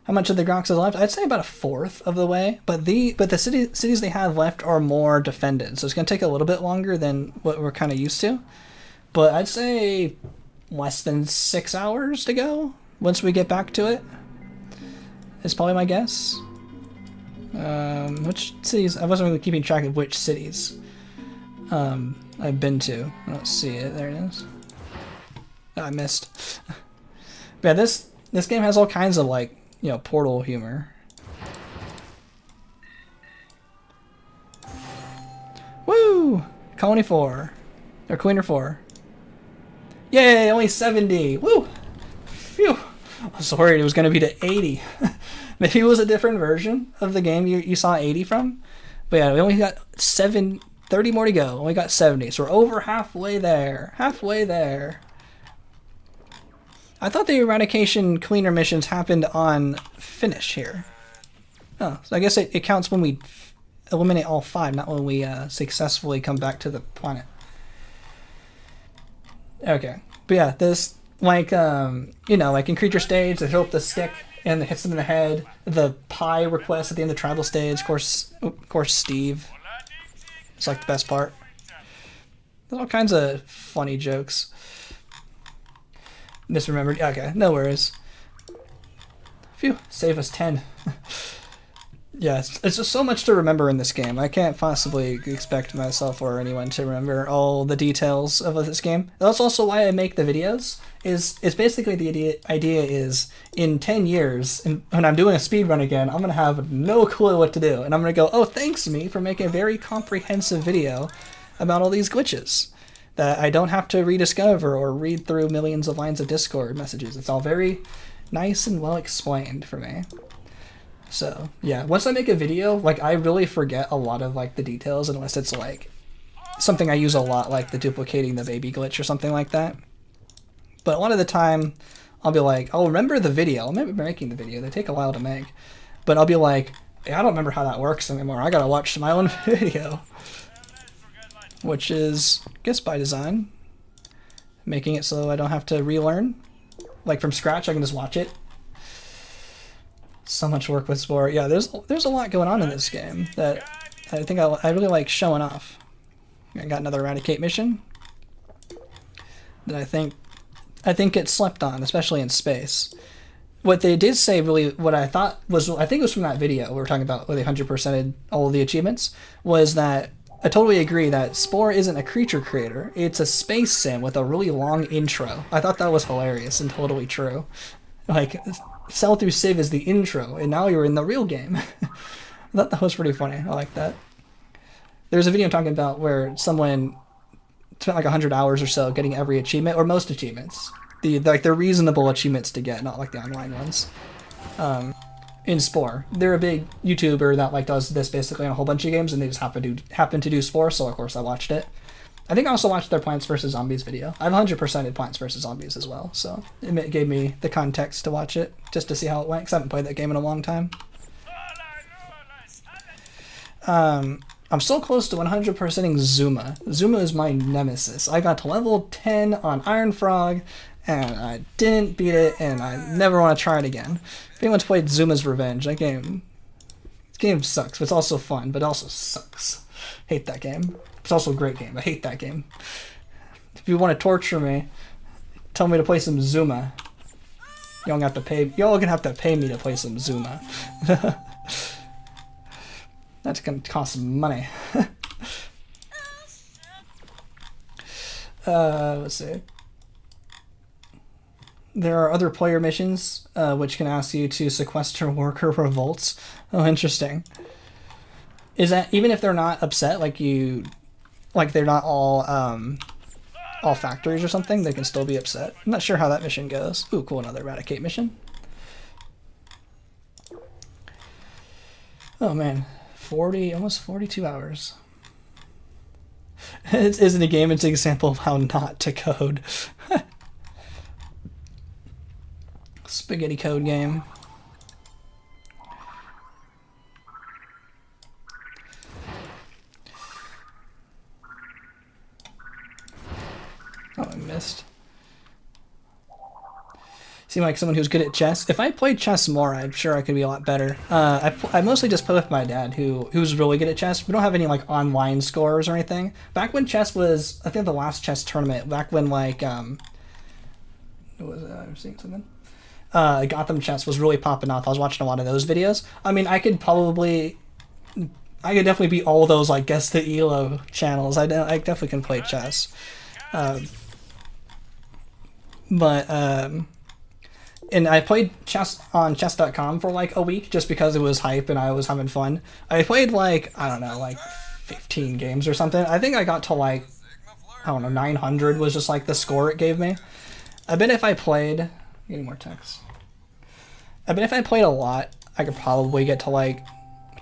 How much of the Grox is left? I'd say about a fourth of the way, but the cities they have left are more defended, so it's going to take a little bit longer than what we're kind of used to. But I'd say less than 6 hours to go. Once we get back to it, is probably my guess. Which cities? I wasn't really keeping track of which cities I've been to. I don't see it. There it is. Oh, I missed. But yeah, this game has all kinds of Portal humor. Colony 4. Or Queener 4. Yay, only 70. Woo! Phew. I was worried it was going to be to 80. Maybe it was a different version of the game you saw 80 from. But yeah, we only got 30 more to go. Only got 70. So we're over halfway there. Halfway there. I thought the eradication cleaner missions happened on finish here. Oh, so I guess it counts when we eliminate all 5, not when we successfully come back to the planet. Okay. But yeah, this, like, like in Creature Stage, they throw up the stick and it hits them in the head. The pie request at the end of Tribal Stage, of course, Steve. It's like the best part. There's all kinds of funny jokes. Misremembered. Okay, no worries. Phew, save us 10. Yeah, it's just so much to remember in this game. I can't possibly expect myself or anyone to remember all the details of this game. That's also why I make the videos. It's basically the idea is in 10 years, when I'm doing a speedrun again, I'm going to have no clue what to do. And I'm going to go, oh, thanks me for making a very comprehensive video about all these glitches that I don't have to rediscover or read through millions of lines of Discord messages. It's all very nice and well explained for me. So yeah, once I make a video, like, I really forget a lot of like the details unless it's like something I use a lot, like the duplicating the baby glitch or something like that. But a lot of the time I'll be like, I'll remember the video. I'll remember making the video. They take a while to make. But I'll be like, hey, I don't remember how that works anymore. I gotta watch my own video. Which is, I guess, by design. Making it so I don't have to relearn. Like from scratch, I can just watch it. So much work with Spore. Yeah, there's a lot going on in this game that I think I really like showing off. I got another Eradicate mission that I think gets slept on, especially in space. What they did say, really, what I thought was, I think it was from that video we were talking about where they 100%ed all of the achievements, was that I totally agree that Spore isn't a creature creator. It's a space sim with a really long intro. I thought that was hilarious and totally true. Like, Sell Through Civ is the intro, and now you're in the real game. I thought that was pretty funny. I like that. There's a video talking about where someone spent like 100 hours or so getting every achievement, or most achievements. They're reasonable achievements to get, not like the online ones. In Spore. They're a big YouTuber that like does this basically on a whole bunch of games, and they just happen to do Spore, so of course I watched it. I think I also watched their Plants vs. Zombies video. I've 100%ed Plants vs. Zombies as well, so it gave me the context to watch it, just to see how it went, because I haven't played that game in a long time. I'm so close to 100%ing Zuma. Zuma is my nemesis. I got to level 10 on Iron Frog, and I didn't beat it, and I never want to try it again. If anyone's played Zuma's Revenge, this game sucks, but it's also fun, but it also sucks. Hate that game. It's also a great game. I hate that game. If you want to torture me, tell me to play some Zuma. Y'all gonna have to pay me to play some Zuma. That's gonna cost some money. Let's see. There are other player missions which can ask you to sequester worker revolts. Oh, interesting. Is that even if they're not upset, like they're not all factories or something, they can still be upset? I'm not sure how that mission goes. Ooh, cool, another Eradicate mission. Oh man, almost 42 hours. It isn't a game, it's an example of how not to code. Spaghetti code game. Oh, I missed. Seem like someone who's good at chess. If I played chess more, I'm sure I could be a lot better. I mostly just play with my dad, who's really good at chess. We don't have any like online scores or anything. Back when chess was, I think the last chess tournament, back when like what was it? I'm seeing something. Gotham Chess was really popping off. I was watching a lot of those videos. I mean, I could definitely beat all those like Guess the Elo channels. I definitely can play chess. And I played chess on chess.com for like a week just because it was hype and I was having fun. I played like, I don't know, like 15 games or something. I think I got to like, I don't know, 900 was just like the score it gave me. I bet if I played, getting more text. I bet if I played a lot, I could probably get to like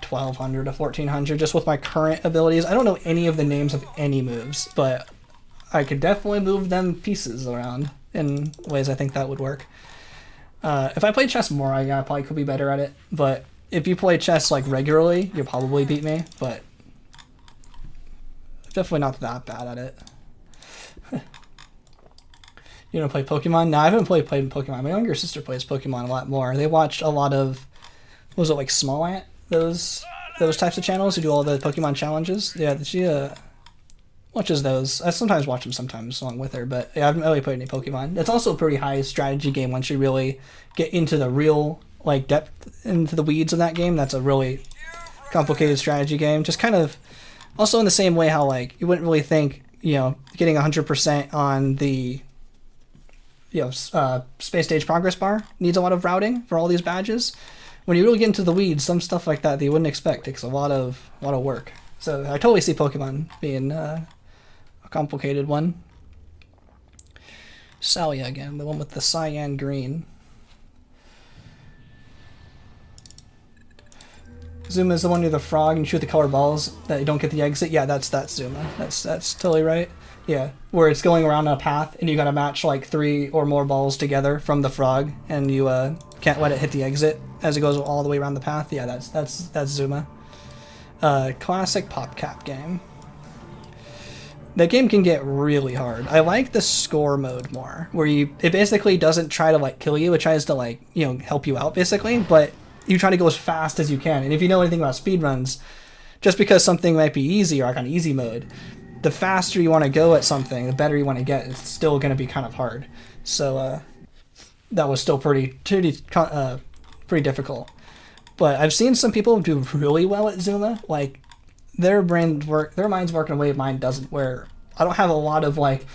1200 to 1400 just with my current abilities. I don't know any of the names of any moves, but I could definitely move them pieces around in ways I think that would work. If I played chess more, I probably could be better at it, but if you play chess like regularly, you'll probably beat me, but definitely not that bad at it. You don't play Pokemon? No, I haven't played Pokemon. My younger sister plays Pokemon a lot more. They watch a lot of, what was it, like Small Ant? Those types of channels who do all the Pokemon challenges. Yeah, she watches those. I sometimes watch them sometimes along with her, but yeah, I haven't really played any Pokemon. It's also a pretty high strategy game once you really get into the real like depth into the weeds of that game. That's a really complicated strategy game. Just kind of also in the same way how like you wouldn't really think, you know, getting 100% on the space stage progress bar needs a lot of routing for all these badges. When you really get into the weeds, some stuff like that you wouldn't expect takes a lot of work. So I totally see Pokemon being a complicated one. Salia again, the one with the cyan green. Zuma is the one near the frog and you shoot the color balls that you don't get the exit. Yeah, that's Zuma. That's totally right. Yeah, where it's going around a path and you gotta match like 3 or more balls together from the frog, and you can't let it hit the exit as it goes all the way around the path. Yeah, that's Zuma. Classic PopCap game. That game can get really hard. I like the score mode more, where it basically doesn't try to like kill you. It tries to like, you know, help you out basically, but you try to go as fast as you can. And if you know anything about speedruns, just because something might be easy or like on easy mode, the faster you want to go at something, the better you want to get. It's still going to be kind of hard. So that was still pretty difficult. But I've seen some people do really well at Zuma. Like their minds work in a way mine doesn't. Where I don't have a lot of like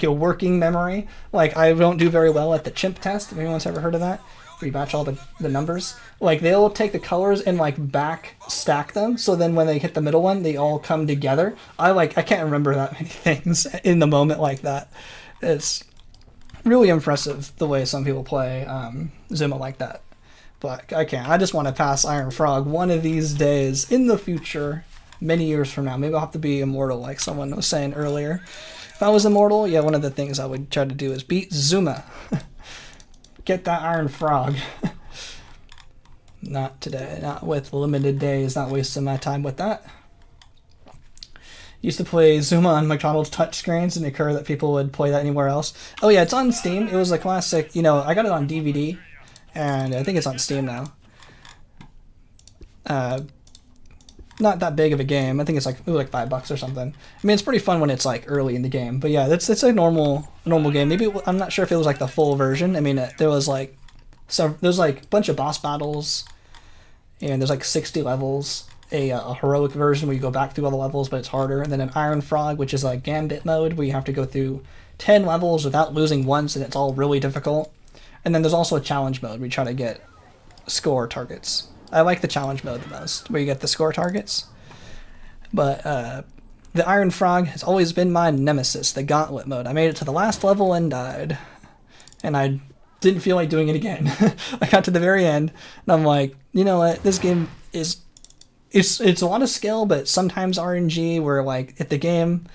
a working memory. Like I don't do very well at the chimp test. If anyone's ever heard of that, where you match all the numbers. Like they'll take the colors and like back stack them, so then when they hit the middle one, they all come together. I can't remember that many things in the moment like that. It's really impressive the way some people play Zuma like that. But I can't. I just want to pass Iron Frog one of these days in the future, many years from now. Maybe I'll have to be immortal like someone was saying earlier. If I was immortal, yeah, one of the things I would try to do is beat Zuma. Get that Iron Frog. Not today. Not with limited days. Not wasting my time with that. Used to play Zuma on McDonald's touchscreens and occur that people would play that anywhere else. Oh yeah, it's on Steam. It was a classic. You know, I got it on DVD, and I think it's on Steam now. Not that big of a game. I think it's like $5 or something. I mean, it's pretty fun when it's like early in the game. But yeah, it's a normal game. Maybe I'm not sure if it was like the full version. I mean, there was like a bunch of boss battles, and there's like 60 levels. A heroic version where you go back through all the levels, but it's harder. And then an Iron Frog, which is like Gambit mode, where you have to go through 10 levels without losing once, and it's all really difficult. And then there's also a challenge mode where you try to get score targets. I like the challenge mode the most, where you get the score targets. But the Iron Frog has always been my nemesis, the Gauntlet mode. I made it to the last level and died. And I didn't feel like doing it again. I got to the very end, and I'm like, you know what, this game is... It's a lot of skill, but sometimes RNG, where like if the game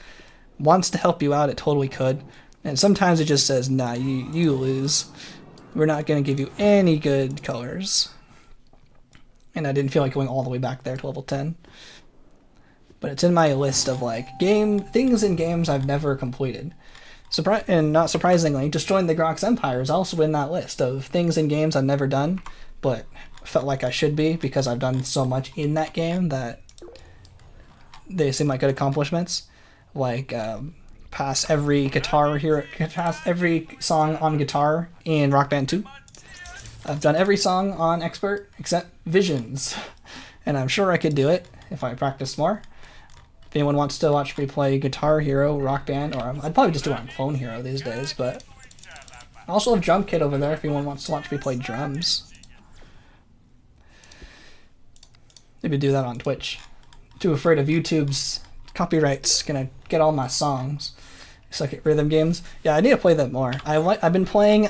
wants to help you out, it totally could. And sometimes it just says, nah, you lose. We're not going to give you any good colors. And I didn't feel like going all the way back there to level 10. But it's in my list of like things in games I've never completed. And not surprisingly, destroying the Grox Empire is also in that list of things in games I've never done, but felt like I should be because I've done so much in that game that they seem like good accomplishments. Like pass every song on guitar in Rock Band 2. I've done every song on Expert except Visions, and I'm sure I could do it if I practiced more. If anyone wants to watch me play Guitar Hero, Rock Band, or I'd probably just do it on Clone Hero these days, but I also have Drum Kit over there if anyone wants to watch me play drums. Maybe do that on Twitch. too afraid of YouTube's copyrights gonna get all my songs. I suck at rhythm games. Yeah, I need to play that more. I've been playing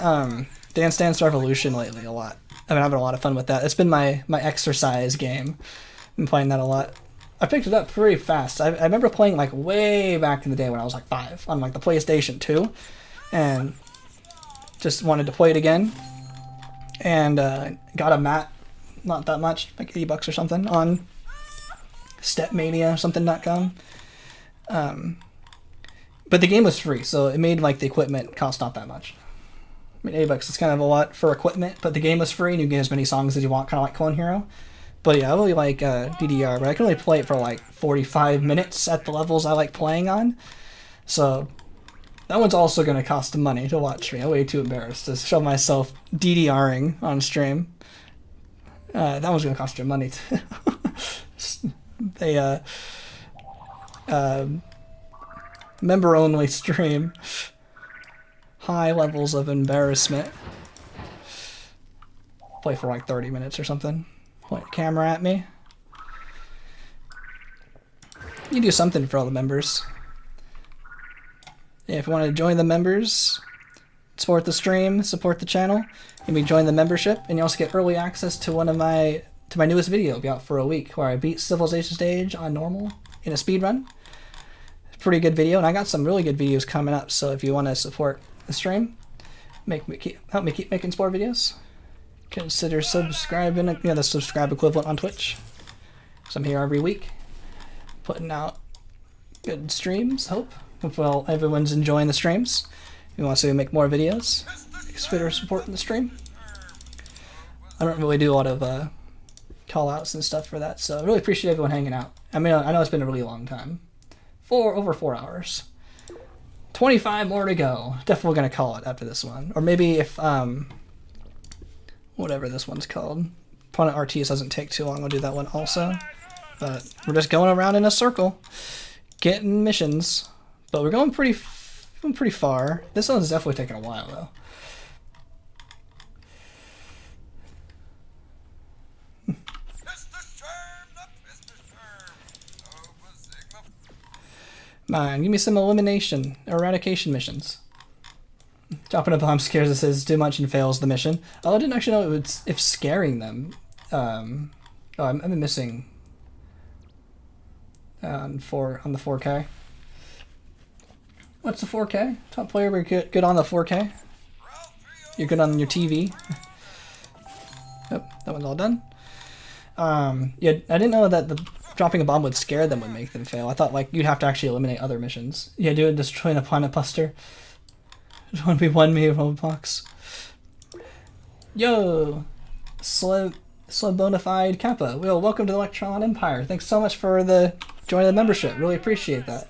Dance Dance Revolution lately a lot. I've been having a lot of fun with that. It's been my exercise game. I've been playing that a lot. I picked it up pretty fast. I remember playing like way back in the day when I was like 5 on like the PlayStation 2, and just wanted to play it again. And got a mat, not that much, like $80 or something on Stepmania something.com. But the game was free, so it made like the equipment cost not that much. I mean, $80 is kind of a lot for equipment, but the game was free and you get as many songs as you want, kind of like Clone Hero. But yeah, I really like DDR, but I can only play it for like 45 minutes at the levels I like playing on. So that one's also going to cost money to watch me. I'm way too embarrassed to show myself DDRing on stream. That one's going to cost you money too. They member-only stream. High levels of embarrassment. Play for like 30 minutes or something. Point the camera at me. You do something for all the members. Yeah, if you want to join the members, support the stream, support the channel, you can join the membership, and you also get early access to my newest video. It'll be out for a week, where I beat Civilization stage on normal in a speedrun. Pretty good video, and I got some really good videos coming up. So if you want to support the stream, help me keep making Spore videos, consider subscribing. The subscribe equivalent on Twitch. So I'm here every week, putting out good streams. Hope well everyone's enjoying the streams. If you want to see me make more videos, consider supporting the stream. I don't really do a lot of call outs and stuff for that, so I really appreciate everyone hanging out. I mean, I know it's been a really long time. Over 4 hours. 25 more to go. Definitely gonna call it after this one. Or maybe if whatever this one's called. Opponent RTS doesn't take too long, we'll do that one also. But we're just going around in a circle, getting missions. But we're going pretty far. This one's definitely taking a while though. Man, give me some elimination, eradication missions. Dropping a bomb scares us, says too much and fails the mission. Oh, I didn't actually know it would, if scaring them. I'm missing on the 4K. What's the 4K? Top player, we're good on the 4K. You're good on your TV. Oh, that one's all done. Yeah, I didn't know that the dropping a bomb would scare them, would make them fail. I thought like you'd have to actually eliminate other missions. Yeah, do it, destroying a planet buster. 1v1 me Roblox. Yo, slow bonafide Kappa. Well, welcome to the Electron Empire. Thanks so much for joining the membership. Really appreciate that.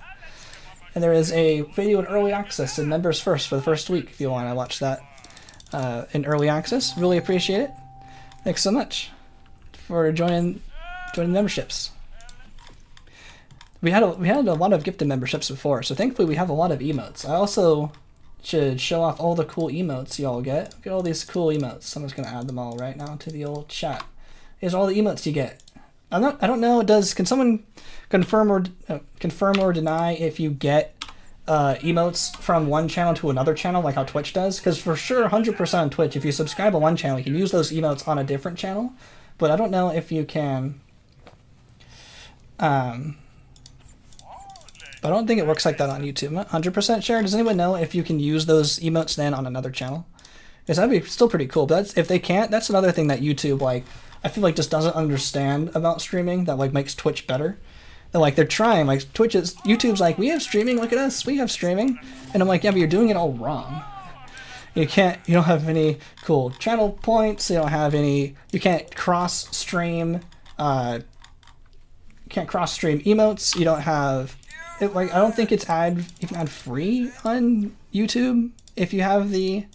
And there is a video in early access in members first for the first week if you want to watch that in early access. Really appreciate it. Thanks so much for joining memberships. We had a lot of gifted memberships before, so thankfully we have a lot of emotes. I also should show off all the cool emotes y'all get. Look at all these cool emotes. I'm just gonna add them all right now to the old chat. Here's all the emotes you get. I don't know. Can someone confirm or deny if you get emotes from one channel to another channel, like how Twitch does? Because for sure, 100% on Twitch, if you subscribe to one channel, you can use those emotes on a different channel. But I don't know if you can. But I don't think it works like that on YouTube. 100% sure. Does anyone know if you can use those emotes then on another channel? Because that'd be still pretty cool. But if they can't, that's another thing that YouTube, like, I feel like just doesn't understand about streaming that like makes Twitch better. They're trying, like YouTube's like, we have streaming, look at us, we have streaming. And I'm like, yeah, but you're doing it all wrong. You don't have any cool channel points, you can't cross stream emotes, you don't have I don't think it's even ad free on YouTube if you have the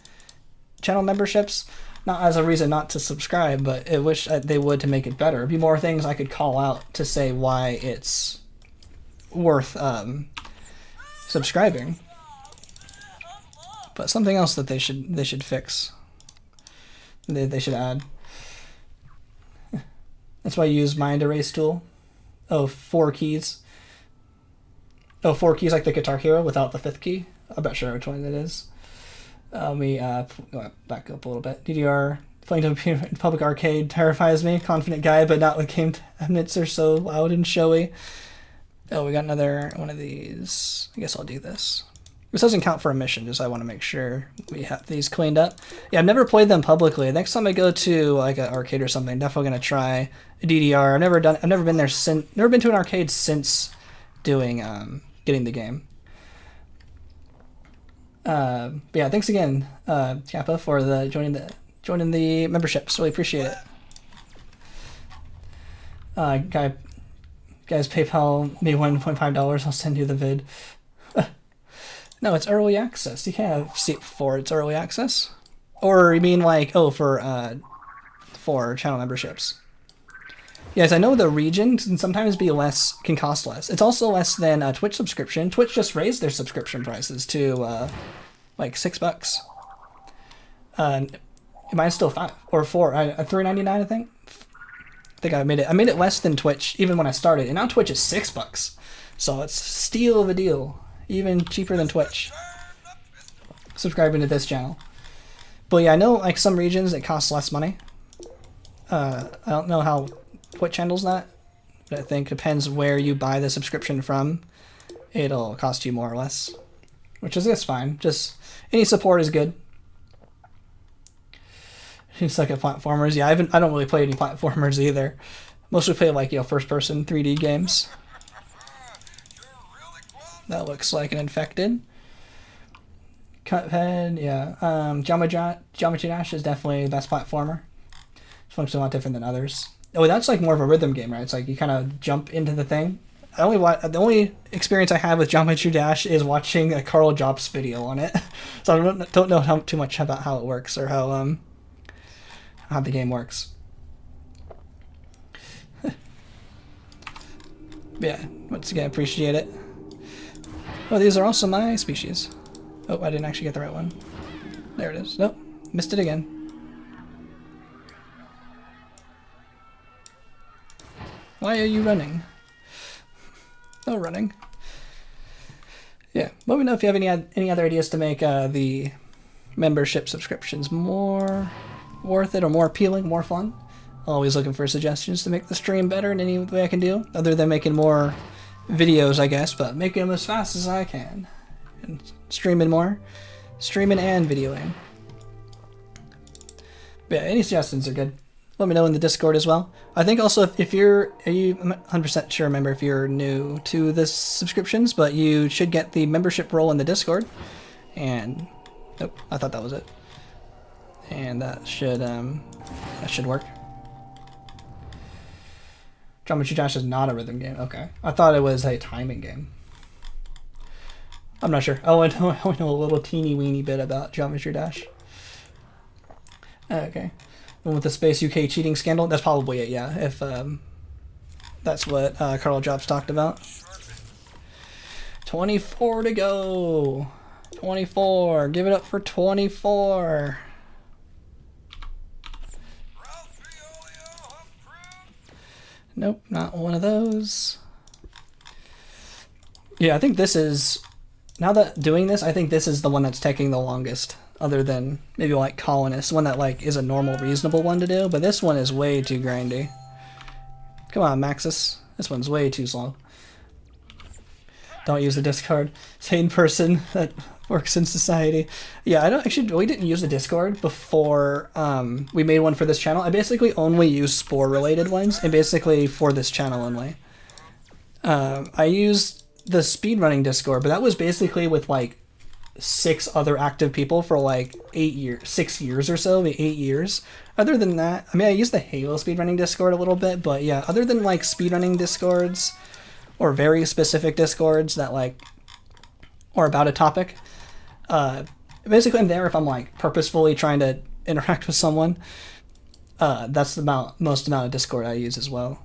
channel memberships. Not as a reason not to subscribe, but I wish they would to make it better. It'd be more things I could call out to say why it's worth subscribing. But something else that they should fix. They should add. That's why I use Mind Erase tool. Oh, 4 keys. Oh, 4 keys like the Guitar Hero without the 5th key. I'm not sure which one it is. Let me go back up a little bit. DDR, playing to public arcade terrifies me. Confident guy, but not with game cabinets are so loud and showy. Oh, we got another one of these. I guess I'll do this. This doesn't count for a mission, just I want to make sure we have these cleaned up. Yeah, I've never played them publicly. Next time I go to like an arcade or something, I'm definitely gonna try a DDR. I've never been there since. Never been to an arcade since doing getting the game. But yeah, thanks again, Kappa, for the joining the memberships. Really appreciate it. Guys, PayPal me $1.5. I'll send you the vid. No, it's early access. You can't see it before it's early access. Or you mean like, oh, for channel memberships. Yes, I know the region can sometimes be less, can cost less. It's also less than a Twitch subscription. Twitch just raised their subscription prices to like $6. Mine's still $5 or $4. $3.99, I think. I think I made it less than Twitch even when I started, and now Twitch is $6. So it's steal of a deal. Even cheaper than Twitch. Subscribing to this channel. But yeah, I know like some regions it costs less money. I don't know how Twitch handles that, but I think it depends where you buy the subscription from. It'll cost you more or less, which is fine. Just any support is good. It's like a platformers. Yeah, I don't really play any platformers either. Mostly play like first-person 3D games. That looks like an infected. Cuphead, yeah. Geometry Dash is definitely the best platformer. It's functionally a lot different than others. Oh, that's like more of a rhythm game, right? It's like you kind of jump into the thing. The only experience I have with Geometry Dash is watching a Carl Jobs video on it. So I don't know too much about how it works or how the game works. Yeah, once again, appreciate it. Oh, these are also my species. Oh, I didn't actually get the right one. There it is. Nope, missed it again. Why are you running? No running. Yeah, let me know if you have any other ideas to make the membership subscriptions more worth it or more appealing, more fun. Always looking for suggestions to make the stream better in any way I can do, other than making more videos, I guess, but making them as fast as I can. And streaming more. Streaming and videoing. But yeah, any suggestions are good. Let me know in the Discord as well. I think also if you're, I'm not 100% sure, remember if you're new to this subscriptions, but you should get the membership role in the Discord. And, nope, I thought that was it. And that should work. Geometry Dash is not a rhythm game. Okay. I thought it was a timing game. I'm not sure. Oh, I know a little teeny weeny bit about Geometry Dash. Okay. And with the Space UK cheating scandal, that's probably it, yeah. If that's what Carl Jobs talked about. 24 to go. 24. Give it up for 24. Nope, not one of those. Yeah, I think this is, now that doing this, I think this is the one that's taking the longest, other than maybe like Colonist, one that like is a normal, reasonable one to do, but this one is way too grindy. Come on, Maxis. This one's way too slow. Don't use the Discord. Sane person that works in society. Yeah, we didn't use the Discord before we made one for this channel. I basically only use Spore related ones, and basically for this channel only. I used the speedrunning Discord, but that was basically with like 6 other active people for like 6 years or so, maybe 8 years. Other than that, I mean, I used the Halo speedrunning Discord a little bit, but yeah, other than like speedrunning Discords or very specific Discords that like or about a topic, basically I'm there if I'm like purposefully trying to interact with someone. That's the most amount of Discord I use as well.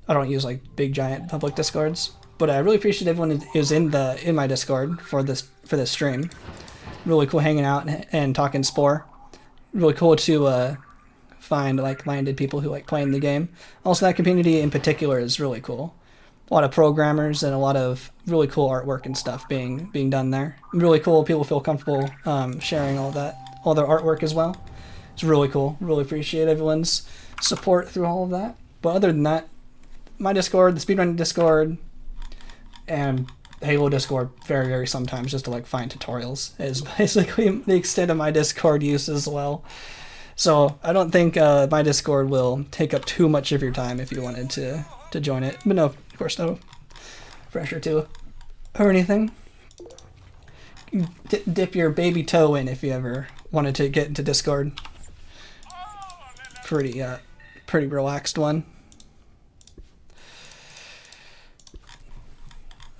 I don't use like big giant public Discords, but I really appreciate everyone who's in my Discord for this stream. Really cool hanging out and talking Spore. Really cool to find like-minded people who like playing the game. Also, that community in particular is really cool. A lot of programmers and a lot of really cool artwork and stuff being done there. Really cool. People feel comfortable sharing all their artwork as well. It's really cool. Really appreciate everyone's support through all of that. But other than that, my Discord, the speedrunning Discord, and Halo Discord very, very sometimes just to like find tutorials is basically the extent of my Discord use as well. So I don't think my Discord will take up too much of your time if you wanted to join it. But no, of course, no pressure to or anything. Dip your baby toe in if you ever wanted to get into Discord. Pretty relaxed one.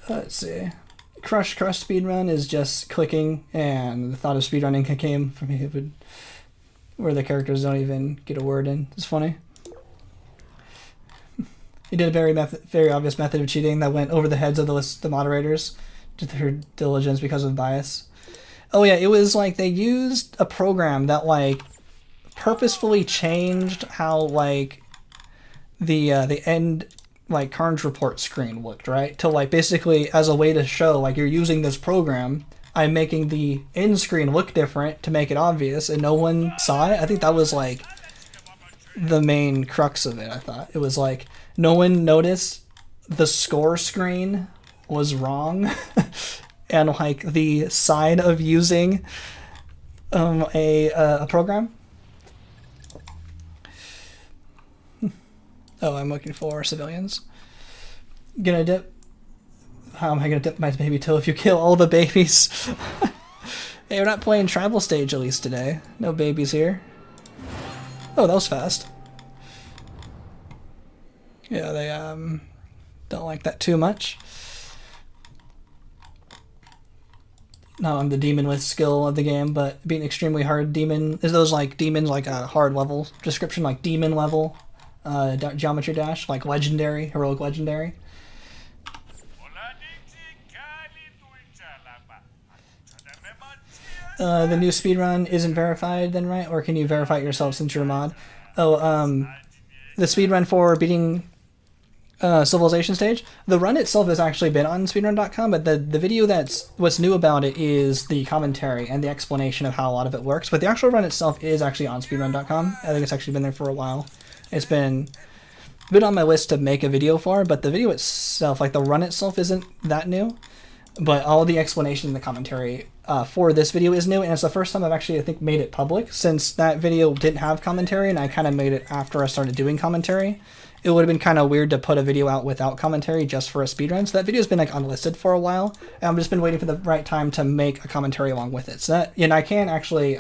Let's see. Crush speedrun is just clicking, and the thought of speedrunning came from me where the characters don't even get a word in. It's funny. He did a very obvious method of cheating that went over the heads of the moderators to their diligence because of bias. Oh yeah, it was like they used a program that like purposefully changed how like the end like Carnage report screen looked, right? To like basically as a way to show like you're using this program, I'm making the end screen look different to make it obvious and no one saw it. I think that was like the main crux of it. I thought it was like no one noticed the score screen was wrong and like the side of using a program. Oh, I'm looking for civilians. Gonna dip. How am I gonna dip my baby toe if you kill all the babies? Hey, we're not playing tribal stage at least today. No babies here. Oh, that was fast. Yeah, they don't like that too much. Not on the demon with skill of the game, but being extremely hard demon. Is those like demons like a hard level description, like demon level? Geometry dash, like legendary, heroic legendary. The new speedrun isn't verified then, right? Or can you verify it yourself since you're a mod? Oh, the speedrun for beating Civilization stage, the run itself has actually been on speedrun.com, but the video what's new about it is the commentary and the explanation of how a lot of it works. But the actual run itself is actually on speedrun.com. I think it's actually been there for a while. It's been on my list to make a video for, but the video itself, like the run itself, isn't that new. But all the explanation and the commentary for this video is new, and it's the first time I've actually, I think, made it public, since that video didn't have commentary, and I kind of made it after I started doing commentary. It would have been kind of weird to put a video out without commentary just for a speedrun, so that video's been like unlisted for a while, and I've just been waiting for the right time to make a commentary along with it. So that, and I can actually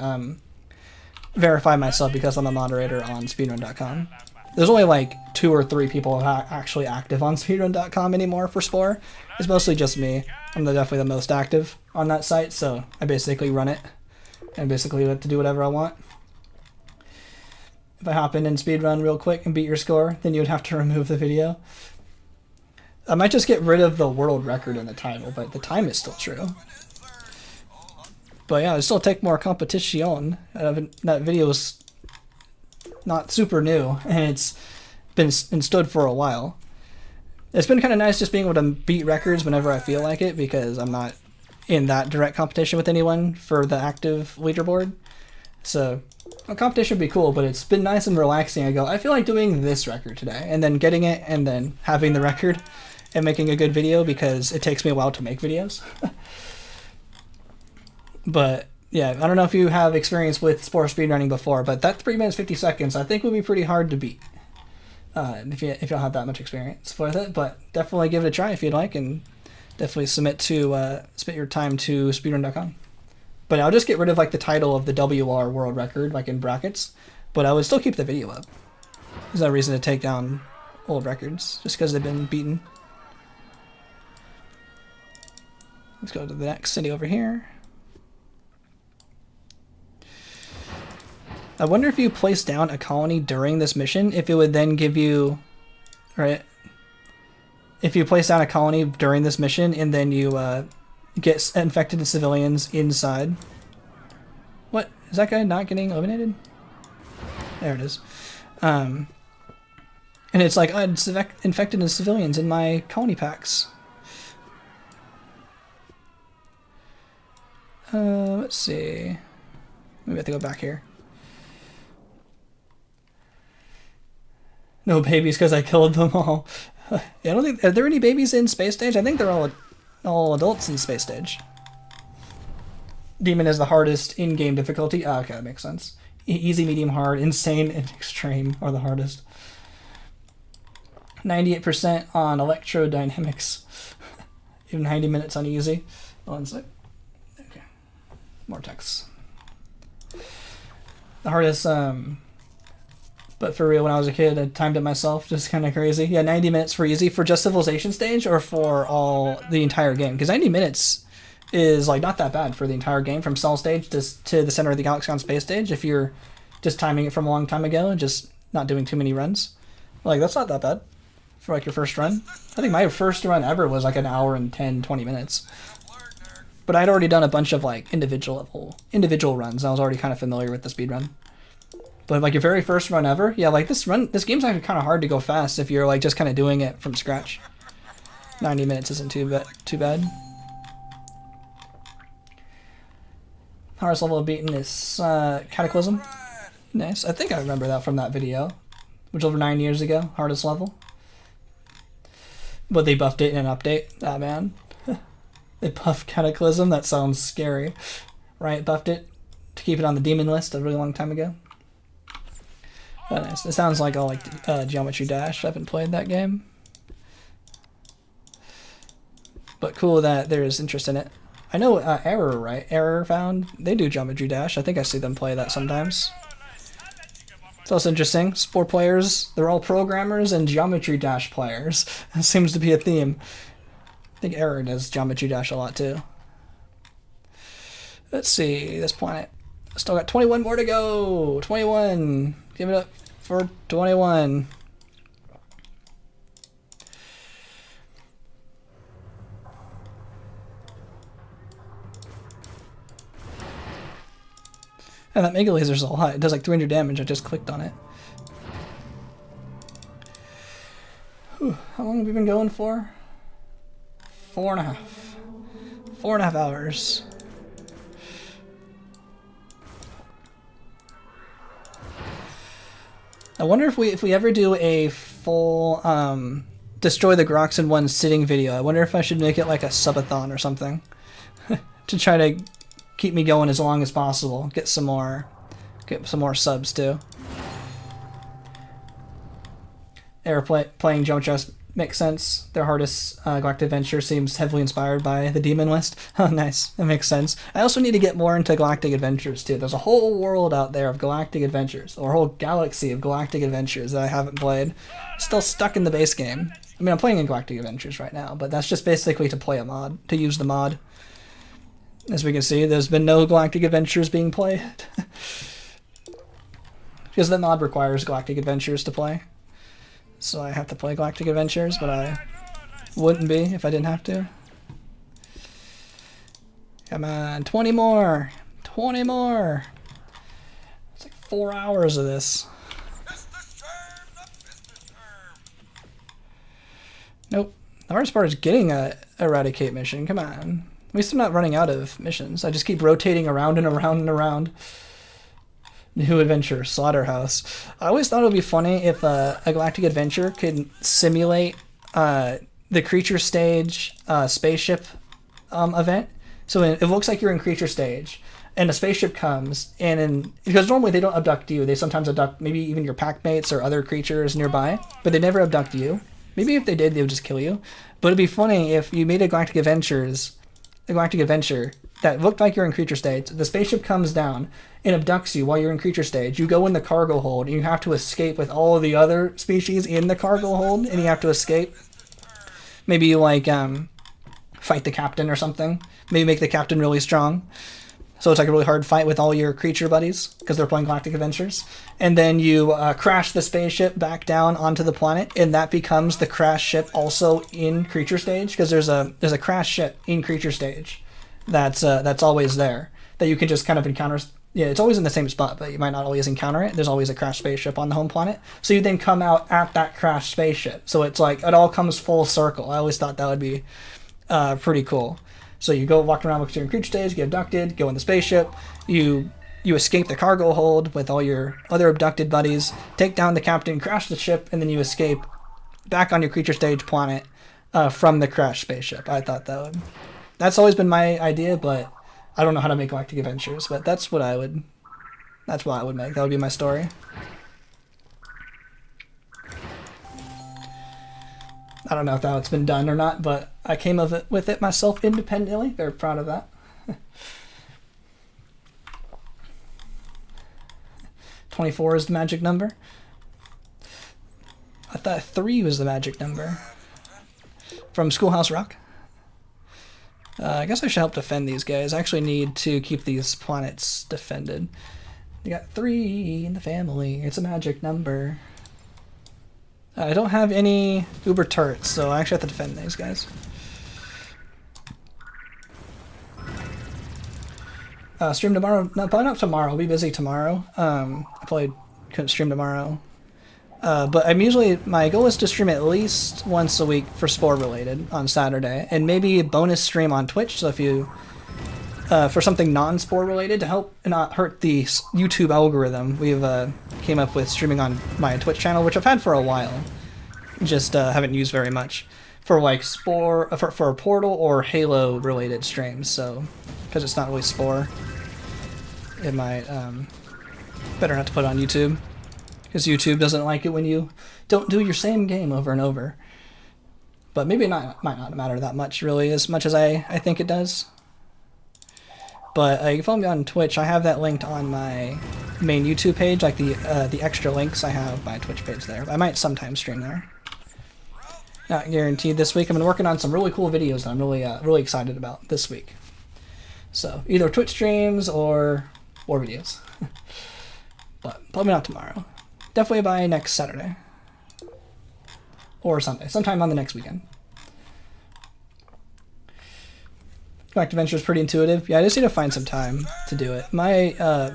verify myself because I'm a moderator on speedrun.com. There's only like 2 or 3 people actually active on speedrun.com anymore for Spore. It's mostly just me. I'm definitely the most active on that site, so I basically run it and basically let to do whatever I want. If I hop in speedrun real quick and beat your score, then you would have to remove the video. I might just get rid of the world record in the title, but the time is still true. But yeah, it'll still take more competition. That video is not super new, and it's been stood for a while. It's been kind of nice just being able to beat records whenever I feel like it, because I'm not in that direct competition with anyone for the active leaderboard. So a competition would be cool, but it's been nice and relaxing. I go, I feel like doing this record today, and then getting it, and then having the record, and making a good video, because it takes me a while to make videos. But yeah, I don't know if you have experience with Spore speedrunning before, but that 3 minutes 50 seconds I think would be pretty hard to beat if you don't have that much experience with it. But definitely give it a try if you'd like, and definitely submit your time to speedrun.com. But I'll just get rid of like the title of the WR world record, like in brackets, but I would still keep the video up. There's no reason to take down old records just because they've been beaten. Let's go to the next city over here. I wonder if you place down a colony during this mission, if it would then give you, right? If you place down a colony during this mission and then you get infected civilians inside. What? Is that guy not getting eliminated? There it is. And it's like, it's infected in civilians in my colony packs. Let's see. Maybe I have to go back here. No babies because I killed them all. Yeah, I don't think... Are there any babies in Space Stage? I think they're all adults in Space Stage. Demon is the hardest in-game difficulty. Ah, okay, that makes sense. Easy, medium, hard, insane, and extreme are the hardest. 98% on electrodynamics. Even 90 minutes on easy. One sec. Okay. More text. The hardest, but for real, when I was a kid, I timed it myself, just kind of crazy. Yeah, 90 minutes for easy, for just Civilization stage, or for the entire game? Because 90 minutes is like not that bad for the entire game, from Cell stage to the center of the Galaxy on Space stage, if you're just timing it from a long time ago and just not doing too many runs. Like, that's not that bad for like your first run. I think my first run ever was like an hour and 10-20 minutes. But I'd already done a bunch of like individual runs. I was already kind of familiar with the speedrun. But like your very first run ever, yeah, like this game's actually kind of hard to go fast if you're like just kind of doing it from scratch. 90 minutes isn't too bad. Hardest level beaten is Cataclysm. Nice. I think I remember that from that video, which was over 9 years ago. Hardest level. But they buffed it in an update. Ah, man. They buffed Cataclysm. That sounds scary. Right, buffed it to keep it on the demon list a really long time ago. Oh, nice. It sounds like I'll like Geometry Dash. I haven't played that game. But cool that there's interest in it. I know Error, right? Error Found. They do Geometry Dash. I think I see them play that sometimes. It's also interesting. Spore players, they're all programmers and Geometry Dash players. That seems to be a theme. I think Error does Geometry Dash a lot too. Let's see, this planet. Still got 21 more to go. 21. Give it up for 21. And that Mega Laser's all hot. It does like 300 damage. I just clicked on it. Whew. How long have we been going for? 4.5. 4.5 hours. I wonder if we ever do a full destroy the Grox in one sitting video. I wonder if I should make it like a subathon or something to try to keep me going as long as possible. Get some more subs too. Playing Geometry Dash makes sense. Their hardest Galactic Adventure seems heavily inspired by the Demon list. Oh, nice. That makes sense. I also need to get more into Galactic Adventures too. There's a whole world out there of Galactic Adventures, or a whole galaxy of Galactic Adventures that I haven't played. Still stuck in the base game. I mean, I'm playing in Galactic Adventures right now, but that's just basically to play a mod, to use the mod. As we can see, there's been no Galactic Adventures being played. Because the mod requires Galactic Adventures to play. So I have to play Galactic Adventures, but I wouldn't be if I didn't have to. Come on, 20 more! 20 more! It's like 4 hours of this. Nope. The hardest part is getting a Eradicate mission. Come on. At least I'm not running out of missions. I just keep rotating around and around and around. New adventure, Slaughterhouse. I always thought it would be funny if a Galactic Adventure could simulate the Creature Stage spaceship event. So it looks like you're in Creature Stage, and a spaceship comes, because normally they don't abduct you. They sometimes abduct maybe even your pack mates or other creatures nearby, but they never abduct you. Maybe if they did, they would just kill you. But it'd be funny if you made a Galactic Adventure that looked like you're in Creature Stage. The spaceship comes down and abducts you while you're in Creature Stage. You go in the cargo hold, and you have to escape with all of the other species in the cargo hold, and you have to escape. Maybe you, like, fight the captain or something. Maybe make the captain really strong. So it's like a really hard fight with all your creature buddies, because they're playing Galactic Adventures. And then you crash the spaceship back down onto the planet, and that becomes the crash ship also in Creature Stage, because there's a crash ship in Creature Stage that's always there, that you can just kind of encounter Yeah, it's always in the same spot, but you might not always encounter it. There's always a crashed spaceship on the home planet. So you then come out at that crashed spaceship. So it's like, it all comes full circle. I always thought that would be pretty cool. So you go walk around with your creature stage, get abducted, go in the spaceship, you escape the cargo hold with all your other abducted buddies, take down the captain, crash the ship, and then you escape back on your creature stage planet from the crashed spaceship. I thought that's always been my idea, but I don't know how to make Galactic Adventures, but that's what I would make. That would be my story. I don't know if that's been done or not, but I came of it with it myself independently. Very proud of that. 24 is the magic number. I thought 3 was the magic number. From Schoolhouse Rock. I guess I should help defend these guys. I actually need to keep these planets defended. You got 3 in the family. It's a magic number. I don't have any Uber turrets, so I actually have to defend these guys. Stream tomorrow? No, probably not tomorrow. I'll be busy tomorrow. I probably couldn't stream tomorrow. But my goal is to stream at least once a week for Spore related on Saturday, and maybe a bonus stream on Twitch. So if you, for something non-Spore related to help not hurt the YouTube algorithm, we've came up with streaming on my Twitch channel, which I've had for a while, just haven't used very much for like Spore, for Portal or Halo related streams. So because it's not really Spore, it might better not to put it on YouTube. Because YouTube doesn't like it when you don't do your same game over and over. But maybe it might not matter that much, really, as much as I think it does. But you can follow me on Twitch. I have that linked on my main YouTube page, like the extra links. I have my Twitch page there. I might sometimes stream there. Not guaranteed this week. I've been working on some really cool videos that I'm really excited about this week. So either Twitch streams or videos. But probably not tomorrow. Definitely by next Saturday. Or Sunday. Sometime on the next weekend. Galactic Adventure is pretty intuitive. Yeah, I just need to find some time to do it. My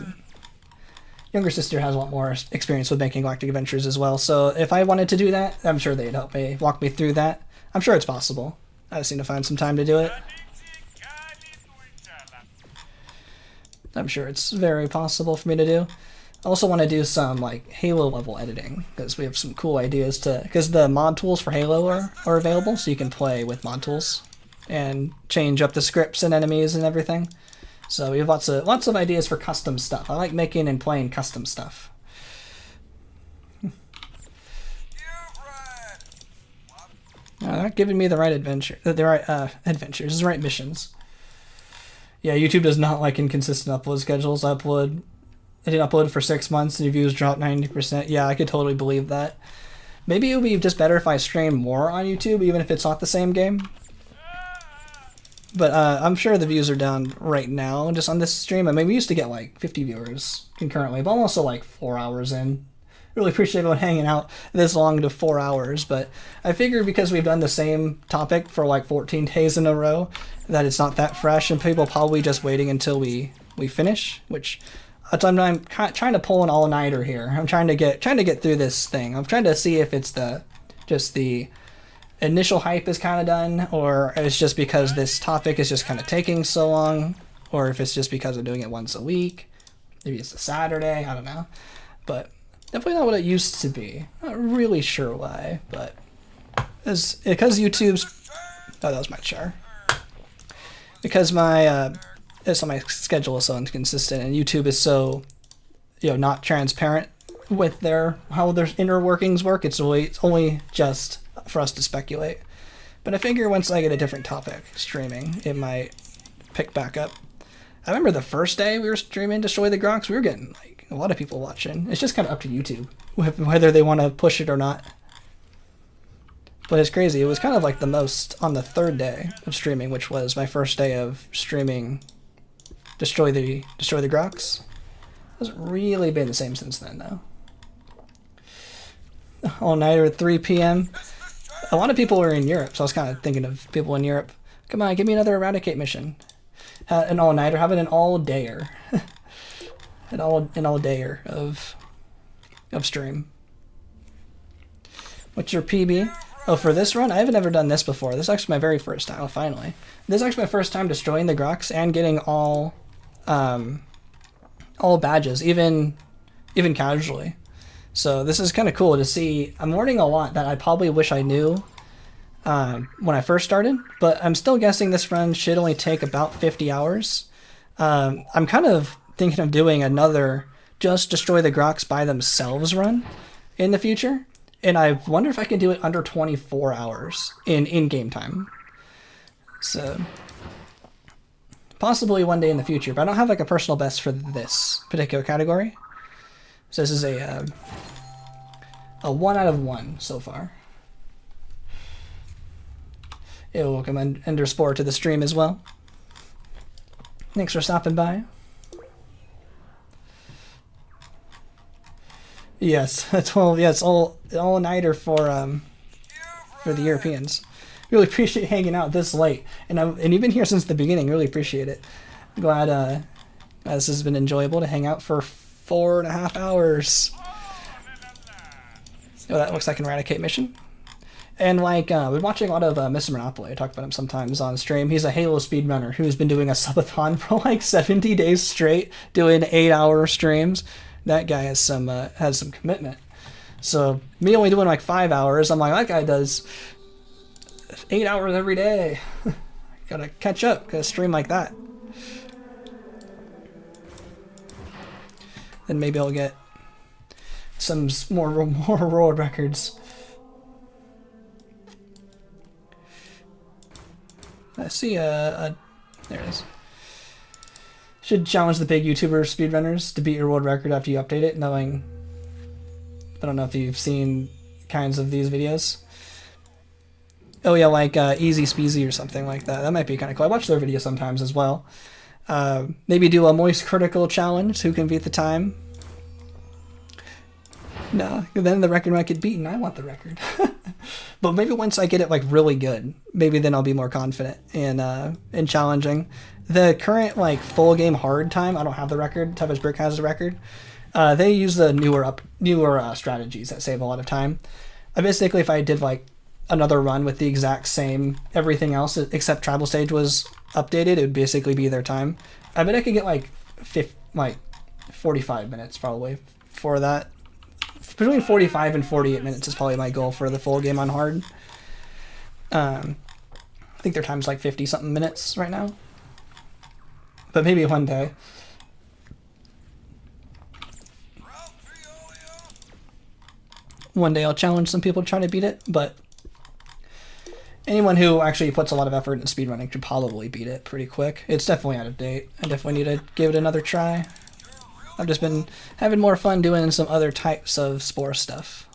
younger sister has a lot more experience with making Galactic Adventures as well, so if I wanted to do that, I'm sure they'd help me, walk me through that. I'm sure it's possible. I just need to find some time to do it. I'm sure it's very possible for me to do. I also want to do some like Halo level editing, because we have some cool ideas because the mod tools for Halo are available, so you can play with mod tools and change up the scripts and enemies and everything. So we have lots of ideas for custom stuff. I like making and playing custom stuff. They're not giving me the right adventures, the right missions. Yeah, YouTube does not like inconsistent upload schedules. I didn't upload for 6 months and your views dropped 90%. Yeah, I could totally believe that. Maybe it would be just better if I stream more on YouTube, even if it's not the same game. But I'm sure the views are down right now, just on this stream. I mean, we used to get like 50 viewers concurrently, but I'm also like 4 hours in. Really appreciate everyone hanging out this long to 4 hours, but I figure because we've done the same topic for like 14 days in a row, that it's not that fresh, and people probably just waiting until we finish, which... I'm trying to pull an all-nighter here. I'm trying to get through this thing. I'm trying to see if it's just the initial hype is kind of done, or it's just because this topic is just kind of taking so long, or if it's just because I'm doing it once a week. Maybe it's a Saturday. I don't know. But definitely not what it used to be. Not really sure why, but because YouTube's... Oh, that was my chair. Because my schedule is so inconsistent, and YouTube is so, not transparent with how their inner workings work. It's only just for us to speculate. But I figure once I get a different topic streaming, it might pick back up. I remember the first day we were streaming Destroy the Grox, we were getting like a lot of people watching. It's just kind of up to YouTube whether they want to push it or not. But it's crazy. It was kind of like the most on the third day of streaming, which was my first day of streaming Destroy the Grox. It hasn't really been the same since then, though. All nighter at 3 p.m. A lot of people were in Europe, so I was kind of thinking of people in Europe. Come on, give me another Eradicate mission. An all nighter, how about an all dayer? an all dayer of stream. What's your PB? Oh, for this run, I haven't ever done this before. This is actually my very first time. Oh, finally, this is actually my first time destroying the Grox and getting all badges, even casually. So this is kind of cool to see. I'm learning a lot that I probably wish I knew when I first started, but I'm still guessing this run should only take about 50 hours. I'm kind of thinking of doing another just destroy the Grox by themselves run in the future, and I wonder if I can do it under 24 hours in game time. So possibly one day in the future, but I don't have like a personal best for this particular category. So this is a 1 out of 1 so far. Yeah, welcome Ender Spore to the stream as well. Thanks for stopping by. Yes, 12. Yes, all nighter for the Europeans. Really appreciate hanging out this late, and you've been here since the beginning. Really appreciate it. Glad this has been enjoyable to hang out for 4.5 hours. Oh, that looks like an Eradicate mission. And like, we're watching a lot of Mr. Monopoly. I talk about him sometimes on stream. He's a Halo speedrunner who's been doing a subathon for like 70 days straight, doing 8-hour streams. That guy has some commitment. So me only doing like 5 hours, I'm like, that guy does 8 hours every day. Gotta catch up, gotta stream like that. Then maybe I'll get some more world records. I see there it is. Should challenge the big YouTuber speedrunners to beat your world record after you update it, knowing... I don't know if you've seen kinds of these videos. Oh yeah, like Easy Speezy or something like that. That might be kind of cool. I watch their videos sometimes as well. Maybe do a Moist Critical challenge, who can beat the time. No, then the record might get beaten. I want the record. But maybe once I get it like really good, maybe then I'll be more confident in challenging. The current like full game hard time, I don't have the record. Toughest Brick has the record. They use the newer strategies that save a lot of time. Basically, if I did like another run with the exact same everything else except Tribal Stage was updated, it would basically be their time. I bet I could get like 45 minutes probably for that. Between 45 and 48 minutes is probably my goal for the full game on hard. I think their time's like 50-something minutes right now. But maybe one day. One day I'll challenge some people to try to beat it, but anyone who actually puts a lot of effort into speedrunning should probably beat it pretty quick. It's definitely out of date. I definitely need to give it another try. I've just been having more fun doing some other types of Spore stuff.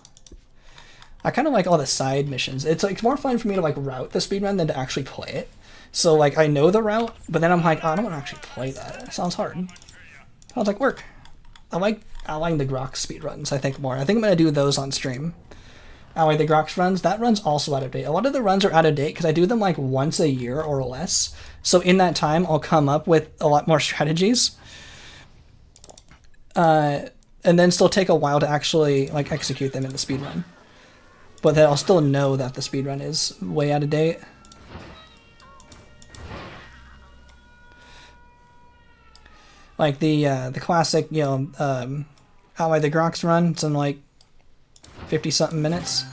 I kind of like all the side missions. It's like more fun for me to like route the speedrun than to actually play it. So like I know the route, but then I'm like, oh, I don't want to actually play that. It sounds hard. Sounds like work. I like the Grox speedruns, I think, more. I think I'm going to do those on stream. I like the Grox runs. That run's also out of date. A lot of the runs are out of date because I do them like once a year or less. So in that time, I'll come up with a lot more strategies. And then still take a while to actually like execute them in the speedrun. But then I'll still know that the speedrun is way out of date. Like the classic, you know, Ally the Grox run, it's in like 50-something minutes.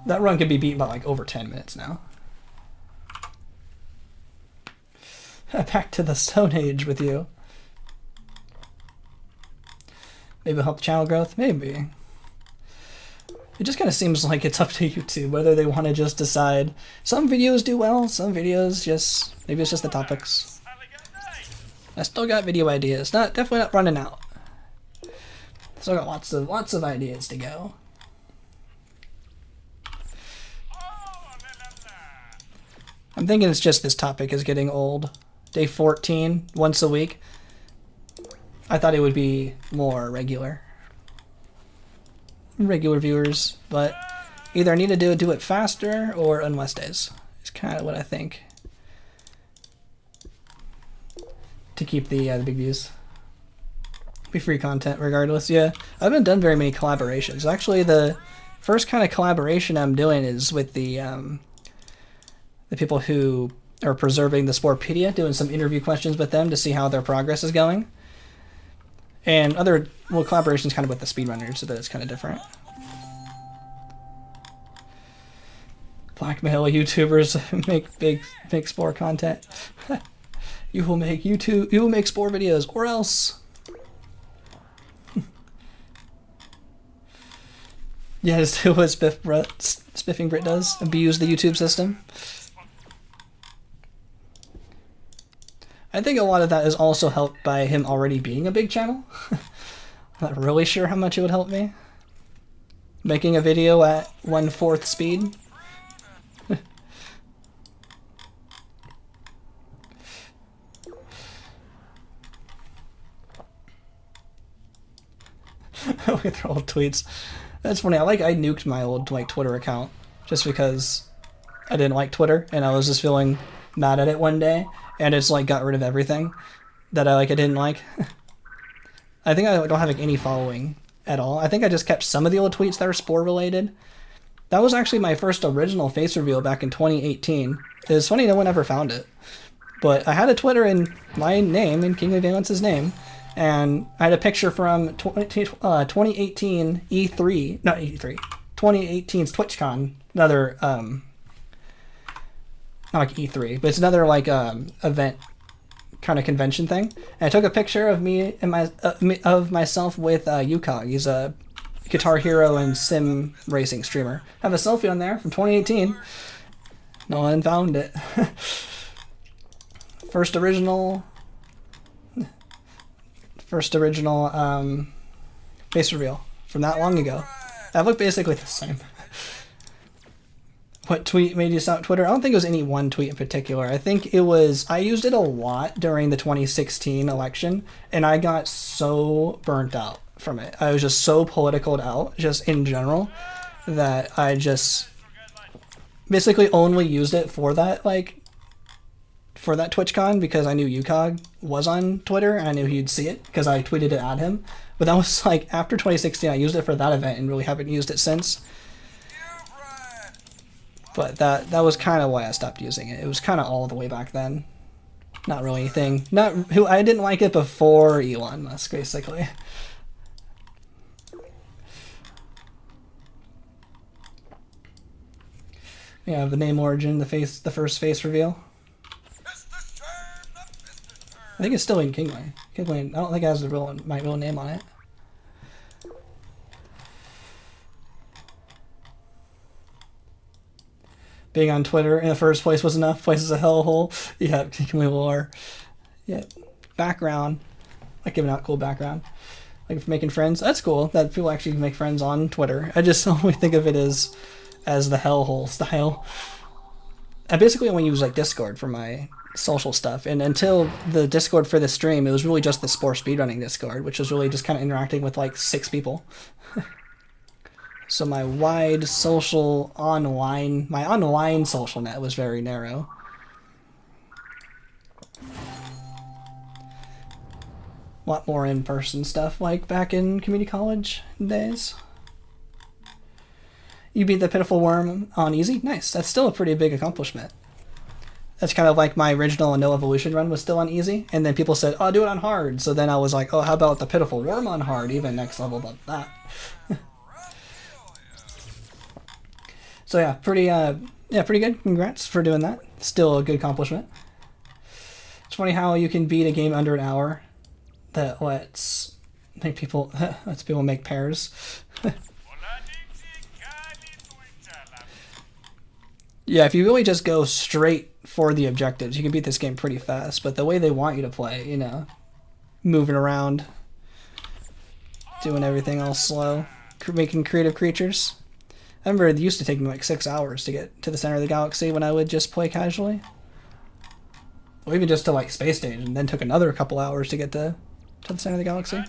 That run could be beaten by like over 10 minutes now. Back to the Stone Age with you. Maybe help channel growth? Maybe. It just kind of seems like it's up to YouTube whether they want to just decide. Some videos do well, some videos just... Maybe it's just the topics. I still got video ideas. Definitely not running out. Still got lots of ideas to go. I'm thinking it's just this topic is getting old. Day 14, once a week. I thought it would be more regular viewers, but either I need to do it faster or on Wednesdays. It's kind of what I think to keep the big views. Be free content regardless. Yeah, I haven't done very many collaborations. Actually, the first kind of collaboration I'm doing is with the people who are preserving the Sporepedia, doing some interview questions with them to see how their progress is going. And other collaborations kind of with the speedrunners, so that it's kind of different. Blackmail YouTubers make Spore content. You will make Spore videos, or else. Yeah, just do what Spiffing Brit does, abuse the YouTube system. I think a lot of that is also helped by him already being a big channel. I'm not really sure how much it would help me. Making a video at 1/4 speed. With their old tweets. That's funny. I nuked my old Twitter account just because I didn't like Twitter and I was just feeling mad at it one day, and it's got rid of everything that I didn't like. I think I don't have any following at all. I think I just kept some of the old tweets that are Spore related. That was actually my first original face reveal back in 2018. It's funny no one ever found it, but I had a Twitter in my name, in King of Valence's name. And I had a picture from 2018 E3, not E3, 2018's TwitchCon, another, not like E3, but it's another event kind of convention thing. And I took a picture of me and of myself with Yukog. He's a Guitar Hero and sim racing streamer. I have a selfie on there from 2018. No one found it. First original face reveal from that long ago. That looked basically the same. What tweet made you stop Twitter? I don't think it was any one tweet in particular. I think it was, I used it a lot during the 2016 election, and I got so burnt out from it. I was just so politicaled out, just in general, that I just basically only used it for that, for that TwitchCon, because I knew Yukog was on Twitter and I knew he'd see it because I tweeted it at him. But that was after 2016, I used it for that event and really haven't used it since. But that was kind of why I stopped using it. It was kind of all the way back then. Not really anything. I didn't like it before Elon Musk, basically. Yeah, the name origin, the first face reveal. I think it's still in Kingway. I don't think it has my real name on it. Being on Twitter in the first place was enough. Place is a hellhole. Yeah, Kingway lore. Yeah, background. Like giving out cool background. Like making friends. That's cool that people actually make friends on Twitter. I just only think of it as the hellhole style. I basically only use Discord for my social stuff, and until the Discord for this stream, it was really just the Spore speedrunning Discord, which was really just kind of interacting with 6 people. So my online social net was very narrow. A lot more in-person stuff, like back in community college days. You beat the Pitiful Worm on easy? Nice. That's still a pretty big accomplishment. That's kind of like my original No Evolution run was still on easy, and then people said, oh, do it on hard. So then I was like, oh, how about the Pitiful Worm on hard? Even next level above that. So yeah, pretty good. Congrats for doing that. Still a good accomplishment. It's funny how you can beat a game under an hour that lets people make pairs. Yeah, if you really just go straight for the objectives, you can beat this game pretty fast. But the way they want you to play, moving around, doing everything all slow, making creative creatures. I remember it used to take me 6 hours to get to the center of the galaxy when I would just play casually. Or even just to Space Stage, and then took another couple hours to get to the center of the galaxy.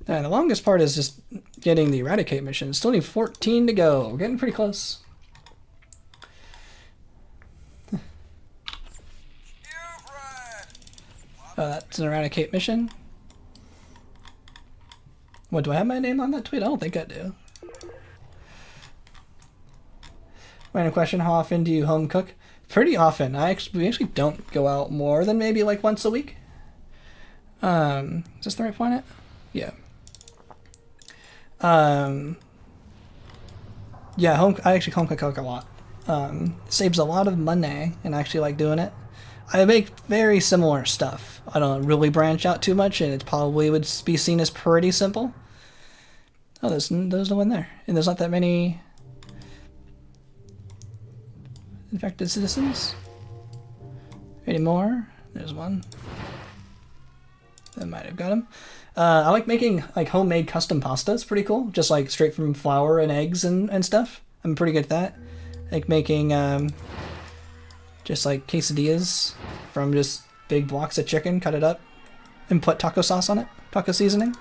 And the longest part is just getting the Eradicate mission. Still need 14 to go. We're getting pretty close. Oh, that's an eradicate mission. What, do I have my name on that tweet? I don't think I do. Random question, how often do you home cook? Pretty often. We actually don't go out more than maybe like once a week. Is this the right planet? Yeah. Yeah, I actually home cook a lot. Saves a lot of money, and I actually like doing it. I make very similar stuff. I don't really branch out too much, and it probably would be seen as pretty simple. Oh, there's no one there. And there's not that many infected citizens. Any more? There's one. That might have got him. I like making like homemade custom pasta. It's pretty cool. Just like straight from flour and eggs and stuff. I'm pretty good at that. Like making just like quesadillas from just big blocks of chicken, cut it up, and put taco sauce on it, taco seasoning.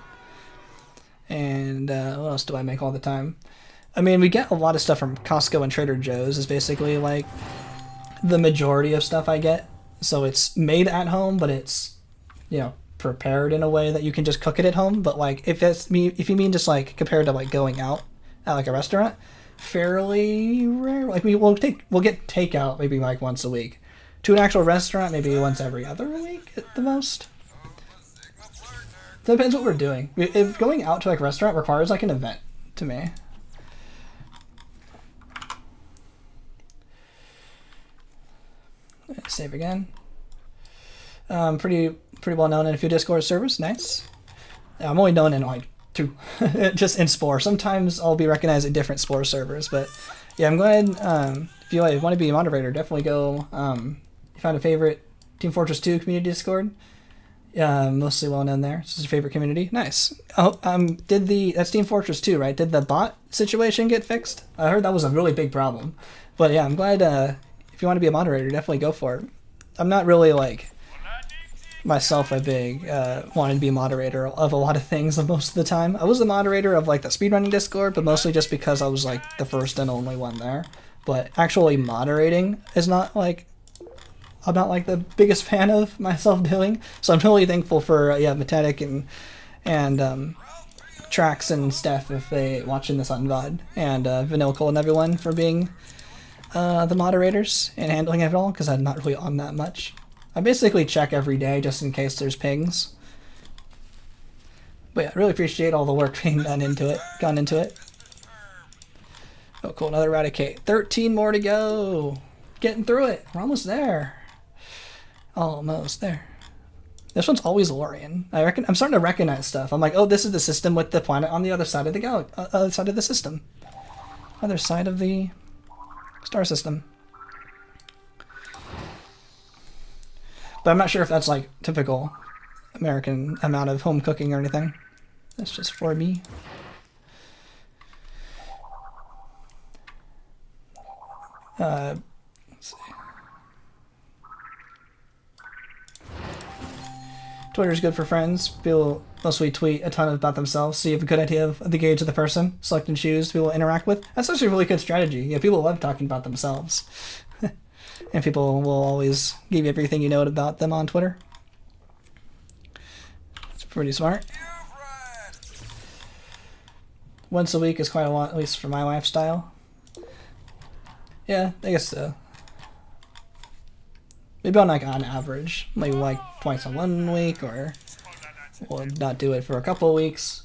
And what else do I make all the time? I mean, we get a lot of stuff from Costco and Trader Joe's is basically like the majority of stuff I get. So it's made at home, but it's, you know, prepared in a way that you can just cook it at home. But like if you mean just like compared to like going out at like a restaurant, fairly rare. Like we'll get takeout maybe like once a week. To an actual restaurant, maybe once every other week at the most. Depends what we're doing. If going out to like a restaurant requires like an event to me. Save again. Pretty well known in a few Discord servers. Nice. I'm only known in like 2, just in Spore. Sometimes I'll be recognized at different Spore servers, but yeah, I'm glad. If you want to be a moderator, definitely go. You find a favorite Team Fortress 2 community Discord. Mostly well known there. This is your favorite community. Nice. Oh, that's Team Fortress 2, right? Did the bot situation get fixed? I heard that was a really big problem. But yeah, I'm glad. If you want to be a moderator, definitely go for it. I'm not really like myself a big wanting to be a moderator of a lot of things most of the time. I was the moderator of like the speedrunning Discord, but mostly just because I was like the first and only one there. But actually moderating is not like I'm not like the biggest fan of myself doing. So I'm really thankful for Metatic and Trax and Steph if they watching this on VOD, and Vanilla Cole and everyone for being the moderators and handling it all, because I'm not really on that much. I basically check every day just in case there's pings. But yeah, I really appreciate all the work being gone into it. Oh cool, another Eradicate. 13 more to go. Getting through it. We're almost there. Almost there. This one's always Lorian. I'm starting to recognize stuff. I'm like, oh, this is the system with the planet on the other side of the other side of the system. Other side of the star system. But I'm not sure if that's like typical American amount of home cooking or anything. That's just for me. Let's see. Twitter's good for friends. People mostly tweet a ton about themselves, so you have a good idea of the gauge of the person. Select and choose people to interact with. That's actually a really good strategy. Yeah, people love talking about themselves. And people will always give you everything you know about them on Twitter. It's pretty smart. Once a week is quite a lot, at least for my lifestyle. Yeah, I guess so. Maybe on like on average, maybe like twice in 1 week, or we'll not do it for a couple of weeks.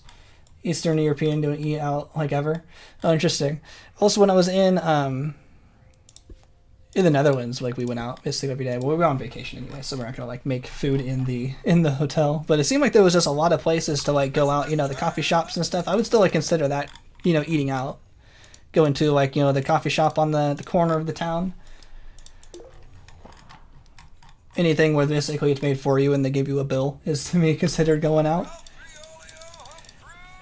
Eastern European don't eat out like ever. Oh, interesting. Also, when I was in the Netherlands, like we went out basically every day. Well, we were on vacation anyway, so we're not gonna like make food in the hotel. But it seemed like there was just a lot of places to like go out. You know, the coffee shops and stuff. I would still like consider that, you know, eating out. Going to like, you know, the coffee shop on the corner of the town. Anything where basically it's made for you and they give you a bill is to me considered going out.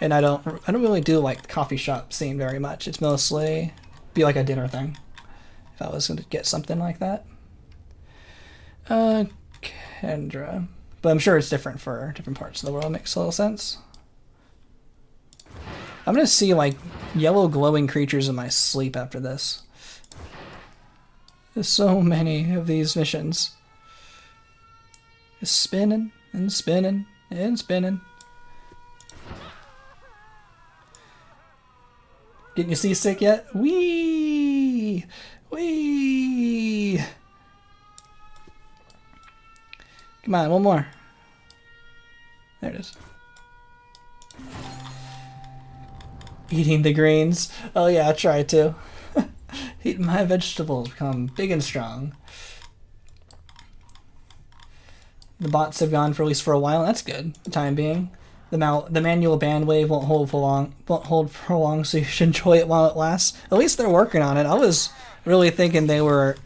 And I don't really do like the coffee shop scene very much. It's mostly be like a dinner thing. If I was going to get something like that. Kendra. But I'm sure it's different for different parts of the world. It makes a little sense. I'm going to see like yellow glowing creatures in my sleep after this. There's so many of these missions. It's spinning. and spinning and spinning. Getting you seasick yet? Whee! Whee! Come on, one more. There it is. Eating the greens. Oh yeah, I try to. Eating my vegetables, become big and strong. The bots have gone for at least for a while. That's good. For the time being, the manual band wave won't hold for long. So you should enjoy it while it lasts. At least they're working on it. I was really thinking they were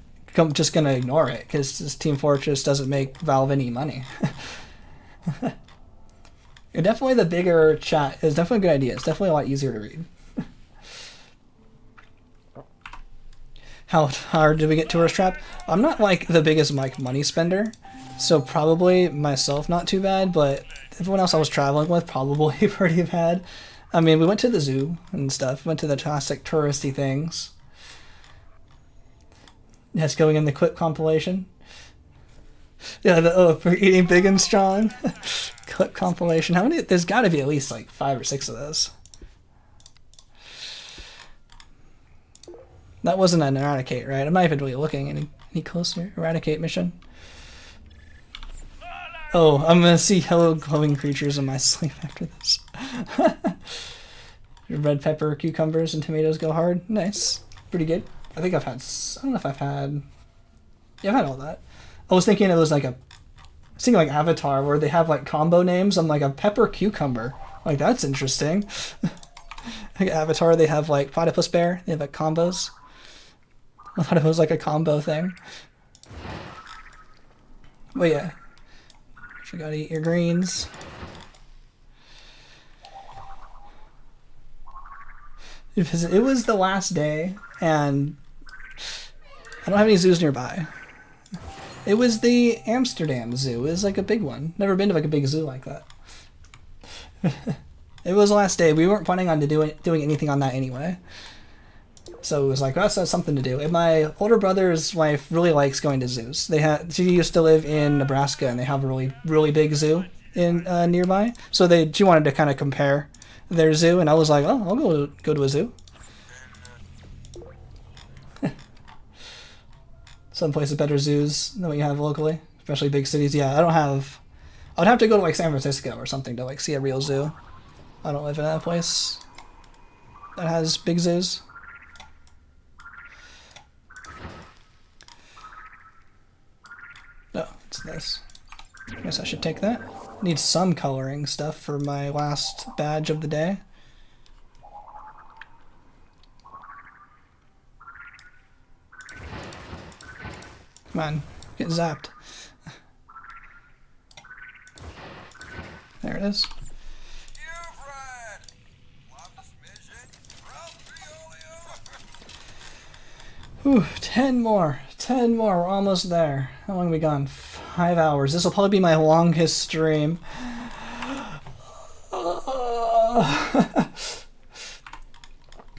just gonna ignore it because Team Fortress doesn't make Valve any money. Definitely the bigger chat is definitely a good idea. It's definitely a lot easier to read. How hard did we get Tourist Trap? I'm not like the biggest money spender, so probably myself not too bad, but everyone else I was traveling with probably pretty bad. I mean, we went to the zoo and stuff, went to the classic touristy things. That's going in the clip compilation. Yeah, for eating big and strong. Clip compilation. How many? There's got to be at least like 5 or 6 of those. That wasn't an eradicate, right? I'm not even really looking any closer. Eradicate mission. Oh, I'm gonna see hello glowing creatures in my sleep after this. Red pepper, cucumbers, and tomatoes go hard. Nice. Pretty good. I think I've had... I don't know if I've had... Yeah, I've had all that. I was thinking it was like like Avatar, where they have like combo names. I'm like, a pepper cucumber. Like, that's interesting. Like Avatar, they have like platypus bear. They have like combos. I thought it was like a combo thing. But yeah. You gotta eat your greens. It was the last day, and I don't have any zoos nearby. It was the Amsterdam Zoo. It was like a big one. Never been to like a big zoo like that. It was the last day. We weren't planning on doing anything on that anyway. So it was like, that's something to do. And my older brother's wife really likes going to zoos. She used to live in Nebraska, and they have a really, really big zoo in nearby. So she wanted to kind of compare their zoo, and I was like, oh, I'll go to a zoo. Some places better zoos than what you have locally, especially big cities. Yeah, I would have to go to like San Francisco or something to like see a real zoo. I don't live in a place that has big zoos. Oh, it's this. I guess I should take that. Need some coloring stuff for my last badge of the day. Come on, get zapped. There it is. Whew, 10 more. 10 more. We're almost there. How long have we gone? 5 hours. This will probably be my longest stream.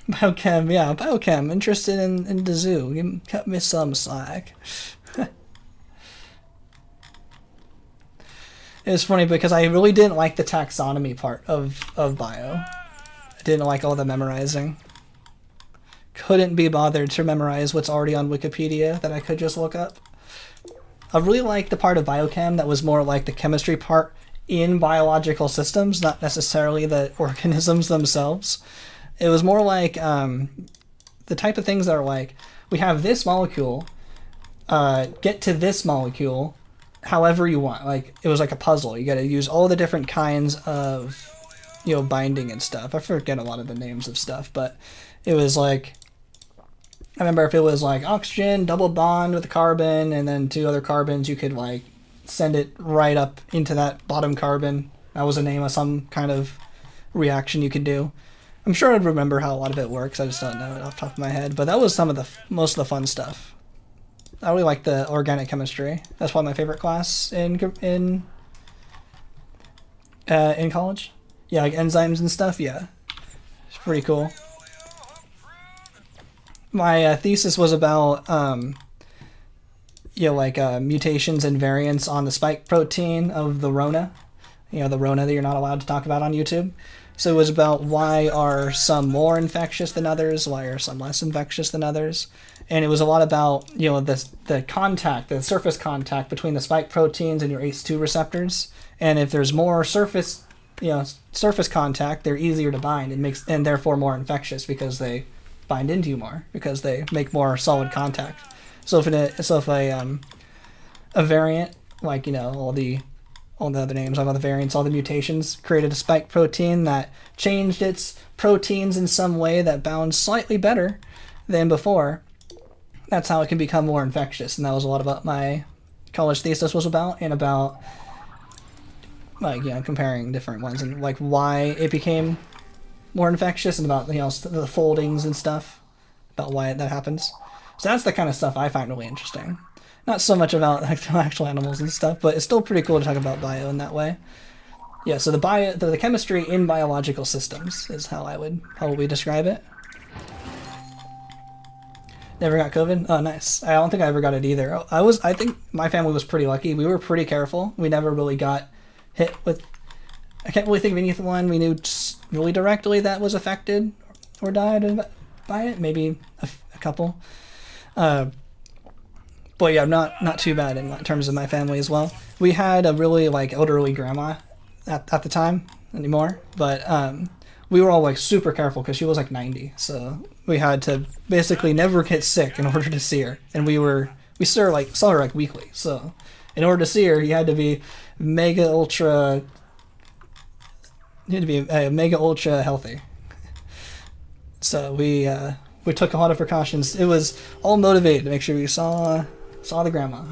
Biochem, yeah, biochem. Interested in the zoo. Cut me some slack. It was funny because I really didn't like the taxonomy part of bio. I didn't like all the memorizing. Couldn't be bothered to memorize what's already on Wikipedia that I could just look up. I really liked the part of biochem that was more like the chemistry part in biological systems, not necessarily the organisms themselves. It was more like the type of things that are like, we have this molecule, get to this molecule however you want. Like, it was like a puzzle. You got to use all the different kinds of, binding and stuff. I forget a lot of the names of stuff, but it was like, I remember if it was like oxygen, double bond with a carbon, and then 2 other carbons, you could like send it right up into that bottom carbon. That was the name of some kind of reaction you could do. I'm sure I'd remember how a lot of it works. I just don't know it off the top of my head. But that was most of the fun stuff. I really like the organic chemistry. That's probably my favorite class in college. Yeah, like enzymes and stuff. Yeah, it's pretty cool. My thesis was about like mutations and variants on the spike protein of the Rona. The Rona that you're not allowed to talk about on YouTube. So it was about why are some more infectious than others, why are some less infectious than others, and it was a lot about the contact, the surface contact between the spike proteins and your ACE2 receptors, and if there's more surface contact, they're easier to bind and therefore more infectious because they bind into you more because they make more solid contact. So if a variant, like all the other names, all the variants, all the mutations, created a spike protein that changed its proteins in some way that bound slightly better than before, that's how it can become more infectious. And that was a lot about my college thesis was about, and about comparing different ones and like why it became more infectious, and about the foldings and stuff, about why that happens. So that's the kind of stuff I find really interesting. Not so much about actual animals and stuff, but it's still pretty cool to talk about bio in that way. Yeah, so the chemistry in biological systems is how I would probably describe it. Never got COVID? Oh, nice. I don't think I ever got it either. I think my family was pretty lucky. We were pretty careful. We never really got hit with... I can't really think of anyone we knew really directly that was affected or died by it. Maybe a couple. But yeah, not too bad in terms of my family as well. We had a really elderly grandma at the time, anymore, but we were all super careful because she was 90, so we had to basically never get sick in order to see her, and we saw her weekly. So in order to see her, you had to be mega ultra healthy. So we took a lot of precautions. It was all motivated to make sure we saw the grandma.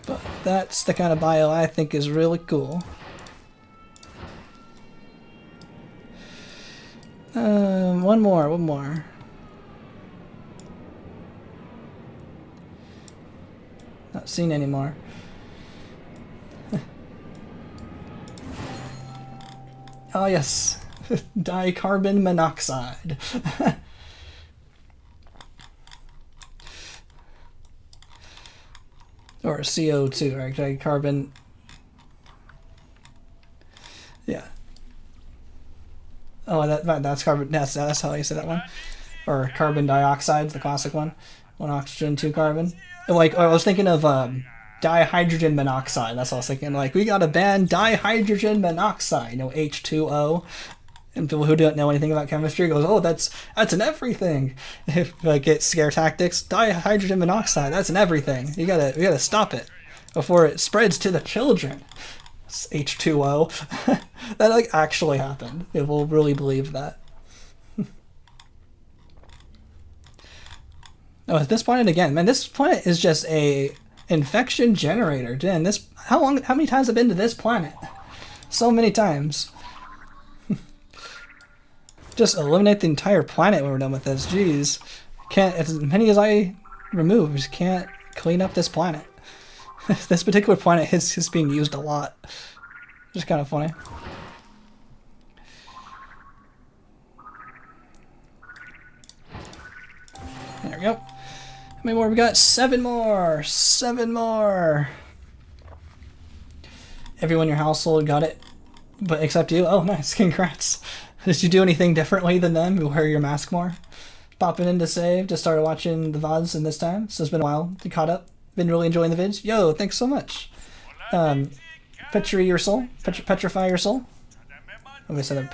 But that's the kind of bio I think is really cool. One more. Not seen anymore. Oh yes. Dicarbon monoxide. Or CO2, right? Dicarbon. Yeah. Oh, that's carbon. That's how you say that one. Or carbon dioxide, the classic one. 1 oxygen, 2 carbon. I was thinking of dihydrogen monoxide. That's what I was thinking. We gotta ban dihydrogen monoxide. H2O. And people who don't know anything about chemistry goes, oh, that's an everything. Get scare tactics. Dihydrogen monoxide, that's an everything. We gotta stop it before it spreads to the children. It's H2O. That actually happened. People really believe that. Oh, this planet again. Man, this planet is just a infection generator. Dan, how many times have I been to this planet? So many times. Just eliminate the entire planet when we're done with this. Jeez. Can't, as many as I remove, just can't clean up this planet. This particular planet is being used a lot. Just kind of funny. There we go. How many more we got? 7 more! 7 more! Everyone in your household got it, but except you? Oh, nice. Congrats. Did you do anything differently than them? You wear your mask more? Popping in to save, just started watching the VODs in this time, so it's been a while to caught up. Been really enjoying the vids. Yo, thanks so much. Petrify your soul? Petrify your soul? Okay, so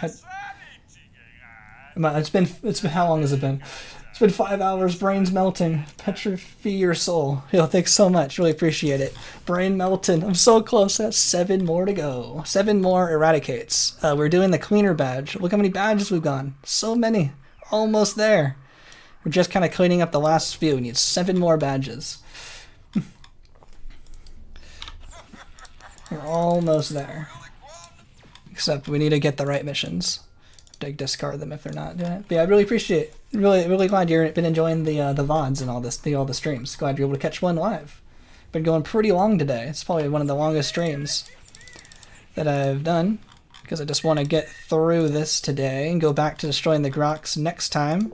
it's been, how long has it been? It's been 5 hours, brains melting. Petrify your soul. Yo, thanks so much, really appreciate it. Brain melting, I'm so close, that's 7 more to go. 7 more eradicates. We're doing the cleaner badge. Look how many badges we've gone. So many, almost there. We're just kind of cleaning up the last few. We need 7 more badges. We're almost there. Except we need to get the right missions. Discard them if they're not doing it. But yeah, I really appreciate it. Really glad you've been enjoying the VODs and all the streams. Glad you're able to catch one live. Been going pretty long today. It's probably one of the longest streams that I've done, because I just want to get through this today and go back to destroying the Grox next time.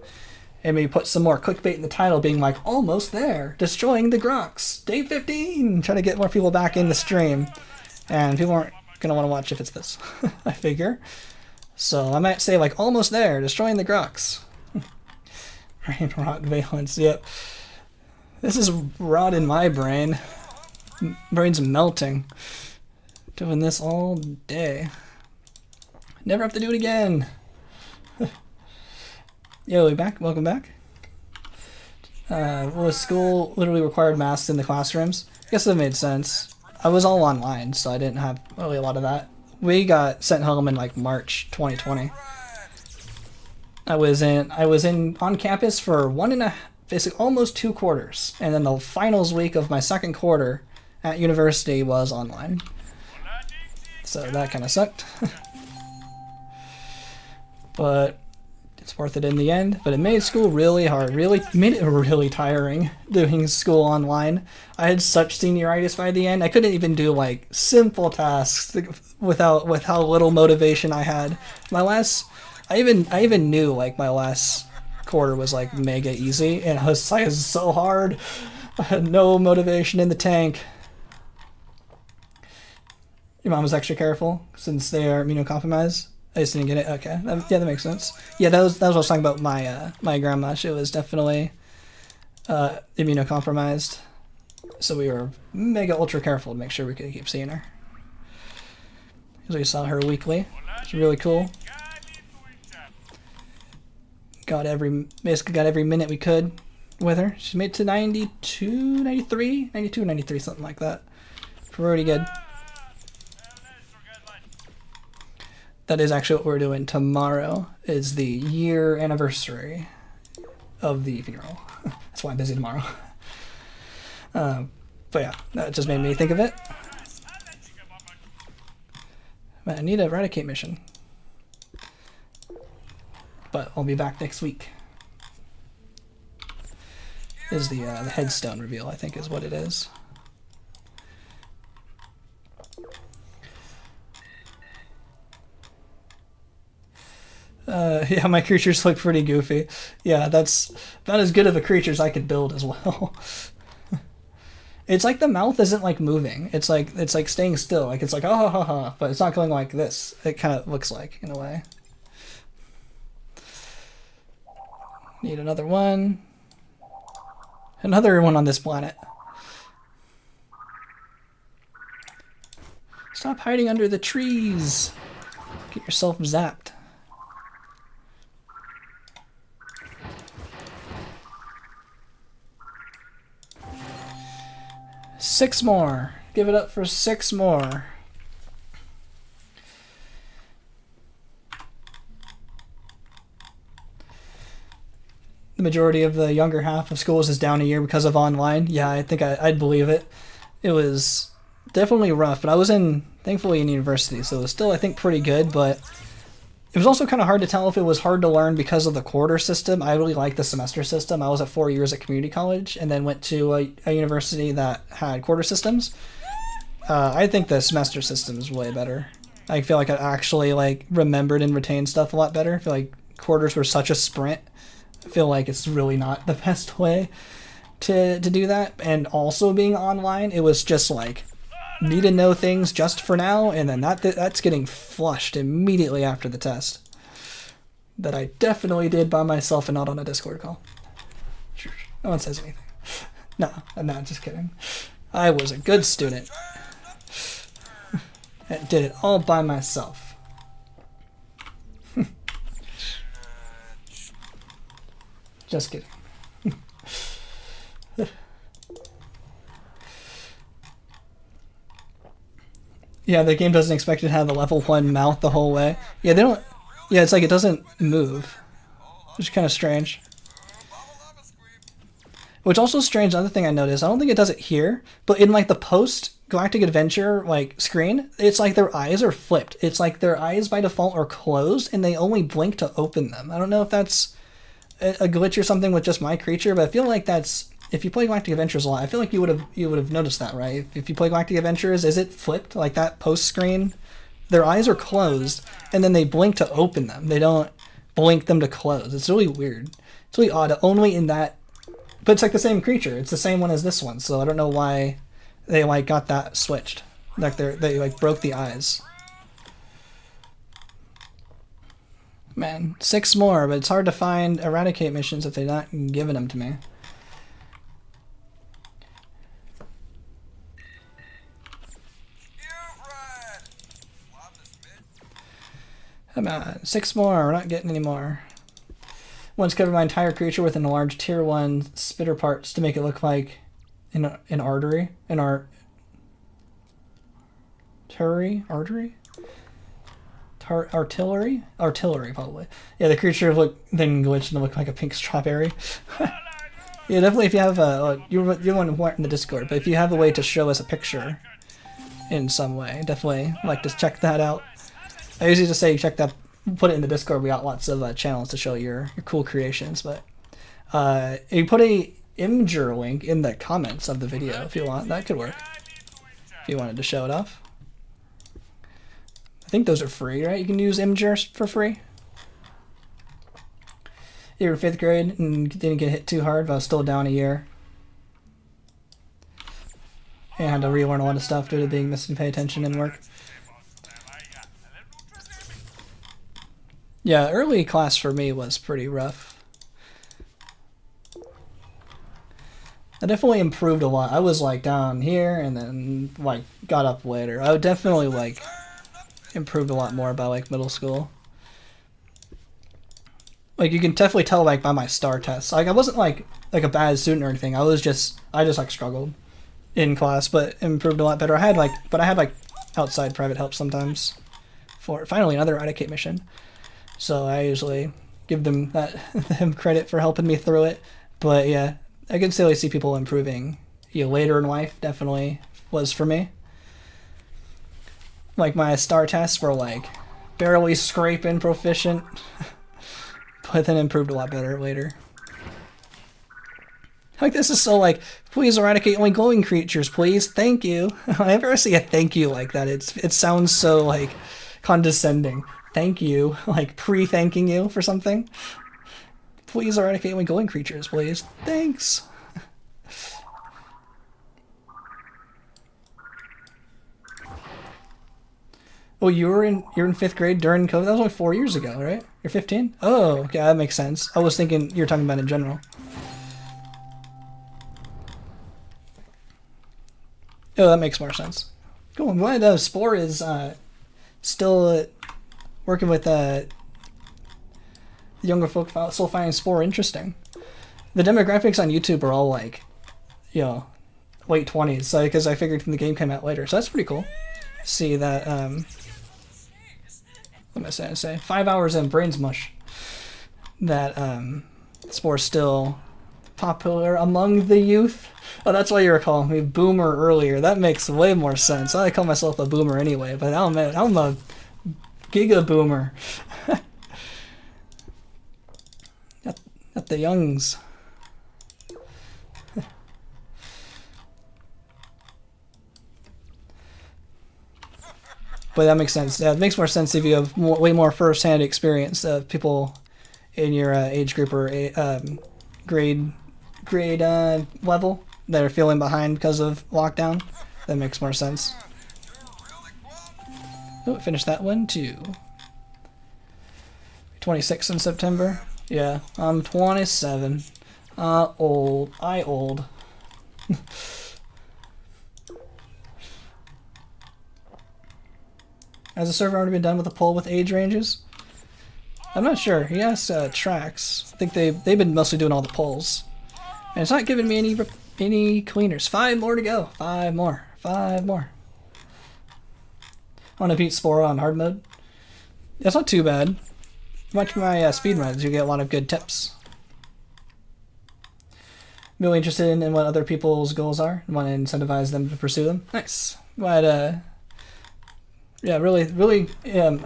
And maybe put some more clickbait in the title being like, almost there, destroying the Grox, day 15, trying to get more people back in the stream. And people aren't going to want to watch if it's this, I figure. So I might say like, almost there, destroying the Grox. Rain rot valence, yep. This is rot in my brain. Brain's melting. Doing this all day. Never have to do it again. Yo, we back? Welcome back. Well, school literally required masks in the classrooms. I guess that made sense. I was all online, so I didn't have really a lot of that. We got sent home in like March 2020. I was on campus for basically almost 2 quarters, and then the finals week of my second quarter at university was online. So that kind of sucked. But it's worth it in the end. But it made school really hard. Made it really tiring doing school online. I had such senioritis by the end. I couldn't even do like simple tasks with how little motivation I had. I even knew like my last quarter was like mega easy, and I was like, it's so hard. I had no motivation in the tank. Your mom was extra careful since they are immunocompromised. I just didn't get it. Okay, yeah, that makes sense. Yeah, that was what I was talking about. My grandma, she was definitely immunocompromised, so we were mega ultra careful to make sure we could keep seeing her. Because we saw her weekly. It's really cool. Basically got every minute we could with her. She made it to 92, 93, something like that. Pretty good. That is actually what we're doing tomorrow, is the year anniversary of the funeral. That's why I'm busy tomorrow. But yeah, that just made me think of it. Man, I need a eradicate mission. But I'll be back next week. Is the headstone reveal, I think is what it is. Yeah, my creatures look pretty goofy. Yeah, that's about as good of a creature as I could build as well. It's like the mouth isn't like moving. It's like staying still. Like it's like oh ha ha ha, but it's not going like this. It kind of looks like in a way. Need another one. Another one on this planet. Stop hiding under the trees. Get yourself zapped. Six more. Give it up for 6 more. The majority of the younger half of schools is down a year because of online. Yeah, I think I'd believe it. It was definitely rough, but I was thankfully in university, so it was still, I think, pretty good, but it was also kind of hard to tell if it was hard to learn because of the quarter system. I really liked the semester system. I was at 4 years at community college and then went to a university that had quarter systems. I think the semester system is way better. I feel like I actually like remembered and retained stuff a lot better. I feel like quarters were such a sprint. I feel like it's really not the best way to do that. And also being online, it was just like, need to know things just for now, and then that's getting flushed immediately after the test. That I definitely did by myself and not on a Discord call. No one says anything. No, I'm not, just kidding. I was a good student. I did it all by myself. Just kidding. Yeah, the game doesn't expect it to have the level 1 mouth the whole way. Yeah, they don't... Yeah, it's like it doesn't move. Which is kind of strange. Which also strange, another thing I noticed, I don't think it does it here, but in like the post-Galactic Adventure like screen, it's like their eyes are flipped. It's like their eyes by default are closed and they only blink to open them. I don't know if that's a glitch or something with just my creature, but I feel like that's... If you play Galactic Adventures a lot, I feel like you would have noticed that, right? If you play Galactic Adventures, is it flipped like that post screen? Their eyes are closed, and then they blink to open them. They don't blink them to close. It's really weird. It's really odd. Only in that, but it's like the same creature. It's the same one as this one. So I don't know why they like got that switched. Like they like broke the eyes. Man, 6 more, but it's hard to find eradicate missions if they're not giving them to me. Come on, 6 more. We're not getting any more. Once covered my entire creature with enlarged tier 1 spitter parts to make it look like an artery, artillery probably. Yeah, the creature then glitched and looked like a pink strawberry. Yeah, definitely. If you have you're the one who in the Discord, but if you have a way to show us a picture in some way, definitely like to check that out. I usually just say check that, put it in the Discord. We got lots of channels to show your cool creations, but you put a Imgur link in the comments of the video if you want. That could work. If you wanted to show it off. I think those are free, right? You can use Imgur for free. You were 5th grade and didn't get hit too hard, but I was still down a year. And I had to relearn a lot of stuff due to being missing pay attention in work. Yeah, early class for me was pretty rough. I definitely improved a lot. I was like down here and then like got up later. I would definitely like improved a lot more by like middle school. Like you can definitely tell like by my star tests. Like I wasn't like a bad student or anything. I just like struggled in class, but improved a lot better. I had like outside private help sometimes for finally another eradicate mission. So I usually give them credit for helping me through it. But yeah, I can still see people improving. Later in life definitely was for me. Like my star tests were like barely scraping proficient, but then improved a lot better later. Like this is so like, please eradicate only glowing creatures, please. Thank you. Whenever I see a thank you like that, it sounds so like condescending. Thank you, like pre-thanking you for something. Please eradicate only glowing creatures, please. Thanks. Oh, you're in 5th grade during COVID? That was only 4 years ago, right? You're 15? Oh, okay, that makes sense. I was thinking you were talking about in general. Oh, that makes more sense. Cool. I'm glad Spore is still working with younger folk, still finding Spore interesting. The demographics on YouTube are all like, late 20s, so because I figured the game came out later, so that's pretty cool. See that, what am I saying? 5 hours in, brains mush. That Spore's still popular among the youth. Oh, that's why you were calling me boomer earlier. That makes way more sense. I call myself a boomer anyway, but I'm a giga boomer. Got the youngs. But that makes sense. Yeah, it makes more sense if you have way more first-hand experience of people in your age group or grade level that are feeling behind because of lockdown. That makes more sense. Oh, finish that one too. 26 in September. Yeah, I'm 27. Old. Old. Has the server already been done with a poll with age ranges? I'm not sure. He has tracks. I think they've been mostly doing all the polls. And it's not giving me any cleaners. 5 more to go. 5 more. 5 more. I want to beat Spore on hard mode. That's not too bad. Watch my speedruns, you get a lot of good tips. Really interested in what other people's goals are and want to incentivize them to pursue them. Nice. Glad, yeah, really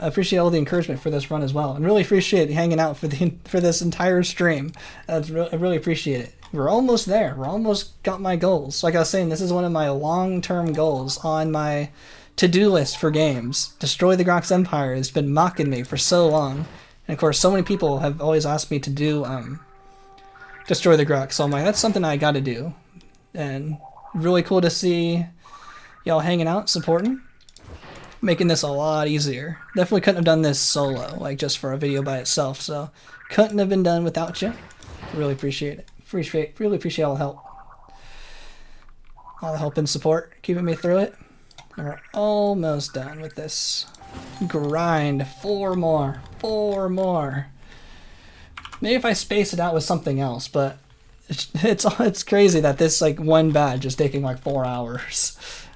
appreciate all the encouragement for this run as well, and really appreciate hanging out for this entire stream. I really appreciate it. We're almost there. We're almost got my goals. Like I was saying, this is one of my long-term goals on my to-do list for games. Destroy the Grox Empire has been mocking me for so long. And of course, so many people have always asked me to do destroy the Grox, so I'm like, that's something I gotta do. And really cool to see y'all hanging out, supporting, making this a lot easier. Definitely couldn't have done this solo, like just for a video by itself, so couldn't have been done without you. Really appreciate it. Really appreciate all the help. All the help and support, keeping me through it. And we're almost done with this grind. 4 more. 4 more. Maybe if I space it out with something else, but it's crazy that this like one badge is taking like 4 hours.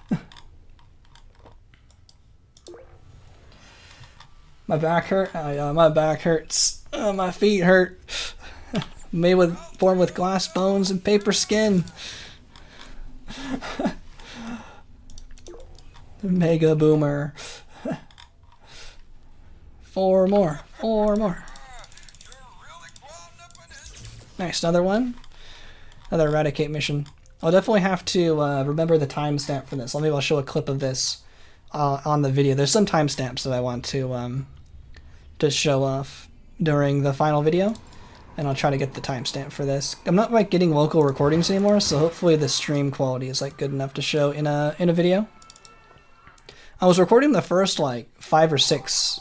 My back hurt. Oh yeah, my back hurts. Oh, my feet hurt. Born with glass bones and paper skin. Mega boomer. 4 more. 4 more. Nice, another one. Another eradicate mission. I'll definitely have to remember the timestamp for this. Maybe I'll show a clip of this on the video. There's some timestamps that I want to show off during the final video, and I'll try to get the timestamp for this. I'm not like getting local recordings anymore, so hopefully the stream quality is like good enough to show in a video. I was recording the first like 5 or 6,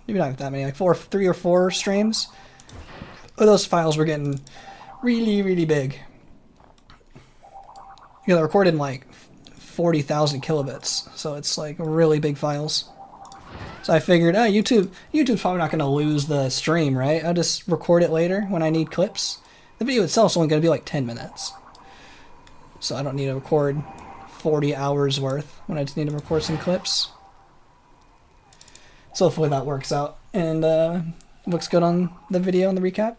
maybe not that many, like 3 or 4 streams. Those files were getting really big. Yeah, they're recorded in like 40,000 kilobits, so it's like really big files. So I figured, YouTube's probably not going to lose the stream, right? I'll just record it later when I need clips. The video itself is only going to be like 10 minutes. So I don't need to record 40 hours worth when I just need to record some clips. So hopefully that works out and looks good on the video and the recap.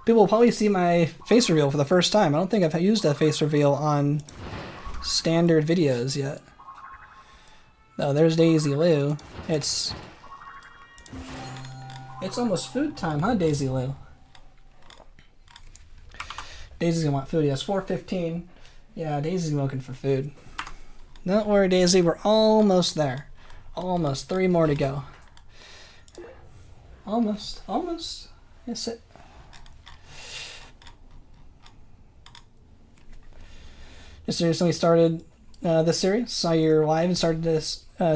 People will probably see my face reveal for the first time. I don't think I've used a face reveal on standard videos yet. Oh, there's Daisy Lou. It's almost food time, huh, Daisy Lou? Daisy's gonna want food. Yes, 4:15. Yeah, Daisy's looking for food. Don't worry, Daisy. We're almost there. Almost. 3 more to go. Almost. Yes, it. Just recently started this series. Saw your live and started to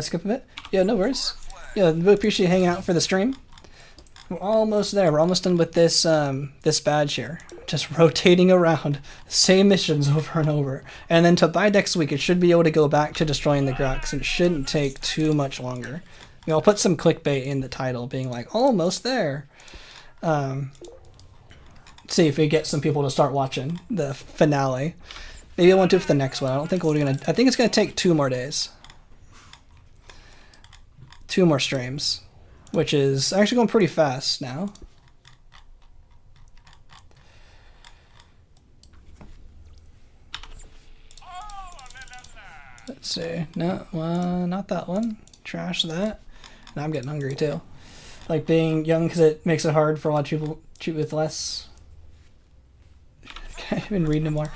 skip a bit. Yeah, no worries. Yeah, really appreciate you hanging out for the stream. We're almost there. We're almost done with this this badge here. Just rotating around, same missions over and over. And then by next week, it should be able to go back to destroying the Grox, and it shouldn't take too much longer. You know, I'll put some clickbait in the title, being like, almost there. See if we get some people to start watching the finale. Maybe I want to for the next one. I don't think we're gonna. I think it's gonna take 2 more days. 2 more streams, which is actually going pretty fast now. Let's see. No, not that one. Trash that. Now I'm getting hungry too. Like being young because it makes it hard for a lot of people to treat with less. Okay, I've been reading more.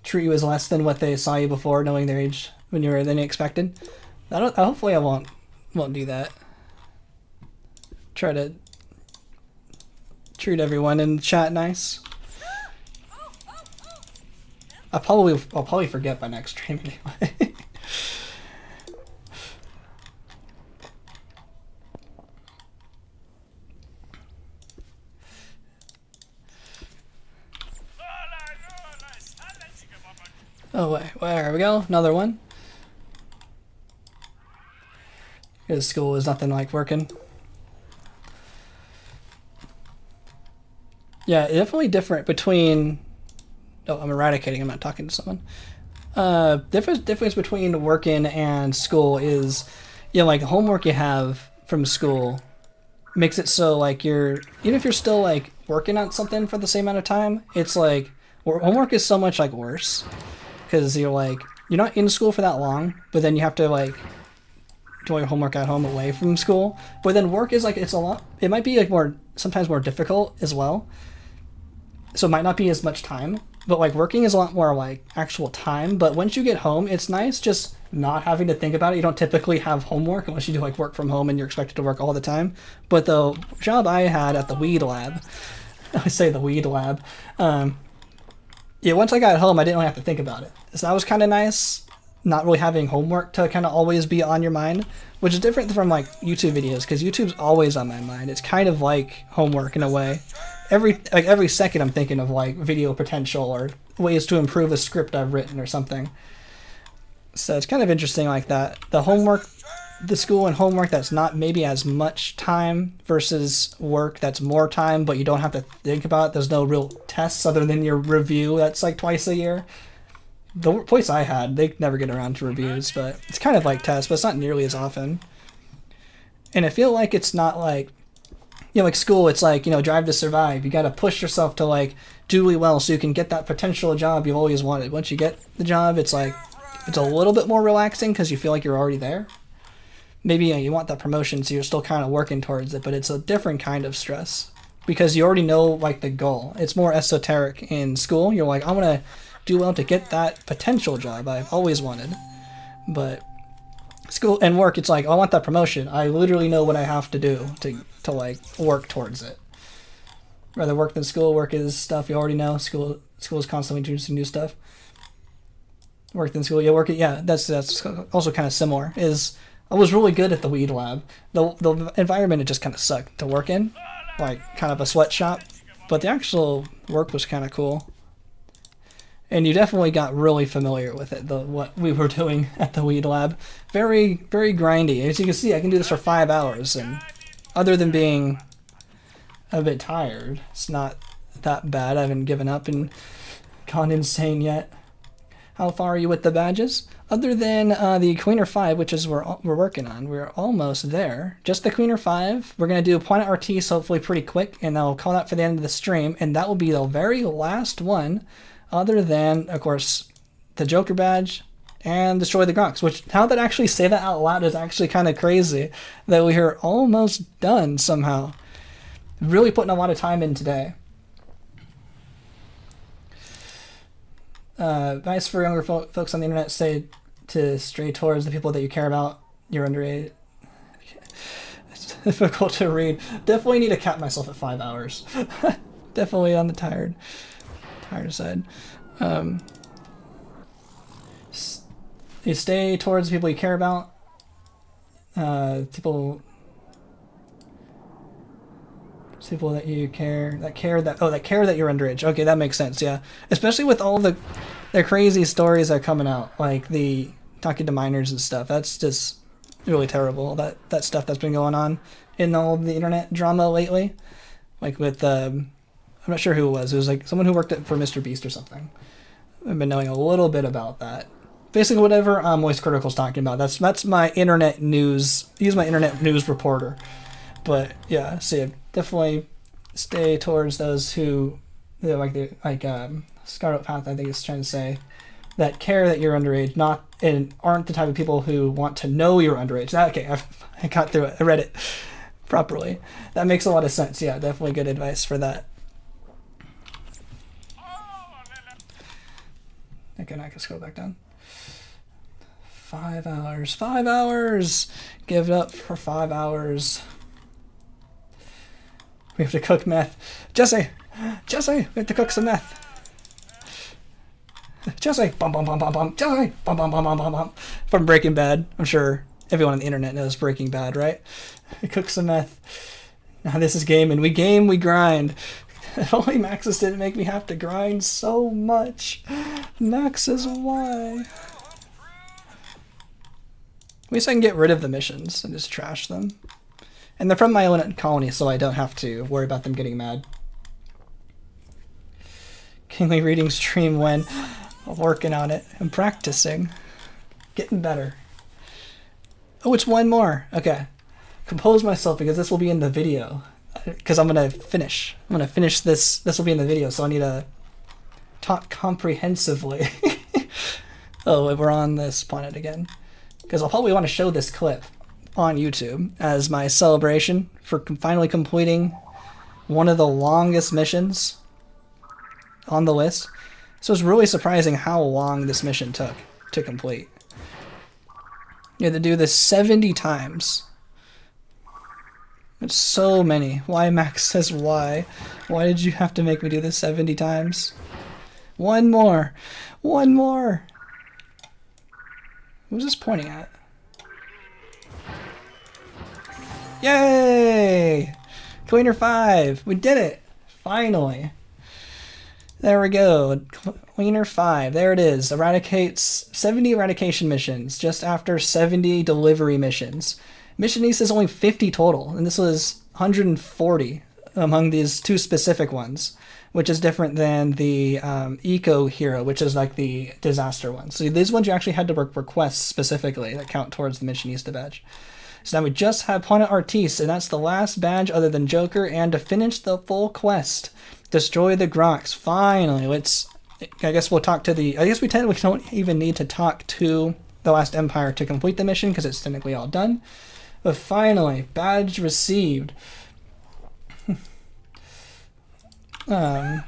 Treat you as less than what they saw you before, knowing their age when you were than you expected. Hopefully I won't do that. Try to treat everyone in the chat nice. I'll probably forget by next stream anyway. Oh wait, there we go. Another one. Because school is nothing like working. Yeah, definitely different between. Oh, I'm eradicating. I'm not talking to someone. Difference between working and school is, like the homework you have from school makes it so like even if you're still like working on something for the same amount of time, it's like homework is so much like worse because you're not in school for that long, but then you have to like do all your homework at home away from school. But then work is like it might be like sometimes more difficult as well. So it might not be as much time but like working is a lot more like actual time. But once you get home, it's nice just not having to think about it. You don't typically have homework unless you do like work from home and you're expected to work all the time. But the job I had at the weed lab, I say the weed lab, yeah, once I got home, I didn't really have to think about it. So that was kind of nice, not really having homework to kind of always be on your mind, which is different from like YouTube videos, because YouTube's always on my mind. It's kind of like homework in a way. Every second I'm thinking of like video potential or ways to improve a script I've written or something. So it's kind of interesting like that. The homework, the school and homework that's not maybe as much time versus work that's more time, but you don't have to think about it. There's no real tests other than your review that's like twice a year. The place I had, they never get around to reviews, but it's kind of like tests, but it's not nearly as often. And I feel like it's not like, like school, it's like, Drive to Survive. You got to push yourself to like do really well so you can get that potential job you've always wanted. Once you get the job, it's like, it's a little bit more relaxing because you feel like you're already there. Maybe you want that promotion, so you're still kind of working towards it, but it's a different kind of stress because you already know like the goal. It's more esoteric in school. You're like, I want to do well to get that potential job I've always wanted. But school and work, it's like, I want that promotion. I literally know what I have to do to like work towards it. Rather work than school. Work is stuff you already know. School is constantly introducing new stuff. Work than school. That's also kind of similar. I was really good at the weed lab. The environment, it just kind of sucked to work in, like kind of a sweatshop. But the actual work was kind of cool. And you definitely got really familiar with it, what we were doing at the weed lab. Very, very grindy. As you can see, I can do this for 5 hours, and other than being a bit tired, it's not that bad. I haven't given up and gone insane yet. How far are you with the badges? Other than the Queener 5, which is we're working on, we're almost there. Just the Queener 5. We're going to do Planet Artis hopefully pretty quick, and I'll call that for the end of the stream, and that will be the very last one. Other than, of course, the Joker badge and Destroy the Grox, which now that I actually say that out loud is actually kind of crazy that we are almost done somehow. Really putting a lot of time in today. Advice for younger folks on the internet, say to stray towards the people that you care about. You're underage. It's difficult to read. Definitely need to cap myself at 5 hours. Definitely on the tired side. You stay towards the people you care about. People that you care that care that you're underage. Okay, that makes sense. Yeah, especially with all the crazy stories that are coming out, like the talking to minors and stuff. That's just really terrible. That stuff that's been going on in all the internet drama lately, like with I'm not sure who it was. It was like someone who worked for Mr. Beast or something. I've been knowing a little bit about that. Basically, whatever Moist Critical's talking about. That's my internet news. He's my internet news reporter. But yeah, so yeah, definitely stay towards those who, like Scarlet Path, I think is trying to say, that care that you're underage, and aren't the type of people who want to know you're underage. Okay, I got through it. I read it properly. That makes a lot of sense. Yeah, definitely good advice for that. Okay, now I can scroll back down. 5 hours. 5 hours! Give it up for 5 hours. We have to cook meth. Jesse! We have to cook some meth. Jesse! Bum bum bum bum bum. Jesse! Bum bum bum bum bum bum. From Breaking Bad. I'm sure everyone on the internet knows Breaking Bad, right? Cook some meth. Now this is gaming. We game, we grind. If only Maxis didn't make me have to grind so much. Maxis, why? At least I can get rid of the missions and just trash them. And they're from my own colony, so I don't have to worry about them getting mad. Kingly reading stream when I'm working on it. I'm practicing. Getting better. Oh, it's one more. Okay. Compose myself because this will be in the video. Because I'm going to finish. This. This will be in the video, so I need to talk comprehensively. Oh, we're on this planet again. Because I'll probably want to show this clip on YouTube as my celebration for finally completing one of the longest missions on the list. So it's really surprising how long this mission took to complete. You had to do this 70 times. It's so many. Why, Max says why? Why did you have to make me do this 70 times? One more! One more! Who's this pointing at? Yay! Cleaner 5! We did it! Finally! There we go. Cleaner 5. There it is. Eradicates 70 eradication missions just after 70 delivery missions. Mission East is only 50 total, and this was 140 among these two specific ones, which is different than the Eco Hero, which is like the disaster one. So these ones you actually had to request specifically that count towards the Mission East badge. So now we just have Planet Artis, and that's the last badge other than Joker, and to finish the full quest, destroy the Grox. Finally, I guess we'll talk to the... I guess we don't even need to talk to the last Empire to complete the mission, because it's technically all done. But finally, badge received. Yeah.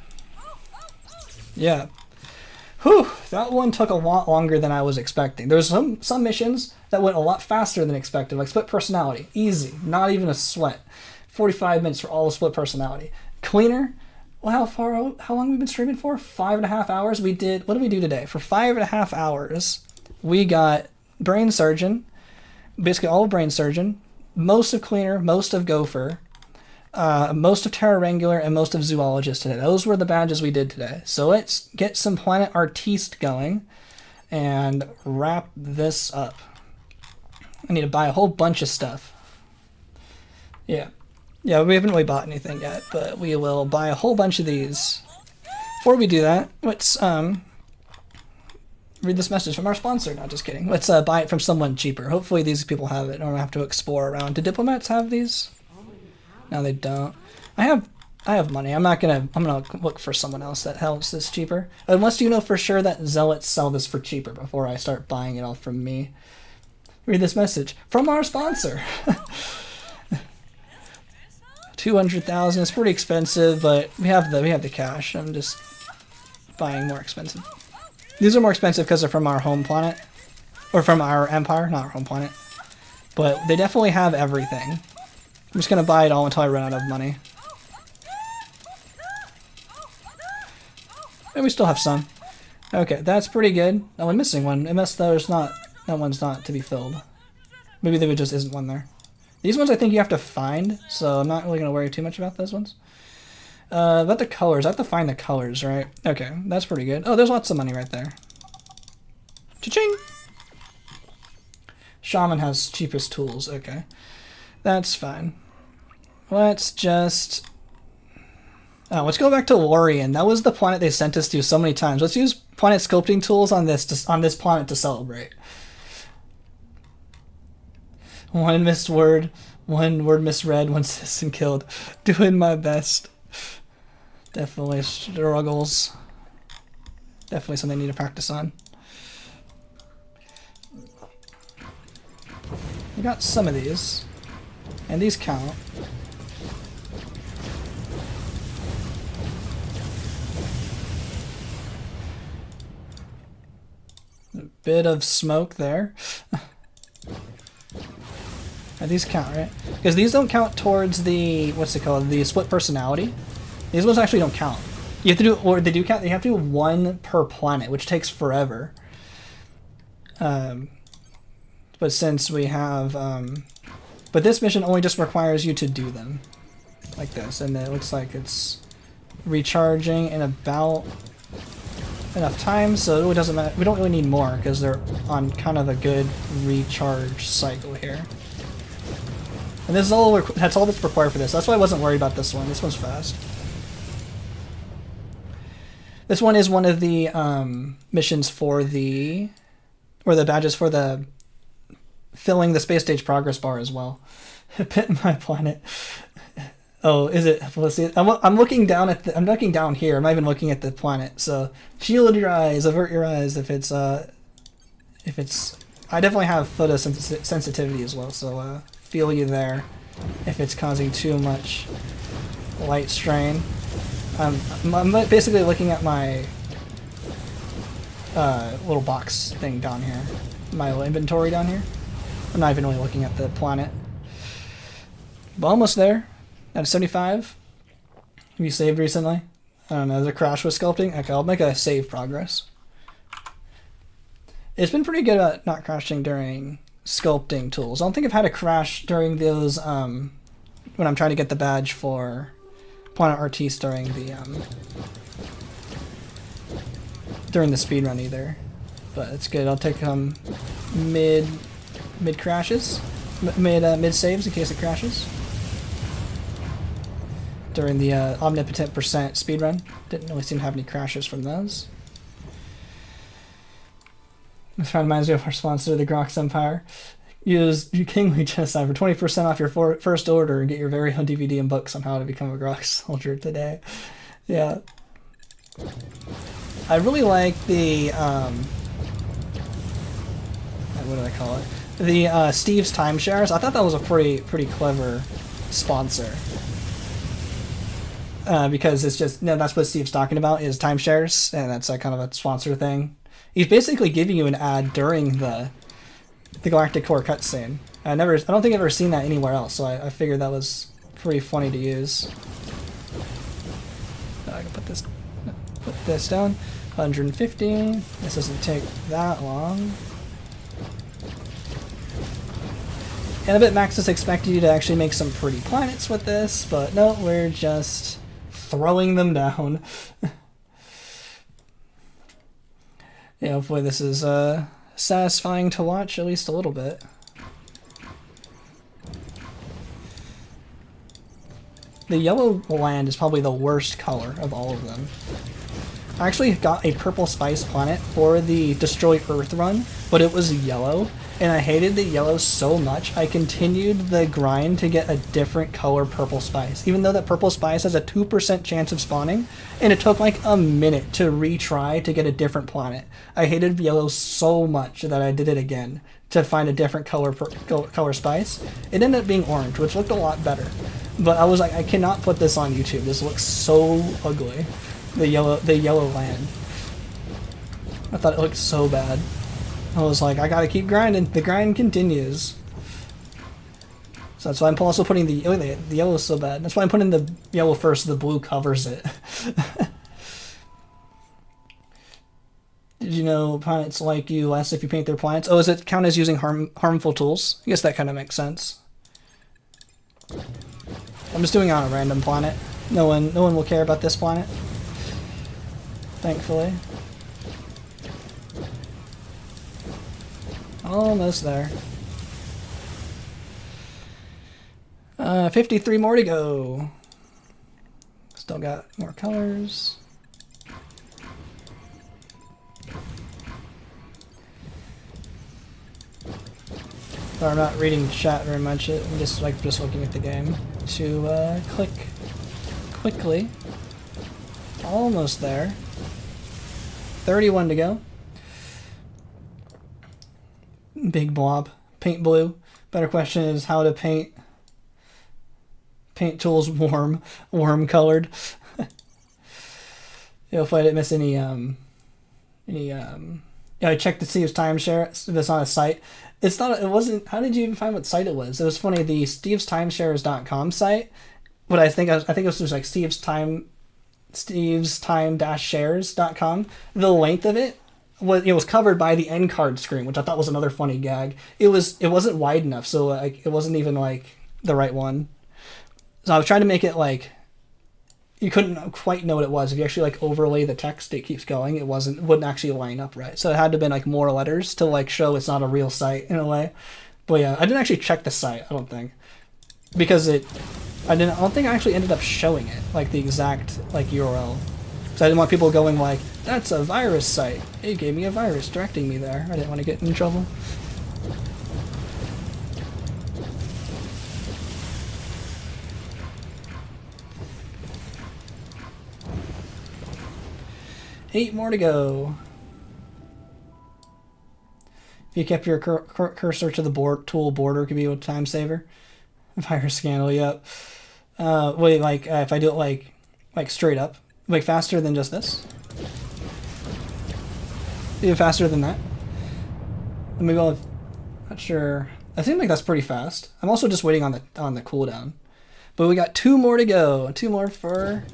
Whew, that one took a lot longer than I was expecting. There's some missions that went a lot faster than expected, like Split Personality. Easy, not even a sweat. 45 minutes for all of Split Personality. Cleaner, well, how long have we been streaming for? 5.5 hours? What did we do today? For 5.5 hours, we got Brain Surgeon, basically all of Brain Surgeon, most of Cleaner, most of Gopher, most of Terra Wrangler, and most of Zoologist today. Those were the badges we did today. So let's get some Planet Artiste going and wrap this up. I need to buy a whole bunch of stuff. Yeah, we haven't really bought anything yet, but we will buy a whole bunch of these. Before we do that, let's read this message from our sponsor. No, just kidding. Let's buy it from someone cheaper. Hopefully these people have it. I don't have to explore around. Do diplomats have these? No, they don't. I have money. I'm gonna look for someone else that helps this cheaper. Unless you know for sure that zealots sell this for cheaper before I start buying it all from me. Read this message from our sponsor. 200,000. It's pretty expensive, but we have the cash. I'm just buying more expensive. These are more expensive because they're from our home planet, or from our empire, not our home planet. But they definitely have everything. I'm just gonna buy it all until I run out of money. And we still have some. Okay, that's pretty good. Oh, I'm missing one. Unless there's not, that one's not to be filled. Maybe there just isn't one there. These ones I think you have to find, so I'm not really gonna worry too much about those ones. About the colors, I have to find the colors, right? Okay, that's pretty good. Oh, there's lots of money right there. Cha-ching! Shaman has cheapest tools, okay. That's fine. Let's just... let's go back to Lorien. That was the planet they sent us to so many times. Let's use planet sculpting tools on this planet to celebrate. One missed word, one word misread, one citizen killed. Doing my best. Definitely struggles. Definitely something I need to practice on. I got some of these. And these count. A bit of smoke there. And these count, right? Because these don't count towards the, what's it called, the split personality. These ones actually don't count. You have to do, or they do count, you have to do one per planet, which takes forever. But since we have, but this mission only just requires you to do them. Like this, and it looks like it's recharging in about enough time, so it really doesn't matter. We don't really need more, because they're on kind of a good recharge cycle here. And this is all, that's all that's required for this. That's why I wasn't worried about this one. This one's fast. This one is one of the missions for the, or the badges for the filling the space stage progress bar as well. Pit my planet. Oh, is it? Let's see. I'm looking down at the, I'm looking down here. I'm not even looking at the planet. So shield your eyes, avert your eyes if it's I definitely have photosensitivity as well, so feel you there if it's causing too much light strain. I'm basically looking at my little box thing down here. My little inventory down here. I'm not even really looking at the planet. But almost there. At 75. Have you saved recently? I don't know, there's a crash with sculpting? Okay, I'll make a save progress. It's been pretty good at not crashing during sculpting tools. I don't think I've had a crash during those, when I'm trying to get the badge for Planet Artiste during the speedrun either. But it's good. I'll take mid crashes, mid saves in case it crashes. During the omnipotent percent speedrun, didn't really seem to have any crashes from those. This reminds me of our sponsor, the Grox Empire. Use Kingly Genocide for 20% off your first order and get your very own DVD and books on how to become a Grox soldier today. Yeah. I really like the, what do I call it? The Steve's Timeshares. I thought that was a pretty clever sponsor. Because it's just, that's what Steve's talking about, is timeshares, and that's kind of a sponsor thing. He's basically giving you an ad during the Galactic Core cutscene. I don't think I've ever seen that anywhere else, so I figured that was pretty funny to use. I can put this down. 150. This doesn't take that long. And I bet Maxis expected you to actually make some pretty planets with this, but no, we're just throwing them down. Yeah, hopefully this is satisfying to watch, at least a little bit. The yellow land is probably the worst color of all of them. I actually got a purple spice planet for the Destroy Earth run, but it was yellow, and I hated the yellow so much I continued the grind to get a different color purple spice, even though that purple spice has a 2% chance of spawning, and it took like a minute to retry to get a different planet. I hated yellow so much that I did it again to find a different color spice. It ended up being orange, which looked a lot better, but I was like, I cannot put this on YouTube. This looks so ugly. The yellow land. I thought it looked so bad. I was like, I gotta keep grinding. The grind continues. So that's why I'm also putting the yellow is so bad. That's why I'm putting the yellow first. The blue covers it. Did you know planets like you less if you paint their planets? Oh, does it count as using harmful tools? I guess that kind of makes sense. I'm just doing it on a random planet. No one will care about this planet. Thankfully. Almost there. 53 more to go. Still got more colors. So I'm not reading chat very much. I'm just looking at the game to click quickly. Almost there. 31 to go. Big blob. Paint blue. Better question is how to paint tools warm colored. Hopefully I didn't miss any yeah, I checked to see if timeshare if it's on a site. It wasn't. How did you even find what site it was? It was funny, the stevestimeshares.com site, but I think it was just like stevestime-shares.com. The length of it was covered by the end card screen, which I thought was another funny gag. It wasn't wide enough, so like it wasn't even like the right one. So I was trying to make it like you couldn't quite know what it was. If you actually like overlay the text, it keeps going. It wouldn't actually line up right. So it had to have been like more letters to like show it's not a real site in a way. But yeah, I didn't actually check the site, I don't think. Because I don't think I actually ended up showing it, like the exact like URL. So I didn't want people going like, that's a virus site. It gave me a virus directing me there. I didn't want to get in trouble. Eight more to go. If you kept your cursor to the tool border, it could be a time saver. Virus scandal, yep. Wait, like if I do it like straight up, like faster than just this. Even faster than that. Maybe I'll. Not sure. I think like that's pretty fast. I'm also just waiting on the cooldown. But we got 2 more to go. 2 more for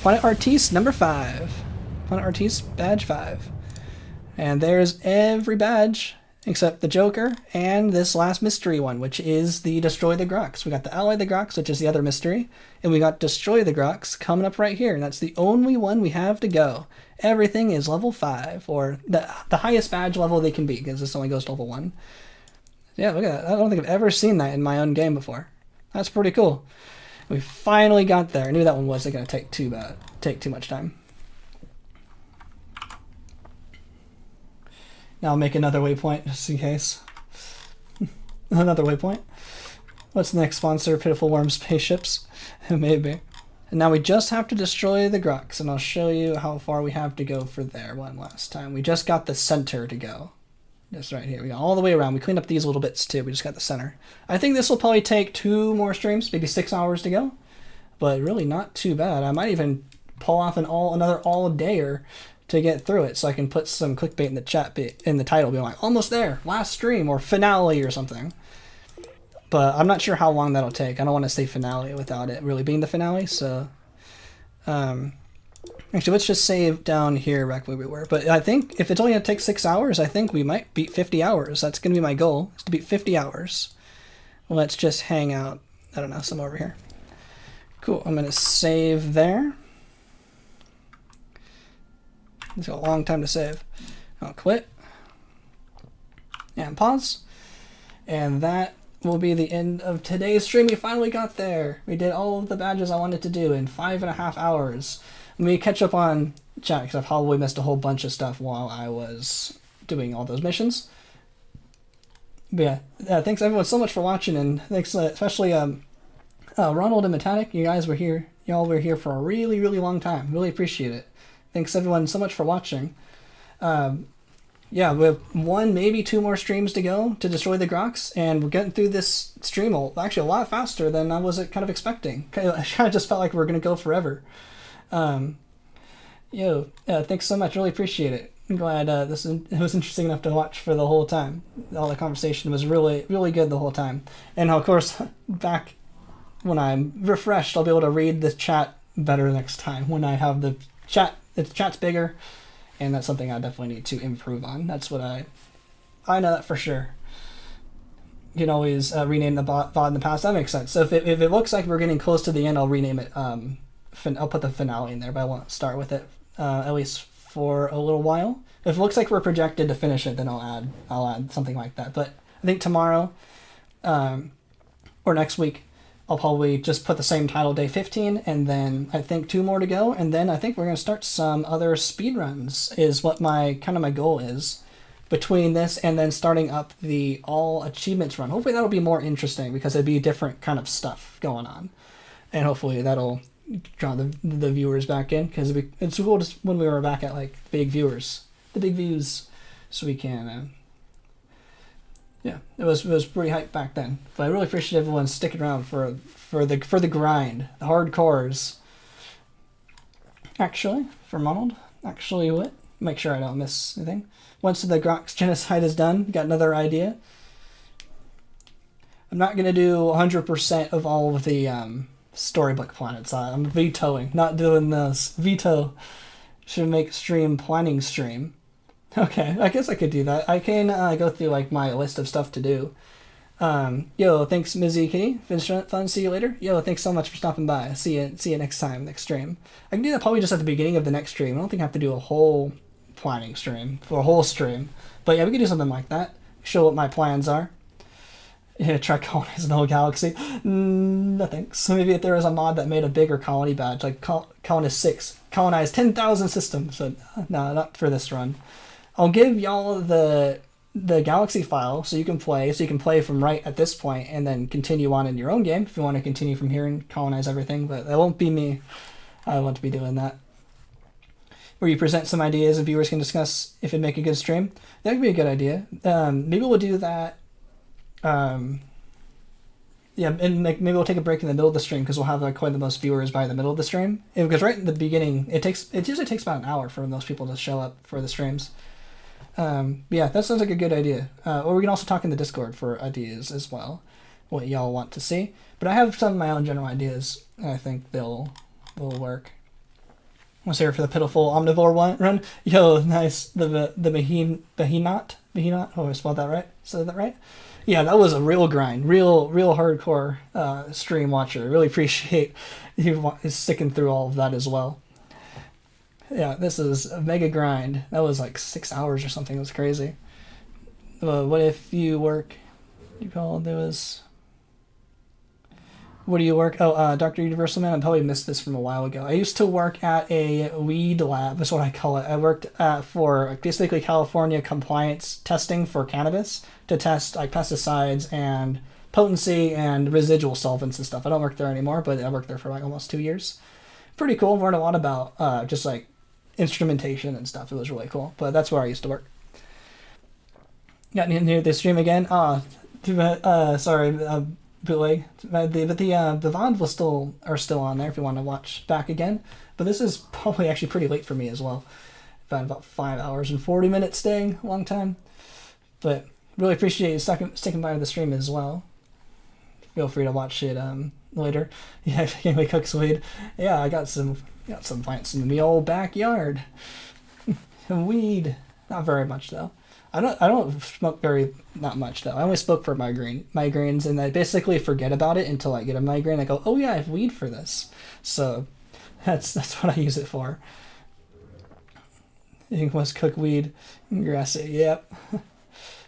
Planet Artiste number 5. Planet Artiste badge 5. And there's every badge except the Joker and this last mystery one, which is the Destroy the Grox. We got the Ally the Grox, which is the other mystery, and we got Destroy the Grox coming up right here, and that's the only one we have to go. Everything is level 5, or the highest badge level they can be, because this only goes to level 1. Yeah, look at that. I don't think I've ever seen that in my own game before. That's pretty cool. We finally got there. I knew that one wasn't going to take too much time. Now I'll make another waypoint, just in case. Another waypoint. What's the next sponsor? Pitiful Worm Spaceships? Maybe. And now we just have to destroy the Grox, and I'll show you how far we have to go for there one last time. We just got the center to go. Just right here. We got all the way around. We cleaned up these little bits too. We just got the center. I think this will probably take 2 more streams, maybe 6 hours to go. But really not too bad. I might even pull off another all-dayer to get through it, so I can put some clickbait in the chat in the title, being like, almost there, last stream, or finale or something. But I'm not sure how long that'll take. I don't want to say finale without it really being the finale, so actually let's just save down here back where we were. But I think if it's only going to take 6 hours, I think we might beat 50 hours. That's going to be my goal, is to beat 50 hours. Let's just hang out, I don't know, somewhere over here. Cool, I'm going to save there. It's got a long time to save. I'll quit. And pause. And that will be the end of today's stream. We finally got there. We did all of the badges I wanted to do in 5.5 hours. Let me catch up on chat, because I probably missed a whole bunch of stuff while I was doing all those missions. But yeah, thanks everyone so much for watching, and thanks especially Ronald and Metallic. You guys were here. Y'all were here for a really, really long time. Really appreciate it. Thanks everyone so much for watching. Yeah, we have 1, maybe 2 more streams to go to destroy the Grox, and we're getting through this stream actually a lot faster than I was kind of expecting. I kind of just felt like we were going to go forever. Thanks so much. Really appreciate it. I'm glad it was interesting enough to watch for the whole time. All the conversation was really, really good the whole time. And of course, back when I'm refreshed, I'll be able to read the chat better next time when I have the chat. The chat's bigger, and that's something I definitely need to improve on. That's what I know that for sure. You can always rename the bot in the past. That makes sense. So if it looks like we're getting close to the end, I'll rename it. I'll put the finale in there, but I won't start with it at least for a little while. If it looks like we're projected to finish it, then I'll add something like that. But I think tomorrow or next week, I'll probably just put the same title, day 15, and then I think 2 more to go, and then I think we're going to start some other speedruns, is what my goal is, between this and then starting up the all achievements run. Hopefully that'll be more interesting, because it'll be different kind of stuff going on, and hopefully that'll draw the viewers back in, because it's cool just when we were back at like big views, so we can... Yeah, it was pretty hype back then, but I really appreciate everyone sticking around for the grind, the hardcores. Actually, for Monolith, what? Make sure I don't miss anything. Once the Grox genocide is done, got another idea. I'm not gonna do 100% of all of the storybook planets. I'm vetoing, not doing this. Veto. Should make stream planning stream. Okay, I guess I could do that. I can go through like my list of stuff to do. Yo, thanks Mizzy Kitty. Finish fun. See you later. Yo, thanks so much for stopping by. See you next time, next stream. I can do that probably just at the beginning of the next stream. I don't think I have to do a whole planning stream for a whole stream. But yeah, we could do something like that. Show what my plans are. Yeah, try colonizing the whole galaxy. No thanks. So maybe if there was a mod that made a bigger colony badge, like colonize 6, colonize 10,000 systems. So no, not for this run. I'll give y'all the galaxy file so you can play from right at this point and then continue on in your own game if you want to continue from here and colonize everything, but that won't be me. I won't be doing that. Where you present some ideas and viewers can discuss if it'd make a good stream. That could be a good idea. Maybe we'll do that. Yeah, and maybe we'll take a break in the middle of the stream because we'll have like quite the most viewers by the middle of the stream. Because right in the beginning, it usually takes about an hour for most people to show up for the streams. Yeah, that sounds like a good idea. Or we can also talk in the Discord for ideas as well, what y'all want to see. But I have some of my own general ideas, and I think they'll work. Let's hear for the pitiful omnivore run. Yo, nice. The Behemoth. Oh, I spelled that right. Said that right? Yeah, that was a real grind, real hardcore stream watcher. Really appreciate you sticking through all of that as well. Yeah, this is a mega grind. That was like 6 hours or something. It was crazy. What if you work? You call there was. What do you work? Oh, Dr. Universal Man. I probably missed this from a while ago. I used to work at a weed lab. That's what I call it. I worked for basically California compliance testing for cannabis to test like pesticides and potency and residual solvents and stuff. I don't work there anymore, but I worked there for like almost 2 years. Pretty cool. Learned a lot about just like instrumentation and stuff. It was really cool. But that's where I used to work. Got into the stream again. Sorry. Bootleg, but the VOD will still on there if you want to watch back again. But this is probably actually pretty late for me as well. About 5 hours and 40 minutes staying, long time. But really appreciate you sticking by the stream as well. Feel free to watch it later. Yeah, Gameway Cooks Weed. Yeah, I got some plants in the old backyard. Weed, not very much though. I don't smoke not much though. I only smoke for migraines, and I basically forget about it until I get a migraine. I go, oh yeah, I have weed for this. So that's what I use it for. You must cook weed, grassy. Yep.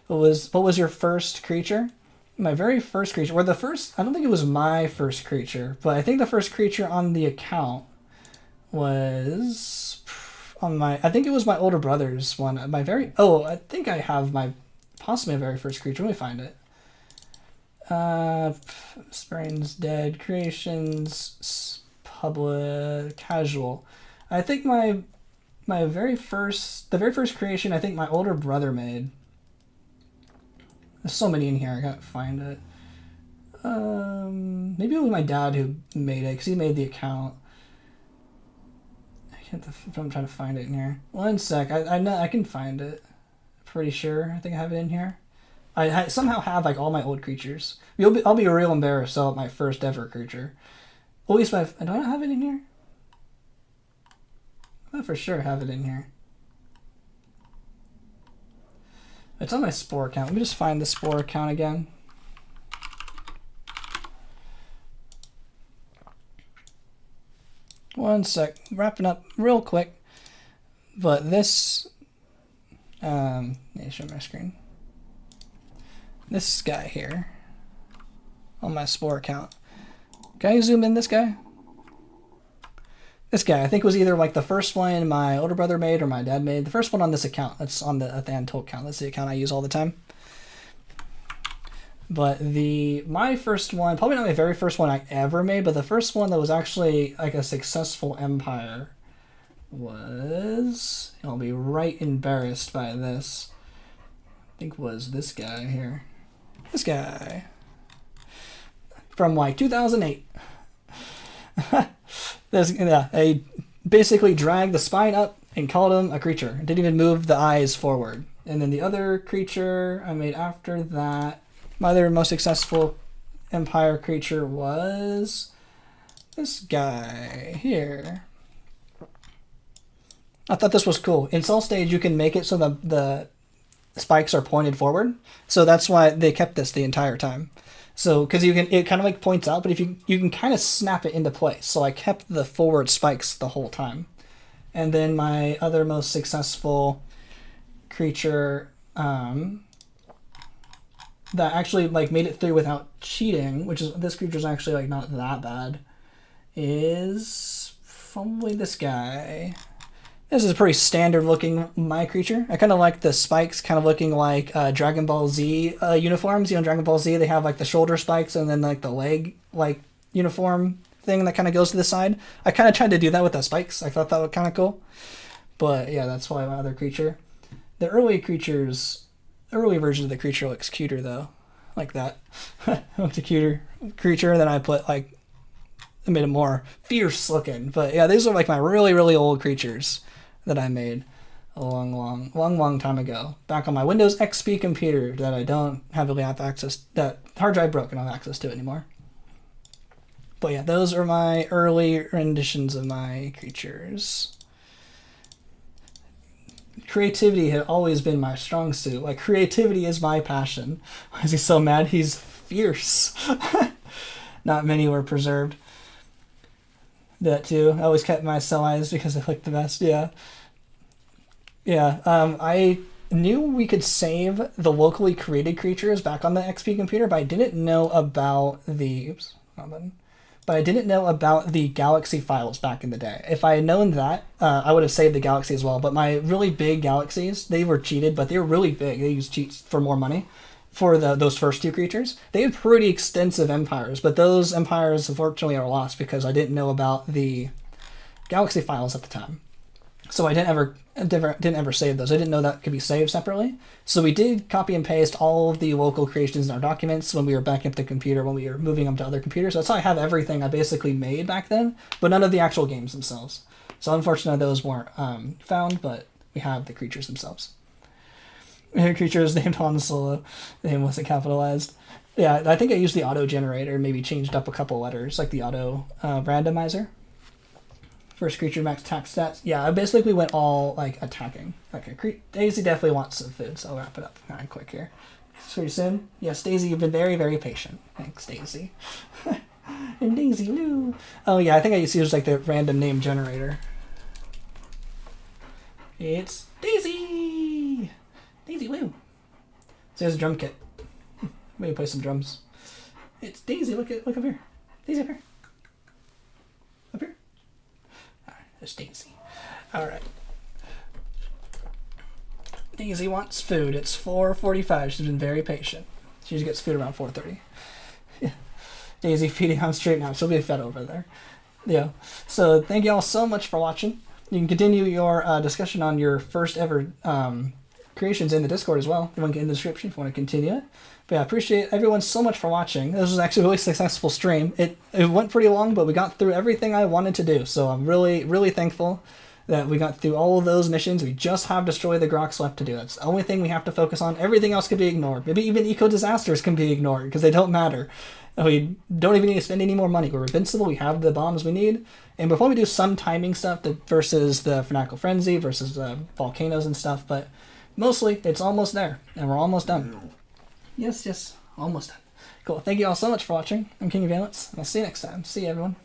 What was your first creature? My very first creature, or the first. I don't think it was my first creature, but I think the first creature on the account was. I think it was my older brother's one. I think I have possibly my very first creature. Let me find it. Sprains Dead, Creations, Public, Casual. I think the very first creation I think my older brother made. There's so many in here, I gotta find it. Maybe it was my dad who made it, because he made the account. I'm trying to find it in here. 1 sec. I know I can find it. Pretty sure. I think I have it in here. I somehow have like all my old creatures. I'll be real embarrassed about my first ever creature. At least do I not have it in here? I for sure have it in here. It's on my Spore account. Let me just find the Spore account again. One sec, wrapping up real quick. But this, let me show my screen. This guy here, on my Spore account. Can I zoom in this guy? This guy, I think was either like the first one my older brother made or my dad made. The first one on this account, that's on the Untold account. That's the account I use all the time. But my first one, probably not my very first one I ever made, but the first one that was actually like a successful empire was, I'll be right embarrassed by this, I think was this guy here. This guy. From like 2008. I basically dragged the spine up and called him a creature. Didn't even move the eyes forward. And then the other creature I made after that, my other most successful empire creature was this guy here. I thought this was cool. In Soul Stage, you can make it so the spikes are pointed forward. So that's why they kept this the entire time. So, because it kind of like points out, but if you can kind of snap it into place. So I kept the forward spikes the whole time. And then my other most successful creature, that actually like made it through without cheating, which is this creature's actually like not that bad, is probably this guy. This is a pretty standard looking my creature. I kind of like the spikes kind of looking like Dragon Ball Z uniforms. You know, Dragon Ball Z, they have like the shoulder spikes and then like the leg like uniform thing that kind of goes to the side. I kind of tried to do that with the spikes. I thought that was kind of cool. But yeah, that's why my other creature. The early version of the creature looks cuter though, like that. Looked a cuter creature, and then I made it more fierce looking. But yeah, these are like my really old creatures that I made a long time ago, back on my Windows XP computer that I don't heavily have access, that hard drive broke and I don't have access to it anymore. But yeah, those are my early renditions of my creatures. Creativity had always been my strong suit. Like, creativity is my passion. Why is he so mad? He's fierce. Not many were preserved. That too. I always kept my cell eyes because they looked the best. Yeah. Yeah. I knew we could save the locally created creatures back on the XP computer, but I didn't know about the... Oops. Wrong button. But I didn't know about the galaxy files back in the day. If I had known that, I would have saved the galaxy as well. But my really big galaxies, they were cheated, but they were really big. They used cheats for more money for those first two creatures. They had pretty extensive empires, but those empires, unfortunately, are lost because I didn't know about the galaxy files at the time. So I didn't ever save those. I didn't know that could be saved separately. So we did copy and paste all of the local creations in our documents when we were backing up the computer, when we were moving them to other computers. So that's how I have everything I basically made back then, but none of the actual games themselves. So unfortunately those weren't found, but we have the creatures themselves. Creatures named Han Solo. The name wasn't capitalized. Yeah, I think I used the auto generator, maybe changed up a couple letters, like the auto randomizer. First creature max attack stats. Yeah, I basically went all like attacking. Okay, Daisy definitely wants some food, so I'll wrap it up kind of quick here. Pretty soon. Yes, Daisy, you've been very, very patient. Thanks, Daisy. And Daisy Lou. Oh yeah, I think I used to use like the random name generator. It's Daisy. Daisy Lou. So there's a drum kit. Maybe play some drums. It's Daisy. Look up here. Daisy up here. Up here. There's Daisy. Alright. Daisy wants food. It's 4:45. She's been very patient. She usually gets food around 4:30. Yeah. Daisy feeding on straight now. She'll be fed over there. Yeah. So thank you all so much for watching. You can continue your discussion on your first ever creations in the Discord as well. Everyone get in the description if you want to continue it. But yeah, I appreciate everyone so much for watching. This was actually a really successful stream. It went pretty long, but we got through everything I wanted to do. So I'm really, really thankful that we got through all of those missions. We just have Destroy the Grox left to do. That's the only thing we have to focus on. Everything else could be ignored. Maybe even eco-disasters can be ignored because they don't matter. We don't even need to spend any more money. We're invincible. We have the bombs we need. And before we do some timing stuff versus the Fanatical Frenzy versus the volcanoes and stuff, but mostly it's almost there. And we're almost done. Yes, almost done. Cool. Thank you all so much for watching. I'm King of Valence, and I'll see you next time. See you, everyone.